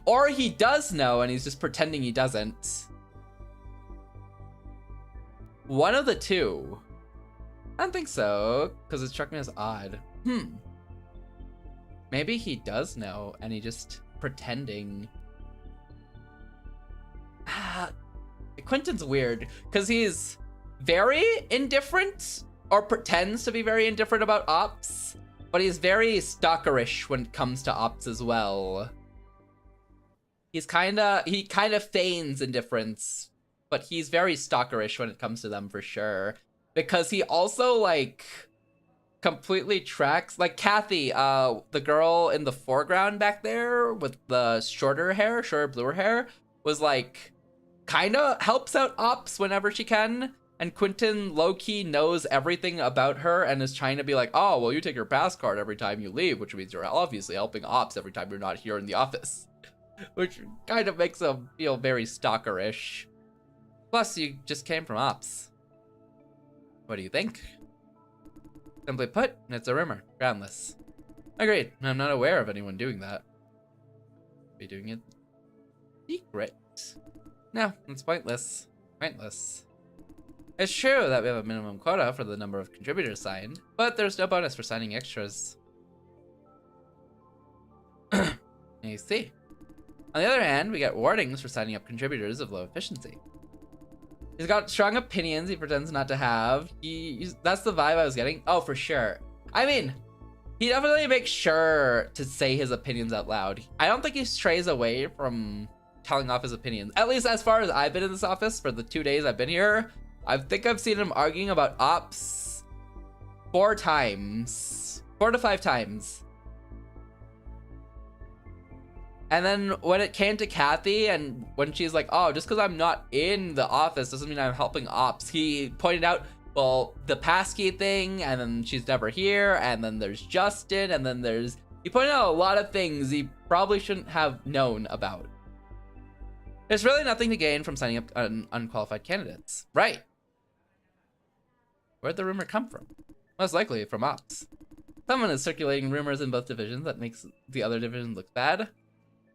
Or he does know and he's just pretending he doesn't. One of the two. I don't think so, because it struck me as odd. Maybe he does know and he just pretending. Quentin's weird, because he's very indifferent, or pretends to be very indifferent about ops, but he's very stalkerish when it comes to ops as well. He kind of feigns indifference, but he's very stalkerish when it comes to them for sure. Because he also like completely tracks, like Kathy, the girl in the foreground back there with the shorter bluer hair, was like kind of helps out ops whenever she can. And Quentin low-key knows everything about her and is trying to be like, oh, well, you take your pass card every time you leave, which means you're obviously helping ops every time you're not here in the office. Which kind of makes him feel very stalkerish. Plus, you just came from ops. What do you think? Simply put, it's a rumor. Groundless. Agreed. I'm not aware of anyone doing that. Be doing it secret. No, it's pointless. Pointless. It's true that we have a minimum quota for the number of contributors signed, but there's no bonus for signing extras. You see. On the other hand, we get warnings for signing up contributors of low efficiency. He's got strong opinions he pretends not to have. That's the vibe I was getting. Oh, for sure. I mean, he definitely makes sure to say his opinions out loud. I don't think he strays away from telling off his opinions. At least as far as I've been in this office for the 2 days I've been here, I think I've seen him arguing about ops 4 times. 4 to 5 times. And then when it came to Kathy and when she's like, oh, just because I'm not in the office doesn't mean I'm helping ops, he pointed out, well, the passkey thing, and then she's never here, and then there's Justin, and then there's... He pointed out a lot of things he probably shouldn't have known about. There's really nothing to gain from signing up unqualified candidates. Right. Where'd the rumor come from? Most likely from ops. Someone is circulating rumors in both divisions that makes the other division look bad.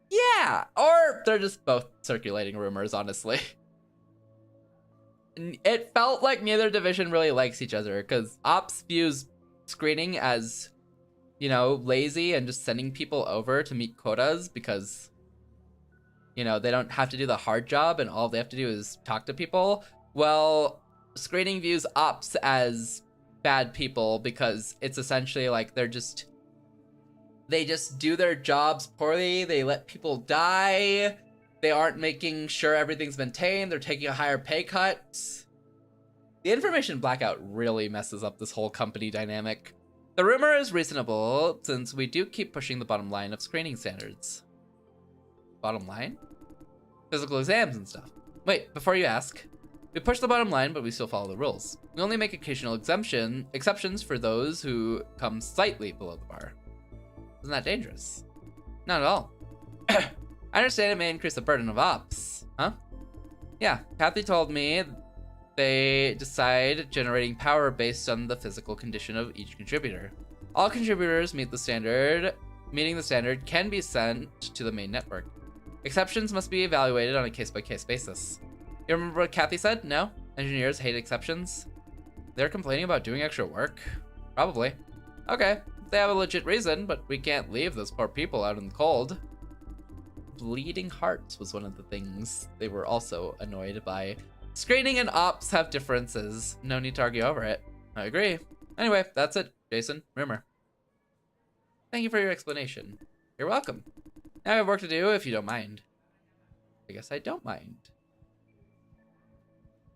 Yeah, or they're just both circulating rumors, honestly. It felt like neither division really likes each other, because ops views screening as, you know, lazy and just sending people over to meet quotas because, you know, they don't have to do the hard job and all they have to do is talk to people. Well, screening views ops as bad people because it's essentially like they just do their jobs poorly. They let people die. They aren't making sure everything's maintained. They're taking a higher pay cut. The information blackout really messes up this whole company dynamic. The rumor is reasonable since we do keep pushing the bottom line of screening standards. Bottom line? Physical exams and stuff. Wait, before you ask, we push the bottom line, but we still follow the rules. We only make occasional exceptions for those who come slightly below the bar. Isn't that dangerous? Not at all. I understand it may increase the burden of ops. Huh? Yeah, Kathy told me they decide generating power based on the physical condition of each contributor. All contributors meeting the standard can be sent to the main network. Exceptions must be evaluated on a case-by-case basis. You remember what Kathy said? No? Engineers hate exceptions? They're complaining about doing extra work? Probably. Okay, they have a legit reason, but we can't leave those poor people out in the cold. Bleeding hearts was one of the things they were also annoyed by. Screening and ops have differences. No need to argue over it. I agree. Anyway, that's it, Jason. Rumor. Thank you for your explanation. You're welcome. Now I have work to do if you don't mind. I guess I don't mind.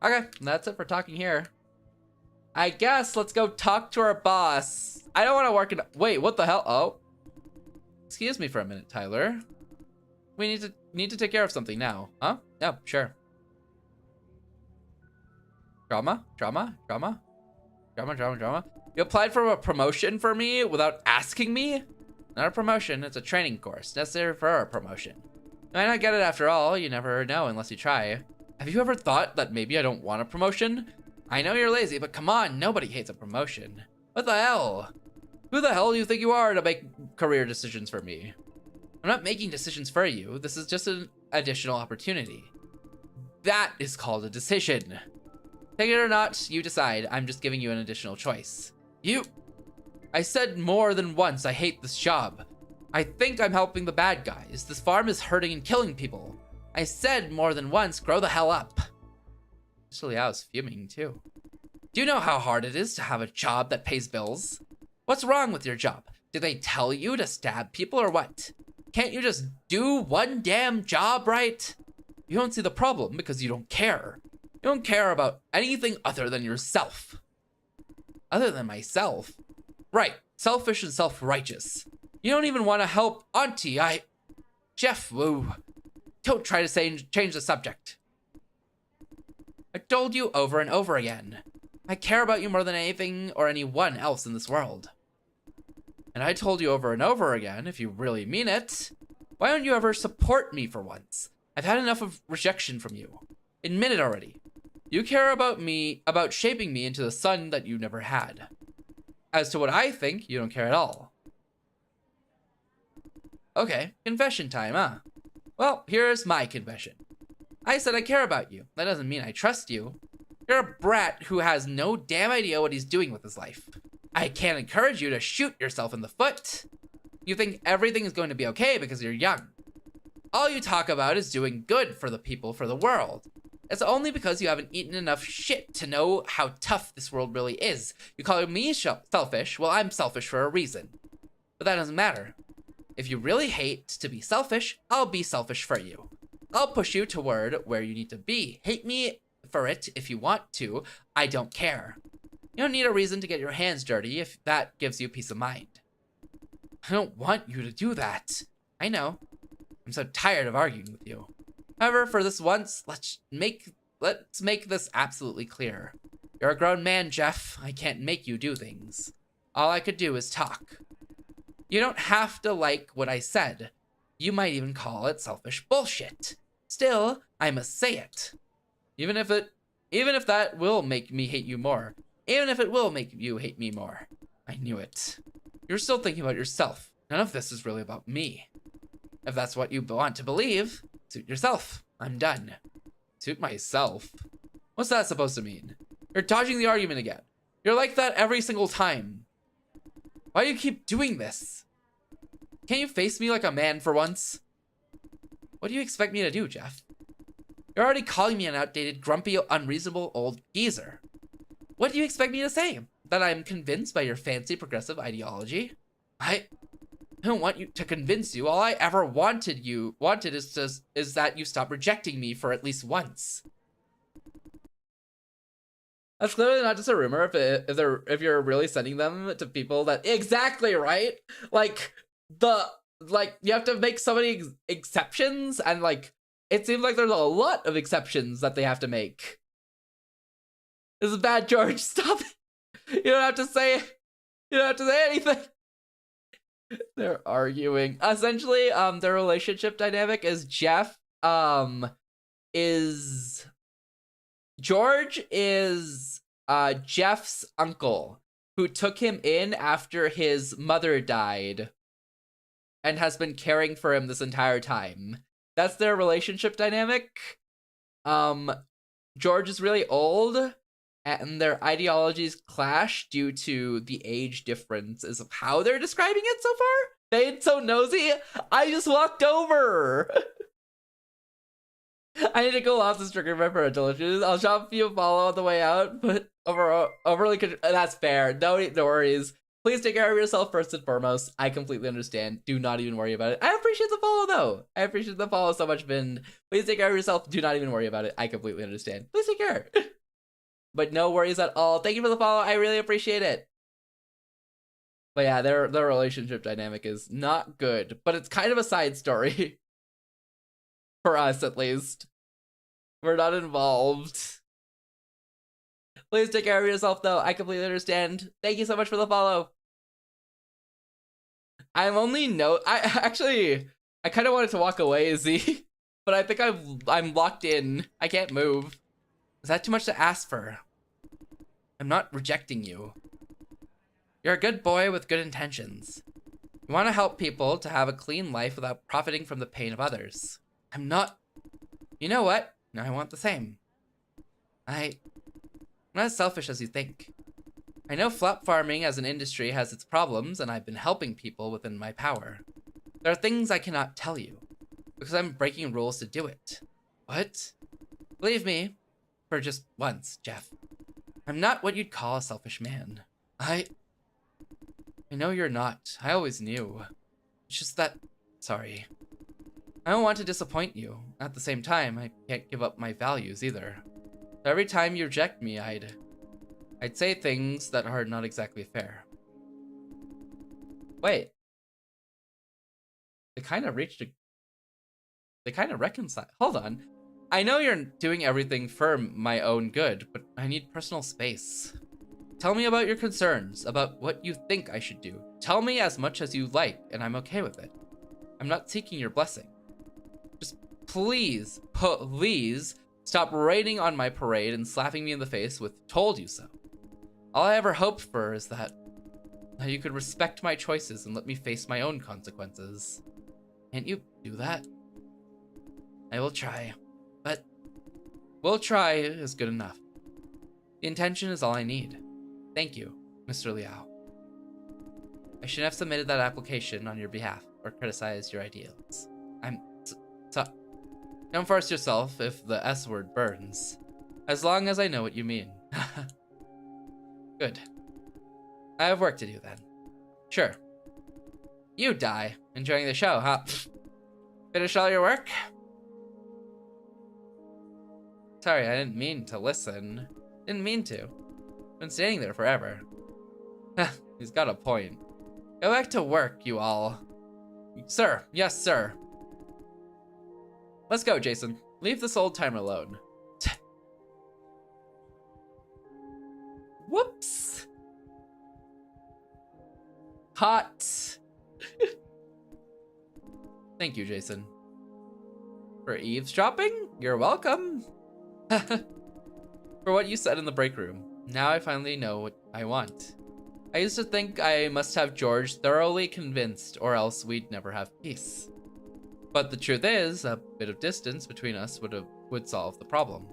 Okay, that's it for talking here. I guess let's go talk to our boss. I don't want to work in... Wait, what the hell? Oh. Excuse me for a minute, Tyler. We need to take care of something now. Huh? Yeah, sure. Drama? You applied for a promotion for me without asking me? Not a promotion, it's a training course necessary for a promotion. You might not get it after all, you never know unless you try. Have you ever thought that maybe I don't want a promotion? I know you're lazy, but come on, nobody hates a promotion. What the hell? Who the hell do you think you are to make career decisions for me? I'm not making decisions for you, this is just an additional opportunity. That is called a decision. Take it or not, you decide. I'm just giving you an additional choice. I said more than once I hate this job. I think I'm helping the bad guys. This farm is hurting and killing people. I said more than once, grow the hell up. Actually, I was fuming too. Do you know how hard it is to have a job that pays bills? What's wrong with your job? Did they tell you to stab people or what? Can't you just do one damn job right? You don't see the problem because you don't care. You don't care about anything other than yourself. Other than myself? Right, selfish and self-righteous. You don't even want to help Auntie. Jeff Wu. Don't try to change the subject. I told you over and over again. I care about you more than anything or anyone else in this world. And I told you over and over again, if you really mean it, why don't you ever support me for once? I've had enough of rejection from you. Admit it already. You care about me, about shaping me into the son that you never had. As to what I think, you don't care at all. Okay, confession time, huh? Well, here's my confession. I said I care about you. That doesn't mean I trust you. You're a brat who has no damn idea what he's doing with his life. I can't encourage you to shoot yourself in the foot. You think everything is going to be okay because you're young. All you talk about is doing good for the people, for the world. It's only because you haven't eaten enough shit to know how tough this world really is. You call me selfish, well, I'm selfish for a reason. But that doesn't matter. If you really hate to be selfish, I'll be selfish for you. I'll push you toward where you need to be. Hate me for it if you want to. I don't care. You don't need a reason to get your hands dirty if that gives you peace of mind. I don't want you to do that. I know. I'm so tired of arguing with you. However, for this once, let's make this absolutely clear. You're a grown man, Jeff. I can't make you do things. All I could do is talk. You don't have to like what I said. You might even call it selfish bullshit. Still, I must say it. Even if that will make me hate you more. Even if it will make you hate me more. I knew it. You're still thinking about yourself. None of this is really about me. If that's what you want to believe, suit yourself. I'm done. Suit myself? What's that supposed to mean? You're dodging the argument again. You're like that every single time. Why do you keep doing this? Can't you face me like a man for once? What do you expect me to do, Jeff? You're already calling me an outdated, grumpy, unreasonable old geezer. What do you expect me to say? That I'm convinced by your fancy progressive ideology? I don't want you to convince you. All I ever wanted is that you stop rejecting me for at least once. That's clearly not just a rumor. If you're really sending them to people that exactly right, like you have to make so many exceptions, and like it seems like there's a lot of exceptions that they have to make. This is bad, George. Stop it. You don't have to say it. You don't have to say anything. They're arguing. Essentially, their relationship dynamic is George is Jeff's uncle who took him in after his mother died and has been caring for him this entire time. That's their relationship dynamic. George is really old, and their ideologies clash due to the age differences of how they're describing it so far. They ain't so nosy. I just walked over. I need to go off this trigger my parental issues. I'll shop you a follow on the way out, but overly that's fair. No worries. Please take care of yourself first and foremost. I completely understand. Do not even worry about it. I appreciate the follow though. I appreciate the follow so much, Vin. Please take care of yourself. Do not even worry about it. I completely understand. Please take care. But no worries at all. Thank you for the follow. I really appreciate it. But yeah, their relationship dynamic is not good, but it's kind of a side story. For us, at least. We're not involved. Please take care of yourself, though. I completely understand. Thank you so much for the follow. I kind of wanted to walk away, Z. But I think I'm locked in. I can't move. Is that too much to ask for? I'm not rejecting you. You're a good boy with good intentions. You want to help people to have a clean life without profiting from the pain of others. I'm not... You know what? I want the same. I'm not as selfish as you think. I know flop farming as an industry has its problems, and I've been helping people within my power. There are things I cannot tell you, because I'm breaking rules to do it. What? Believe me, for just once, Jeff. I'm not what you'd call a selfish man. I know you're not. I always knew. It's just that... Sorry. I don't want to disappoint you. At the same time, I can't give up my values either. So every time you reject me, I'd say things that are not exactly fair. Wait. They kind of reconciled. Hold on. I know you're doing everything for my own good, but I need personal space. Tell me about your concerns, about what you think I should do. Tell me as much as you like, and I'm okay with it. I'm not seeking your blessing. Just please, please stop raining on my parade and slapping me in the face with "told you so." All I ever hoped for is that you could respect my choices and let me face my own consequences. Can't you do that? I will try, but we'll try is good enough. The intention is all I need. Thank you, Mr. Liao. I shouldn't have submitted that application on your behalf or criticized your ideals. I'm so. Don't force yourself if the S word burns. As long as I know what you mean. Good. I have work to do then. Sure. You die. Enjoying the show, huh? Finish all your work? Sorry, I didn't mean to listen. Didn't mean to. Been standing there forever. He's got a point. Go back to work, you all. Sir, yes, sir. Let's go, Jason. Leave this old timer alone. Whoops. Hot. Thank you, Jason. For eavesdropping? You're welcome. For what you said in the break room. Now I finally know what I want. I used to think I must have George thoroughly convinced or else we'd never have peace. But the truth is, a bit of distance between us would solve the problem.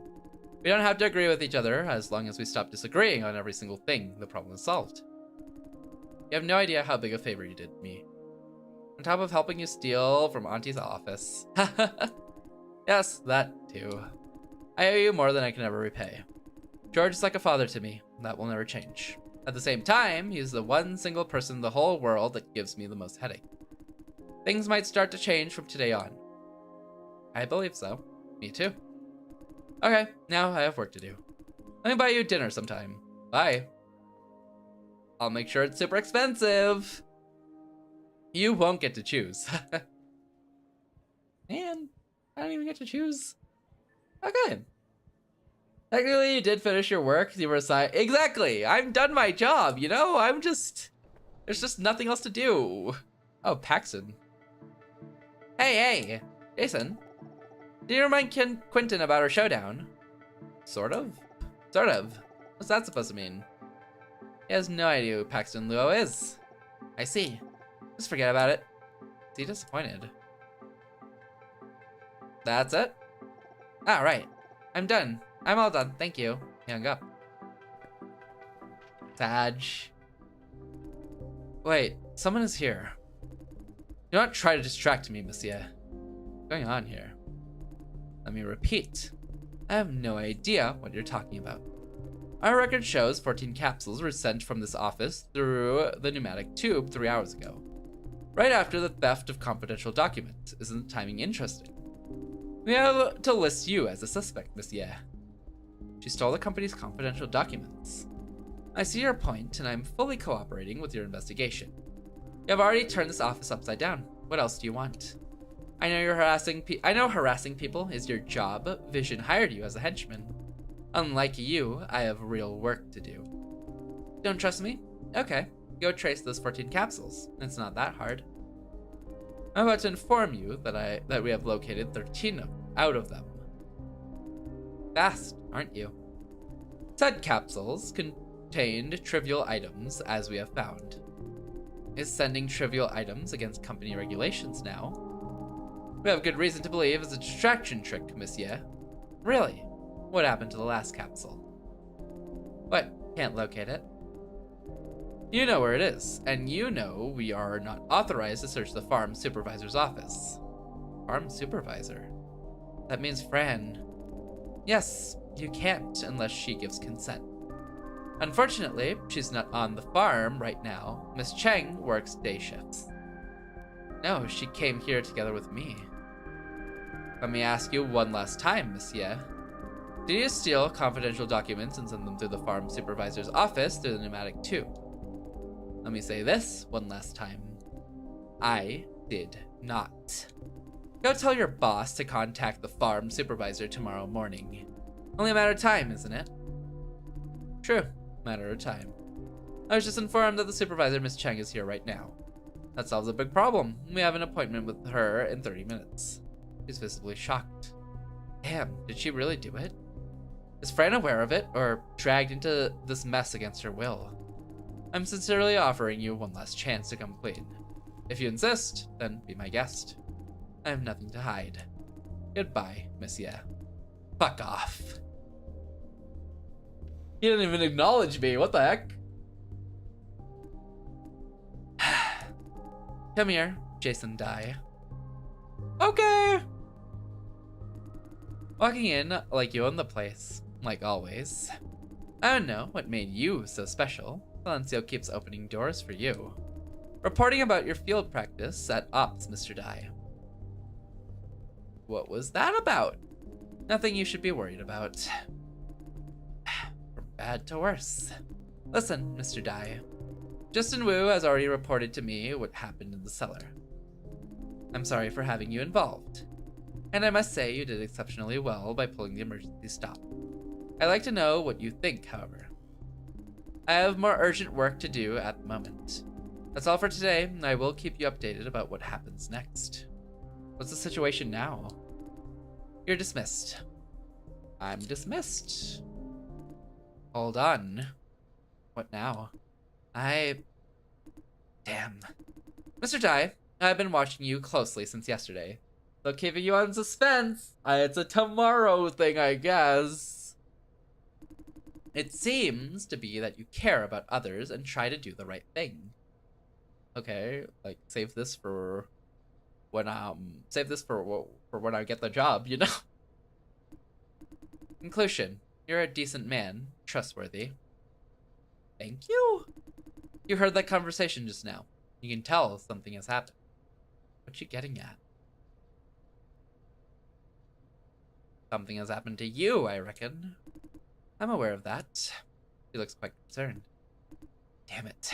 We don't have to agree with each other. As long as we stop disagreeing on every single thing, the problem is solved. You have no idea how big a favor you did me. On top of helping you steal from Auntie's office. Yes, that too. I owe you more than I can ever repay. George is like a father to me. That will never change. At the same time, he's the one single person in the whole world that gives me the most headache. Things might start to change from today on. I believe so. Me too. Okay, now I have work to do. Let me buy you dinner sometime. Bye. I'll make sure it's super expensive. You won't get to choose. Man, I don't even get to choose. Okay. Technically, you did finish your work. You were assigned. Exactly. I'm done my job, you know? There's just nothing else to do. Oh, Paxton. Hey. Jason. Do you remind Quentin about our showdown? Sort of. What's that supposed to mean? He has no idea who Paxton Luo is. I see. Just forget about it. Is he disappointed? That's it? Ah, right. I'm done. I'm all done. Thank you. He hung up. Sag. Wait, someone is here. Do not try to distract me, monsieur. What's going on here? Let me repeat. I have no idea what you're talking about. Our record shows 14 capsules were sent from this office through the pneumatic tube 3 hours ago. Right after the theft of confidential documents. Isn't the timing interesting? We have to list you as a suspect, monsieur. She stole the company's confidential documents. I see your point, and I'm fully cooperating with your investigation. You have already turned this office upside down. What else do you want? I know harassing people is your job. Vision hired you as a henchman. Unlike you, I have real work to do. Don't trust me? Okay, go trace those 14 capsules. It's not that hard. I'm about to inform you that we have located 13 out of them. Fast, aren't you? Said capsules contained trivial items, as we have found. Is sending trivial items against company regulations now? We have good reason to believe it's a distraction trick, monsieur. Really? What happened to the last capsule? What? Can't locate it? You know where it is, and you know we are not authorized to search the farm supervisor's office. Farm supervisor? That means Fran. Yes, you can't unless she gives consent. Unfortunately, she's not on the farm right now. Miss Cheng works day shifts. No, she came here together with me. Let me ask you one last time, monsieur. Did you steal confidential documents and send them through the farm supervisor's office through the pneumatic tube? Let me say this one last time. I did not. Go tell your boss to contact the farm supervisor tomorrow morning. Only a matter of time, isn't it? True, matter of time. I was just informed that the supervisor, Miss Cheng, is here right now. That solves a big problem. We have an appointment with her in 30 minutes. She's visibly shocked. Damn, did she really do it? Is Fran aware of it, or dragged into this mess against her will? I'm sincerely offering you one last chance to come clean. If you insist, then be my guest. I have nothing to hide. Goodbye, Monsieur. Fuck off. He didn't even acknowledge me. What the heck? Come here, Jason Dye. Okay. Walking in like you own the place, like always. I don't know what made you so special. Silencio keeps opening doors for you. Reporting about your field practice at Ops, Mr. Dye. What was that about? Nothing you should be worried about. From bad to worse. Listen, Mr. Dye. Justin Wu has already reported to me what happened in the cellar. I'm sorry for having you involved. And I must say you did exceptionally well by pulling the emergency stop. I'd like to know what you think, however. I have more urgent work to do at the moment. That's all for today, and I will keep you updated about what happens next. What's the situation now? You're dismissed. I'm dismissed. Hold on. What now? Damn. Mr. Dye, I've been watching you closely since yesterday. So keeping you on suspense. It's a tomorrow thing, I guess. It seems to be that you care about others and try to do the right thing. Okay, like save this for when when I get the job, you know? Conclusion. You're a decent man, trustworthy. Thank you. You heard that conversation just now. You can tell something has happened. What you getting at? Something has happened to you, I reckon. I'm aware of that. He looks quite concerned. Damn it.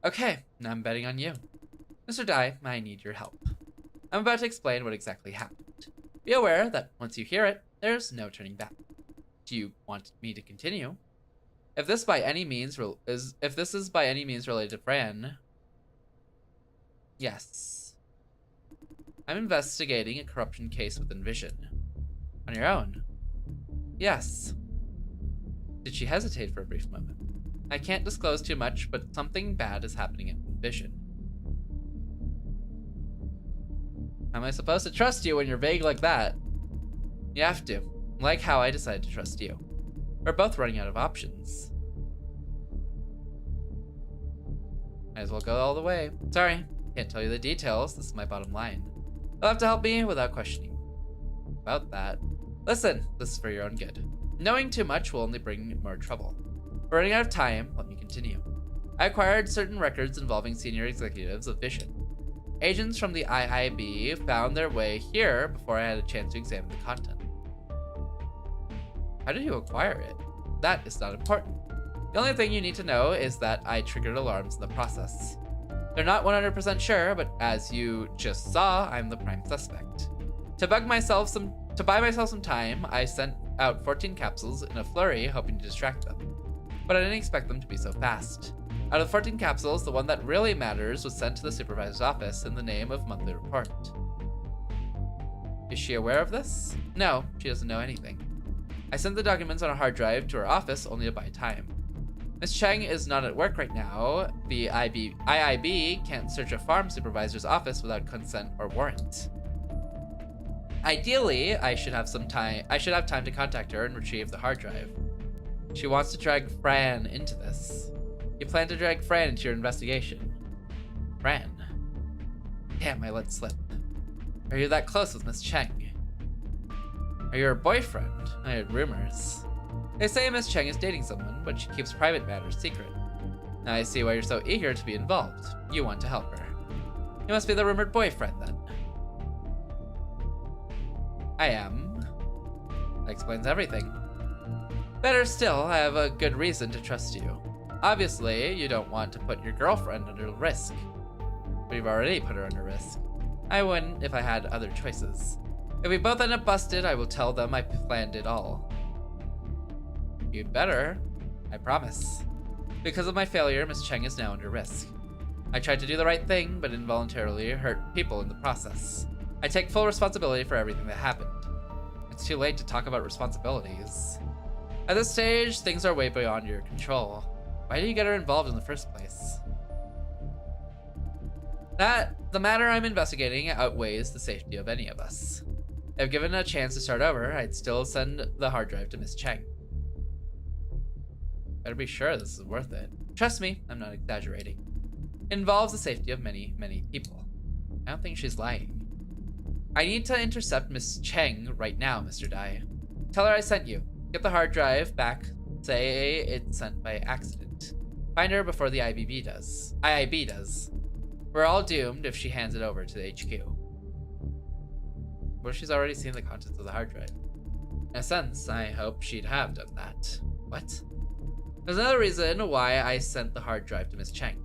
Okay, now I'm betting on you. Mr. Dye, I need your help. I'm about to explain what exactly happened. Be aware that once you hear it, there's no turning back. Do you want me to continue? If this is by any means related to Fran, yes. I'm investigating a corruption case with Envision. On your own? Yes. Did she hesitate for a brief moment? I can't disclose too much, but something bad is happening at Envision. How am I supposed to trust you when you're vague like that? You have to. Like how I decided to trust you. We're both running out of options. Might as well go all the way. Sorry, can't tell you the details. This is my bottom line. You'll have to help me without questioning. About that. Listen, this is for your own good. Knowing too much will only bring more trouble. We're running out of time, let me continue. I acquired certain records involving senior executives of Vision. Agents from the IIB found their way here before I had a chance to examine the content. How did you acquire it? That is not important. The only thing you need to know is that I triggered alarms in the process. They're not 100% sure, but as you just saw, I'm the prime suspect. To buy myself some time, I sent out 14 capsules in a flurry, hoping to distract them. But I didn't expect them to be so fast. Out of 14 capsules, the one that really matters was sent to the supervisor's office in the name of monthly report. Is she aware of this? No, she doesn't know anything. I sent the documents on a hard drive to her office only to buy time. Miss Cheng is not at work right now. The IIB can't search a farm supervisor's office without consent or warrant. Ideally, I should have time to contact her and retrieve the hard drive. She wants to drag Fran into this. You plan to drag Fran into your investigation. Fran? Damn, I let slip. Are you that close with Miss Cheng? Are you her boyfriend? I heard rumors. They say Miss Cheng is dating someone, but she keeps private matters secret. Now I see why you're so eager to be involved. You want to help her. You must be the rumored boyfriend, then. I am. That explains everything. Better still, I have a good reason to trust you. Obviously, you don't want to put your girlfriend under risk. But you've already put her under risk. I wouldn't if I had other choices. If we both end up busted, I will tell them I planned it all. You'd better. I promise. Because of my failure, Miss Cheng is now under risk. I tried to do the right thing, but involuntarily hurt people in the process. I take full responsibility for everything that happened. It's too late to talk about responsibilities. At this stage, things are way beyond your control. Why did you get her involved in the first place? The matter I'm investigating outweighs the safety of any of us. If given a chance to start over, I'd still send the hard drive to Miss Cheng. Better be sure this is worth it. Trust me, I'm not exaggerating. It involves the safety of many, many people. I don't think she's lying. I need to intercept Miss Cheng right now, Mr. Dai. Tell her I sent you. Get the hard drive back. Say it's sent by accident. Find her before the IIB does. We're all doomed if she hands it over to the HQ. Well, she's already seen the contents of the hard drive. In a sense, I hope she'd have done that. What? There's another reason why I sent the hard drive to Miss Cheng.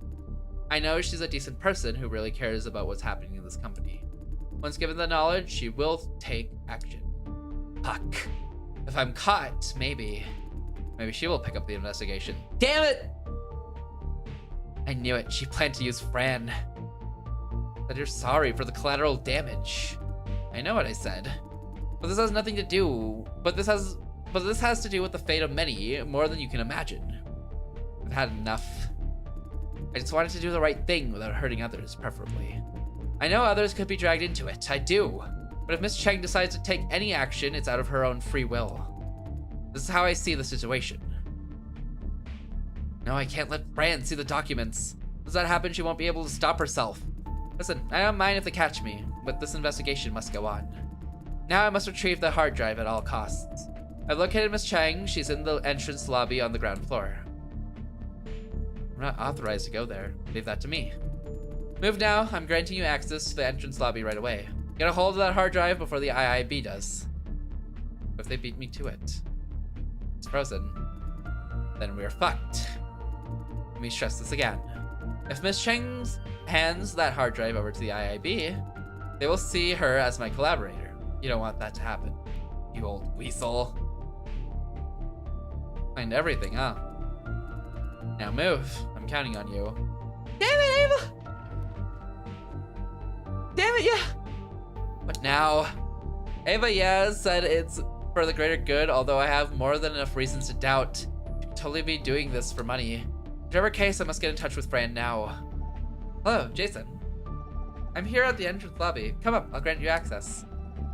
I know she's a decent person who really cares about what's happening in this company. Once given the knowledge, she will take action. Fuck. If I'm caught, maybe she will pick up the investigation. Damn it! I knew it. She planned to use Fran. Said you're sorry for the collateral damage. I know what I said. But this has nothing to do. But this has to do with the fate of many, more than you can imagine. I've had enough. I just wanted to do the right thing without hurting others, preferably. I know others could be dragged into it. I do. But if Miss Cheng decides to take any action, it's out of her own free will. This is how I see the situation. No, I can't let Fran see the documents. If that happens, she won't be able to stop herself. Listen, I don't mind if they catch me, but this investigation must go on. Now I must retrieve the hard drive at all costs. I've located Miss Cheng. She's in the entrance lobby on the ground floor. I'm not authorized to go there. Leave that to me. Move now. I'm granting you access to the entrance lobby right away. Get a hold of that hard drive before the IIB does. What if they beat me to it? It's frozen. Then we're fucked. Let me stress this again. If Miss Cheng hands that hard drive over to the IIB, they will see her as my collaborator. You don't want that to happen, you old weasel. Find everything, huh? Now move. I'm counting on you. Damn it, Ava! Damn it, yeah! What now? Ava, yeah, said it's for the greater good, although I have more than enough reasons to doubt. She could totally be doing this for money. Whichever case, I must get in touch with Fran now. Hello, Jason. I'm here at the entrance lobby. Come up, I'll grant you access.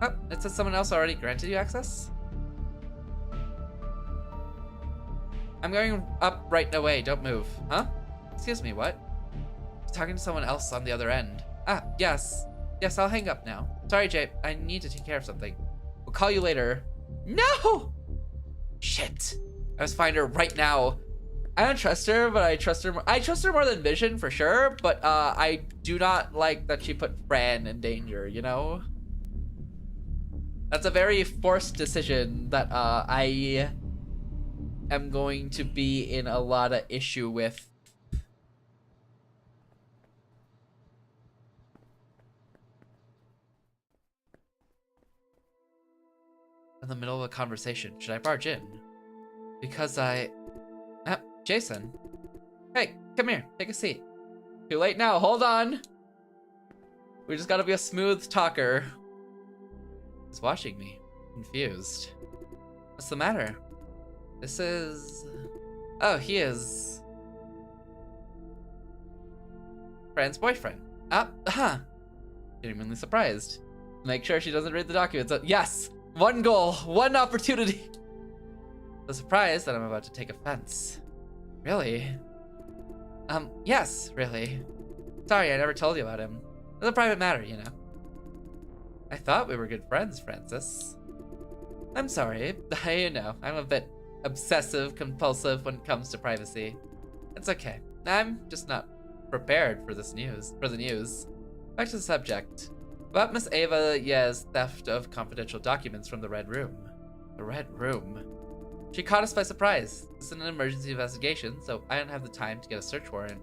Oh, it says someone else already granted you access? I'm going up right away, don't move. Huh? Excuse me, what? I'm talking to someone else on the other end. Ah, yes. Yes, I'll hang up now. Sorry, Jay, I need to take care of something. We'll call you later. No! Shit. I must find her right now. I don't trust her, but I trust her more than Vision for sure, but I do not like that she put Fran in danger, you know? That's a very forced decision that I am going to be in a lot of issue with. In the middle of a conversation, should I barge in? Because Jason. Hey, come here, take a seat. Too late now, hold on. We just gotta be a smooth talker. He's watching me, confused. What's the matter? This is... Oh, he is... Fran's boyfriend. Genuinely surprised. Make sure she doesn't read the documents. Yes! One goal, one opportunity. The surprise that I'm about to take offense. Really? Yes, really. Sorry, I never told you about him. It's a private matter, you know. I thought we were good friends, Francis. I'm sorry. You know, I'm a bit obsessive compulsive when it comes to privacy. It's okay. I'm just not prepared for the news. Back to the subject. About Miss Ava Ye's theft of confidential documents from the Red Room. The Red Room. She caught us by surprise. This is an emergency investigation, so I don't have the time to get a search warrant.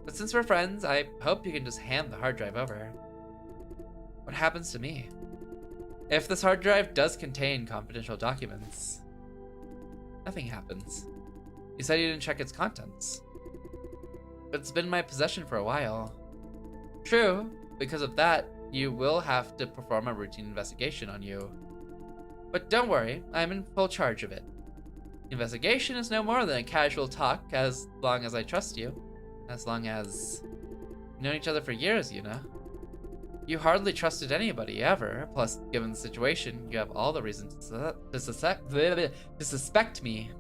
But since we're friends, I hope you can just hand the hard drive over. What happens to me? If this hard drive does contain confidential documents, nothing happens. You said you didn't check its contents. It's been in my possession for a while. True, because of that, you will have to perform a routine investigation on you. But don't worry, I'm in full charge of it. The investigation is no more than a casual talk as long as I trust you. As long as we've known each other for years, you know. You hardly trusted anybody ever, plus given the situation, you have all the reason to suspect me.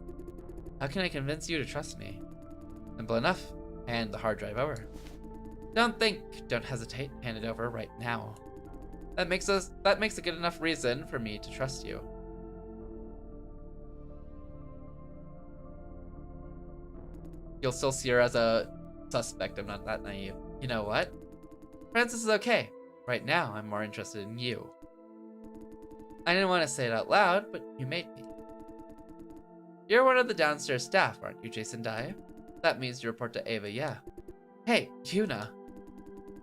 How can I convince you to trust me? Simple enough. Hand the hard drive over. Don't think, don't hesitate, hand it over right now. That makes a good enough reason for me to trust you. You'll still see her as a suspect, I'm not that naive. You know what? Francis is okay. Right now, I'm more interested in you. I didn't want to say it out loud, but you made me. You're one of the downstairs staff, aren't you, Jason Dye? That means you report to Ava, yeah. Hey, Yuna.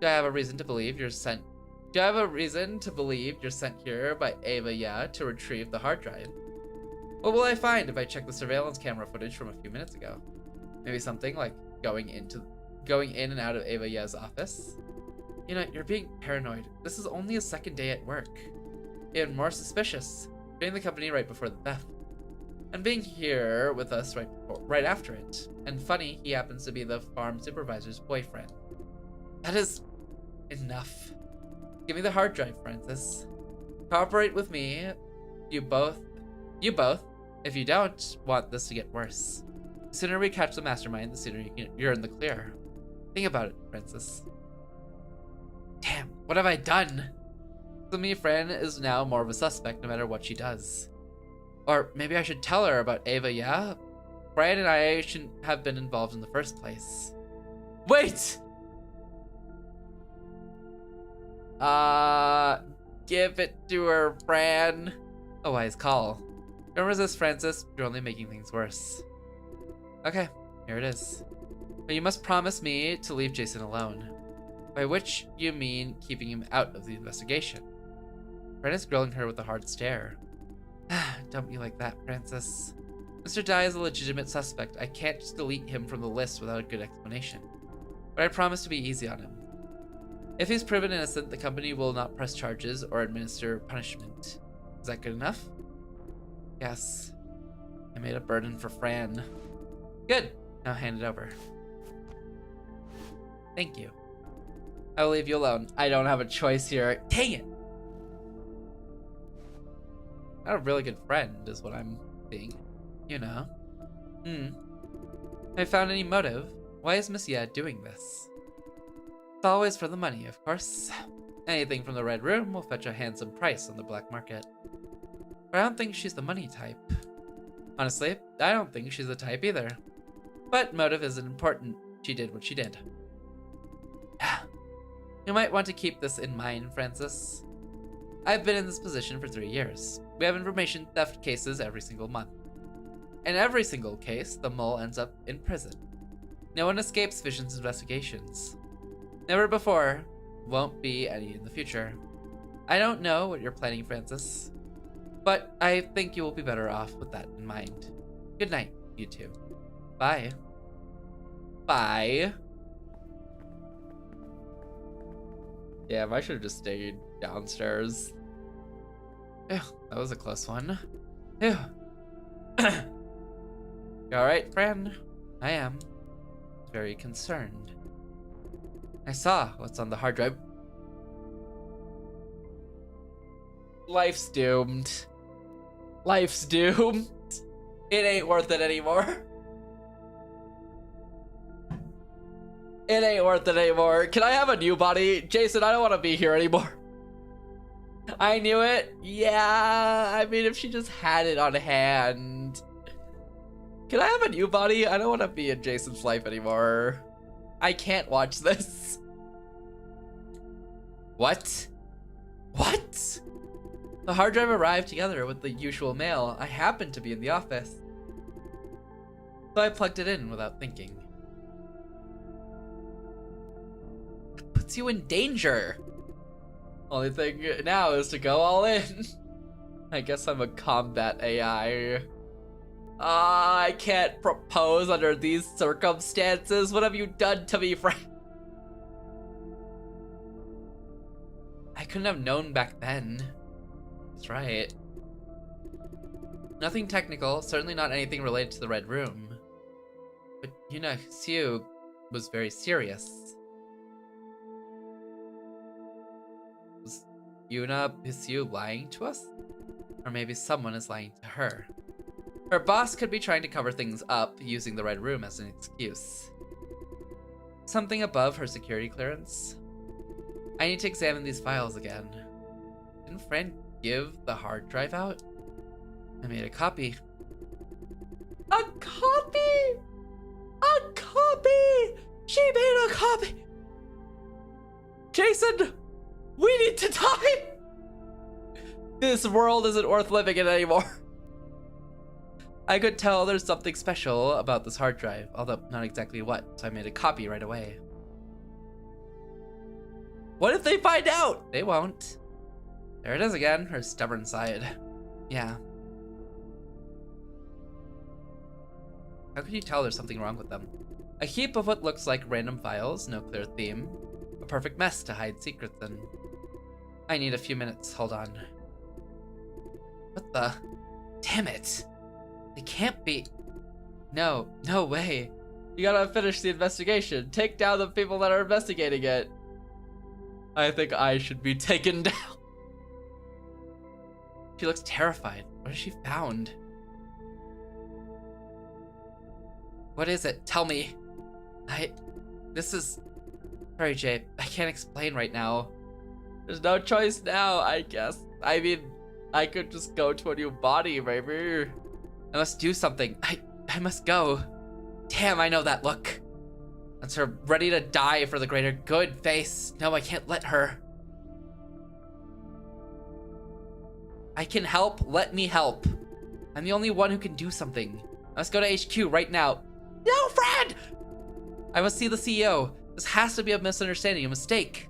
Do I have a reason to believe you're sent here by Ava, yeah, to retrieve the hard drive? What will I find if I check the surveillance camera footage from a few minutes ago? Maybe something like going in and out of Ava Yeah's office? You know, you're being paranoid. This is only his second day at work. Even more suspicious, joining the company right before the theft. And being here with us right after it. And funny, he happens to be the farm supervisor's boyfriend. That is enough. Give me the hard drive, Francis. Cooperate with me. You both. If you don't want this to get worse. The sooner we catch the mastermind, the sooner you're in the clear. Think about it, Francis. Damn, what have I done? So me, Fran, is now more of a suspect no matter what she does. Or maybe I should tell her about Ava, yeah? Brian and I shouldn't have been involved in the first place. Wait! Give it to her, Fran. A wise call. Don't resist, Francis. You're only making things worse. Okay, here it is. But you must promise me to leave Jason alone. By which you mean keeping him out of the investigation. Fran is grilling her with a hard stare. Don't be like that, Francis. Mr. Dye is a legitimate suspect. I can't just delete him from the list without a good explanation. But I promise to be easy on him. If he's proven innocent, the company will not press charges or administer punishment. Is that good enough? Yes. I made a burden for Fran. Good. Now hand it over. Thank you. I will leave you alone. I don't have a choice here. Dang it! Not a really good friend is what I'm being. You know. Have I found any motive? Why is Miss Yeah doing this? It's always for the money, of course. Anything from the Red Room will fetch a handsome price on the black market. But I don't think she's the money type. Honestly, I don't think she's the type either. But motive isn't important. She did what she did. You might want to keep this in mind, Francis. I've been in this position for 3 years. We have information theft cases every single month. In every single case, the mole ends up in prison. No one escapes Vision's investigations. Never before, won't be any in the future. I don't know what you're planning, Francis, but I think you will be better off with that in mind. Good night, you two. Bye. Bye. Yeah, I should have just stayed downstairs. Ew, that was a close one. Ew. You alright, Fran? I am. Very concerned. I saw what's on the hard drive. Life's doomed. Life's doomed. It ain't worth it anymore. It ain't worth it anymore. Can I have a new body? Jason, I don't want to be here anymore. I knew it. Yeah, I mean, if she just had it on hand. Can I have a new body? I don't want to be in Jason's life anymore. I can't watch this. What? What? The hard drive arrived together with the usual mail. I happened to be in the office, so I plugged it in without thinking. It puts you in danger. Only thing now is to go all in. I guess I'm a combat AI. I can't propose under these circumstances. What have you done to me, friend? I couldn't have known back then. That's right. Nothing technical, certainly not anything related to the Red Room. But Yuna Hsu was very serious. Was Yuna Hsu lying to us? Or maybe someone is lying to her. Her boss could be trying to cover things up using the Red Room as an excuse. Something above her security clearance? I need to examine these files again. Didn't Fran give the hard drive out? I made a copy. A copy? A copy! She made a copy! Jason, we need to die! This world isn't worth living in anymore. I could tell there's something special about this hard drive, although not exactly what, so I made a copy right away. What if they find out? They won't. There it is again, her stubborn side. Yeah. How could you tell there's something wrong with them? A heap of what looks like random files, no clear theme. A perfect mess to hide secrets in. I need a few minutes, hold on. What the? Damn it! They can't be... No way. You gotta finish the investigation. Take down the people that are investigating it. I think I should be taken down. She looks terrified. What has she found? What is it? Tell me. This is... Sorry, Jay. I can't explain right now. There's no choice now, I guess. I mean, I could just go to a new body, maybe. I must do something. I must go. Damn, I know that look. That's her ready to die for the greater good face. No, I can't let her. I can help. Let me help. I'm the only one who can do something. I must go to HQ right now. No, Fred! I must see the CEO. This has to be a misunderstanding, a mistake.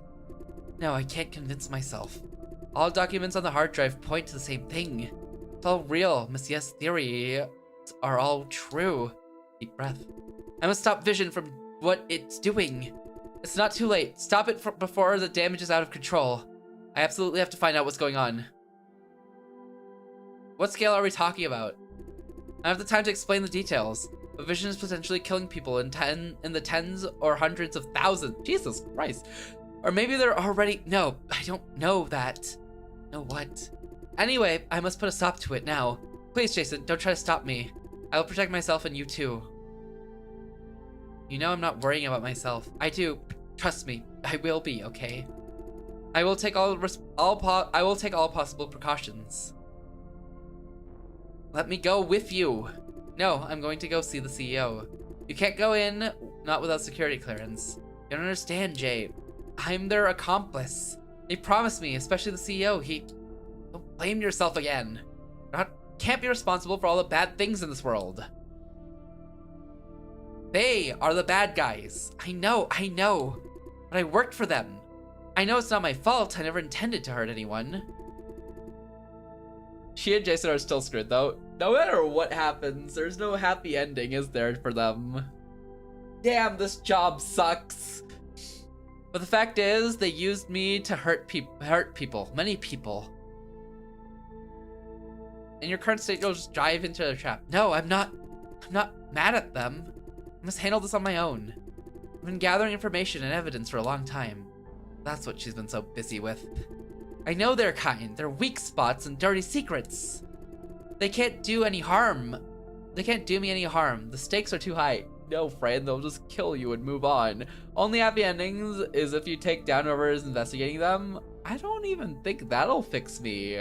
No, I can't convince myself. All documents on the hard drive point to the same thing. It's all real. Messiah's theories are all true. Deep breath. I must stop Vision from what it's doing. It's not too late. Stop it before the damage is out of control. I absolutely have to find out what's going on. What scale are we talking about? I have the time to explain the details. But Vision is potentially killing people in the tens or hundreds of thousands. Jesus Christ. Or maybe they're already... No, I don't know that. Know what? Anyway, I must put a stop to it now. Please, Jason, don't try to stop me. I will protect myself and you too. You know I'm not worrying about myself. I do. Trust me. I will be, okay? I will take all possible precautions. Let me go with you. No, I'm going to go see the CEO. You can't go in, not without security clearance. You don't understand, Jay. I'm their accomplice. They promised me, especially the CEO. Don't blame yourself again. Can't be responsible for all the bad things in this world. They are the bad guys. I know. But I worked for them. I know it's not my fault. I never intended to hurt anyone. She and Jason are still screwed, though. No matter what happens, there's no happy ending, is there, for them? Damn, this job sucks. But the fact is, they used me to hurt people, many people. In your current state, you'll just dive into the trap. No, I'm not mad at them. I must handle this on my own. I've been gathering information and evidence for a long time. That's what she's been so busy with. I know their kind, their weak spots and dirty secrets. They can't do any harm. They can't do me any harm. The stakes are too high. No, friend, they'll just kill you and move on. Only happy endings is if you take down whoever is investigating them. I don't even think that'll fix me.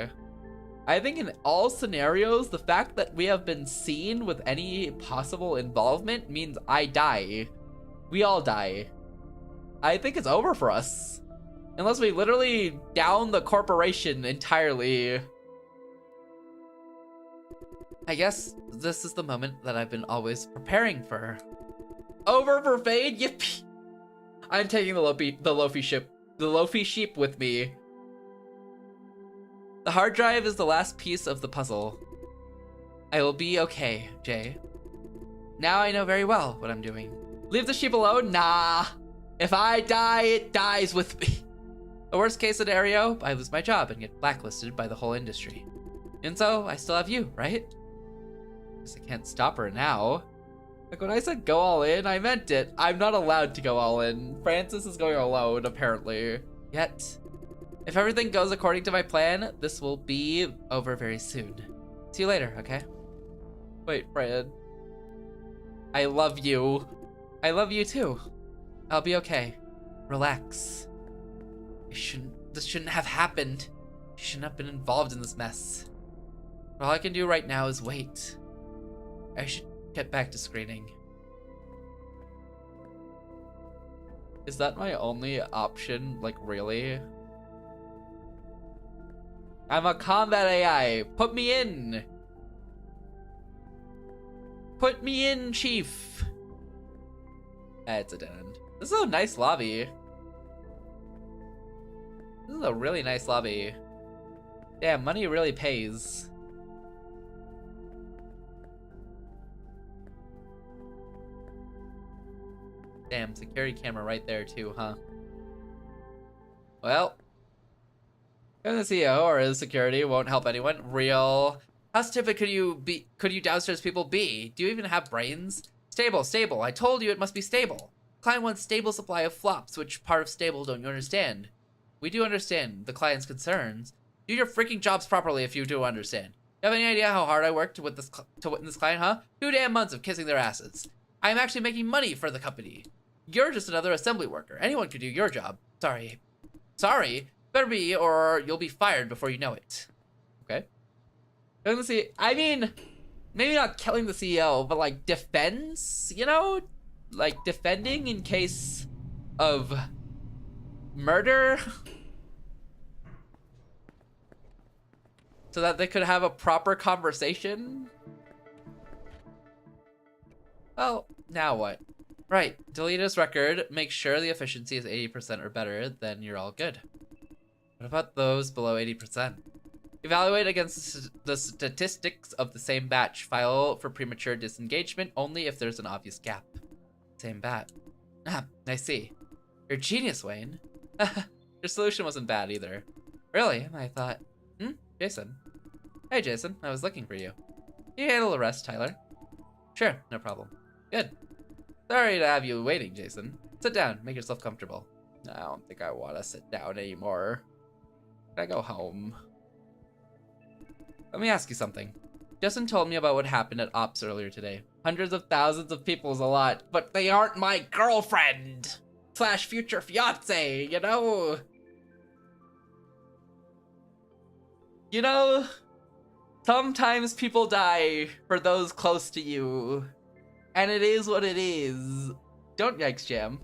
I think in all scenarios, the fact that we have been seen with any possible involvement means I die. We all die. I think it's over for us. Unless we literally down the corporation entirely. I guess this is the moment that I've been always preparing for. Over for Fade? Yippee! I'm taking the Lofi sheep with me. The hard drive is the last piece of the puzzle. I will be okay, Jay. Now I know very well what I'm doing. Leave the sheep alone? Nah. If I die, it dies with me. The worst case scenario, I lose my job and get blacklisted by the whole industry. And so, I still have you, right? Guess I can't stop her now. Like when I said go all in, I meant it. I'm not allowed to go all in. Francis is going alone, apparently. Yet, if everything goes according to my plan, this will be over very soon. See you later, okay? Wait, Fran. I love you. I love you too. I'll be okay. Relax. This shouldn't have happened. You shouldn't have been involved in this mess. All I can do right now is wait. I should get back to screening. Is that my only option? Like, really? I'm a combat AI. Put me in. Put me in, Chief. It's a dead end. This is a nice lobby. This is a really nice lobby. Damn, money really pays. Damn, security camera right there too, huh? Well, the CEO or his security won't help anyone. Real. How stupid could you downstairs people be? Do you even have brains? Stable, stable. I told you it must be stable. Client wants stable supply of flops. Which part of stable don't you understand? We do understand the client's concerns. Do your freaking jobs properly if you do understand. You have any idea how hard I worked to win this client, huh? 2 damn months of kissing their asses. I am actually making money for the company. You're just another assembly worker. Anyone could do your job. Sorry. Sorry? Better be, or you'll be fired before you know it. Okay. I mean, maybe not killing the CEO, but like defense, you know? Like defending in case of murder? So that they could have a proper conversation? Well, now what? Right, delete his record, make sure the efficiency is 80% or better, then you're all good. What about those below 80%? Evaluate against the statistics of the same batch. File for premature disengagement only if there's an obvious gap. Same bat. Ah, I see. You're a genius, Wayne. Your solution wasn't bad either. Really? I thought, Jason. Hey, Jason, I was looking for you. Can you handle the rest, Tyler? Sure, no problem. Good. Sorry to have you waiting, Jason. Sit down, make yourself comfortable. I don't think I want to sit down anymore. Can I go home? Let me ask you something. Justin told me about what happened at Ops earlier today. Hundreds of thousands of people is a lot, but they aren't my girlfriend / future fiance, you know? You know, sometimes people die for those close to you. And it is what it is. Don't yikes jam.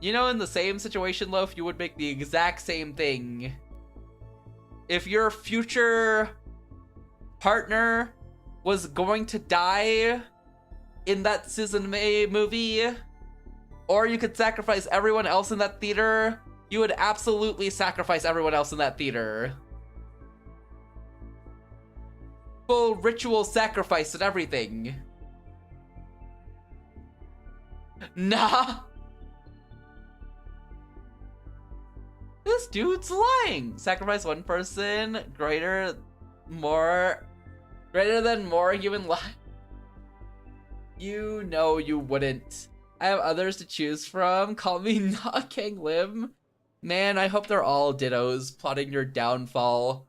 You know, in the same situation, Loaf, you would make the exact same thing. If your future partner was going to die in that Susan May movie, or you could sacrifice everyone else in that theater, you would absolutely sacrifice everyone else in that theater. Full ritual sacrifice and everything. Nah. This dude's lying. Sacrifice one person greater than more human life. You know you wouldn't. I have others to choose from. Call me not Kang Lim. Man, I hope they're all dittos plotting your downfall.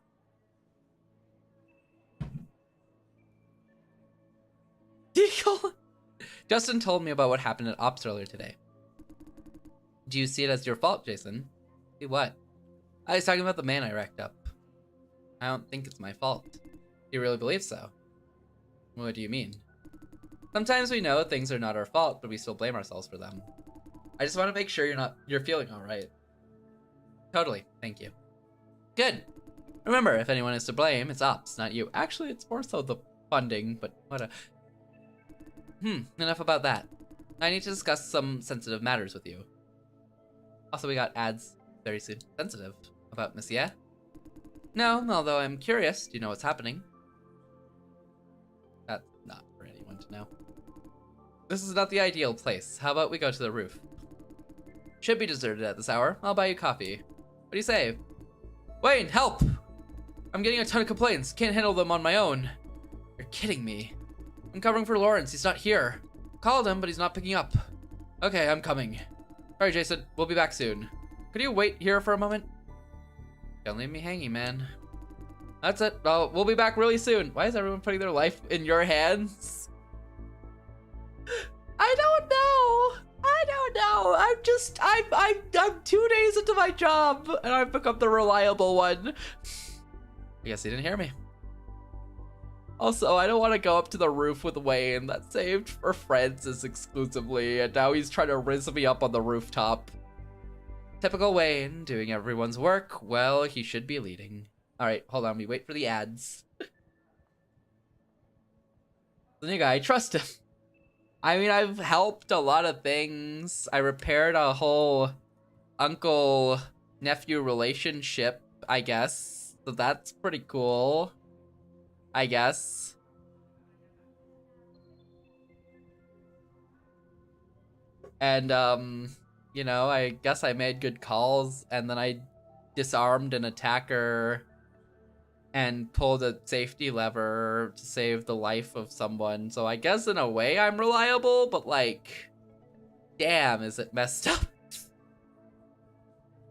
Deagle. Justin told me about what happened at Ops earlier today. Do you see it as your fault, Jason? See what? I was talking about the man I racked up. I don't think it's my fault. Do you really believe so? What do you mean? Sometimes we know things are not our fault, but we still blame ourselves for them. I just want to make sure you're feeling alright. Totally, thank you. Good. Remember, if anyone is to blame, it's Ops, not you. Actually, it's more so the funding, but what a... enough about that. I need to discuss some sensitive matters with you. Also, we got ads very soon. Sensitive. About Monsieur? No, although I'm curious. Do you know what's happening? That's not for anyone to know. This is not the ideal place. How about we go to the roof? Should be deserted at this hour. I'll buy you coffee. What do you say? Wayne, help! I'm getting a ton of complaints. Can't handle them on my own. You're kidding me. I'm covering for Lawrence. He's not here. Called him, but he's not picking up. Okay, I'm coming. Alright, Jason. We'll be back soon. Could you wait here for a moment? Don't leave me hanging, man. That's it. Oh, we'll be back really soon. Why is everyone putting their life in your hands? I don't know. I'm 2 days into my job and I've become the reliable one. I guess he didn't hear me. Also, I don't want to go up to the roof with Wayne. That saved for Francis exclusively, and now he's trying to rizz me up on the rooftop. Typical Wayne, doing everyone's work. Well, he should be leading. Alright, hold on, we wait for the ads. The new guy, I trust him. I mean, I've helped a lot of things. I repaired a whole uncle-nephew relationship, I guess. So that's pretty cool. I guess. And, you know, I guess I made good calls, and then I disarmed an attacker and pulled a safety lever to save the life of someone. So I guess in a way I'm reliable, but like, damn, is it messed up?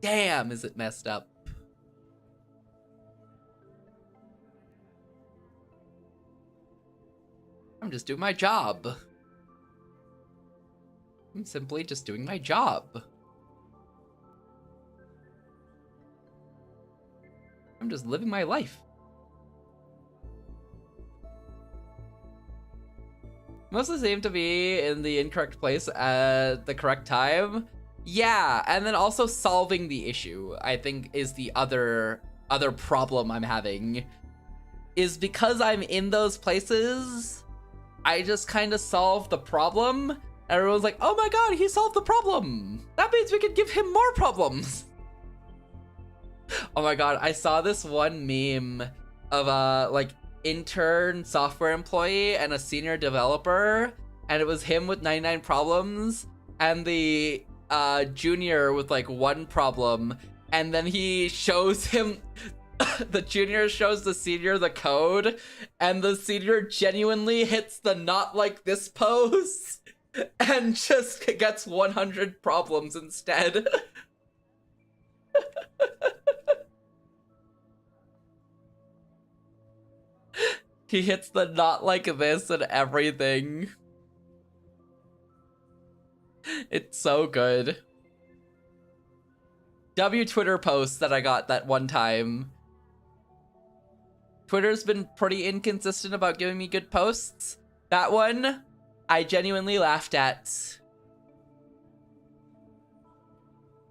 Damn, is it messed up? I'm just doing my job. I'm simply just doing my job. I'm just living my life. Mostly seem to be in the incorrect place at the correct time. Yeah, and then also solving the issue, I think, is the other problem I'm having. Is because I'm in those places, I just kind of solve the problem. Everyone's like, oh my god, he solved the problem. That means we can give him more problems. Oh my god, I saw this one meme of a like intern software employee and a senior developer, and it was him with 99 problems and the junior with like 1 problem, and then he shows him the junior shows the senior the code, and the senior genuinely hits the not like this pose and just gets 100 problems instead. He hits the not like this and everything. It's so good. Twitter posts that I got that one time. Twitter's been pretty inconsistent about giving me good posts. That one, I genuinely laughed at.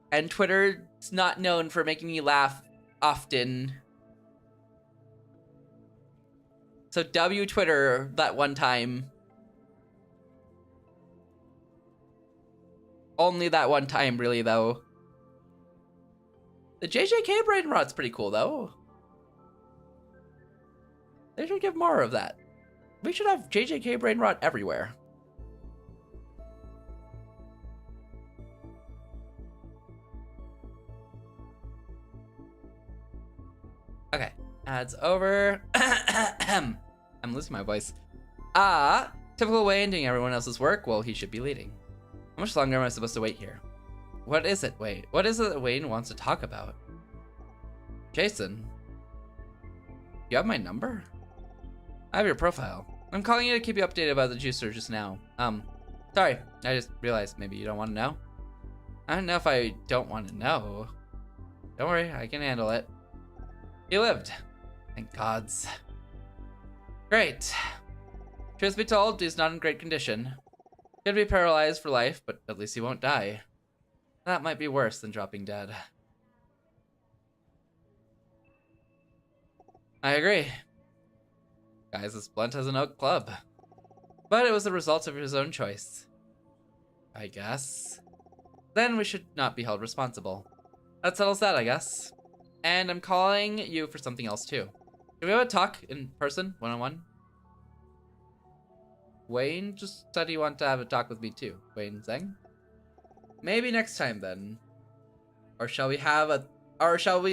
And Twitter's not known for making me laugh often. So Twitter that one time. Only that one time, really, though. The JJK brain rot's pretty cool, though. They should give more of that. We should have JJK brain rot everywhere. Okay, ads over. I'm losing my voice. Typical Wayne doing everyone else's work. Well, he should be leading. How much longer am I supposed to wait here? What is it, Wayne? What is it that Wayne wants to talk about? Jason, you have my number? I have your profile. I'm calling you to keep you updated about the juicer just now. Sorry, I just realized maybe you don't want to know. I don't know if I don't want to know. Don't worry, I can handle it. He lived. Thank gods. Great. Truth be told, he's not in great condition. Could be paralyzed for life, but at least he won't die. That might be worse than dropping dead. I agree. Guys, this blunt has an oak club. But it was the result of his own choice. I guess. Then we should not be held responsible. That settles that, I guess. And I'm calling you for something else too. Can we have a talk in person, one-on-one? Wayne just said he wanted to have a talk with me too. Wayne Zeng? Maybe next time then. Or shall we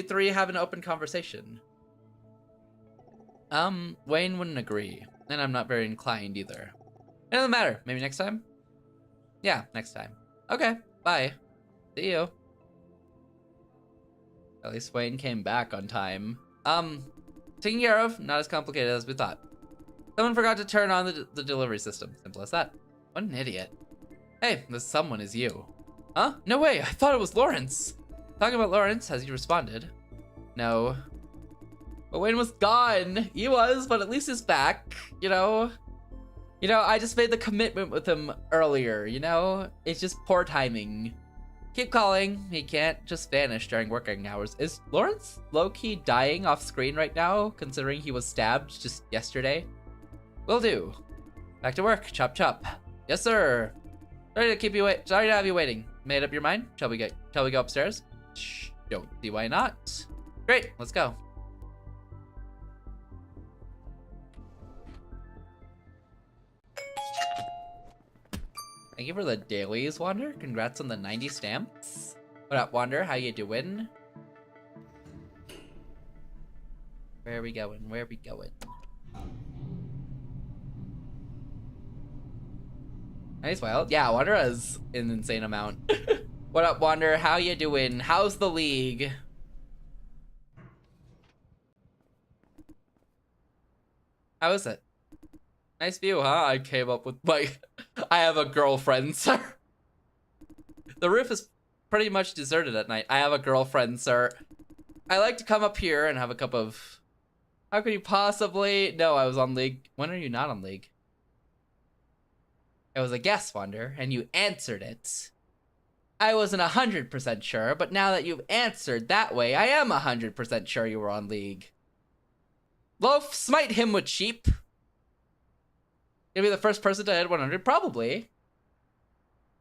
three have an open conversation? Wayne wouldn't agree. And I'm not very inclined either. It doesn't matter. Maybe next time? Yeah, next time. Okay, bye. See you. At least Wayne came back on time. Taken care of. Not as complicated as we thought. Someone forgot to turn on the delivery system. Simple as that. What an idiot. Hey, this someone is you. Huh? No way, I thought it was Lawrence. Talking about Lawrence, has he responded? No. But Wayne was gone. He was, but at least he's back, you know? You know, I just made the commitment with him earlier, you know? It's just poor timing. Keep calling. He can't just vanish during working hours. Is Lawrence low-key dying off screen right now, considering he was stabbed just yesterday? Will do. Back to work. Chop chop. Yes, sir. Sorry to have you waiting. Made up your mind? Shall we go upstairs? Shh. Don't see why not. Great. Let's go. Thank you for the dailies, Wander. Congrats on the 90 stamps. What up, Wander? How you doing? Where are we going? Where are we going? Nice, Wild. Yeah, Wander has an insane amount. What up, Wander? How you doing? How's the league? How is it? Nice view, huh? I came up with I have a girlfriend, sir. The roof is pretty much deserted at night. I have a girlfriend, sir. I like to come up here and have a cup of... How could you possibly... No, I was on League. When are you not on League? It was a guess, Wander, and you answered it. I wasn't 100% sure, but now that you've answered that way, I am 100% sure you were on League. Loaf, smite him with sheep. Gonna be the first person to hit 100? Probably.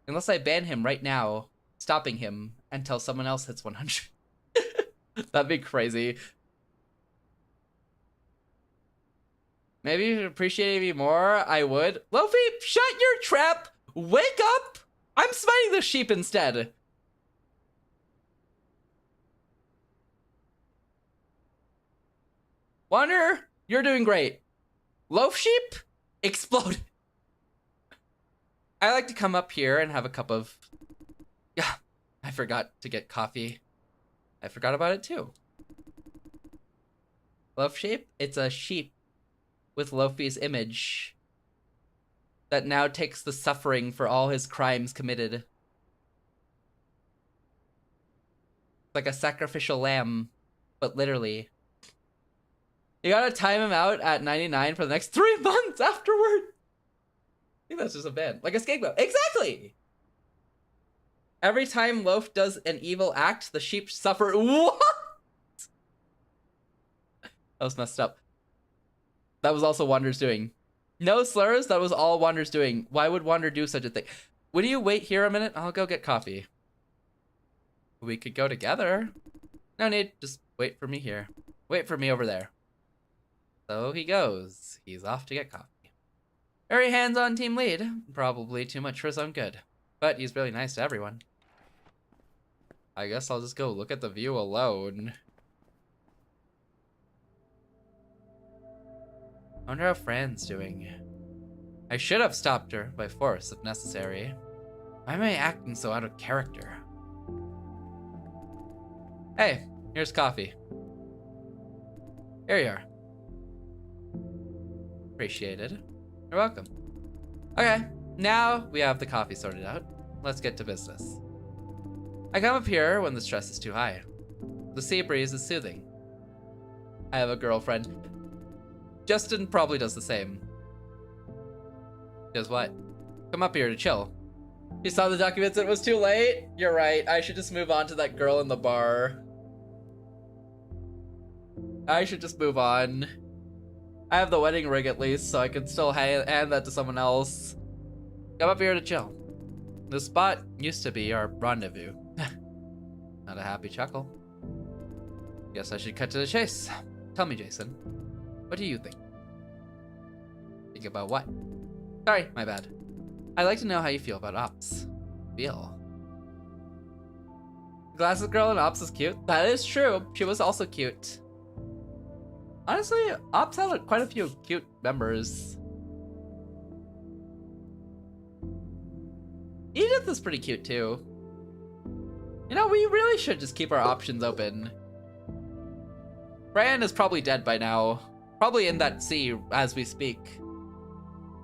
Unless I ban him right now, stopping him until someone else hits 100. That'd be crazy. Maybe if you appreciated me more, I would. Lofi, shut your trap! Wake up! I'm smiting the sheep instead. Wander, you're doing great. Loaf sheep? Explode. I like to come up here and have a cup of... Yeah, I forgot to get coffee. I forgot about it too. Loaf sheep? It's a sheep with Lofi's image that now takes the suffering for all his crimes committed. Like a sacrificial lamb, but literally. You gotta time him out at 99 for the next 3 months afterward. I think that's just a ban. Like a scapegoat. Exactly! Every time Loaf does an evil act, the sheep suffer. What? That was messed up. That was also Wander's doing. No slurs, that was all Wander's doing. Why would Wander do such a thing? Would you wait here a minute? I'll go get coffee. We could go together. No need, just wait for me here. Wait for me over there. So he goes. He's off to get coffee. Very hands-on team lead. Probably too much for his own good. But he's really nice to everyone. I guess I'll just go look at the view alone. I wonder how Fran's doing. I should have stopped her by force if necessary. Why am I acting so out of character? Hey, here's coffee. Here you are. Appreciated. You're welcome. Okay, now we have the coffee sorted out. Let's get to business. I come up here when the stress is too high. The sea breeze is soothing. I have a girlfriend. Justin probably does the same. Does what? Come up here to chill. You saw the documents and it was too late? You're right, I should just move on to that girl in the bar. I should just move on. I have the wedding ring at least, so I can still hand that to someone else. Come up here to chill. This spot used to be our rendezvous. Not a happy chuckle. Guess I should cut to the chase. Tell me, Jason, what do you think? Think about what? Sorry, my bad. I'd like to know how you feel about Ops. Feel. Glasses girl in Ops is cute. That is true. She was also cute. Honestly, Ops had quite a few cute members. Edith is pretty cute too. You know, we really should just keep our options open. Fran is probably dead by now. Probably in that sea as we speak.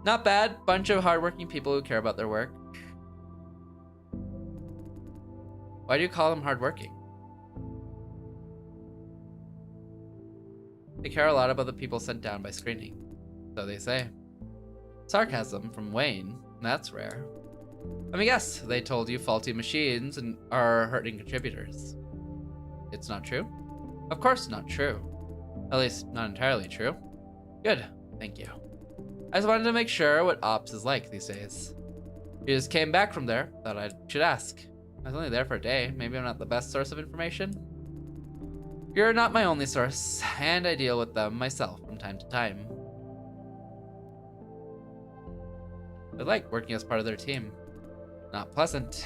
Not bad. Bunch of hardworking people who care about their work. Why do you call them hardworking? They care a lot about the people sent down by screening. So they say. Sarcasm from Wayne. That's rare. Let me guess. They told you faulty machines and are hurting contributors. It's not true? Of course not true. At least not entirely true. Good. Thank you. I just wanted to make sure what Ops is like these days. You just came back from there. Thought I should ask. I was only there for a day. Maybe I'm not the best source of information. You're not my only source, and I deal with them myself from time to time. I like working as part of their team. Not pleasant.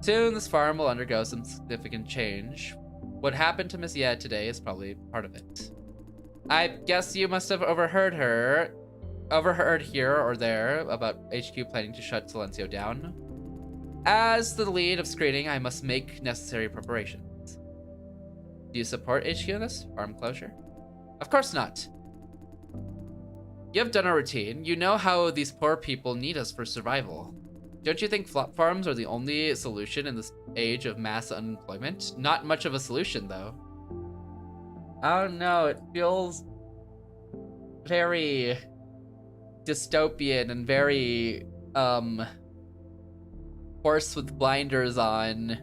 Soon this farm will undergo some significant change. What happened to Miss Ye today is probably part of it. I guess you must have overheard here or there about HQ planning to shut Silencio down. As the lead of screening, I must make necessary preparations. Do you support HQ in this farm closure? Of course not. You have done a routine. You know how these poor people need us for survival. Don't you think flop farms are the only solution in this age of mass unemployment? Not much of a solution, though. I don't know. It feels very dystopian and very horse with blinders on.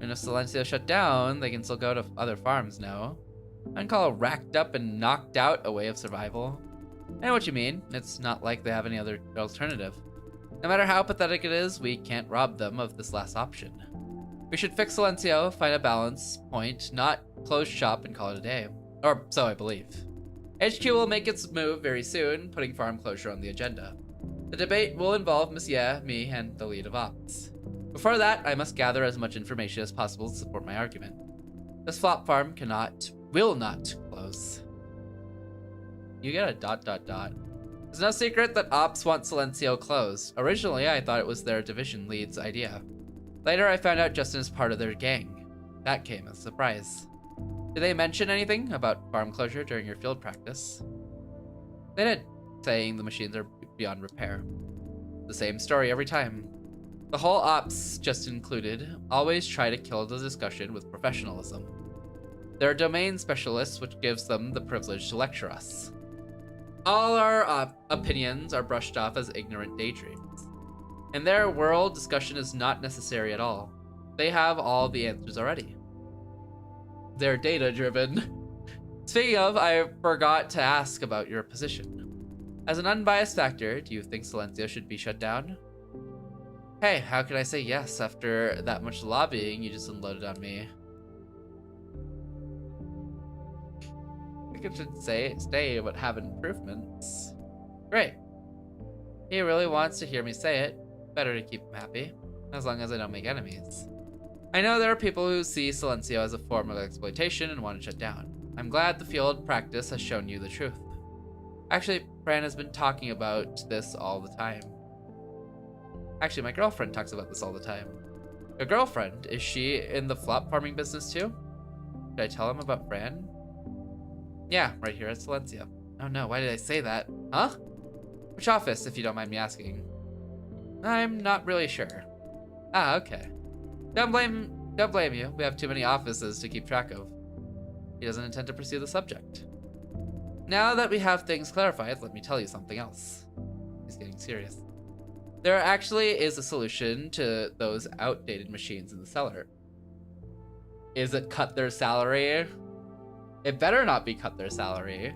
And if Silencio shut down, they can still go to other farms now. I'd call a racked up and knocked out a way of survival. I know what you mean. It's not like they have any other alternative. No matter how pathetic it is, we can't rob them of this last option. We should fix Silencio, find a balance point, not close shop and call it a day. Or so I believe. HQ will make its move very soon, putting farm closure on the agenda. The debate will involve Miss Ye, me, and the lead of Ops. Before that, I must gather as much information as possible to support my argument. This flop farm will not close. You get a ... It's no secret that Ops want Silencio closed. Originally, I thought it was their division lead's idea. Later, I found out Justin is part of their gang. That came as a surprise. Did they mention anything about farm closure during your field practice? They did, saying the machines are beyond repair. The same story every time. The whole Ops, just included, always try to kill the discussion with professionalism. They're domain specialists, which gives them the privilege to lecture us. All our opinions are brushed off as ignorant daydreams. In their world, discussion is not necessary at all. They have all the answers already. They're data-driven. Speaking of, I forgot to ask about your position. As an unbiased factor, do you think Silencio should be shut down? Hey, how can I say yes after that much lobbying you just unloaded on me? I think it should stay but have improvements. Great. He really wants to hear me say it. Better to keep him happy, as long as I don't make enemies. I know there are people who see Silencio as a form of exploitation and want to shut down. I'm glad the field practice has shown you the truth. Actually, Fran has been talking about this all the time. Actually, my girlfriend talks about this all the time. Your girlfriend, is she in the flop farming business too? Should I tell him about Fran? Yeah, right here at Silencio. Oh no, why did I say that? Huh? Which office, if you don't mind me asking? I'm not really sure. Ah, okay. Don't blame you. We have too many offices to keep track of. He doesn't intend to pursue the subject. Now that we have things clarified, let me tell you something else. He's getting serious. There actually is a solution to those outdated machines in the cellar. Is it cut their salary? It better not be cut their salary.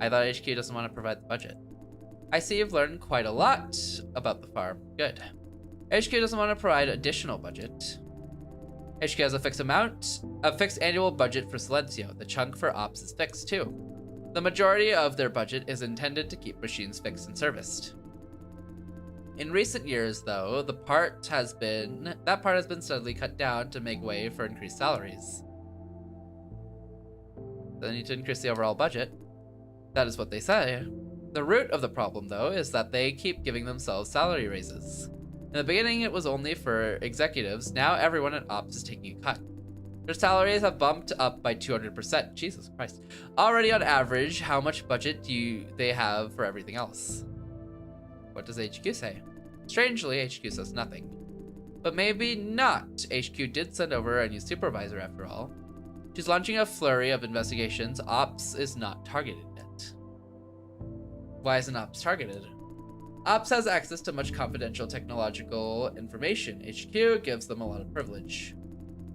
I thought HQ doesn't want to provide the budget. I see you've learned quite a lot about the farm. Good. HQ doesn't want to provide additional budget. HQ has a fixed amount, a fixed annual budget for Silencio. The chunk for ops is fixed too. The majority of their budget is intended to keep machines fixed and serviced. In recent years, though, that part has been steadily cut down to make way for increased salaries. They need to increase the overall budget. That is what they say. The root of the problem, though, is that they keep giving themselves salary raises. In the beginning, it was only for executives. Now everyone at Ops is taking a cut. Their salaries have bumped up by 200%. Jesus Christ. Already on average, how much budget do they have for everything else? What does HQ say? Strangely, HQ says nothing. But maybe not. HQ did send over a new supervisor after all. She's launching a flurry of investigations. Ops is not targeted yet. Why isn't Ops targeted? Ops has access to much confidential technological information. HQ gives them a lot of privilege.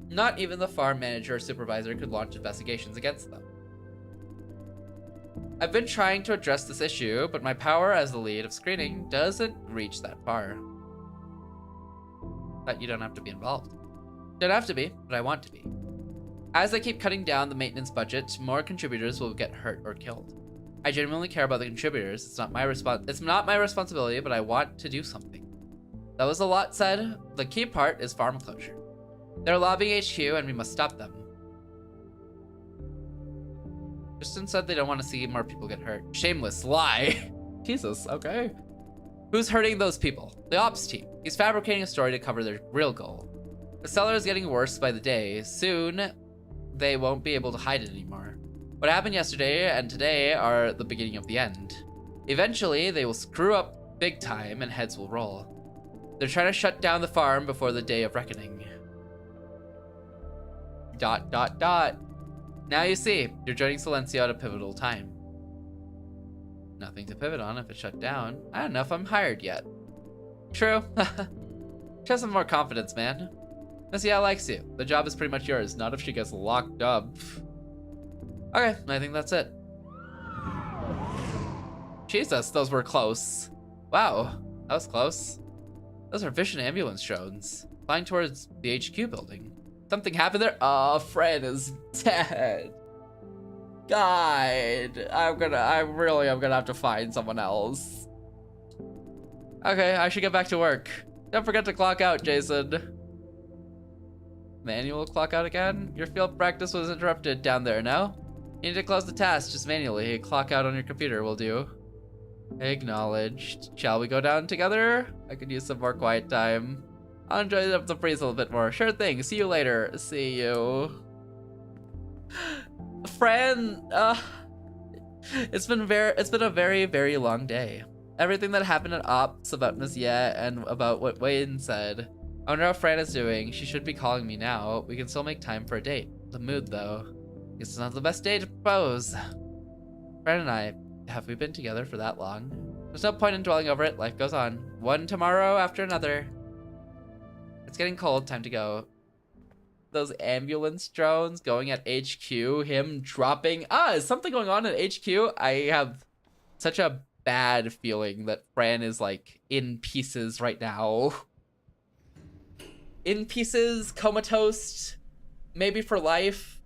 Not even the farm manager or supervisor could launch investigations against them. I've been trying to address this issue, but my power as the lead of screening doesn't reach that far. But you don't have to be involved. Don't have to be, but I want to be. As I keep cutting down the maintenance budget, more contributors will get hurt or killed. I genuinely care about the contributors. It's not my responsibility, but I want to do something. That was a lot said. The key part is farm closure. They're lobbying HQ and we must stop them. Kristen said they don't want to see more people get hurt. Shameless lie. Jesus, okay. Who's hurting those people? The ops team. He's fabricating a story to cover their real goal. The seller is getting worse by the day. Soon, they won't be able to hide it anymore. What happened yesterday and today are the beginning of the end. Eventually, they will screw up big time and heads will roll. They're trying to shut down the farm before the day of reckoning. ... Now you see, you're joining Silencio at a pivotal time. Nothing to pivot on if it's shut down. I don't know if I'm hired yet. True. Show some more confidence, man. Messia likes you. The job is pretty much yours, not if she gets locked up. Okay, I think that's it. Jesus, those were close. Wow, that was close. Those are Vision ambulance drones flying towards the HQ building. Something happened there. Oh, Fran is dead. God, I really am gonna have to find someone else. Okay, I should get back to work. Don't forget to clock out, Jason. Manual clock out again? Your field practice was interrupted down there, no? You need to close the task just manually. Clock out on your computer will do. Acknowledged. Shall we go down together? I could use some more quiet time. I'll enjoy the breeze a little bit more. Sure thing. See you later. See you. Fran, it's been a very, very long day. Everything that happened at Ops, about Messia, and about what Wayne said. I wonder how Fran is doing. She should be calling me now. We can still make time for a date. The mood, though. Guess it's not the best day to propose. Fran and I, have we been together for that long? There's no point in dwelling over it. Life goes on. One tomorrow after another. It's getting cold. Time to go. Those ambulance drones going at HQ. Him dropping. Is something going on at HQ? I have such a bad feeling that Fran is like in pieces right now. In pieces, comatose, maybe for life.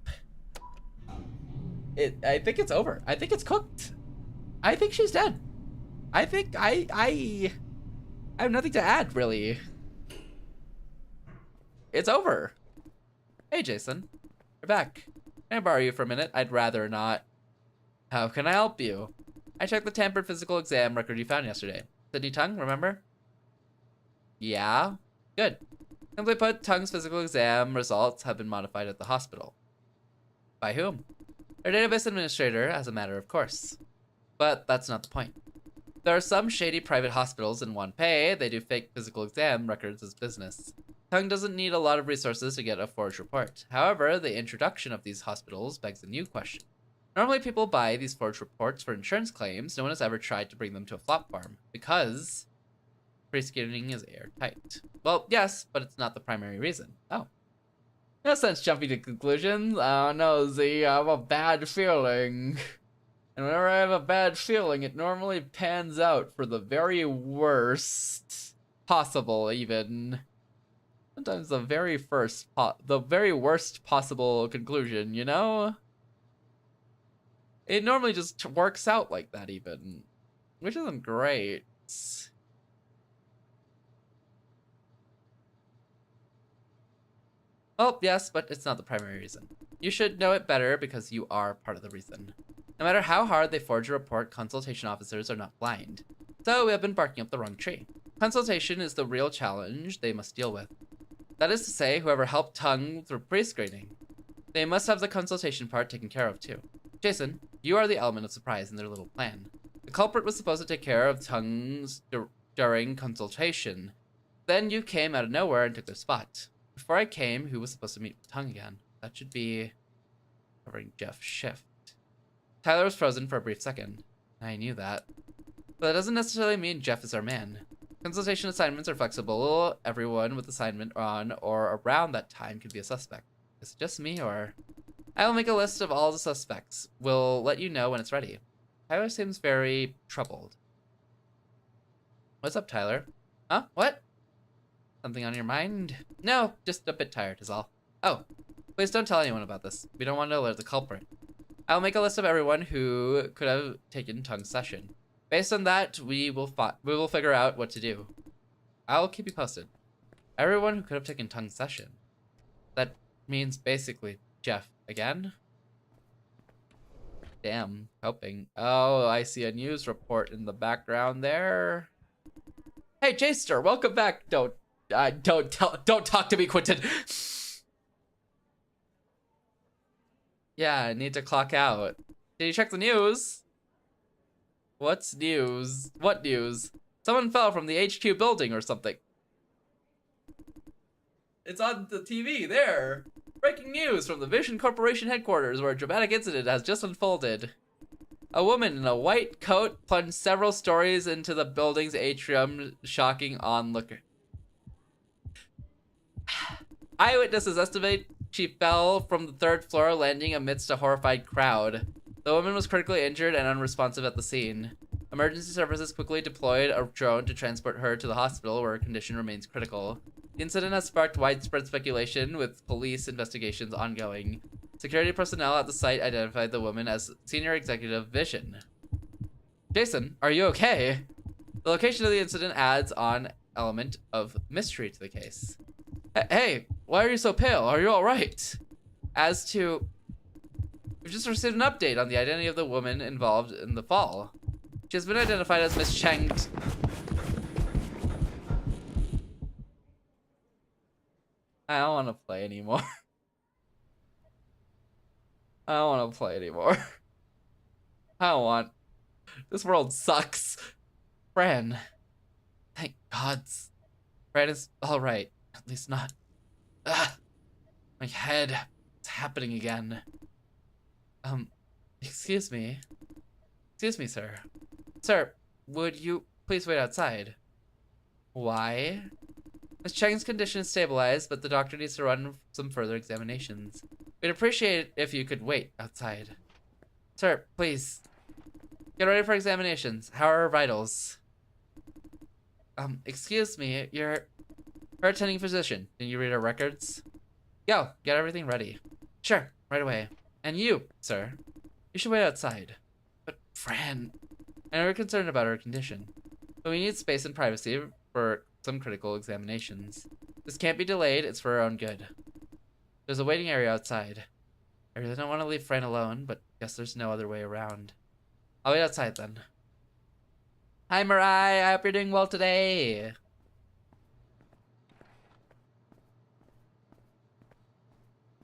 I think it's over. I think it's cooked. I think she's dead. I think I have nothing to add, really. It's over. Hey, Jason. You're back. Can I borrow you for a minute? I'd rather not. How can I help you? I checked the tampered physical exam record you found yesterday. Sydney Tongue, remember? Yeah? Good. Simply put, Tongue's physical exam results have been modified at the hospital. By whom? Their database administrator, as a matter of course. But that's not the point. There are some shady private hospitals in one pay. They do fake physical exam records as business. Tongue doesn't need a lot of resources to get a forged report. However, the introduction of these hospitals begs a new question. Normally people buy these forged reports for insurance claims. No one has ever tried to bring them to a flop farm because pre-screening is airtight. Well, yes, but it's not the primary reason. Oh. No sense jumping to conclusions. Oh no, Z, I have a bad feeling. And whenever I have a bad feeling, it normally pans out for the very worst possible, even. Sometimes the very worst possible conclusion, you know? It normally just works out like that even, which isn't great. Oh, yes, but it's not the primary reason. You should know it better because you are part of the reason. No matter how hard they forge a report, consultation officers are not blind. So we have been barking up the wrong tree. Consultation is the real challenge they must deal with. That is to say, whoever helped Tongue through pre-screening. They must have the consultation part taken care of too. Jason, you are the element of surprise in their little plan. The culprit was supposed to take care of Tongue's during consultation. Then you came out of nowhere and took their spot. Before I came, who was supposed to meet with Tongue again? That should be covering Jeff's shift. Tyler was frozen for a brief second. I knew that. But that doesn't necessarily mean Jeff is our man. Consultation assignments are flexible. Everyone with assignment on or around that time could be a suspect. Is it just me, or? I will make a list of all the suspects. We'll let you know when it's ready. Tyler seems very troubled. What's up, Tyler? Huh? What? Something on your mind? No, just a bit tired is all. Oh, please don't tell anyone about this. We don't want to alert the culprit. I'll make a list of everyone who could have taken Tongue's session. Based on that, we will figure out what to do. I'll keep you posted. Everyone who could have taken Tongue's session. That means basically Jeff again. Damn, helping. Oh, I see a news report in the background there. Hey, Jaster, welcome back. Don't talk to me, Quentin. Yeah, I need to clock out. Did you check the news? What's news? What news? Someone fell from the HQ building or something. It's on the TV there. Breaking news from the Vision Corporation headquarters where a dramatic incident has just unfolded. A woman in a white coat plunged several stories into the building's atrium, shocking onlooker. Eyewitnesses estimate she fell from the 3rd floor, landing amidst a horrified crowd. The woman was critically injured and unresponsive at the scene. Emergency services quickly deployed a drone to transport her to the hospital where her condition remains critical. The incident has sparked widespread speculation with police investigations ongoing. Security personnel at the site identified the woman as Senior Executive Vision. Jason, are you okay? The location of the incident adds on element of mystery to the case. Hey, why are you so pale? Are you all right? We've just received an update on the identity of the woman involved in the fall. She has been identified as Miss Chang. I don't want to play anymore. I don't want to play anymore. I don't want. This world sucks. Fran. Thank gods. Fran is alright. At least not. Ugh. My head. It's happening again. Excuse me. Excuse me, sir. Sir, would you please wait outside? Why? Miss Chang's condition is stabilized, but the doctor needs to run some further examinations. We'd appreciate it if you could wait outside. Sir, please. Get ready for examinations. How are her vitals? Excuse me, you're her attending physician. Can you read her records? Go, get everything ready. Sure, right away. And you, sir, you should wait outside. But Fran, I know you're concerned about her condition, but we need space and privacy for some critical examinations. This can't be delayed, it's for our own good. There's a waiting area outside. I really don't want to leave Fran alone, but guess there's no other way around. I'll wait outside then. Hi Mirai, I hope you're doing well today.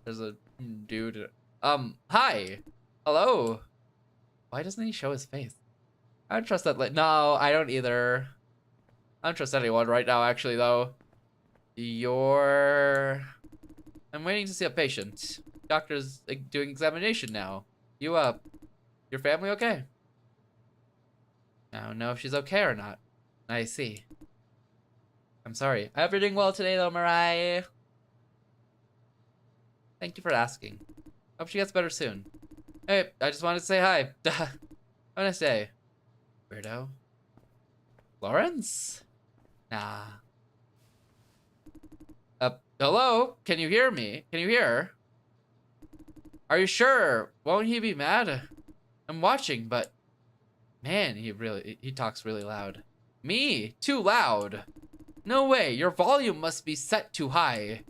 There's a dude. Hi. Hello. Why doesn't he show his face? I don't trust that. No, I don't either. I don't trust anyone right now, actually, though. I'm waiting to see a patient. Doctor's doing examination now. Your family okay? I don't know if she's okay or not. I see. I'm sorry. I hope you're doing well today, though, Mirai. Thank you for asking. Hope she gets better soon. Hey, I just wanted to say hi. Have a nice day. Weirdo. Lawrence? Nah. Hello? Can you hear me? Can you hear? Are you sure? Won't he be mad? I'm watching, but man, he talks really loud. Me? Too loud. No way, your volume must be set too high.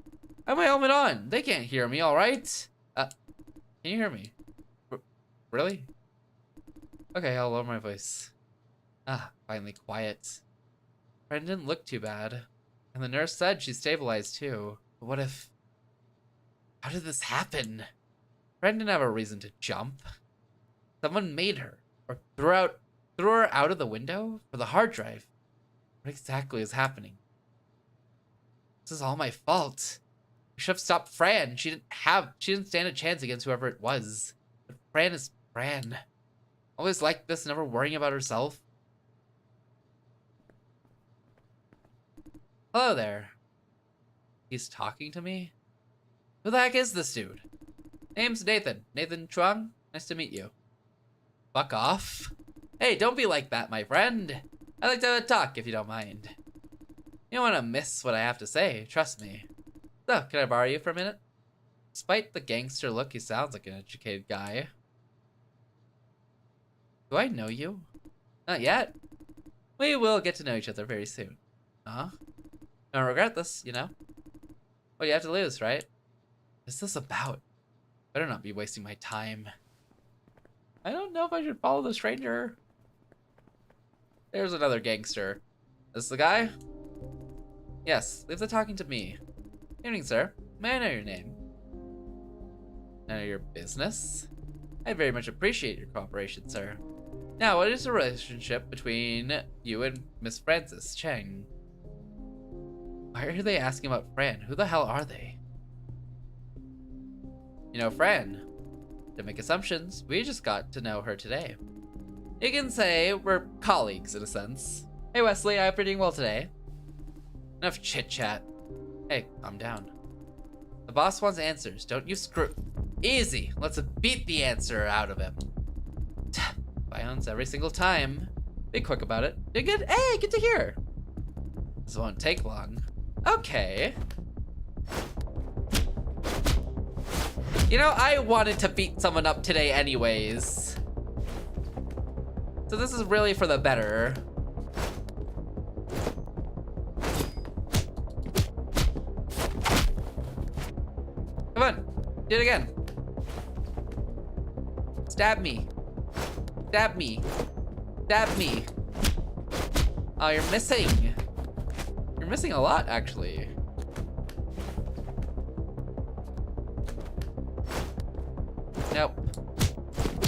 I have my helmet on. They can't hear me, alright? Can you hear me? Really? Okay, I'll lower my voice. Ah, finally quiet. Friend didn't look too bad. And the nurse said she stabilized too. But what if... How did this happen? Friend didn't have a reason to jump. Someone made her. Or threw her out of the window? For the hard drive. What exactly is happening? This is all my fault. I should have stopped Fran. She didn't stand a chance against whoever it was. But Fran is Fran. Always like this, never worrying about herself. Hello there. He's talking to me? Who the heck is this dude? Name's Nathan. Nathan Truong. Nice to meet you. Fuck off. Hey, don't be like that, my friend. I'd like to talk if you don't mind. You don't want to miss what I have to say, trust me. So, can I borrow you for a minute? Despite the gangster look, he sounds like an educated guy. Do I know you? Not yet. We will get to know each other very soon. Don't regret this, you know? What do you have to lose, right? What's this about? Better not be wasting my time. I don't know if I should follow the stranger. There's another gangster. This the guy? Yes, leave the talking to me. Evening, sir. May I know your name? None of your business? I very much appreciate your cooperation, sir. Now, what is the relationship between you and Miss Frances Cheng? Why are they asking about Fran? Who the hell are they? You know Fran. Don't make assumptions. We just got to know her today. You can say we're colleagues in a sense. Hey Wesley, I hope you're doing well today. Enough chit chat. Hey, calm down. The boss wants answers. Don't you screw. Easy. Let's beat the answer out of him. Violence every single time. Be quick about it. You're good. Hey, good to hear. This won't take long. Okay. You know, I wanted to beat someone up today anyways. So this is really for the better. Come on, do it again. Stab me. Stab me. Stab me. Oh, you're missing. You're missing a lot, actually. Nope.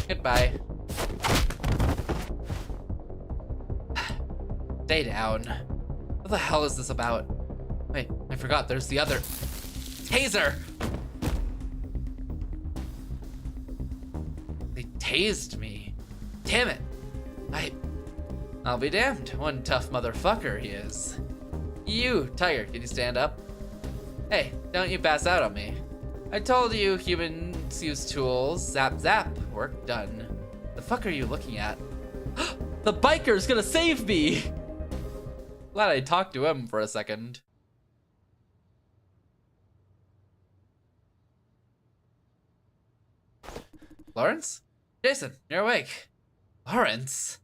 Goodbye. Stay down. What the hell is this about? Wait, I forgot there's the other taser. They tased me. Damn it. I'll be damned. One tough motherfucker he is. You, Tiger, can you stand up? Hey, don't you pass out on me. I told you humans use tools. Zap, zap. Work done. The fuck are you looking at? The biker's gonna save me! Glad I talked to him for a second. Lawrence? Jason, you're awake. Lawrence?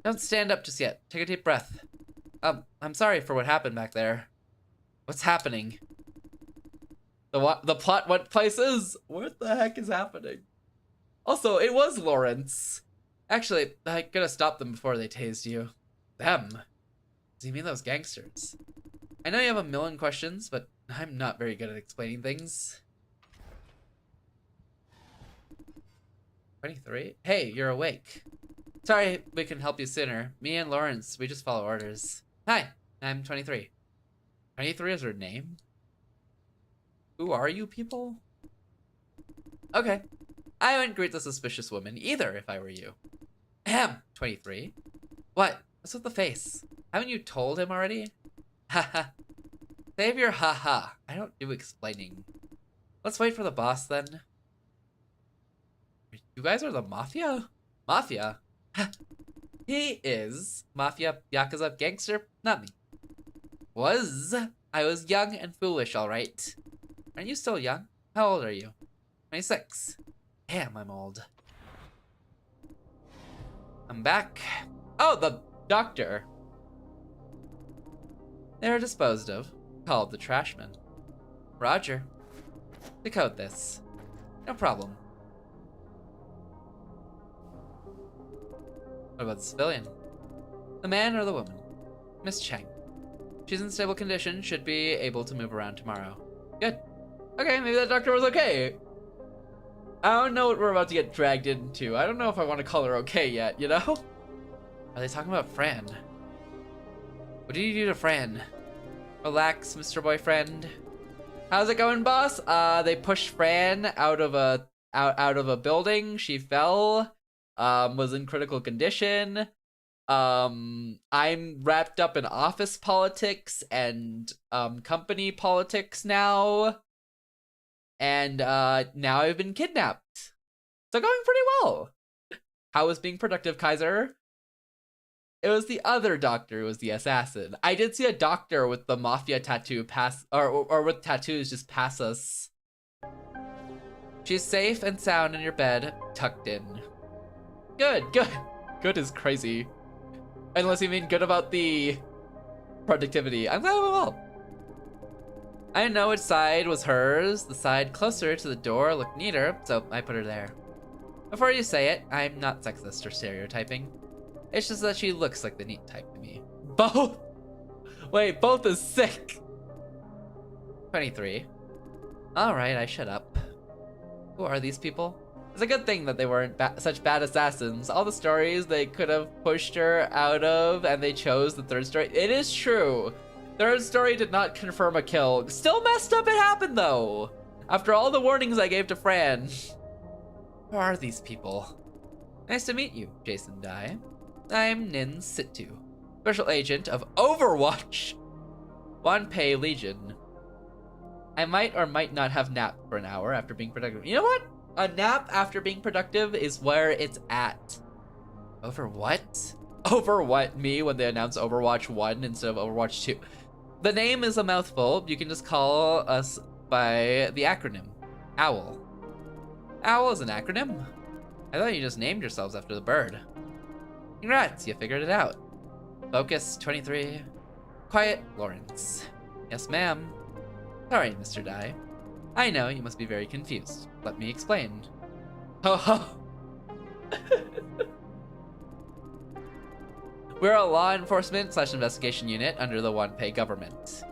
Don't stand up just yet. Take a deep breath. I'm sorry for what happened back there. What's happening? The plot went places? What the heck is happening? Also, it was Lawrence. Actually, I gotta stop them before they tased you. Them? Do you mean those gangsters? I know you have a million questions, but I'm not very good at explaining things. 23? Hey, you're awake. Sorry, we can help you sooner. Me and Lawrence, we just follow orders. Hi, I'm 23. 23 is her name? Who are you people? Okay. I wouldn't greet the suspicious woman either if I were you. Ahem, 23. What? What's with the face? Haven't you told him already? Haha. Save your haha. I don't do explaining. Let's wait for the boss then. You guys are the Mafia? Mafia? He is Mafia Yakuza gangster, not me. Was I was young and foolish, all right. Aren't you still young? How old are you? 26. Damn, I'm old. I'm back. Oh, the doctor. They were disposed of. Called the trashman. Roger. Decode this. No problem. What about the civilian? The man or the woman? Miss Cheng. She's in stable condition, should be able to move around tomorrow. Good. Okay, maybe that doctor was okay. I don't know what we're about to get dragged into. I don't know if I want to call her okay yet, you know? Are they talking about Fran? What did you do to Fran? Relax, Mr. Boyfriend. How's it going, boss? They pushed Fran out of a building. She fell. Was in critical condition. I'm wrapped up in office politics and company politics now. And now I've been kidnapped. So going pretty well. How was being productive, Kaiser? It was the other doctor who was the assassin. I did see a doctor with the mafia tattoo pass, or with tattoos just pass us. She's safe and sound in your bed, tucked in. Good, good. Good is crazy. Unless you mean good about the productivity. I'm glad we will. I didn't know which side was hers. The side closer to the door looked neater, so I put her there. Before you say it, I'm not sexist or stereotyping. It's just that she looks like the neat type to me. Both? Wait, both is sick. 23. Alright, I shut up. Who are these people? It's a good thing that they weren't such bad assassins. All the stories they could have pushed her out of, and they chose the third story. It is true. Third story did not confirm a kill. Still messed up it happened, though. After all the warnings I gave to Fran. Who are these people? Nice to meet you, Jason Dai. I'm Nin Situ, special agent of Overwatch. Wanpei Legion. I might or might not have napped for an hour after being productive. You know what? A nap after being productive is where it's at. Over what? Over what? Me when they announced Overwatch 1 instead of Overwatch 2. The name is a mouthful. You can just call us by the acronym. OWL. OWL is an acronym? I thought you just named yourselves after the bird. Congrats, you figured it out. Focus, 23. Quiet, Lawrence. Yes, ma'am. Sorry, Mr. Dai. I know, you must be very confused. Let me explain. Ho ho! We're a law enforcement / investigation unit under the Wanpei government.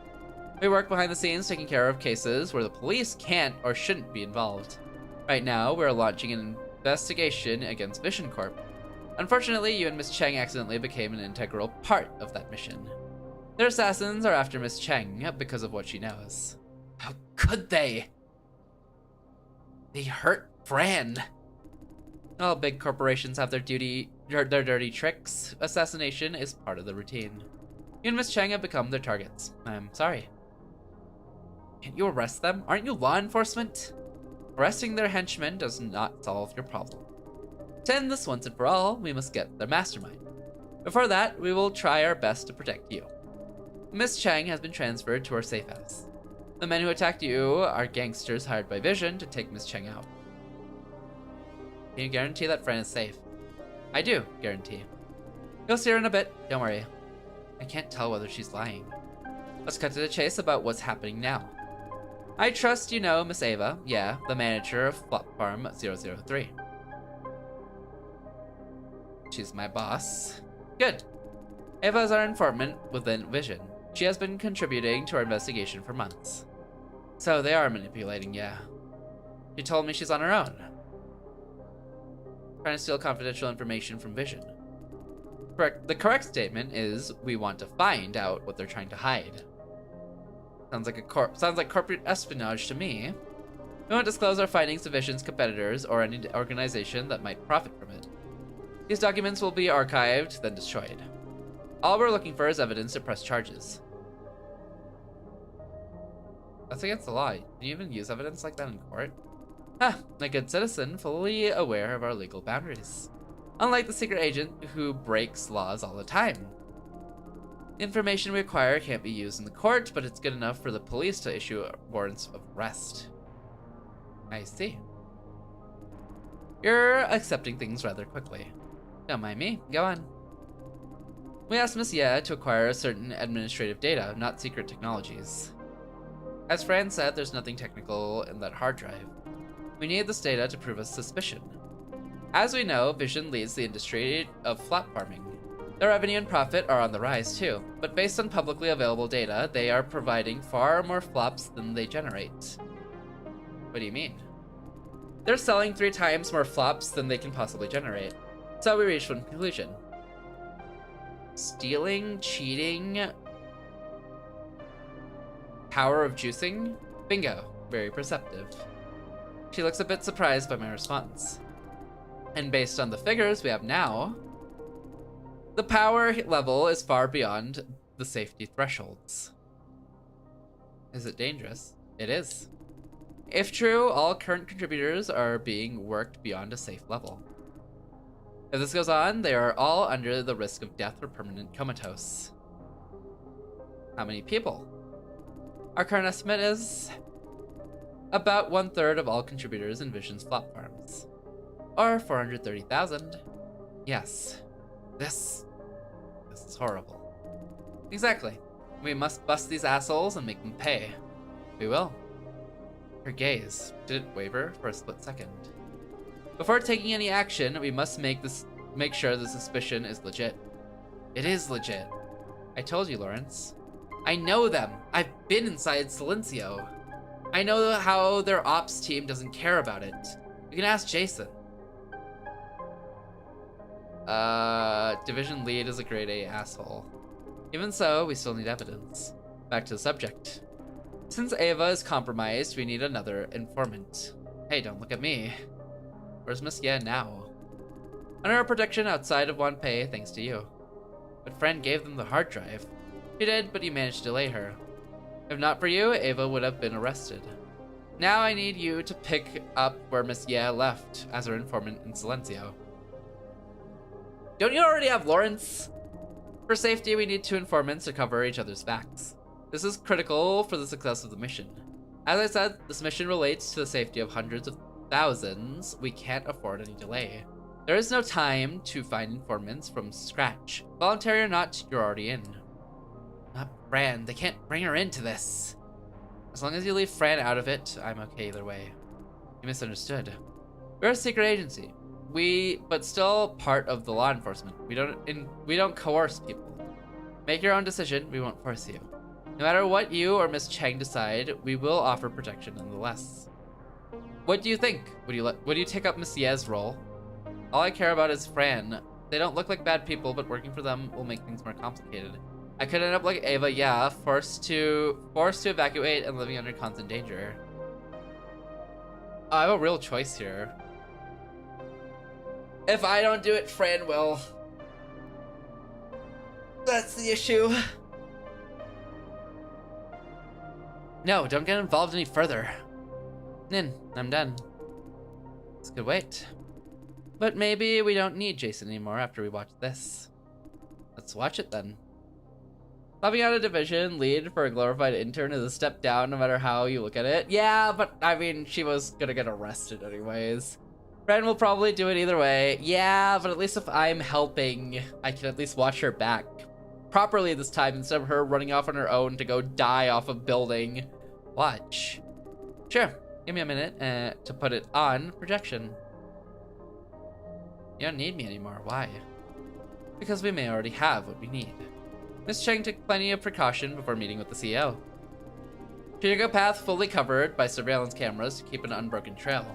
We work behind the scenes taking care of cases where the police can't or shouldn't be involved. Right now, we're launching an investigation against Vision Corp. Unfortunately, you and Miss Cheng accidentally became an integral part of that mission. Their assassins are after Miss Cheng because of what she knows. How could they? They hurt Fran. All big corporations have their dirty tricks. Assassination is part of the routine. You and Miss Cheng have become their targets. I'm sorry. Can't you arrest them? Aren't you law enforcement? Arresting their henchmen does not solve your problem. To end this once and for all, we must get their mastermind. Before that, we will try our best to protect you. Miss Cheng has been transferred to our safe house. The men who attacked you are gangsters hired by Vision to take Miss Cheng out. Can you guarantee that Fran is safe? I do, guarantee. You'll see her in a bit, don't worry. I can't tell whether she's lying. Let's cut to the chase about what's happening now. I trust you know Miss Ava, yeah, the manager of Flop Farm 003. She's my boss. Good. Ava is our informant within Vision. She has been contributing to our investigation for months. So they are manipulating, yeah. She told me she's on her own. Trying to steal confidential information from Vision. The correct statement is, we want to find out what they're trying to hide. Sounds like corporate espionage to me. We won't disclose our findings to Vision's competitors or any organization that might profit from it. These documents will be archived, then destroyed. All we're looking for is evidence to press charges. That's against the law. Can you even use evidence like that in court? A good citizen, fully aware of our legal boundaries. Unlike the secret agent who breaks laws all the time. The information we acquire can't be used in the court, but it's good enough for the police to issue warrants of arrest. I see. You're accepting things rather quickly. Don't mind me. Go on. We asked Miss Ye to acquire certain administrative data, not secret technologies. As Fran said, there's nothing technical in that hard drive. We need this data to prove a suspicion. As we know, Vision leads the industry of flap farming. Their revenue and profit are on the rise too, but based on publicly available data, they are providing far more flops than they generate. What do you mean? They're selling 3 times more flops than they can possibly generate. So we reached one conclusion. Stealing, cheating, power of juicing? Bingo. Very perceptive. She looks a bit surprised by my response. And based on the figures we have now, the power level is far beyond the safety thresholds. Is it dangerous? It is. If true, all current contributors are being worked beyond a safe level. If this goes on, they are all under the risk of death or permanent comatose. How many people? Our current estimate is about 1/3 of all contributors in Vision's flop farms. Or 430,000. Yes. This is horrible. Exactly. We must bust these assholes and make them pay. We will. Her gaze didn't waver for a split second. Before taking any action, we must make sure the suspicion is legit. It is legit. I told you, Lawrence. I know them. I've been inside Silencio. I know how their ops team doesn't care about it. You can ask Jason. Division lead is a grade A asshole. Even so, we still need evidence. Back to the subject. Since Ava is compromised, we need another informant. Hey, don't look at me. Where's Miss Ye now? Under our protection outside of Wanpei, thanks to you. But Friend gave them the hard drive. She did, but you managed to delay her. If not for you, Ava would have been arrested. Now I need you to pick up where Miss Ye left as our informant in Silencio. Don't you already have Lawrence? For safety, we need 2 informants to cover each other's backs. This is critical for the success of the mission. As I said, this mission relates to the safety of hundreds of thousands. We can't afford any delay. There is no time to find informants from scratch. Voluntary or not, you're already in. Not Fran. They can't bring her into this. As long as you leave Fran out of it, I'm okay either way. You misunderstood. We're a secret agency. But still part of the law enforcement. We don't coerce people. Make your own decision. We won't force you. No matter what you or Miss Chang decide, we will offer protection nonetheless. What do you think? Would you take up Miss Ye's role? All I care about is Fran. They don't look like bad people, but working for them will make things more complicated. I could end up like Ava, yeah, forced to evacuate and living under constant danger. I have a real choice here. If I don't do it, Fran will. That's the issue. No, don't get involved any further. Nin, I'm done. This could wait. But maybe we don't need Jason anymore after we watch this. Let's watch it then. Popping out a division lead for a glorified intern is a step down no matter how you look at it. Yeah, but I mean, she was gonna get arrested anyways. Fran will probably do it either way. Yeah, but at least if I'm helping, I can at least watch her back properly this time instead of her running off on her own to go die off a building. Watch. Sure, give me a minute to put it on projection. You don't need me anymore. Why? Because we may already have what we need. Miss Chang took plenty of precaution before meeting with the CEO. She took a path fully covered by surveillance cameras to keep an unbroken trail.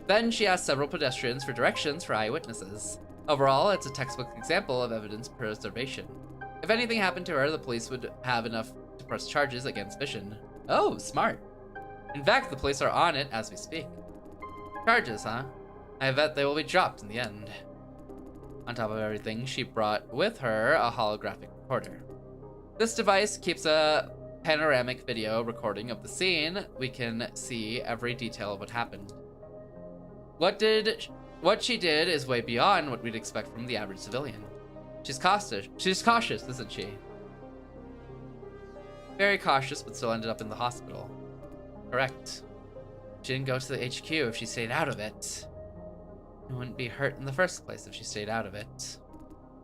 Then she asked several pedestrians for directions for eyewitnesses. Overall, it's a textbook example of evidence preservation. If anything happened to her, the police would have enough to press charges against Vision. Oh, smart. In fact, the police are on it as we speak. Charges, huh? I bet they will be dropped in the end. On top of everything, she brought with her a holographic recorder. This device keeps a panoramic video recording of the scene. We can see every detail of what happened. What she did is way beyond what we'd expect from the average civilian. She's cautious, isn't she? Very cautious, but still ended up in the hospital. Correct. She didn't go to the HQ if she stayed out of it. She wouldn't be hurt in the first place if she stayed out of it.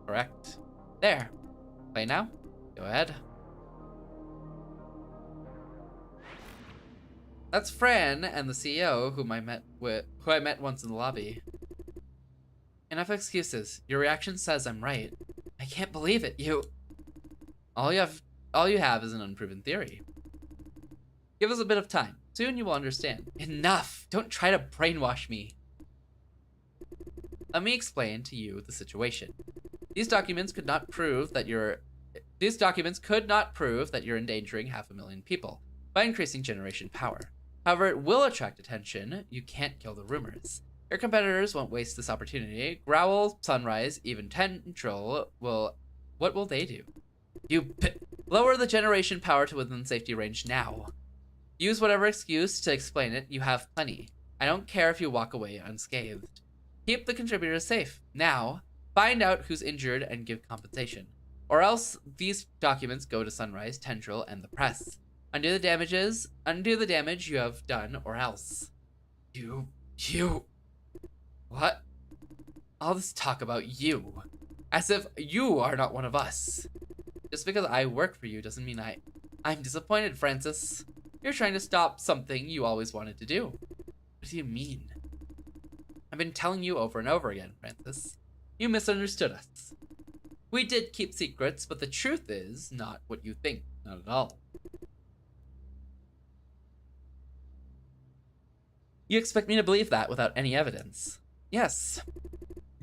Correct. There. Play now? Go ahead. That's Fran and the CEO who I met once in the lobby. Enough excuses. Your reaction says I'm right. I can't believe it. All you have is an unproven theory. Give us a bit of time. Soon you will understand. Enough! Don't try to brainwash me. Let me explain to you the situation. These documents could not prove that you're endangering 500,000 people by increasing generation power. However, it will attract attention. You can't kill the rumors. Your competitors won't waste this opportunity. Growl, Sunrise, even Tendril will... What will they do? Lower the generation power to within safety range now. Use whatever excuse to explain it. You have plenty. I don't care if you walk away unscathed. Keep the contributors safe. Now, find out who's injured and give compensation. Or else these documents go to Sunrise, Tendril, and the press. Undo the damage you have done, or else. What? All this talk about you. As if you are not one of us. Just because I work for you doesn't mean I'm disappointed, Francis. You're trying to stop something you always wanted to do. What do you mean? I've been telling you over and over again, Francis. You misunderstood us. We did keep secrets, but the truth is not what you think. Not at all. You expect me to believe that without any evidence? Yes.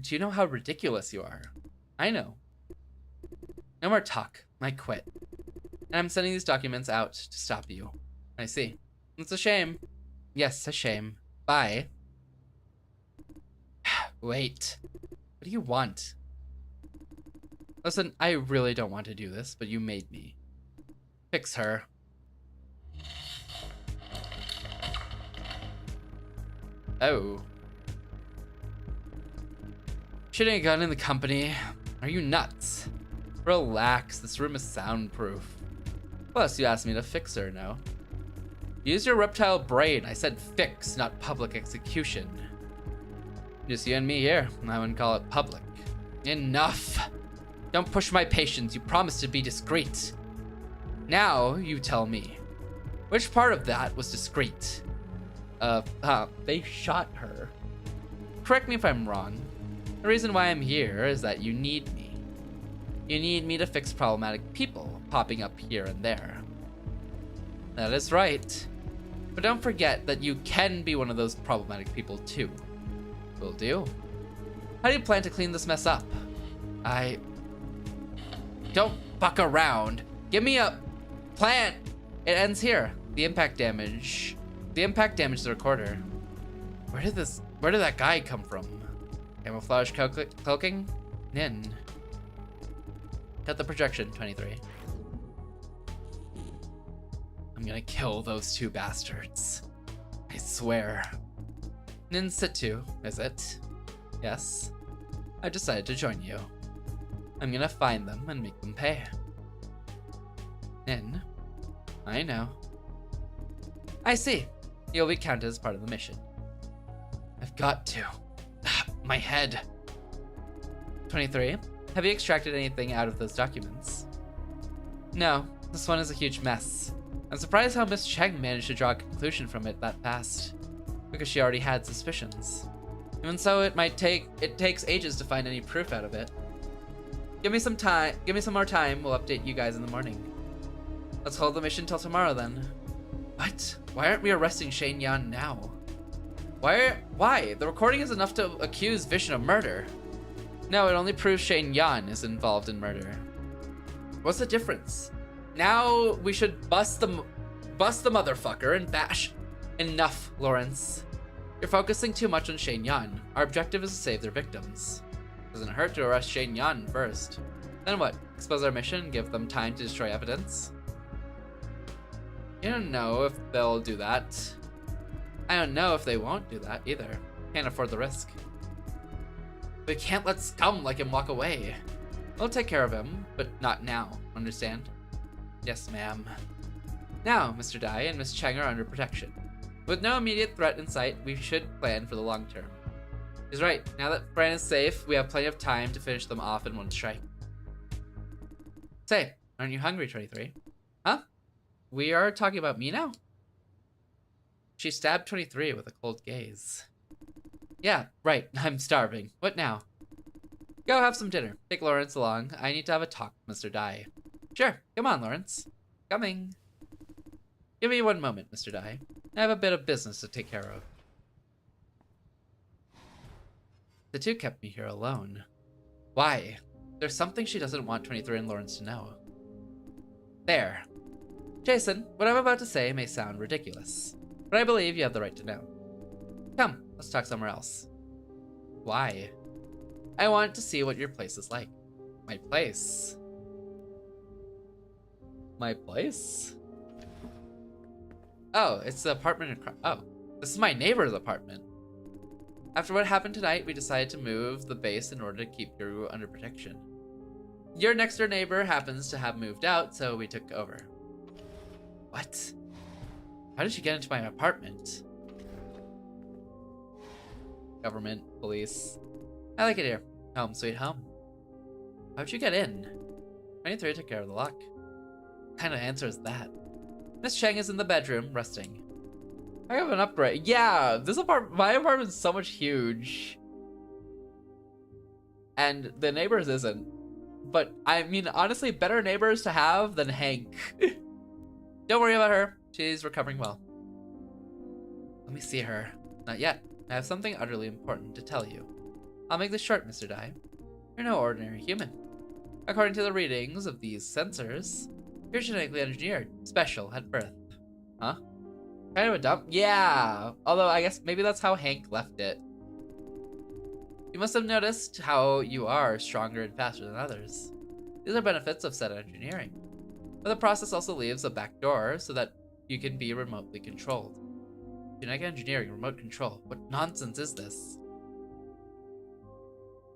Do you know how ridiculous you are? I know. No more talk. I quit. And I'm sending these documents out to stop you. I see. It's a shame. Yes, a shame. Bye. Wait. What do you want? Listen, I really don't want to do this, but you made me. Fix her. Oh. Shooting a gun in the company? Are you nuts? Relax, this room is soundproof. Plus, you asked me to fix her, no? Use your reptile brain. I said fix, not public execution. Just you and me here. I wouldn't call it public. Enough! Don't push my patience. You promised to be discreet. Now, you tell me. Which part of that was discreet? They shot her. Correct me if I'm wrong. The reason why I'm here is that you need me. You need me to fix problematic people popping up here and there. That is right. But don't forget that you can be one of those problematic people too. Will do. How do you plan to clean this mess up? Don't fuck around. Give me a plan. It ends here. The impact damage the recorder. Where did that guy come from? Camouflage cloaking? Nin. Cut the projection, 23. I'm gonna kill those two bastards. I swear. Nin situ, is it? Yes. I decided to join you. I'm gonna find them and make them pay. Nin. I know. I see. You'll be counted as part of the mission. I've got to. My head. 23. Have you extracted anything out of those documents? No. This one is a huge mess. I'm surprised how Miss Cheng managed to draw a conclusion from it that fast. Because she already had suspicions. Even so, it takes ages to find any proof out of it. Give me some more time, we'll update you guys in the morning. Let's hold the mission till tomorrow then. What? Why aren't we arresting Shane Yan now? Why? The recording is enough to accuse Vision of murder. No, it only proves Shane Yan is involved in murder. What's the difference? Now we should bust the motherfucker and bash. Enough, Lawrence. You're focusing too much on Shane Yan. Our objective is to save their victims. Doesn't hurt to arrest Shane Yan first. Then what? Expose our mission and give them time to destroy evidence? You don't know if they'll do that. I don't know if they won't do that either. Can't afford the risk. We can't let scum like him walk away. We'll take care of him, but not now. Understand? Yes, ma'am. Now, Mr. Dai and Miss Cheng are under protection. With no immediate threat in sight, we should plan for the long term. He's right. Now that Fran is safe, we have plenty of time to finish them off in one strike. Say, aren't you hungry, 23? Huh? We are talking about me now? She stabbed 23 with a cold gaze. Yeah, right. I'm starving. What now? Go have some dinner. Take Lawrence along. I need to have a talk with Mr. Dai. Sure. Come on, Lawrence. Coming. Give me one moment, Mr. Dai. I have a bit of business to take care of. The two kept me here alone. Why? There's something she doesn't want 23 and Lawrence to know. There. Jason, what I'm about to say may sound ridiculous, but I believe you have the right to know. Come, let's talk somewhere else. Why? I want to see what your place is like. My place? My place? Oh, it's the apartment across. Oh, this is my neighbor's apartment. After what happened tonight, we decided to move the base in order to keep you under protection. Your next door neighbor happens to have moved out, so we took over. What? How did you get into my apartment? Government, police. I like it here. Home sweet home. How'd you get in? 23 took care of the lock. What kind of answer is that? Miss Cheng is in the bedroom, resting. I have an upgrade. Yeah, my apartment's so much huge. And the neighbors isn't. But I mean, honestly, better neighbors to have than Hank. Don't worry about her. She's recovering well. Let me see her. Not yet. I have something utterly important to tell you. I'll make this short, Mr. Dai. You're no ordinary human. According to the readings of these sensors, you're genetically engineered, special at birth. Huh? Kind of a dump? Yeah! Although I guess maybe that's how Hank left it. You must have noticed how you are stronger and faster than others. These are benefits of said engineering. But the process also leaves a back door so that you can be remotely controlled. Genetic engineering, remote control. What nonsense is this?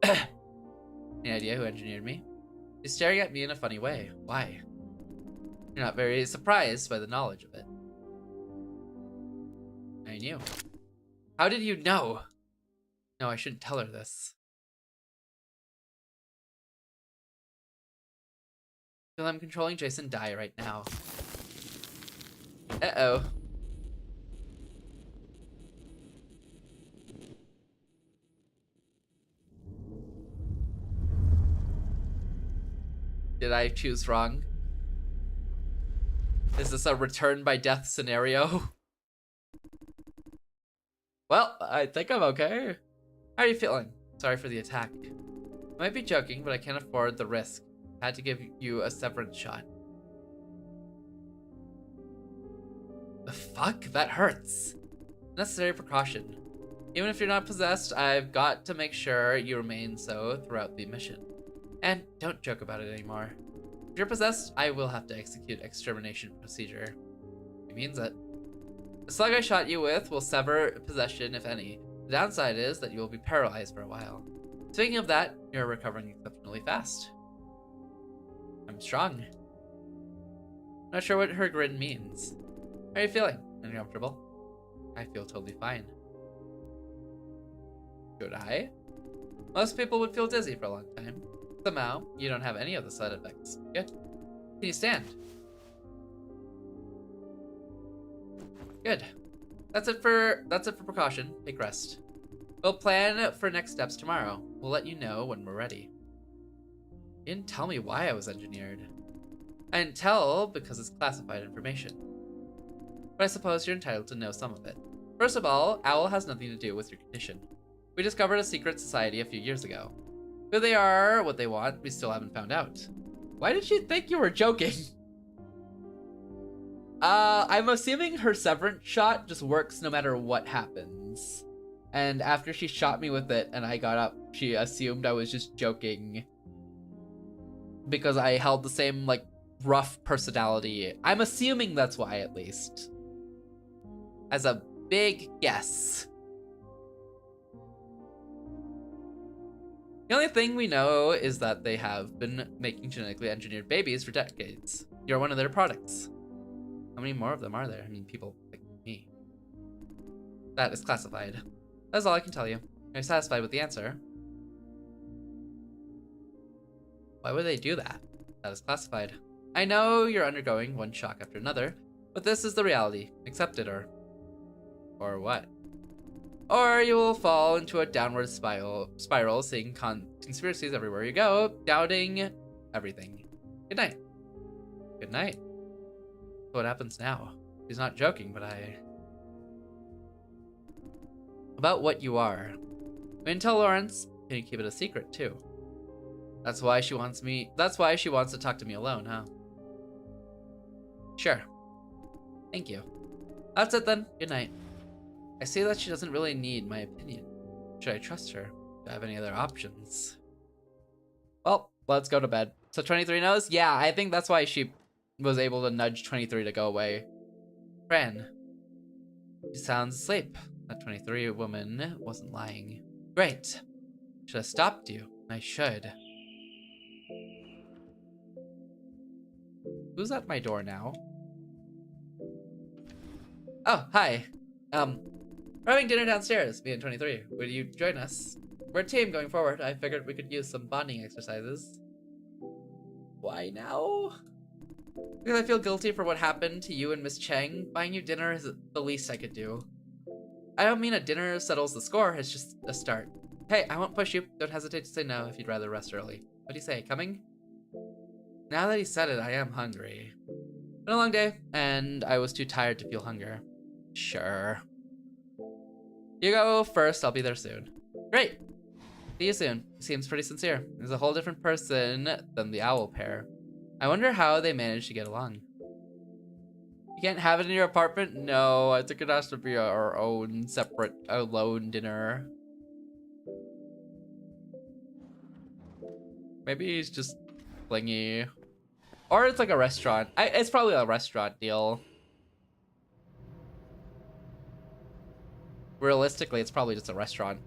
Any idea who engineered me? He's staring at me in a funny way. Why? You're not very surprised by the knowledge of it. I knew. How did you know? No, I shouldn't tell her this. Feel I'm controlling Jason Dai right now. Uh-oh. Did I choose wrong? Is this a return by death scenario? Well, I think I'm okay. How are you feeling? Sorry for the attack. I might be joking, but I can't afford the risk. I had to give you a severance shot. The fuck? That hurts. Necessary precaution. Even if you're not possessed, I've got to make sure you remain so throughout the mission. And don't joke about it anymore. If you're possessed, I will have to execute extermination procedure. He means it. The slug I shot you with will sever possession, if any. The downside is that you will be paralyzed for a while. Speaking of that, you're recovering exceptionally fast. I'm strong. Not sure what her grin means. How are you feeling? Uncomfortable? I feel totally fine. Should I? Most people would feel dizzy for a long time. Somehow, you don't have any of the side effects. Good. Can you stand? Good. That's it for precaution. Take rest. We'll plan for next steps tomorrow. We'll let you know when we're ready. You didn't tell me why I was engineered. I didn't tell because it's classified information. But I suppose you're entitled to know some of it. First of all, Owl has nothing to do with your condition. We discovered a secret society a few years ago. Who they are, what they want, we still haven't found out. Why did she think you were joking? I'm assuming her severance shot just works no matter what happens. And after she shot me with it and I got up, she assumed I was just joking. Because I held the same, like, rough personality. I'm assuming that's why, at least. As a big guess. The only thing we know is that they have been making genetically engineered babies for decades. You're one of their products. How many more of them are there? I mean, people like me. That is classified. That's all I can tell you. Are you satisfied with the answer? Why would they do that? That is classified. I know you're undergoing one shock after another, but this is the reality. Accept it, or what? Or you will fall into a downward spiral, seeing conspiracies everywhere you go, doubting everything. Good night. Good night. What happens now? She's not joking, but about what you are. I mean, tell Lawrence, can you keep it a secret too? That's why she wants to talk to me alone, huh? Sure. Thank you. That's it then. Good night. I see that she doesn't really need my opinion. Should I trust her? Do I have any other options? Well, let's go to bed. So 23 knows? Yeah, I think that's why she was able to nudge 23 to go away. Fran. She sounds asleep. That 23 woman wasn't lying. Great. Should have stopped you. I should. Who's at my door now? Oh, hi. We're having dinner downstairs, me and 23. Would you join us? We're a team going forward. I figured we could use some bonding exercises. Why now? Because I feel guilty for what happened to you and Miss Chang. Buying you dinner is the least I could do. I don't mean a dinner settles the score, it's just a start. Hey, I won't push you. Don't hesitate to say no if you'd rather rest early. What do you say, coming? Now that he said it, I am hungry. Been a long day, and I was too tired to feel hunger. Sure. You go first, I'll be there soon. Great. See you soon. He seems pretty sincere. He's a whole different person than the owl pair. I wonder how they managed to get along. You can't have it in your apartment? No, I think it has to be our own separate, alone dinner. Maybe he's just clingy. Or it's like a restaurant. It's probably a restaurant deal. Realistically, it's probably just a restaurant.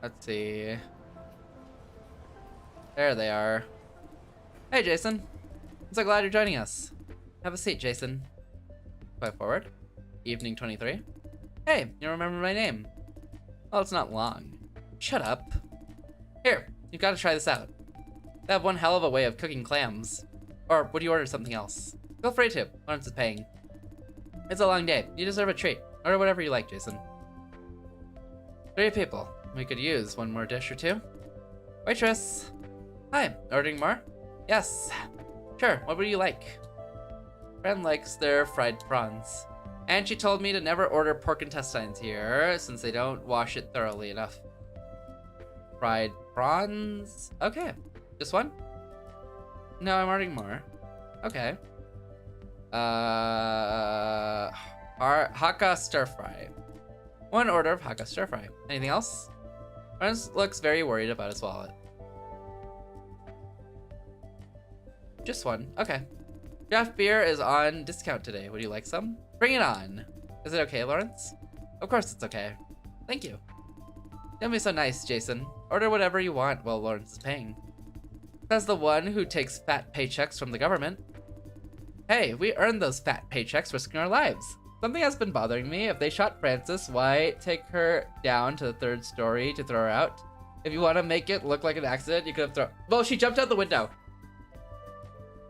Let's see. There they are. Hey, Jason. I'm so glad you're joining us. Have a seat, Jason. Go forward. Evening 23. Hey, you remember my name? Well, it's not long. Shut up. Here, you gotta try this out. They have one hell of a way of cooking clams. Or would you order something else? Feel free to. Lawrence is paying. It's a long day. You deserve a treat. Order whatever you like, Jason. 3 people. We could use one more dish or two. Waitress. Hi, ordering more? Yes. Sure, what would you like? Fran likes their fried prawns. And she told me to never order pork intestines here, since they don't wash it thoroughly enough. Fried prawns? Okay. Just one? No, I'm ordering more. Okay. Hakka stir fry. 1 order of Hakka stir fry. Anything else? Ernst looks very worried about his wallet. Just 1. Okay. Draft beer is on discount today. Would you like some? Bring it on. Is it okay, Lawrence? Of course it's okay. Thank you. Don't be so nice, Jason. Order whatever you want while Lawrence is paying. As the one who takes fat paychecks from the government. Hey, we earned those fat paychecks risking our lives. Something has been bothering me. If they shot Frances, why take her down to the 3rd story to throw her out? If you want to make it look like an accident, you could have thrown... Well, she jumped out the window.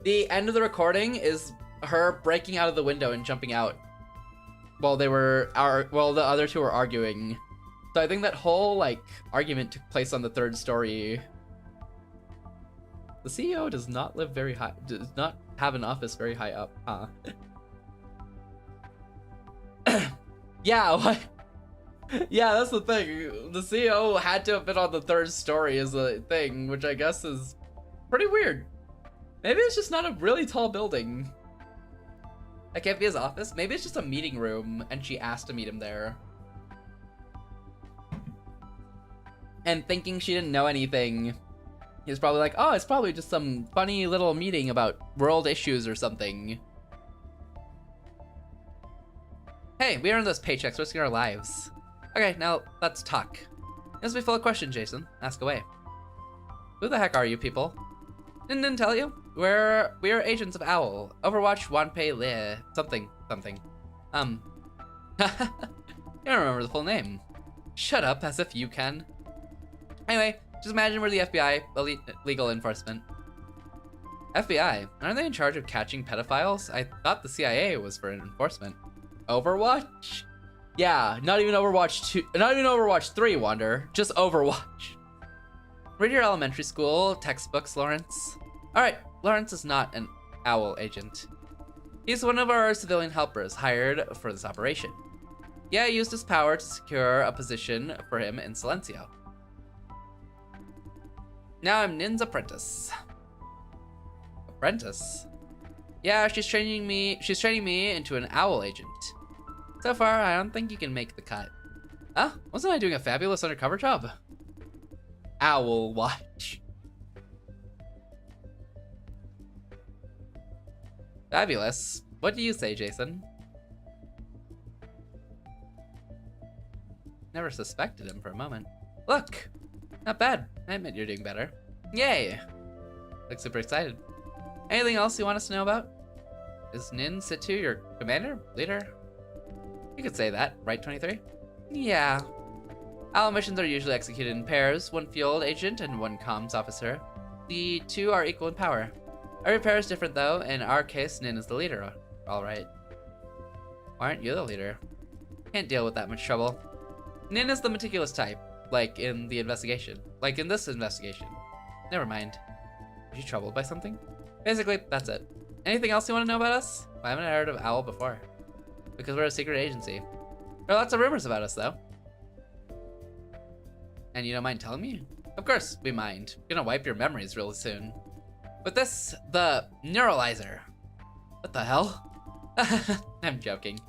The end of the recording is her breaking out of the window and jumping out while the other 2 were arguing. So I think that whole like argument took place on the 3rd story. The CEO does not live very high, does not have an office very high up, huh? Yeah, what? Yeah, that's the thing. The CEO had to have been on the 3rd story as a thing, which I guess is pretty weird. Maybe it's just not a really tall building. That can't be his office. Maybe it's just a meeting room and she asked to meet him there. And thinking she didn't know anything, he was probably like, oh, it's probably just some funny little meeting about world issues or something. Hey, we earned those paychecks, risking our lives. Okay, now let's talk. This will be full of questions, Jason. Ask away. Who the heck are you people? Didn't tell you? We are agents of OWL. Overwatch Wanpei Le. Something. You don't remember the full name. Shut up, as if you can. Anyway, just imagine we're the FBI, elite legal enforcement. FBI? Aren't they in charge of catching pedophiles? I thought the CIA was for enforcement. Overwatch? Yeah, not even Overwatch 2, not even Overwatch 3, Wander. Just Overwatch. Read your elementary school textbooks, Lawrence. Alright, Lawrence is not an OWL agent. He's one of our civilian helpers hired for this operation. Yeah, he used his power to secure a position for him in Silencio. Now I'm Nin's apprentice. Apprentice? Yeah, she's training me into an OWL agent. So far, I don't think you can make the cut. Huh? Wasn't I doing a fabulous undercover job? OWL watch. Fabulous. What do you say, Jason? Never suspected him for a moment. Look! Not bad. I admit you're doing better. Yay! Look super excited. Anything else you want us to know about? Is Nin Situ your commander? Leader? You could say that, right, 23? Yeah. OWL missions are usually executed in pairs, one field agent and one comms officer. The two are equal in power. Every pair is different though. In our case, Nin is the leader. Alright. Why aren't you the leader? Can't deal with that much trouble. Nin is the meticulous type, like in the investigation. Like in this investigation. Never mind. Are you troubled by something? Basically, that's it. Anything else you want to know about us? I haven't heard of OWL before. Because we're a secret agency. There are lots of rumors about us though. And you don't mind telling me? Of course we mind. We're gonna wipe your memories really soon. With this, the neuralizer. What the hell? I'm joking.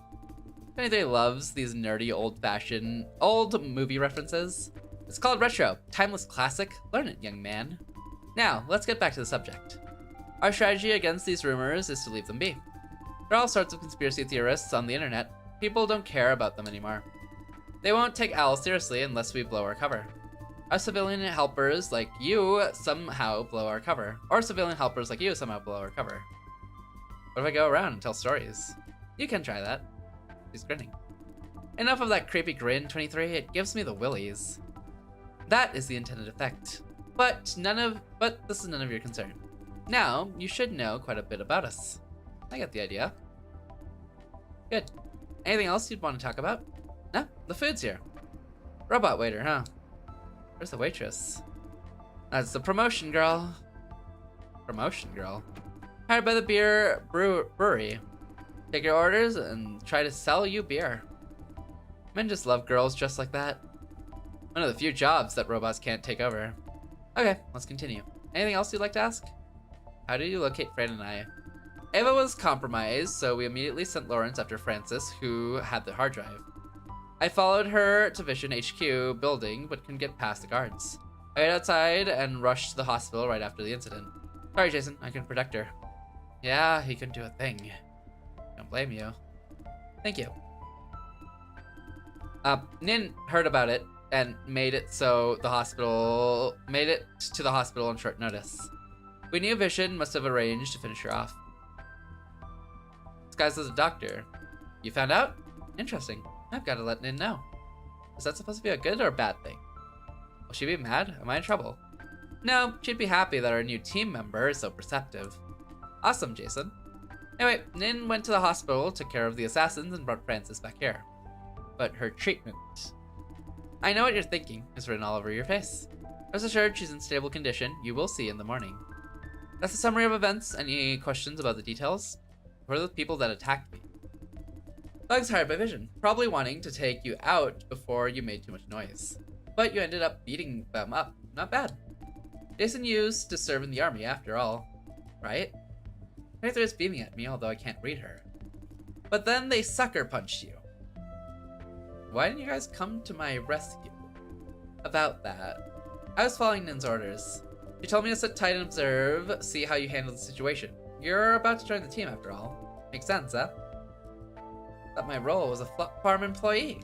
23 loves these nerdy old-fashioned, old movie references. It's called retro, timeless classic. Learn it, young man. Now, let's get back to the subject. Our strategy against these rumors is to leave them be. There are all sorts of conspiracy theorists on the internet. People don't care about them anymore. They won't take OWL seriously unless we blow our cover. Our civilian helpers like you somehow blow our cover. Or civilian helpers like you somehow blow our cover. What if I go around and tell stories? You can try that. He's grinning. Enough of that creepy grin, 23. It gives me the willies. That is the intended effect. But this is none of your concern. Now, you should know quite a bit about us. I get the idea. Good. Anything else you'd want to talk about? No, the food's here. Robot waiter, huh? Where's the waitress? That's the promotion girl. Promotion girl? Hired by the beer brewery. Take your orders and try to sell you beer. Men just love girls just like that. One of the few jobs that robots can't take over. Okay, let's continue. Anything else you'd like to ask? How did you locate Fran and I? Ava was compromised, so we immediately sent Lawrence after Francis, who had the hard drive. I followed her to Vision HQ building, but couldn't get past the guards. I got outside and rushed to the hospital right after the incident. Sorry, Jason, I couldn't protect her. Yeah, he couldn't do a thing. Don't blame you. Thank you. Nin heard about it and made it to the hospital on short notice. We knew Vision must have arranged to finish her off. Disguised as a doctor. You found out? Interesting. I've got to let Nin know. Is that supposed to be a good or a bad thing? Will she be mad? Am I in trouble? No, she'd be happy that our new team member is so perceptive. Awesome, Jason. Anyway, Nin went to the hospital, took care of the assassins, and brought Francis back here. But her treatment... I know what you're thinking. It's written all over your face. Rest assured, she's in stable condition. You will see in the morning. That's a summary of events. Any questions about the details? Who are the people that attacked me? Bugs hired by Vision, probably wanting to take you out before you made too much noise. But you ended up beating them up. Not bad. Jason used to serve in the army after all. Right? Arthur is beaming at me, although I can't read her. But then they sucker punched you. Why didn't you guys come to my rescue? About that. I was following Nin's orders. She told me to sit tight and observe, see how you handle the situation. You're about to join the team after all. Makes sense, huh? Thought my role was a farm employee.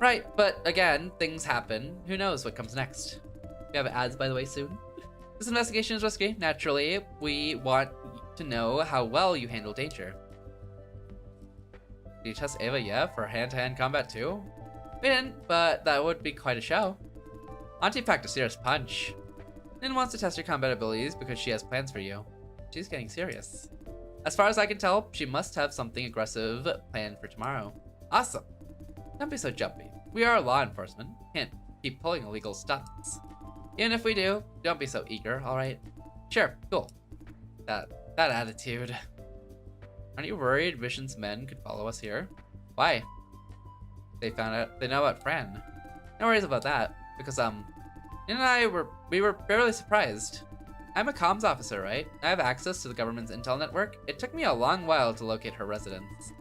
Right, but again, things happen. Who knows what comes next? We have ads, by the way, soon. This investigation is risky. Naturally, we want to know how well you handle danger. Did you test Ava yet for hand-to-hand combat too? We didn't, but that would be quite a show. Auntie packed a serious punch. Nin wants to test your combat abilities because she has plans for you. She's getting serious. As far as I can tell, she must have something aggressive planned for tomorrow. Awesome. Don't be so jumpy. We are law enforcement. Can't keep pulling illegal stunts. Even if we do, don't be so eager, alright? Sure, cool. That attitude. Aren't you worried Vision's men could follow us here? Why? They know about Fran. No worries about that, because Nin and we were barely surprised. I'm a comms officer, right? I have access to the government's intel network. It took me a long while to locate her residence.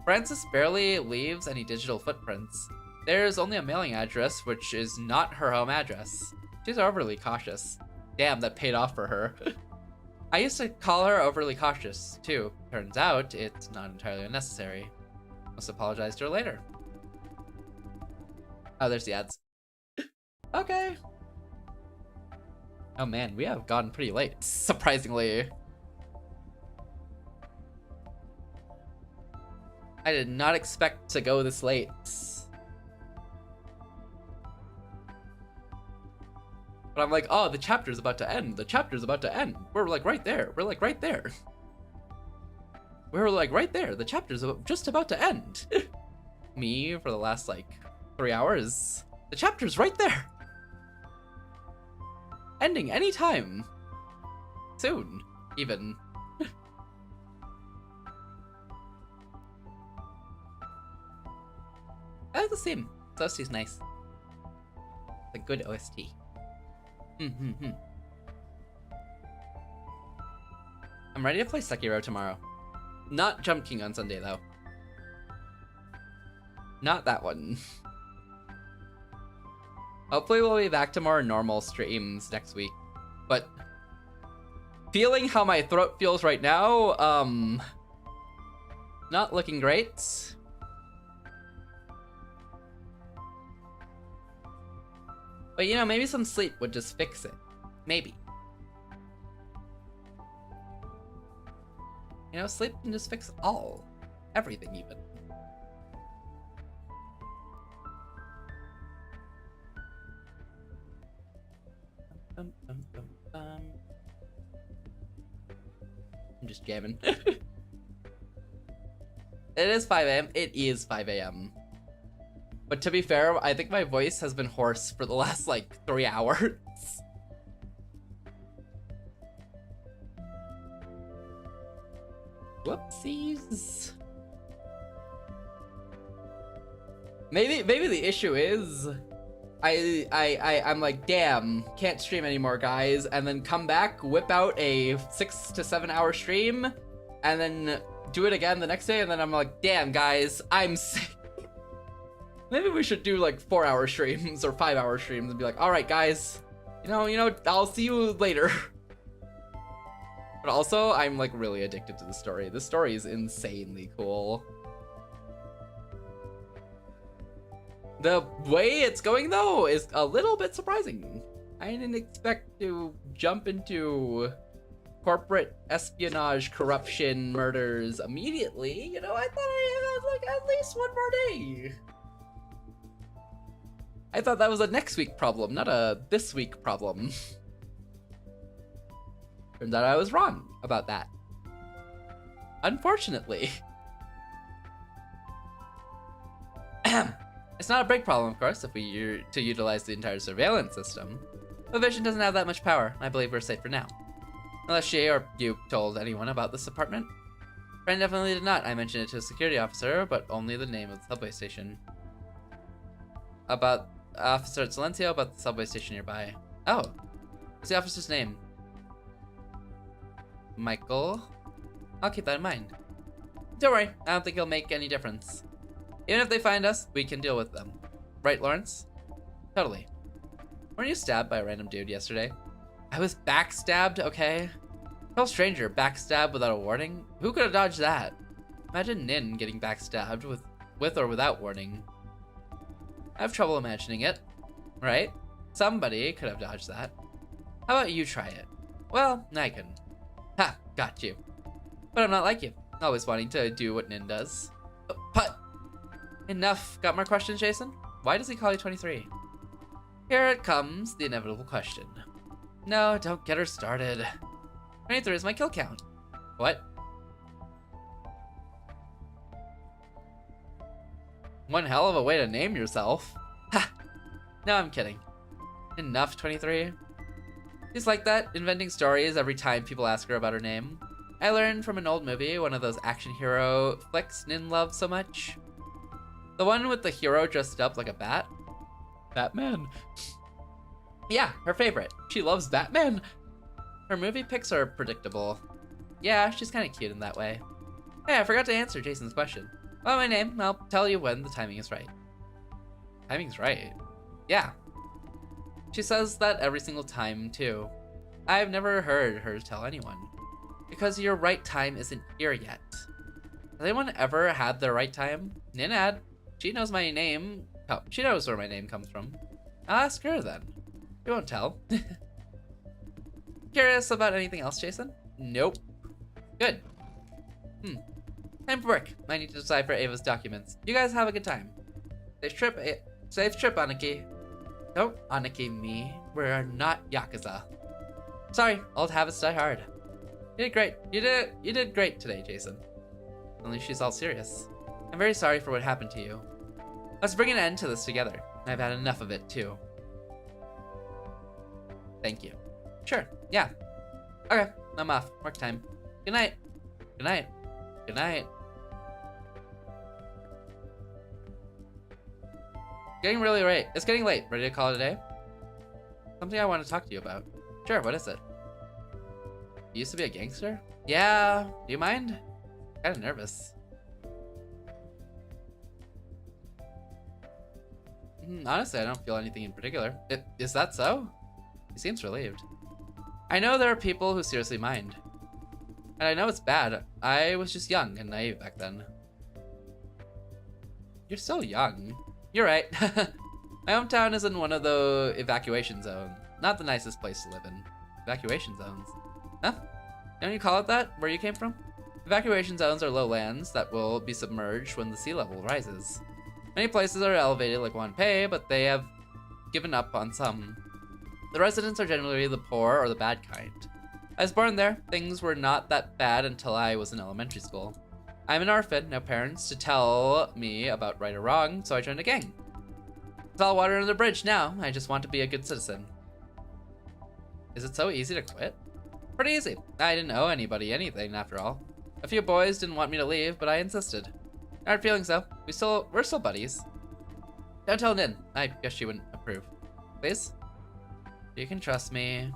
Francis barely leaves any digital footprints. There's only a mailing address, which is not her home address. She's overly cautious. Damn, that paid off for her. I used to call her overly cautious, too. Turns out, it's not entirely unnecessary. Must apologize to her later. Oh, there's the ads. Okay. Oh man, we have gotten pretty late, surprisingly. I did not expect to go this late. But I'm like, oh, the chapter's about to end. The chapter's about to end. We're like right there. We're like right there. We're like right there. The chapter's just about to end. Me for the last like 3 hours. The chapter's right there. Ending anytime. Soon, even. I like the theme. The OST's nice. It's a good OST. I'm ready to play Sekiro tomorrow. Not Jump King on Sunday, though. Not that one. Hopefully we'll be back to more normal streams next week. But feeling how my throat feels right now, not looking great. But you know, maybe some sleep would just fix it. Maybe. You know, sleep can just fix everything even. I'm just jamming. It is 5 a.m. It is 5 a.m. But to be fair, I think my voice has been hoarse for the last like 3 hours. Whoopsies. Maybe the issue is I'm like, damn, can't stream anymore, guys, and then come back, whip out a 6 to 7 hour stream, and then do it again the next day, and then I'm like, damn, guys, I'm sick. Maybe we should do like 4 hour streams or 5 hour streams and be like, all right, guys, you know, I'll see you later. But also, I'm like really addicted to the story. The story is insanely cool. The way it's going, though, is a little bit surprising. I didn't expect to jump into corporate espionage, corruption, murders immediately. You know, I thought I had like at least 1 more day. I thought that was a next week problem, not a this week problem. Turns out I was wrong about that. Unfortunately. It's not a big problem, of course, if we to utilize the entire surveillance system. But Vision doesn't have that much power. I believe we're safe for now. Unless she or you told anyone about this apartment. Friend definitely did not. I mentioned it to a security officer, but only the name of the subway station. About Officer at Silencio, about the subway station nearby. Oh, what's the officer's name? Michael? I'll keep that in mind. Don't worry, I don't think it'll make any difference. Even if they find us, we can deal with them. Right, Lawrence? Totally. Weren't you stabbed by a random dude yesterday? I was backstabbed, okay? Total stranger, backstabbed without a warning? Who could have dodged that? Imagine Nin getting backstabbed with or without warning. I have trouble imagining it, right? Somebody could have dodged that. How about you try it? Well, I can. Ha, got you. But I'm not like you, always wanting to do what Nin does. Putt! Enough. Got more questions, Jason? Why does he call you 23? Here it comes, the inevitable question. No, don't get her started. 23 is my kill count. What? One hell of a way to name yourself. Ha! No, I'm kidding. Enough, 23. She's like that, inventing stories every time people ask her about her name. I learned from an old movie, one of those action hero flicks Nin loves so much. The one with the hero dressed up like a bat. Batman. Yeah, her favorite. She loves Batman. Her movie picks are predictable. Yeah, she's kind of cute in that way. Hey, I forgot to answer Jason's question. Well, my name, I'll tell you when the timing is right. Timing's right? Yeah. She says that every single time, too. I've never heard her tell anyone. Because your right time isn't here yet. Has anyone ever had their right time? Nin had. She knows my name. Oh, she knows where my name comes from. I'll ask her then. She won't tell. Curious about anything else, Jason? Nope. Good. Time for work. I need to decipher Ava's documents. You guys have a good time. Safe trip, Aniki. Don't Aniki me. We're not Yakuza. Sorry, old habits die hard. You did great. You did great today, Jason. Only she's all serious. I'm very sorry for what happened to you. Let's bring an end to this together. I've had enough of it, too. Thank you. Sure, yeah. Okay, I'm off. Work time. Good night. Good night. Good night. Getting really late. It's getting late. Ready to call it a day? Something I want to talk to you about. Sure, what is it? You used to be a gangster? Yeah. Do you mind? Kind of nervous. Honestly, I don't feel anything in particular. Is that so? He seems relieved. I know there are people who seriously mind. And I know it's bad. I was just young and naive back then. You're so young. You're right. My hometown is in one of the evacuation zones. Not the nicest place to live in. Evacuation zones. Huh? Don't you call it that, where you came from? Evacuation zones are lowlands that will be submerged when the sea level rises. Many places are elevated like Wanpei, but they have given up on some. The residents are generally the poor or the bad kind. I was born there. Things were not that bad until I was in elementary school. I'm an orphan, no parents to tell me about right or wrong, so I joined a gang. It's all water under the bridge now. I just want to be a good citizen. Is it so easy to quit? Pretty easy. I didn't owe anybody anything after all. A few boys didn't want me to leave, but I insisted. Hard feeling so. We're still buddies. Don't tell Nin. I guess she wouldn't approve. Please? You can trust me.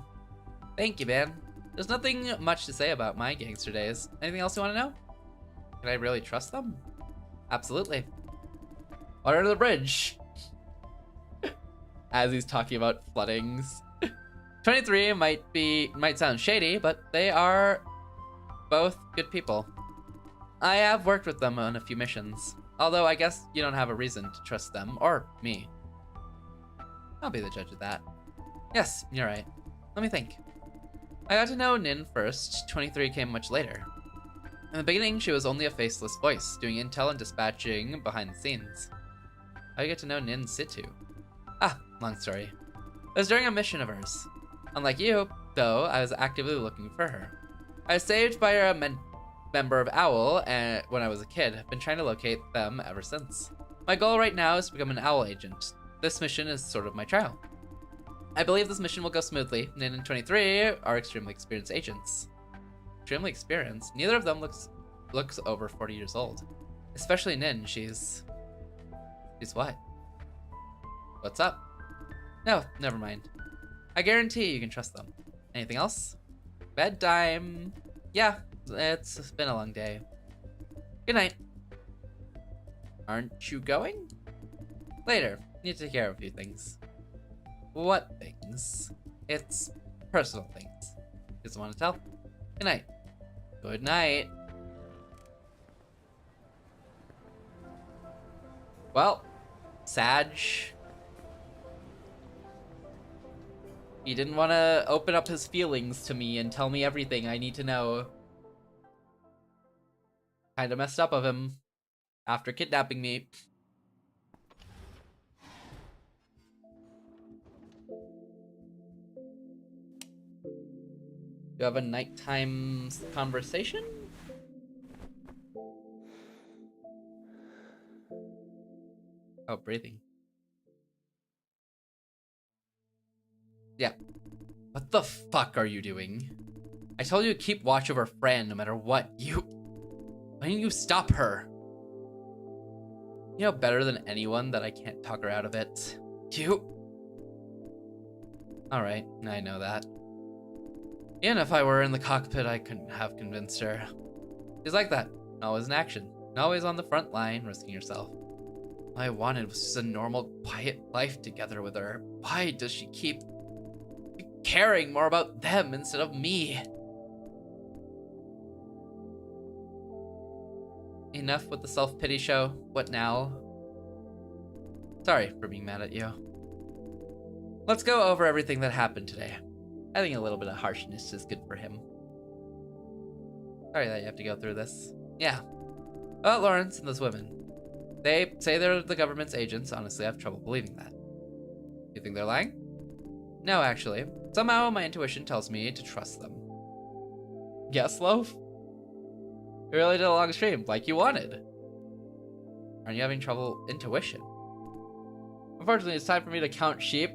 Thank you, man. There's nothing much to say about my gangster days. Anything else you want to know? Can I really trust them? Absolutely. Water under the bridge. As he's talking about floodings. 23 might sound shady, but they are both good people. I have worked with them on a few missions. Although I guess you don't have a reason to trust them, or me. I'll be the judge of that. Yes, you're right. Let me think. I got to know Nin first. 23 came much later. In the beginning, she was only a faceless voice, doing intel and dispatching behind the scenes. How do you get to know Nin situ? Ah, long story. It was during a mission of hers. Unlike you, though, I was actively looking for her. I was saved by a member of OWL when I was a kid. I've been trying to locate them ever since. My goal right now is to become an OWL agent. This mission is sort of my trial. I believe this mission will go smoothly. Nin and 23 are extremely experienced agents. Extremely experienced? Neither of them looks over 40 years old. Especially Nin, she's what? What's up? No, never mind. I guarantee you can trust them. Anything else? Bedtime. Yeah, it's been a long day. Good night. Aren't you going? Later. Need to take care of a few things. What things? It's personal things. Doesn't want to tell? Good night. Good night. Well, Sag. He didn't want to open up his feelings to me and tell me everything I need to know. Kinda messed up of him after kidnapping me. You have a nighttime conversation? Oh, breathing. Yeah. What the fuck are you doing? I told you to keep watch over Fran no matter what. Why didn't you stop her? You know better than anyone that I can't talk her out of it. Alright, I know that. Even if I were in the cockpit, I couldn't have convinced her. She's like that. Always in action. Always on the front line, risking herself. All I wanted was just a normal, quiet life together with her. Why does she keep caring more about them instead of me? Enough with the self-pity show. What now? Sorry for being mad at you. Let's go over everything that happened today. I think a little bit of harshness is good for him. Sorry that you have to go through this. Yeah. About Lawrence and those women. They say they're the government's agents. Honestly, I have trouble believing that. You think they're lying? No, actually. Somehow my intuition tells me to trust them. Yes, Loaf? You really did a long stream, like you wanted. Aren't you having trouble intuition? Unfortunately, it's time for me to count sheep.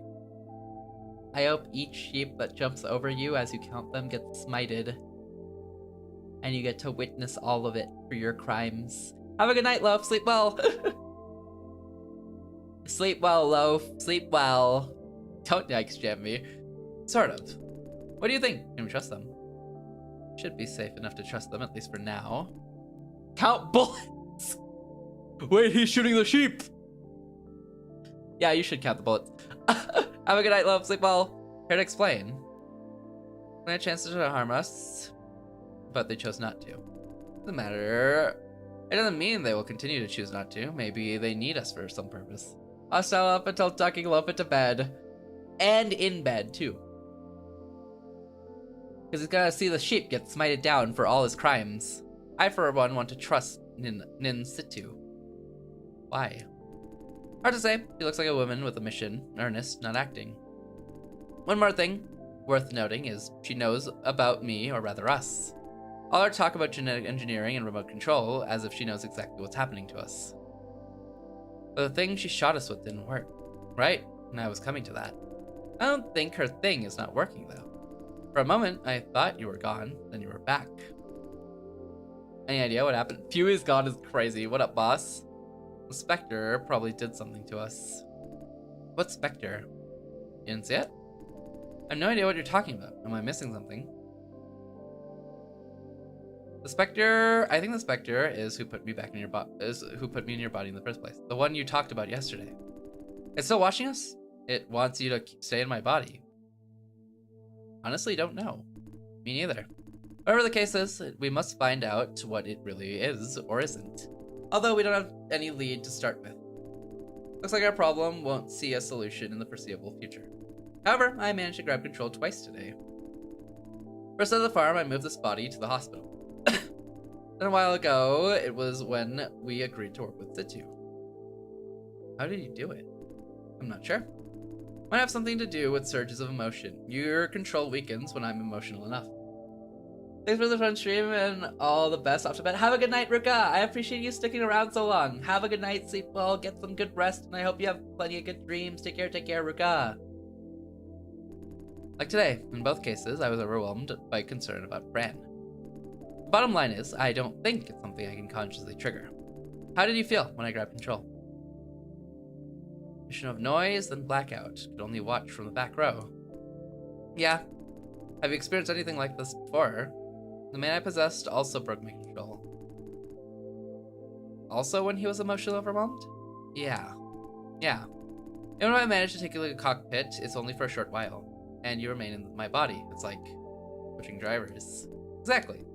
I hope each sheep that jumps over you as you count them gets smited. And you get to witness all of it for your crimes. Have a good night, Loaf. Sleep well. Sleep well, Loaf. Sleep well. Don't yikes jam me. Sort of. What do you think? Can we trust them? Should be safe enough to trust them, at least for now. Count bullets! Wait, he's shooting the sheep! Yeah, you should count the bullets. Have a good night, Loaf. Sleep well. Here to explain. They had chances to harm us, but they chose not to. Doesn't matter. It doesn't mean they will continue to choose not to. Maybe they need us for some purpose. Hostile up until tucking Loaf into bed. And in bed, too. Because he's gotta see the sheep get smited down for all his crimes. I, for one, want to trust Nin situ. Why? Hard to say. She looks like a woman with a mission. Earnest, not acting. One more thing worth noting is she knows about me, or rather us. All our talk about genetic engineering and remote control as if she knows exactly what's happening to us. But the thing she shot us with didn't work. Right? And I was coming to that. I don't think her thing is not working, though. For a moment, I thought you were gone, then you were back. Any idea what happened? Pewie's gone is crazy. What up, boss? The Spectre probably did something to us. What Spectre? You didn't see it? I have no idea what you're talking about. Am I missing something? The Spectre, I think the Spectre is who put me back in your who put me in your body in the first place. The one you talked about yesterday. It's still watching us? It wants you to stay in my body. Honestly, don't know. Me neither. Whatever the case is, we must find out what it really is or isn't. Although we don't have any lead to start with. Looks like our problem won't see a solution in the foreseeable future. However, I managed to grab control twice today. First at the farm, I moved this body to the hospital. Then a while ago, it was when we agreed to work with Situ. How did you do it? I'm not sure. Might have something to do with surges of emotion. Your control weakens when I'm emotional enough. Thanks for the fun stream and all the best off to bed. Have a good night, Ruka. I appreciate you sticking around so long. Have a good night, sleep well, get some good rest, and I hope you have plenty of good dreams. Take care, Ruka. Like today, in both cases, I was overwhelmed by concern about Fran. The bottom line is, I don't think it's something I can consciously trigger. How did you feel when I grabbed control? Mission of noise, then blackout. Could only watch from the back row. Yeah. Have you experienced anything like this before? The man I possessed also broke my control. Also when he was emotionally overwhelmed? Yeah. Even when I managed to take you like a cockpit, it's only for a short while. And you remain in my body. It's like switching drivers. Exactly.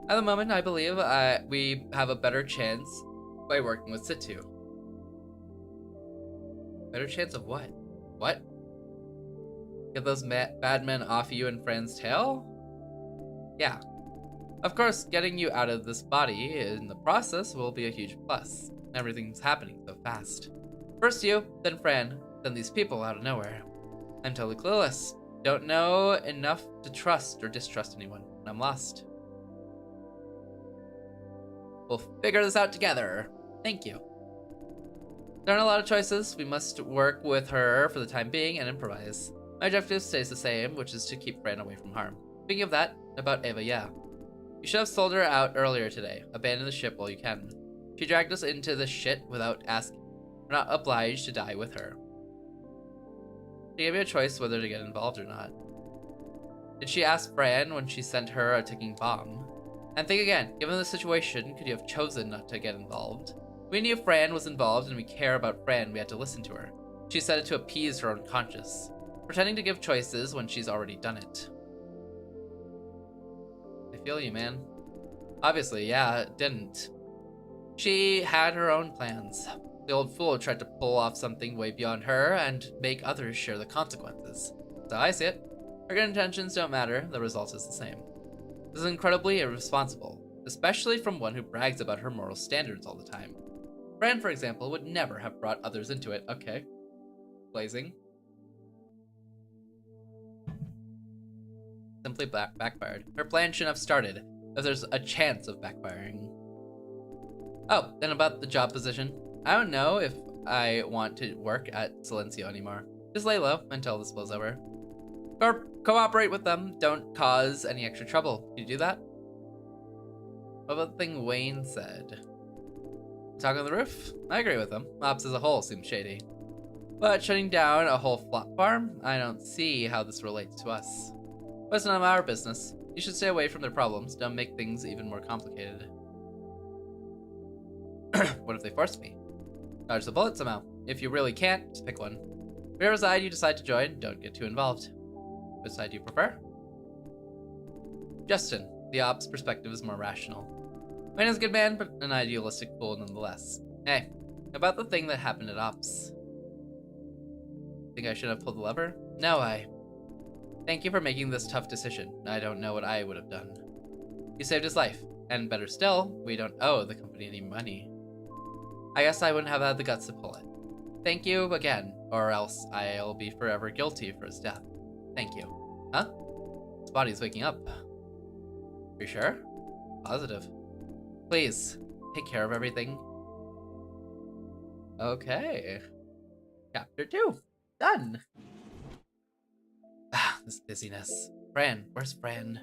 At the moment, I believe we have a better chance by working with Situ. Better chance of what? What? Get those bad men off you and Fran's tail? Yeah. Of course, getting you out of this body in the process will be a huge plus. Everything's happening so fast. First you, then Fran, then these people out of nowhere. I'm totally clueless. Don't know enough to trust or distrust anyone. I'm lost. We'll figure this out together. Thank you. There aren't a lot of choices. We must work with her for the time being and improvise. My objective stays the same, which is to keep Fran away from harm. Speaking of that, about Ava, yeah. You should have sold her out earlier today. Abandon the ship while you can. She dragged us into the shit without asking. We're not obliged to die with her. She gave you a choice whether to get involved or not. Did she ask Fran when she sent her a ticking bomb? And think again, given the situation, could you have chosen not to get involved? We knew Fran was involved and we care about Fran, we had to listen to her. She said it to appease her own conscience. Pretending to give choices when she's already done it. I feel you, man. Obviously, yeah, it didn't. She had her own plans. The old fool tried to pull off something way beyond her and make others share the consequences. So I see it. Her good intentions don't matter, the result is the same. This is incredibly irresponsible, especially from one who brags about her moral standards all the time. Fran, for example, would never have brought others into it. Okay. Blazing. Simply backfired. Her plan shouldn't have started, if there's a chance of backfiring. Oh, then about the job position. I don't know if I want to work at Silencio anymore. Just lay low until this blows over. Or cooperate with them. Don't cause any extra trouble. Can you do that? What about the thing Wayne said? Talk on the roof? I agree with him. Ops as a whole seems shady. But shutting down a whole flop farm? I don't see how this relates to us. But it's none of our business. You should stay away from their problems. Don't make things even more complicated. What if they force me? Dodge the bullet somehow. If you really can't, just pick one. Whatever side you decide to join, don't get too involved. Which side do you prefer? Justin. The ops perspective is more rational. Wayne is a good man, but an idealistic fool nonetheless. Hey, about the thing that happened at ops. Think I should have pulled the lever? No, Thank you for making this tough decision. I don't know what I would have done. You saved his life, and better still, we don't owe the company any money. I guess I wouldn't have had the guts to pull it. Thank you again, or else I'll be forever guilty for his death. Thank you. Huh? His body's waking up. You sure? Positive. Please, take care of everything. Okay. Chapter 2. Done. Ah, this busyness. Fran, where's Fran?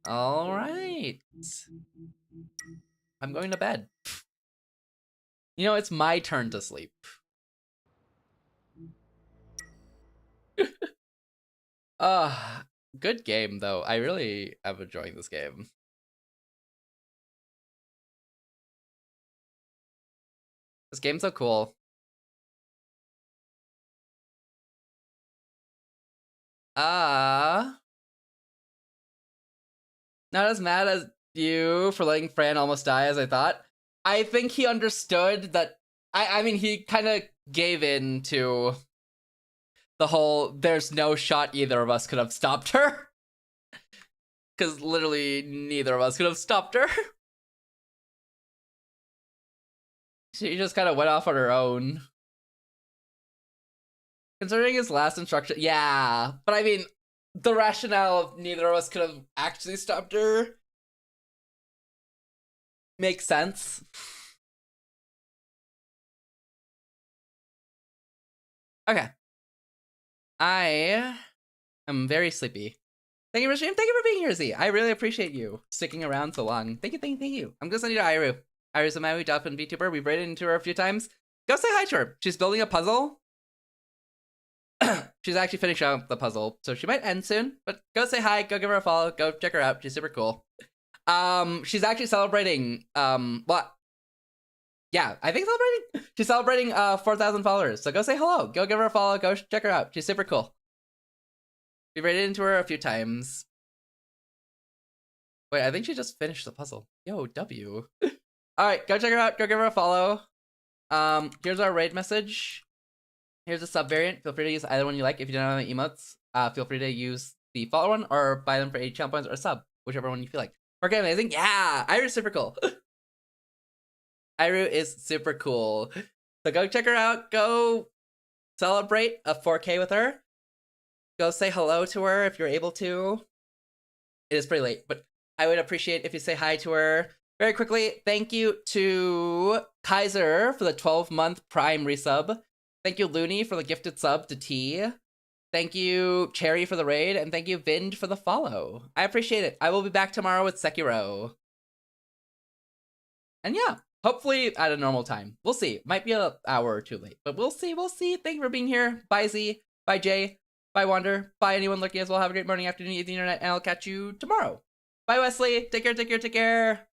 Alright. I'm going to bed. You know, it's my turn to sleep. Good game, though. I really am enjoying this game. This game's so cool. Not as mad as you for letting Fran almost die as I thought. I think he understood that. I mean, he kind of gave in to the whole there's no shot either of us could have stopped her. Because literally neither of us could have stopped her. She just kind of went off on her own. Considering his last instruction, yeah. But I mean, the rationale of neither of us could have actually stopped her makes sense. Okay. I am very sleepy. Thank you for stream. Thank you for being here, Z. I really appreciate you sticking around so long. Thank you, thank you, thank you. I'm gonna send you to Iru. Iru's a Maui Duff and VTuber. We've raided into her a few times. Go say hi to her. She's building a puzzle. She's actually finishing up the puzzle, so she might end soon. But go say hi. Go give her a follow. Go check her out. She's super cool. She's actually celebrating. What? Yeah, I think celebrating. She's celebrating 4,000 followers. So go say hello. Go give her a follow. Go check her out. She's super cool. We've raided into her a few times. Wait, I think she just finished the puzzle. Yo, W. All right, go check her out. Go give her a follow. Here's our raid message. Here's a sub variant. Feel free to use either one you like. If you don't have any emotes, feel free to use the follow one or buy them for 80 channel points or sub, whichever one you feel like. Okay, amazing. Yeah, Iru's super cool. Iru is super cool. So go check her out. Go celebrate a 4K with her. Go say hello to her if you're able to. It is pretty late, but I would appreciate if you say hi to her. Very quickly, thank you to Kaiser for the 12-month Prime resub. Thank you, Looney, for the gifted sub to T. Thank you, Cherry, for the raid, and thank you, Vind, for the follow. I appreciate it. I will be back tomorrow with Sekiro. And yeah, hopefully at a normal time. We'll see. Might be an hour or two late, but we'll see. We'll see. Thank you for being here. Bye, Z. Bye, Jay. Bye, Wander. Bye, anyone looking as well. Have a great morning, afternoon, evening, or night, and I'll catch you tomorrow. Bye, Wesley. Take care, take care, take care.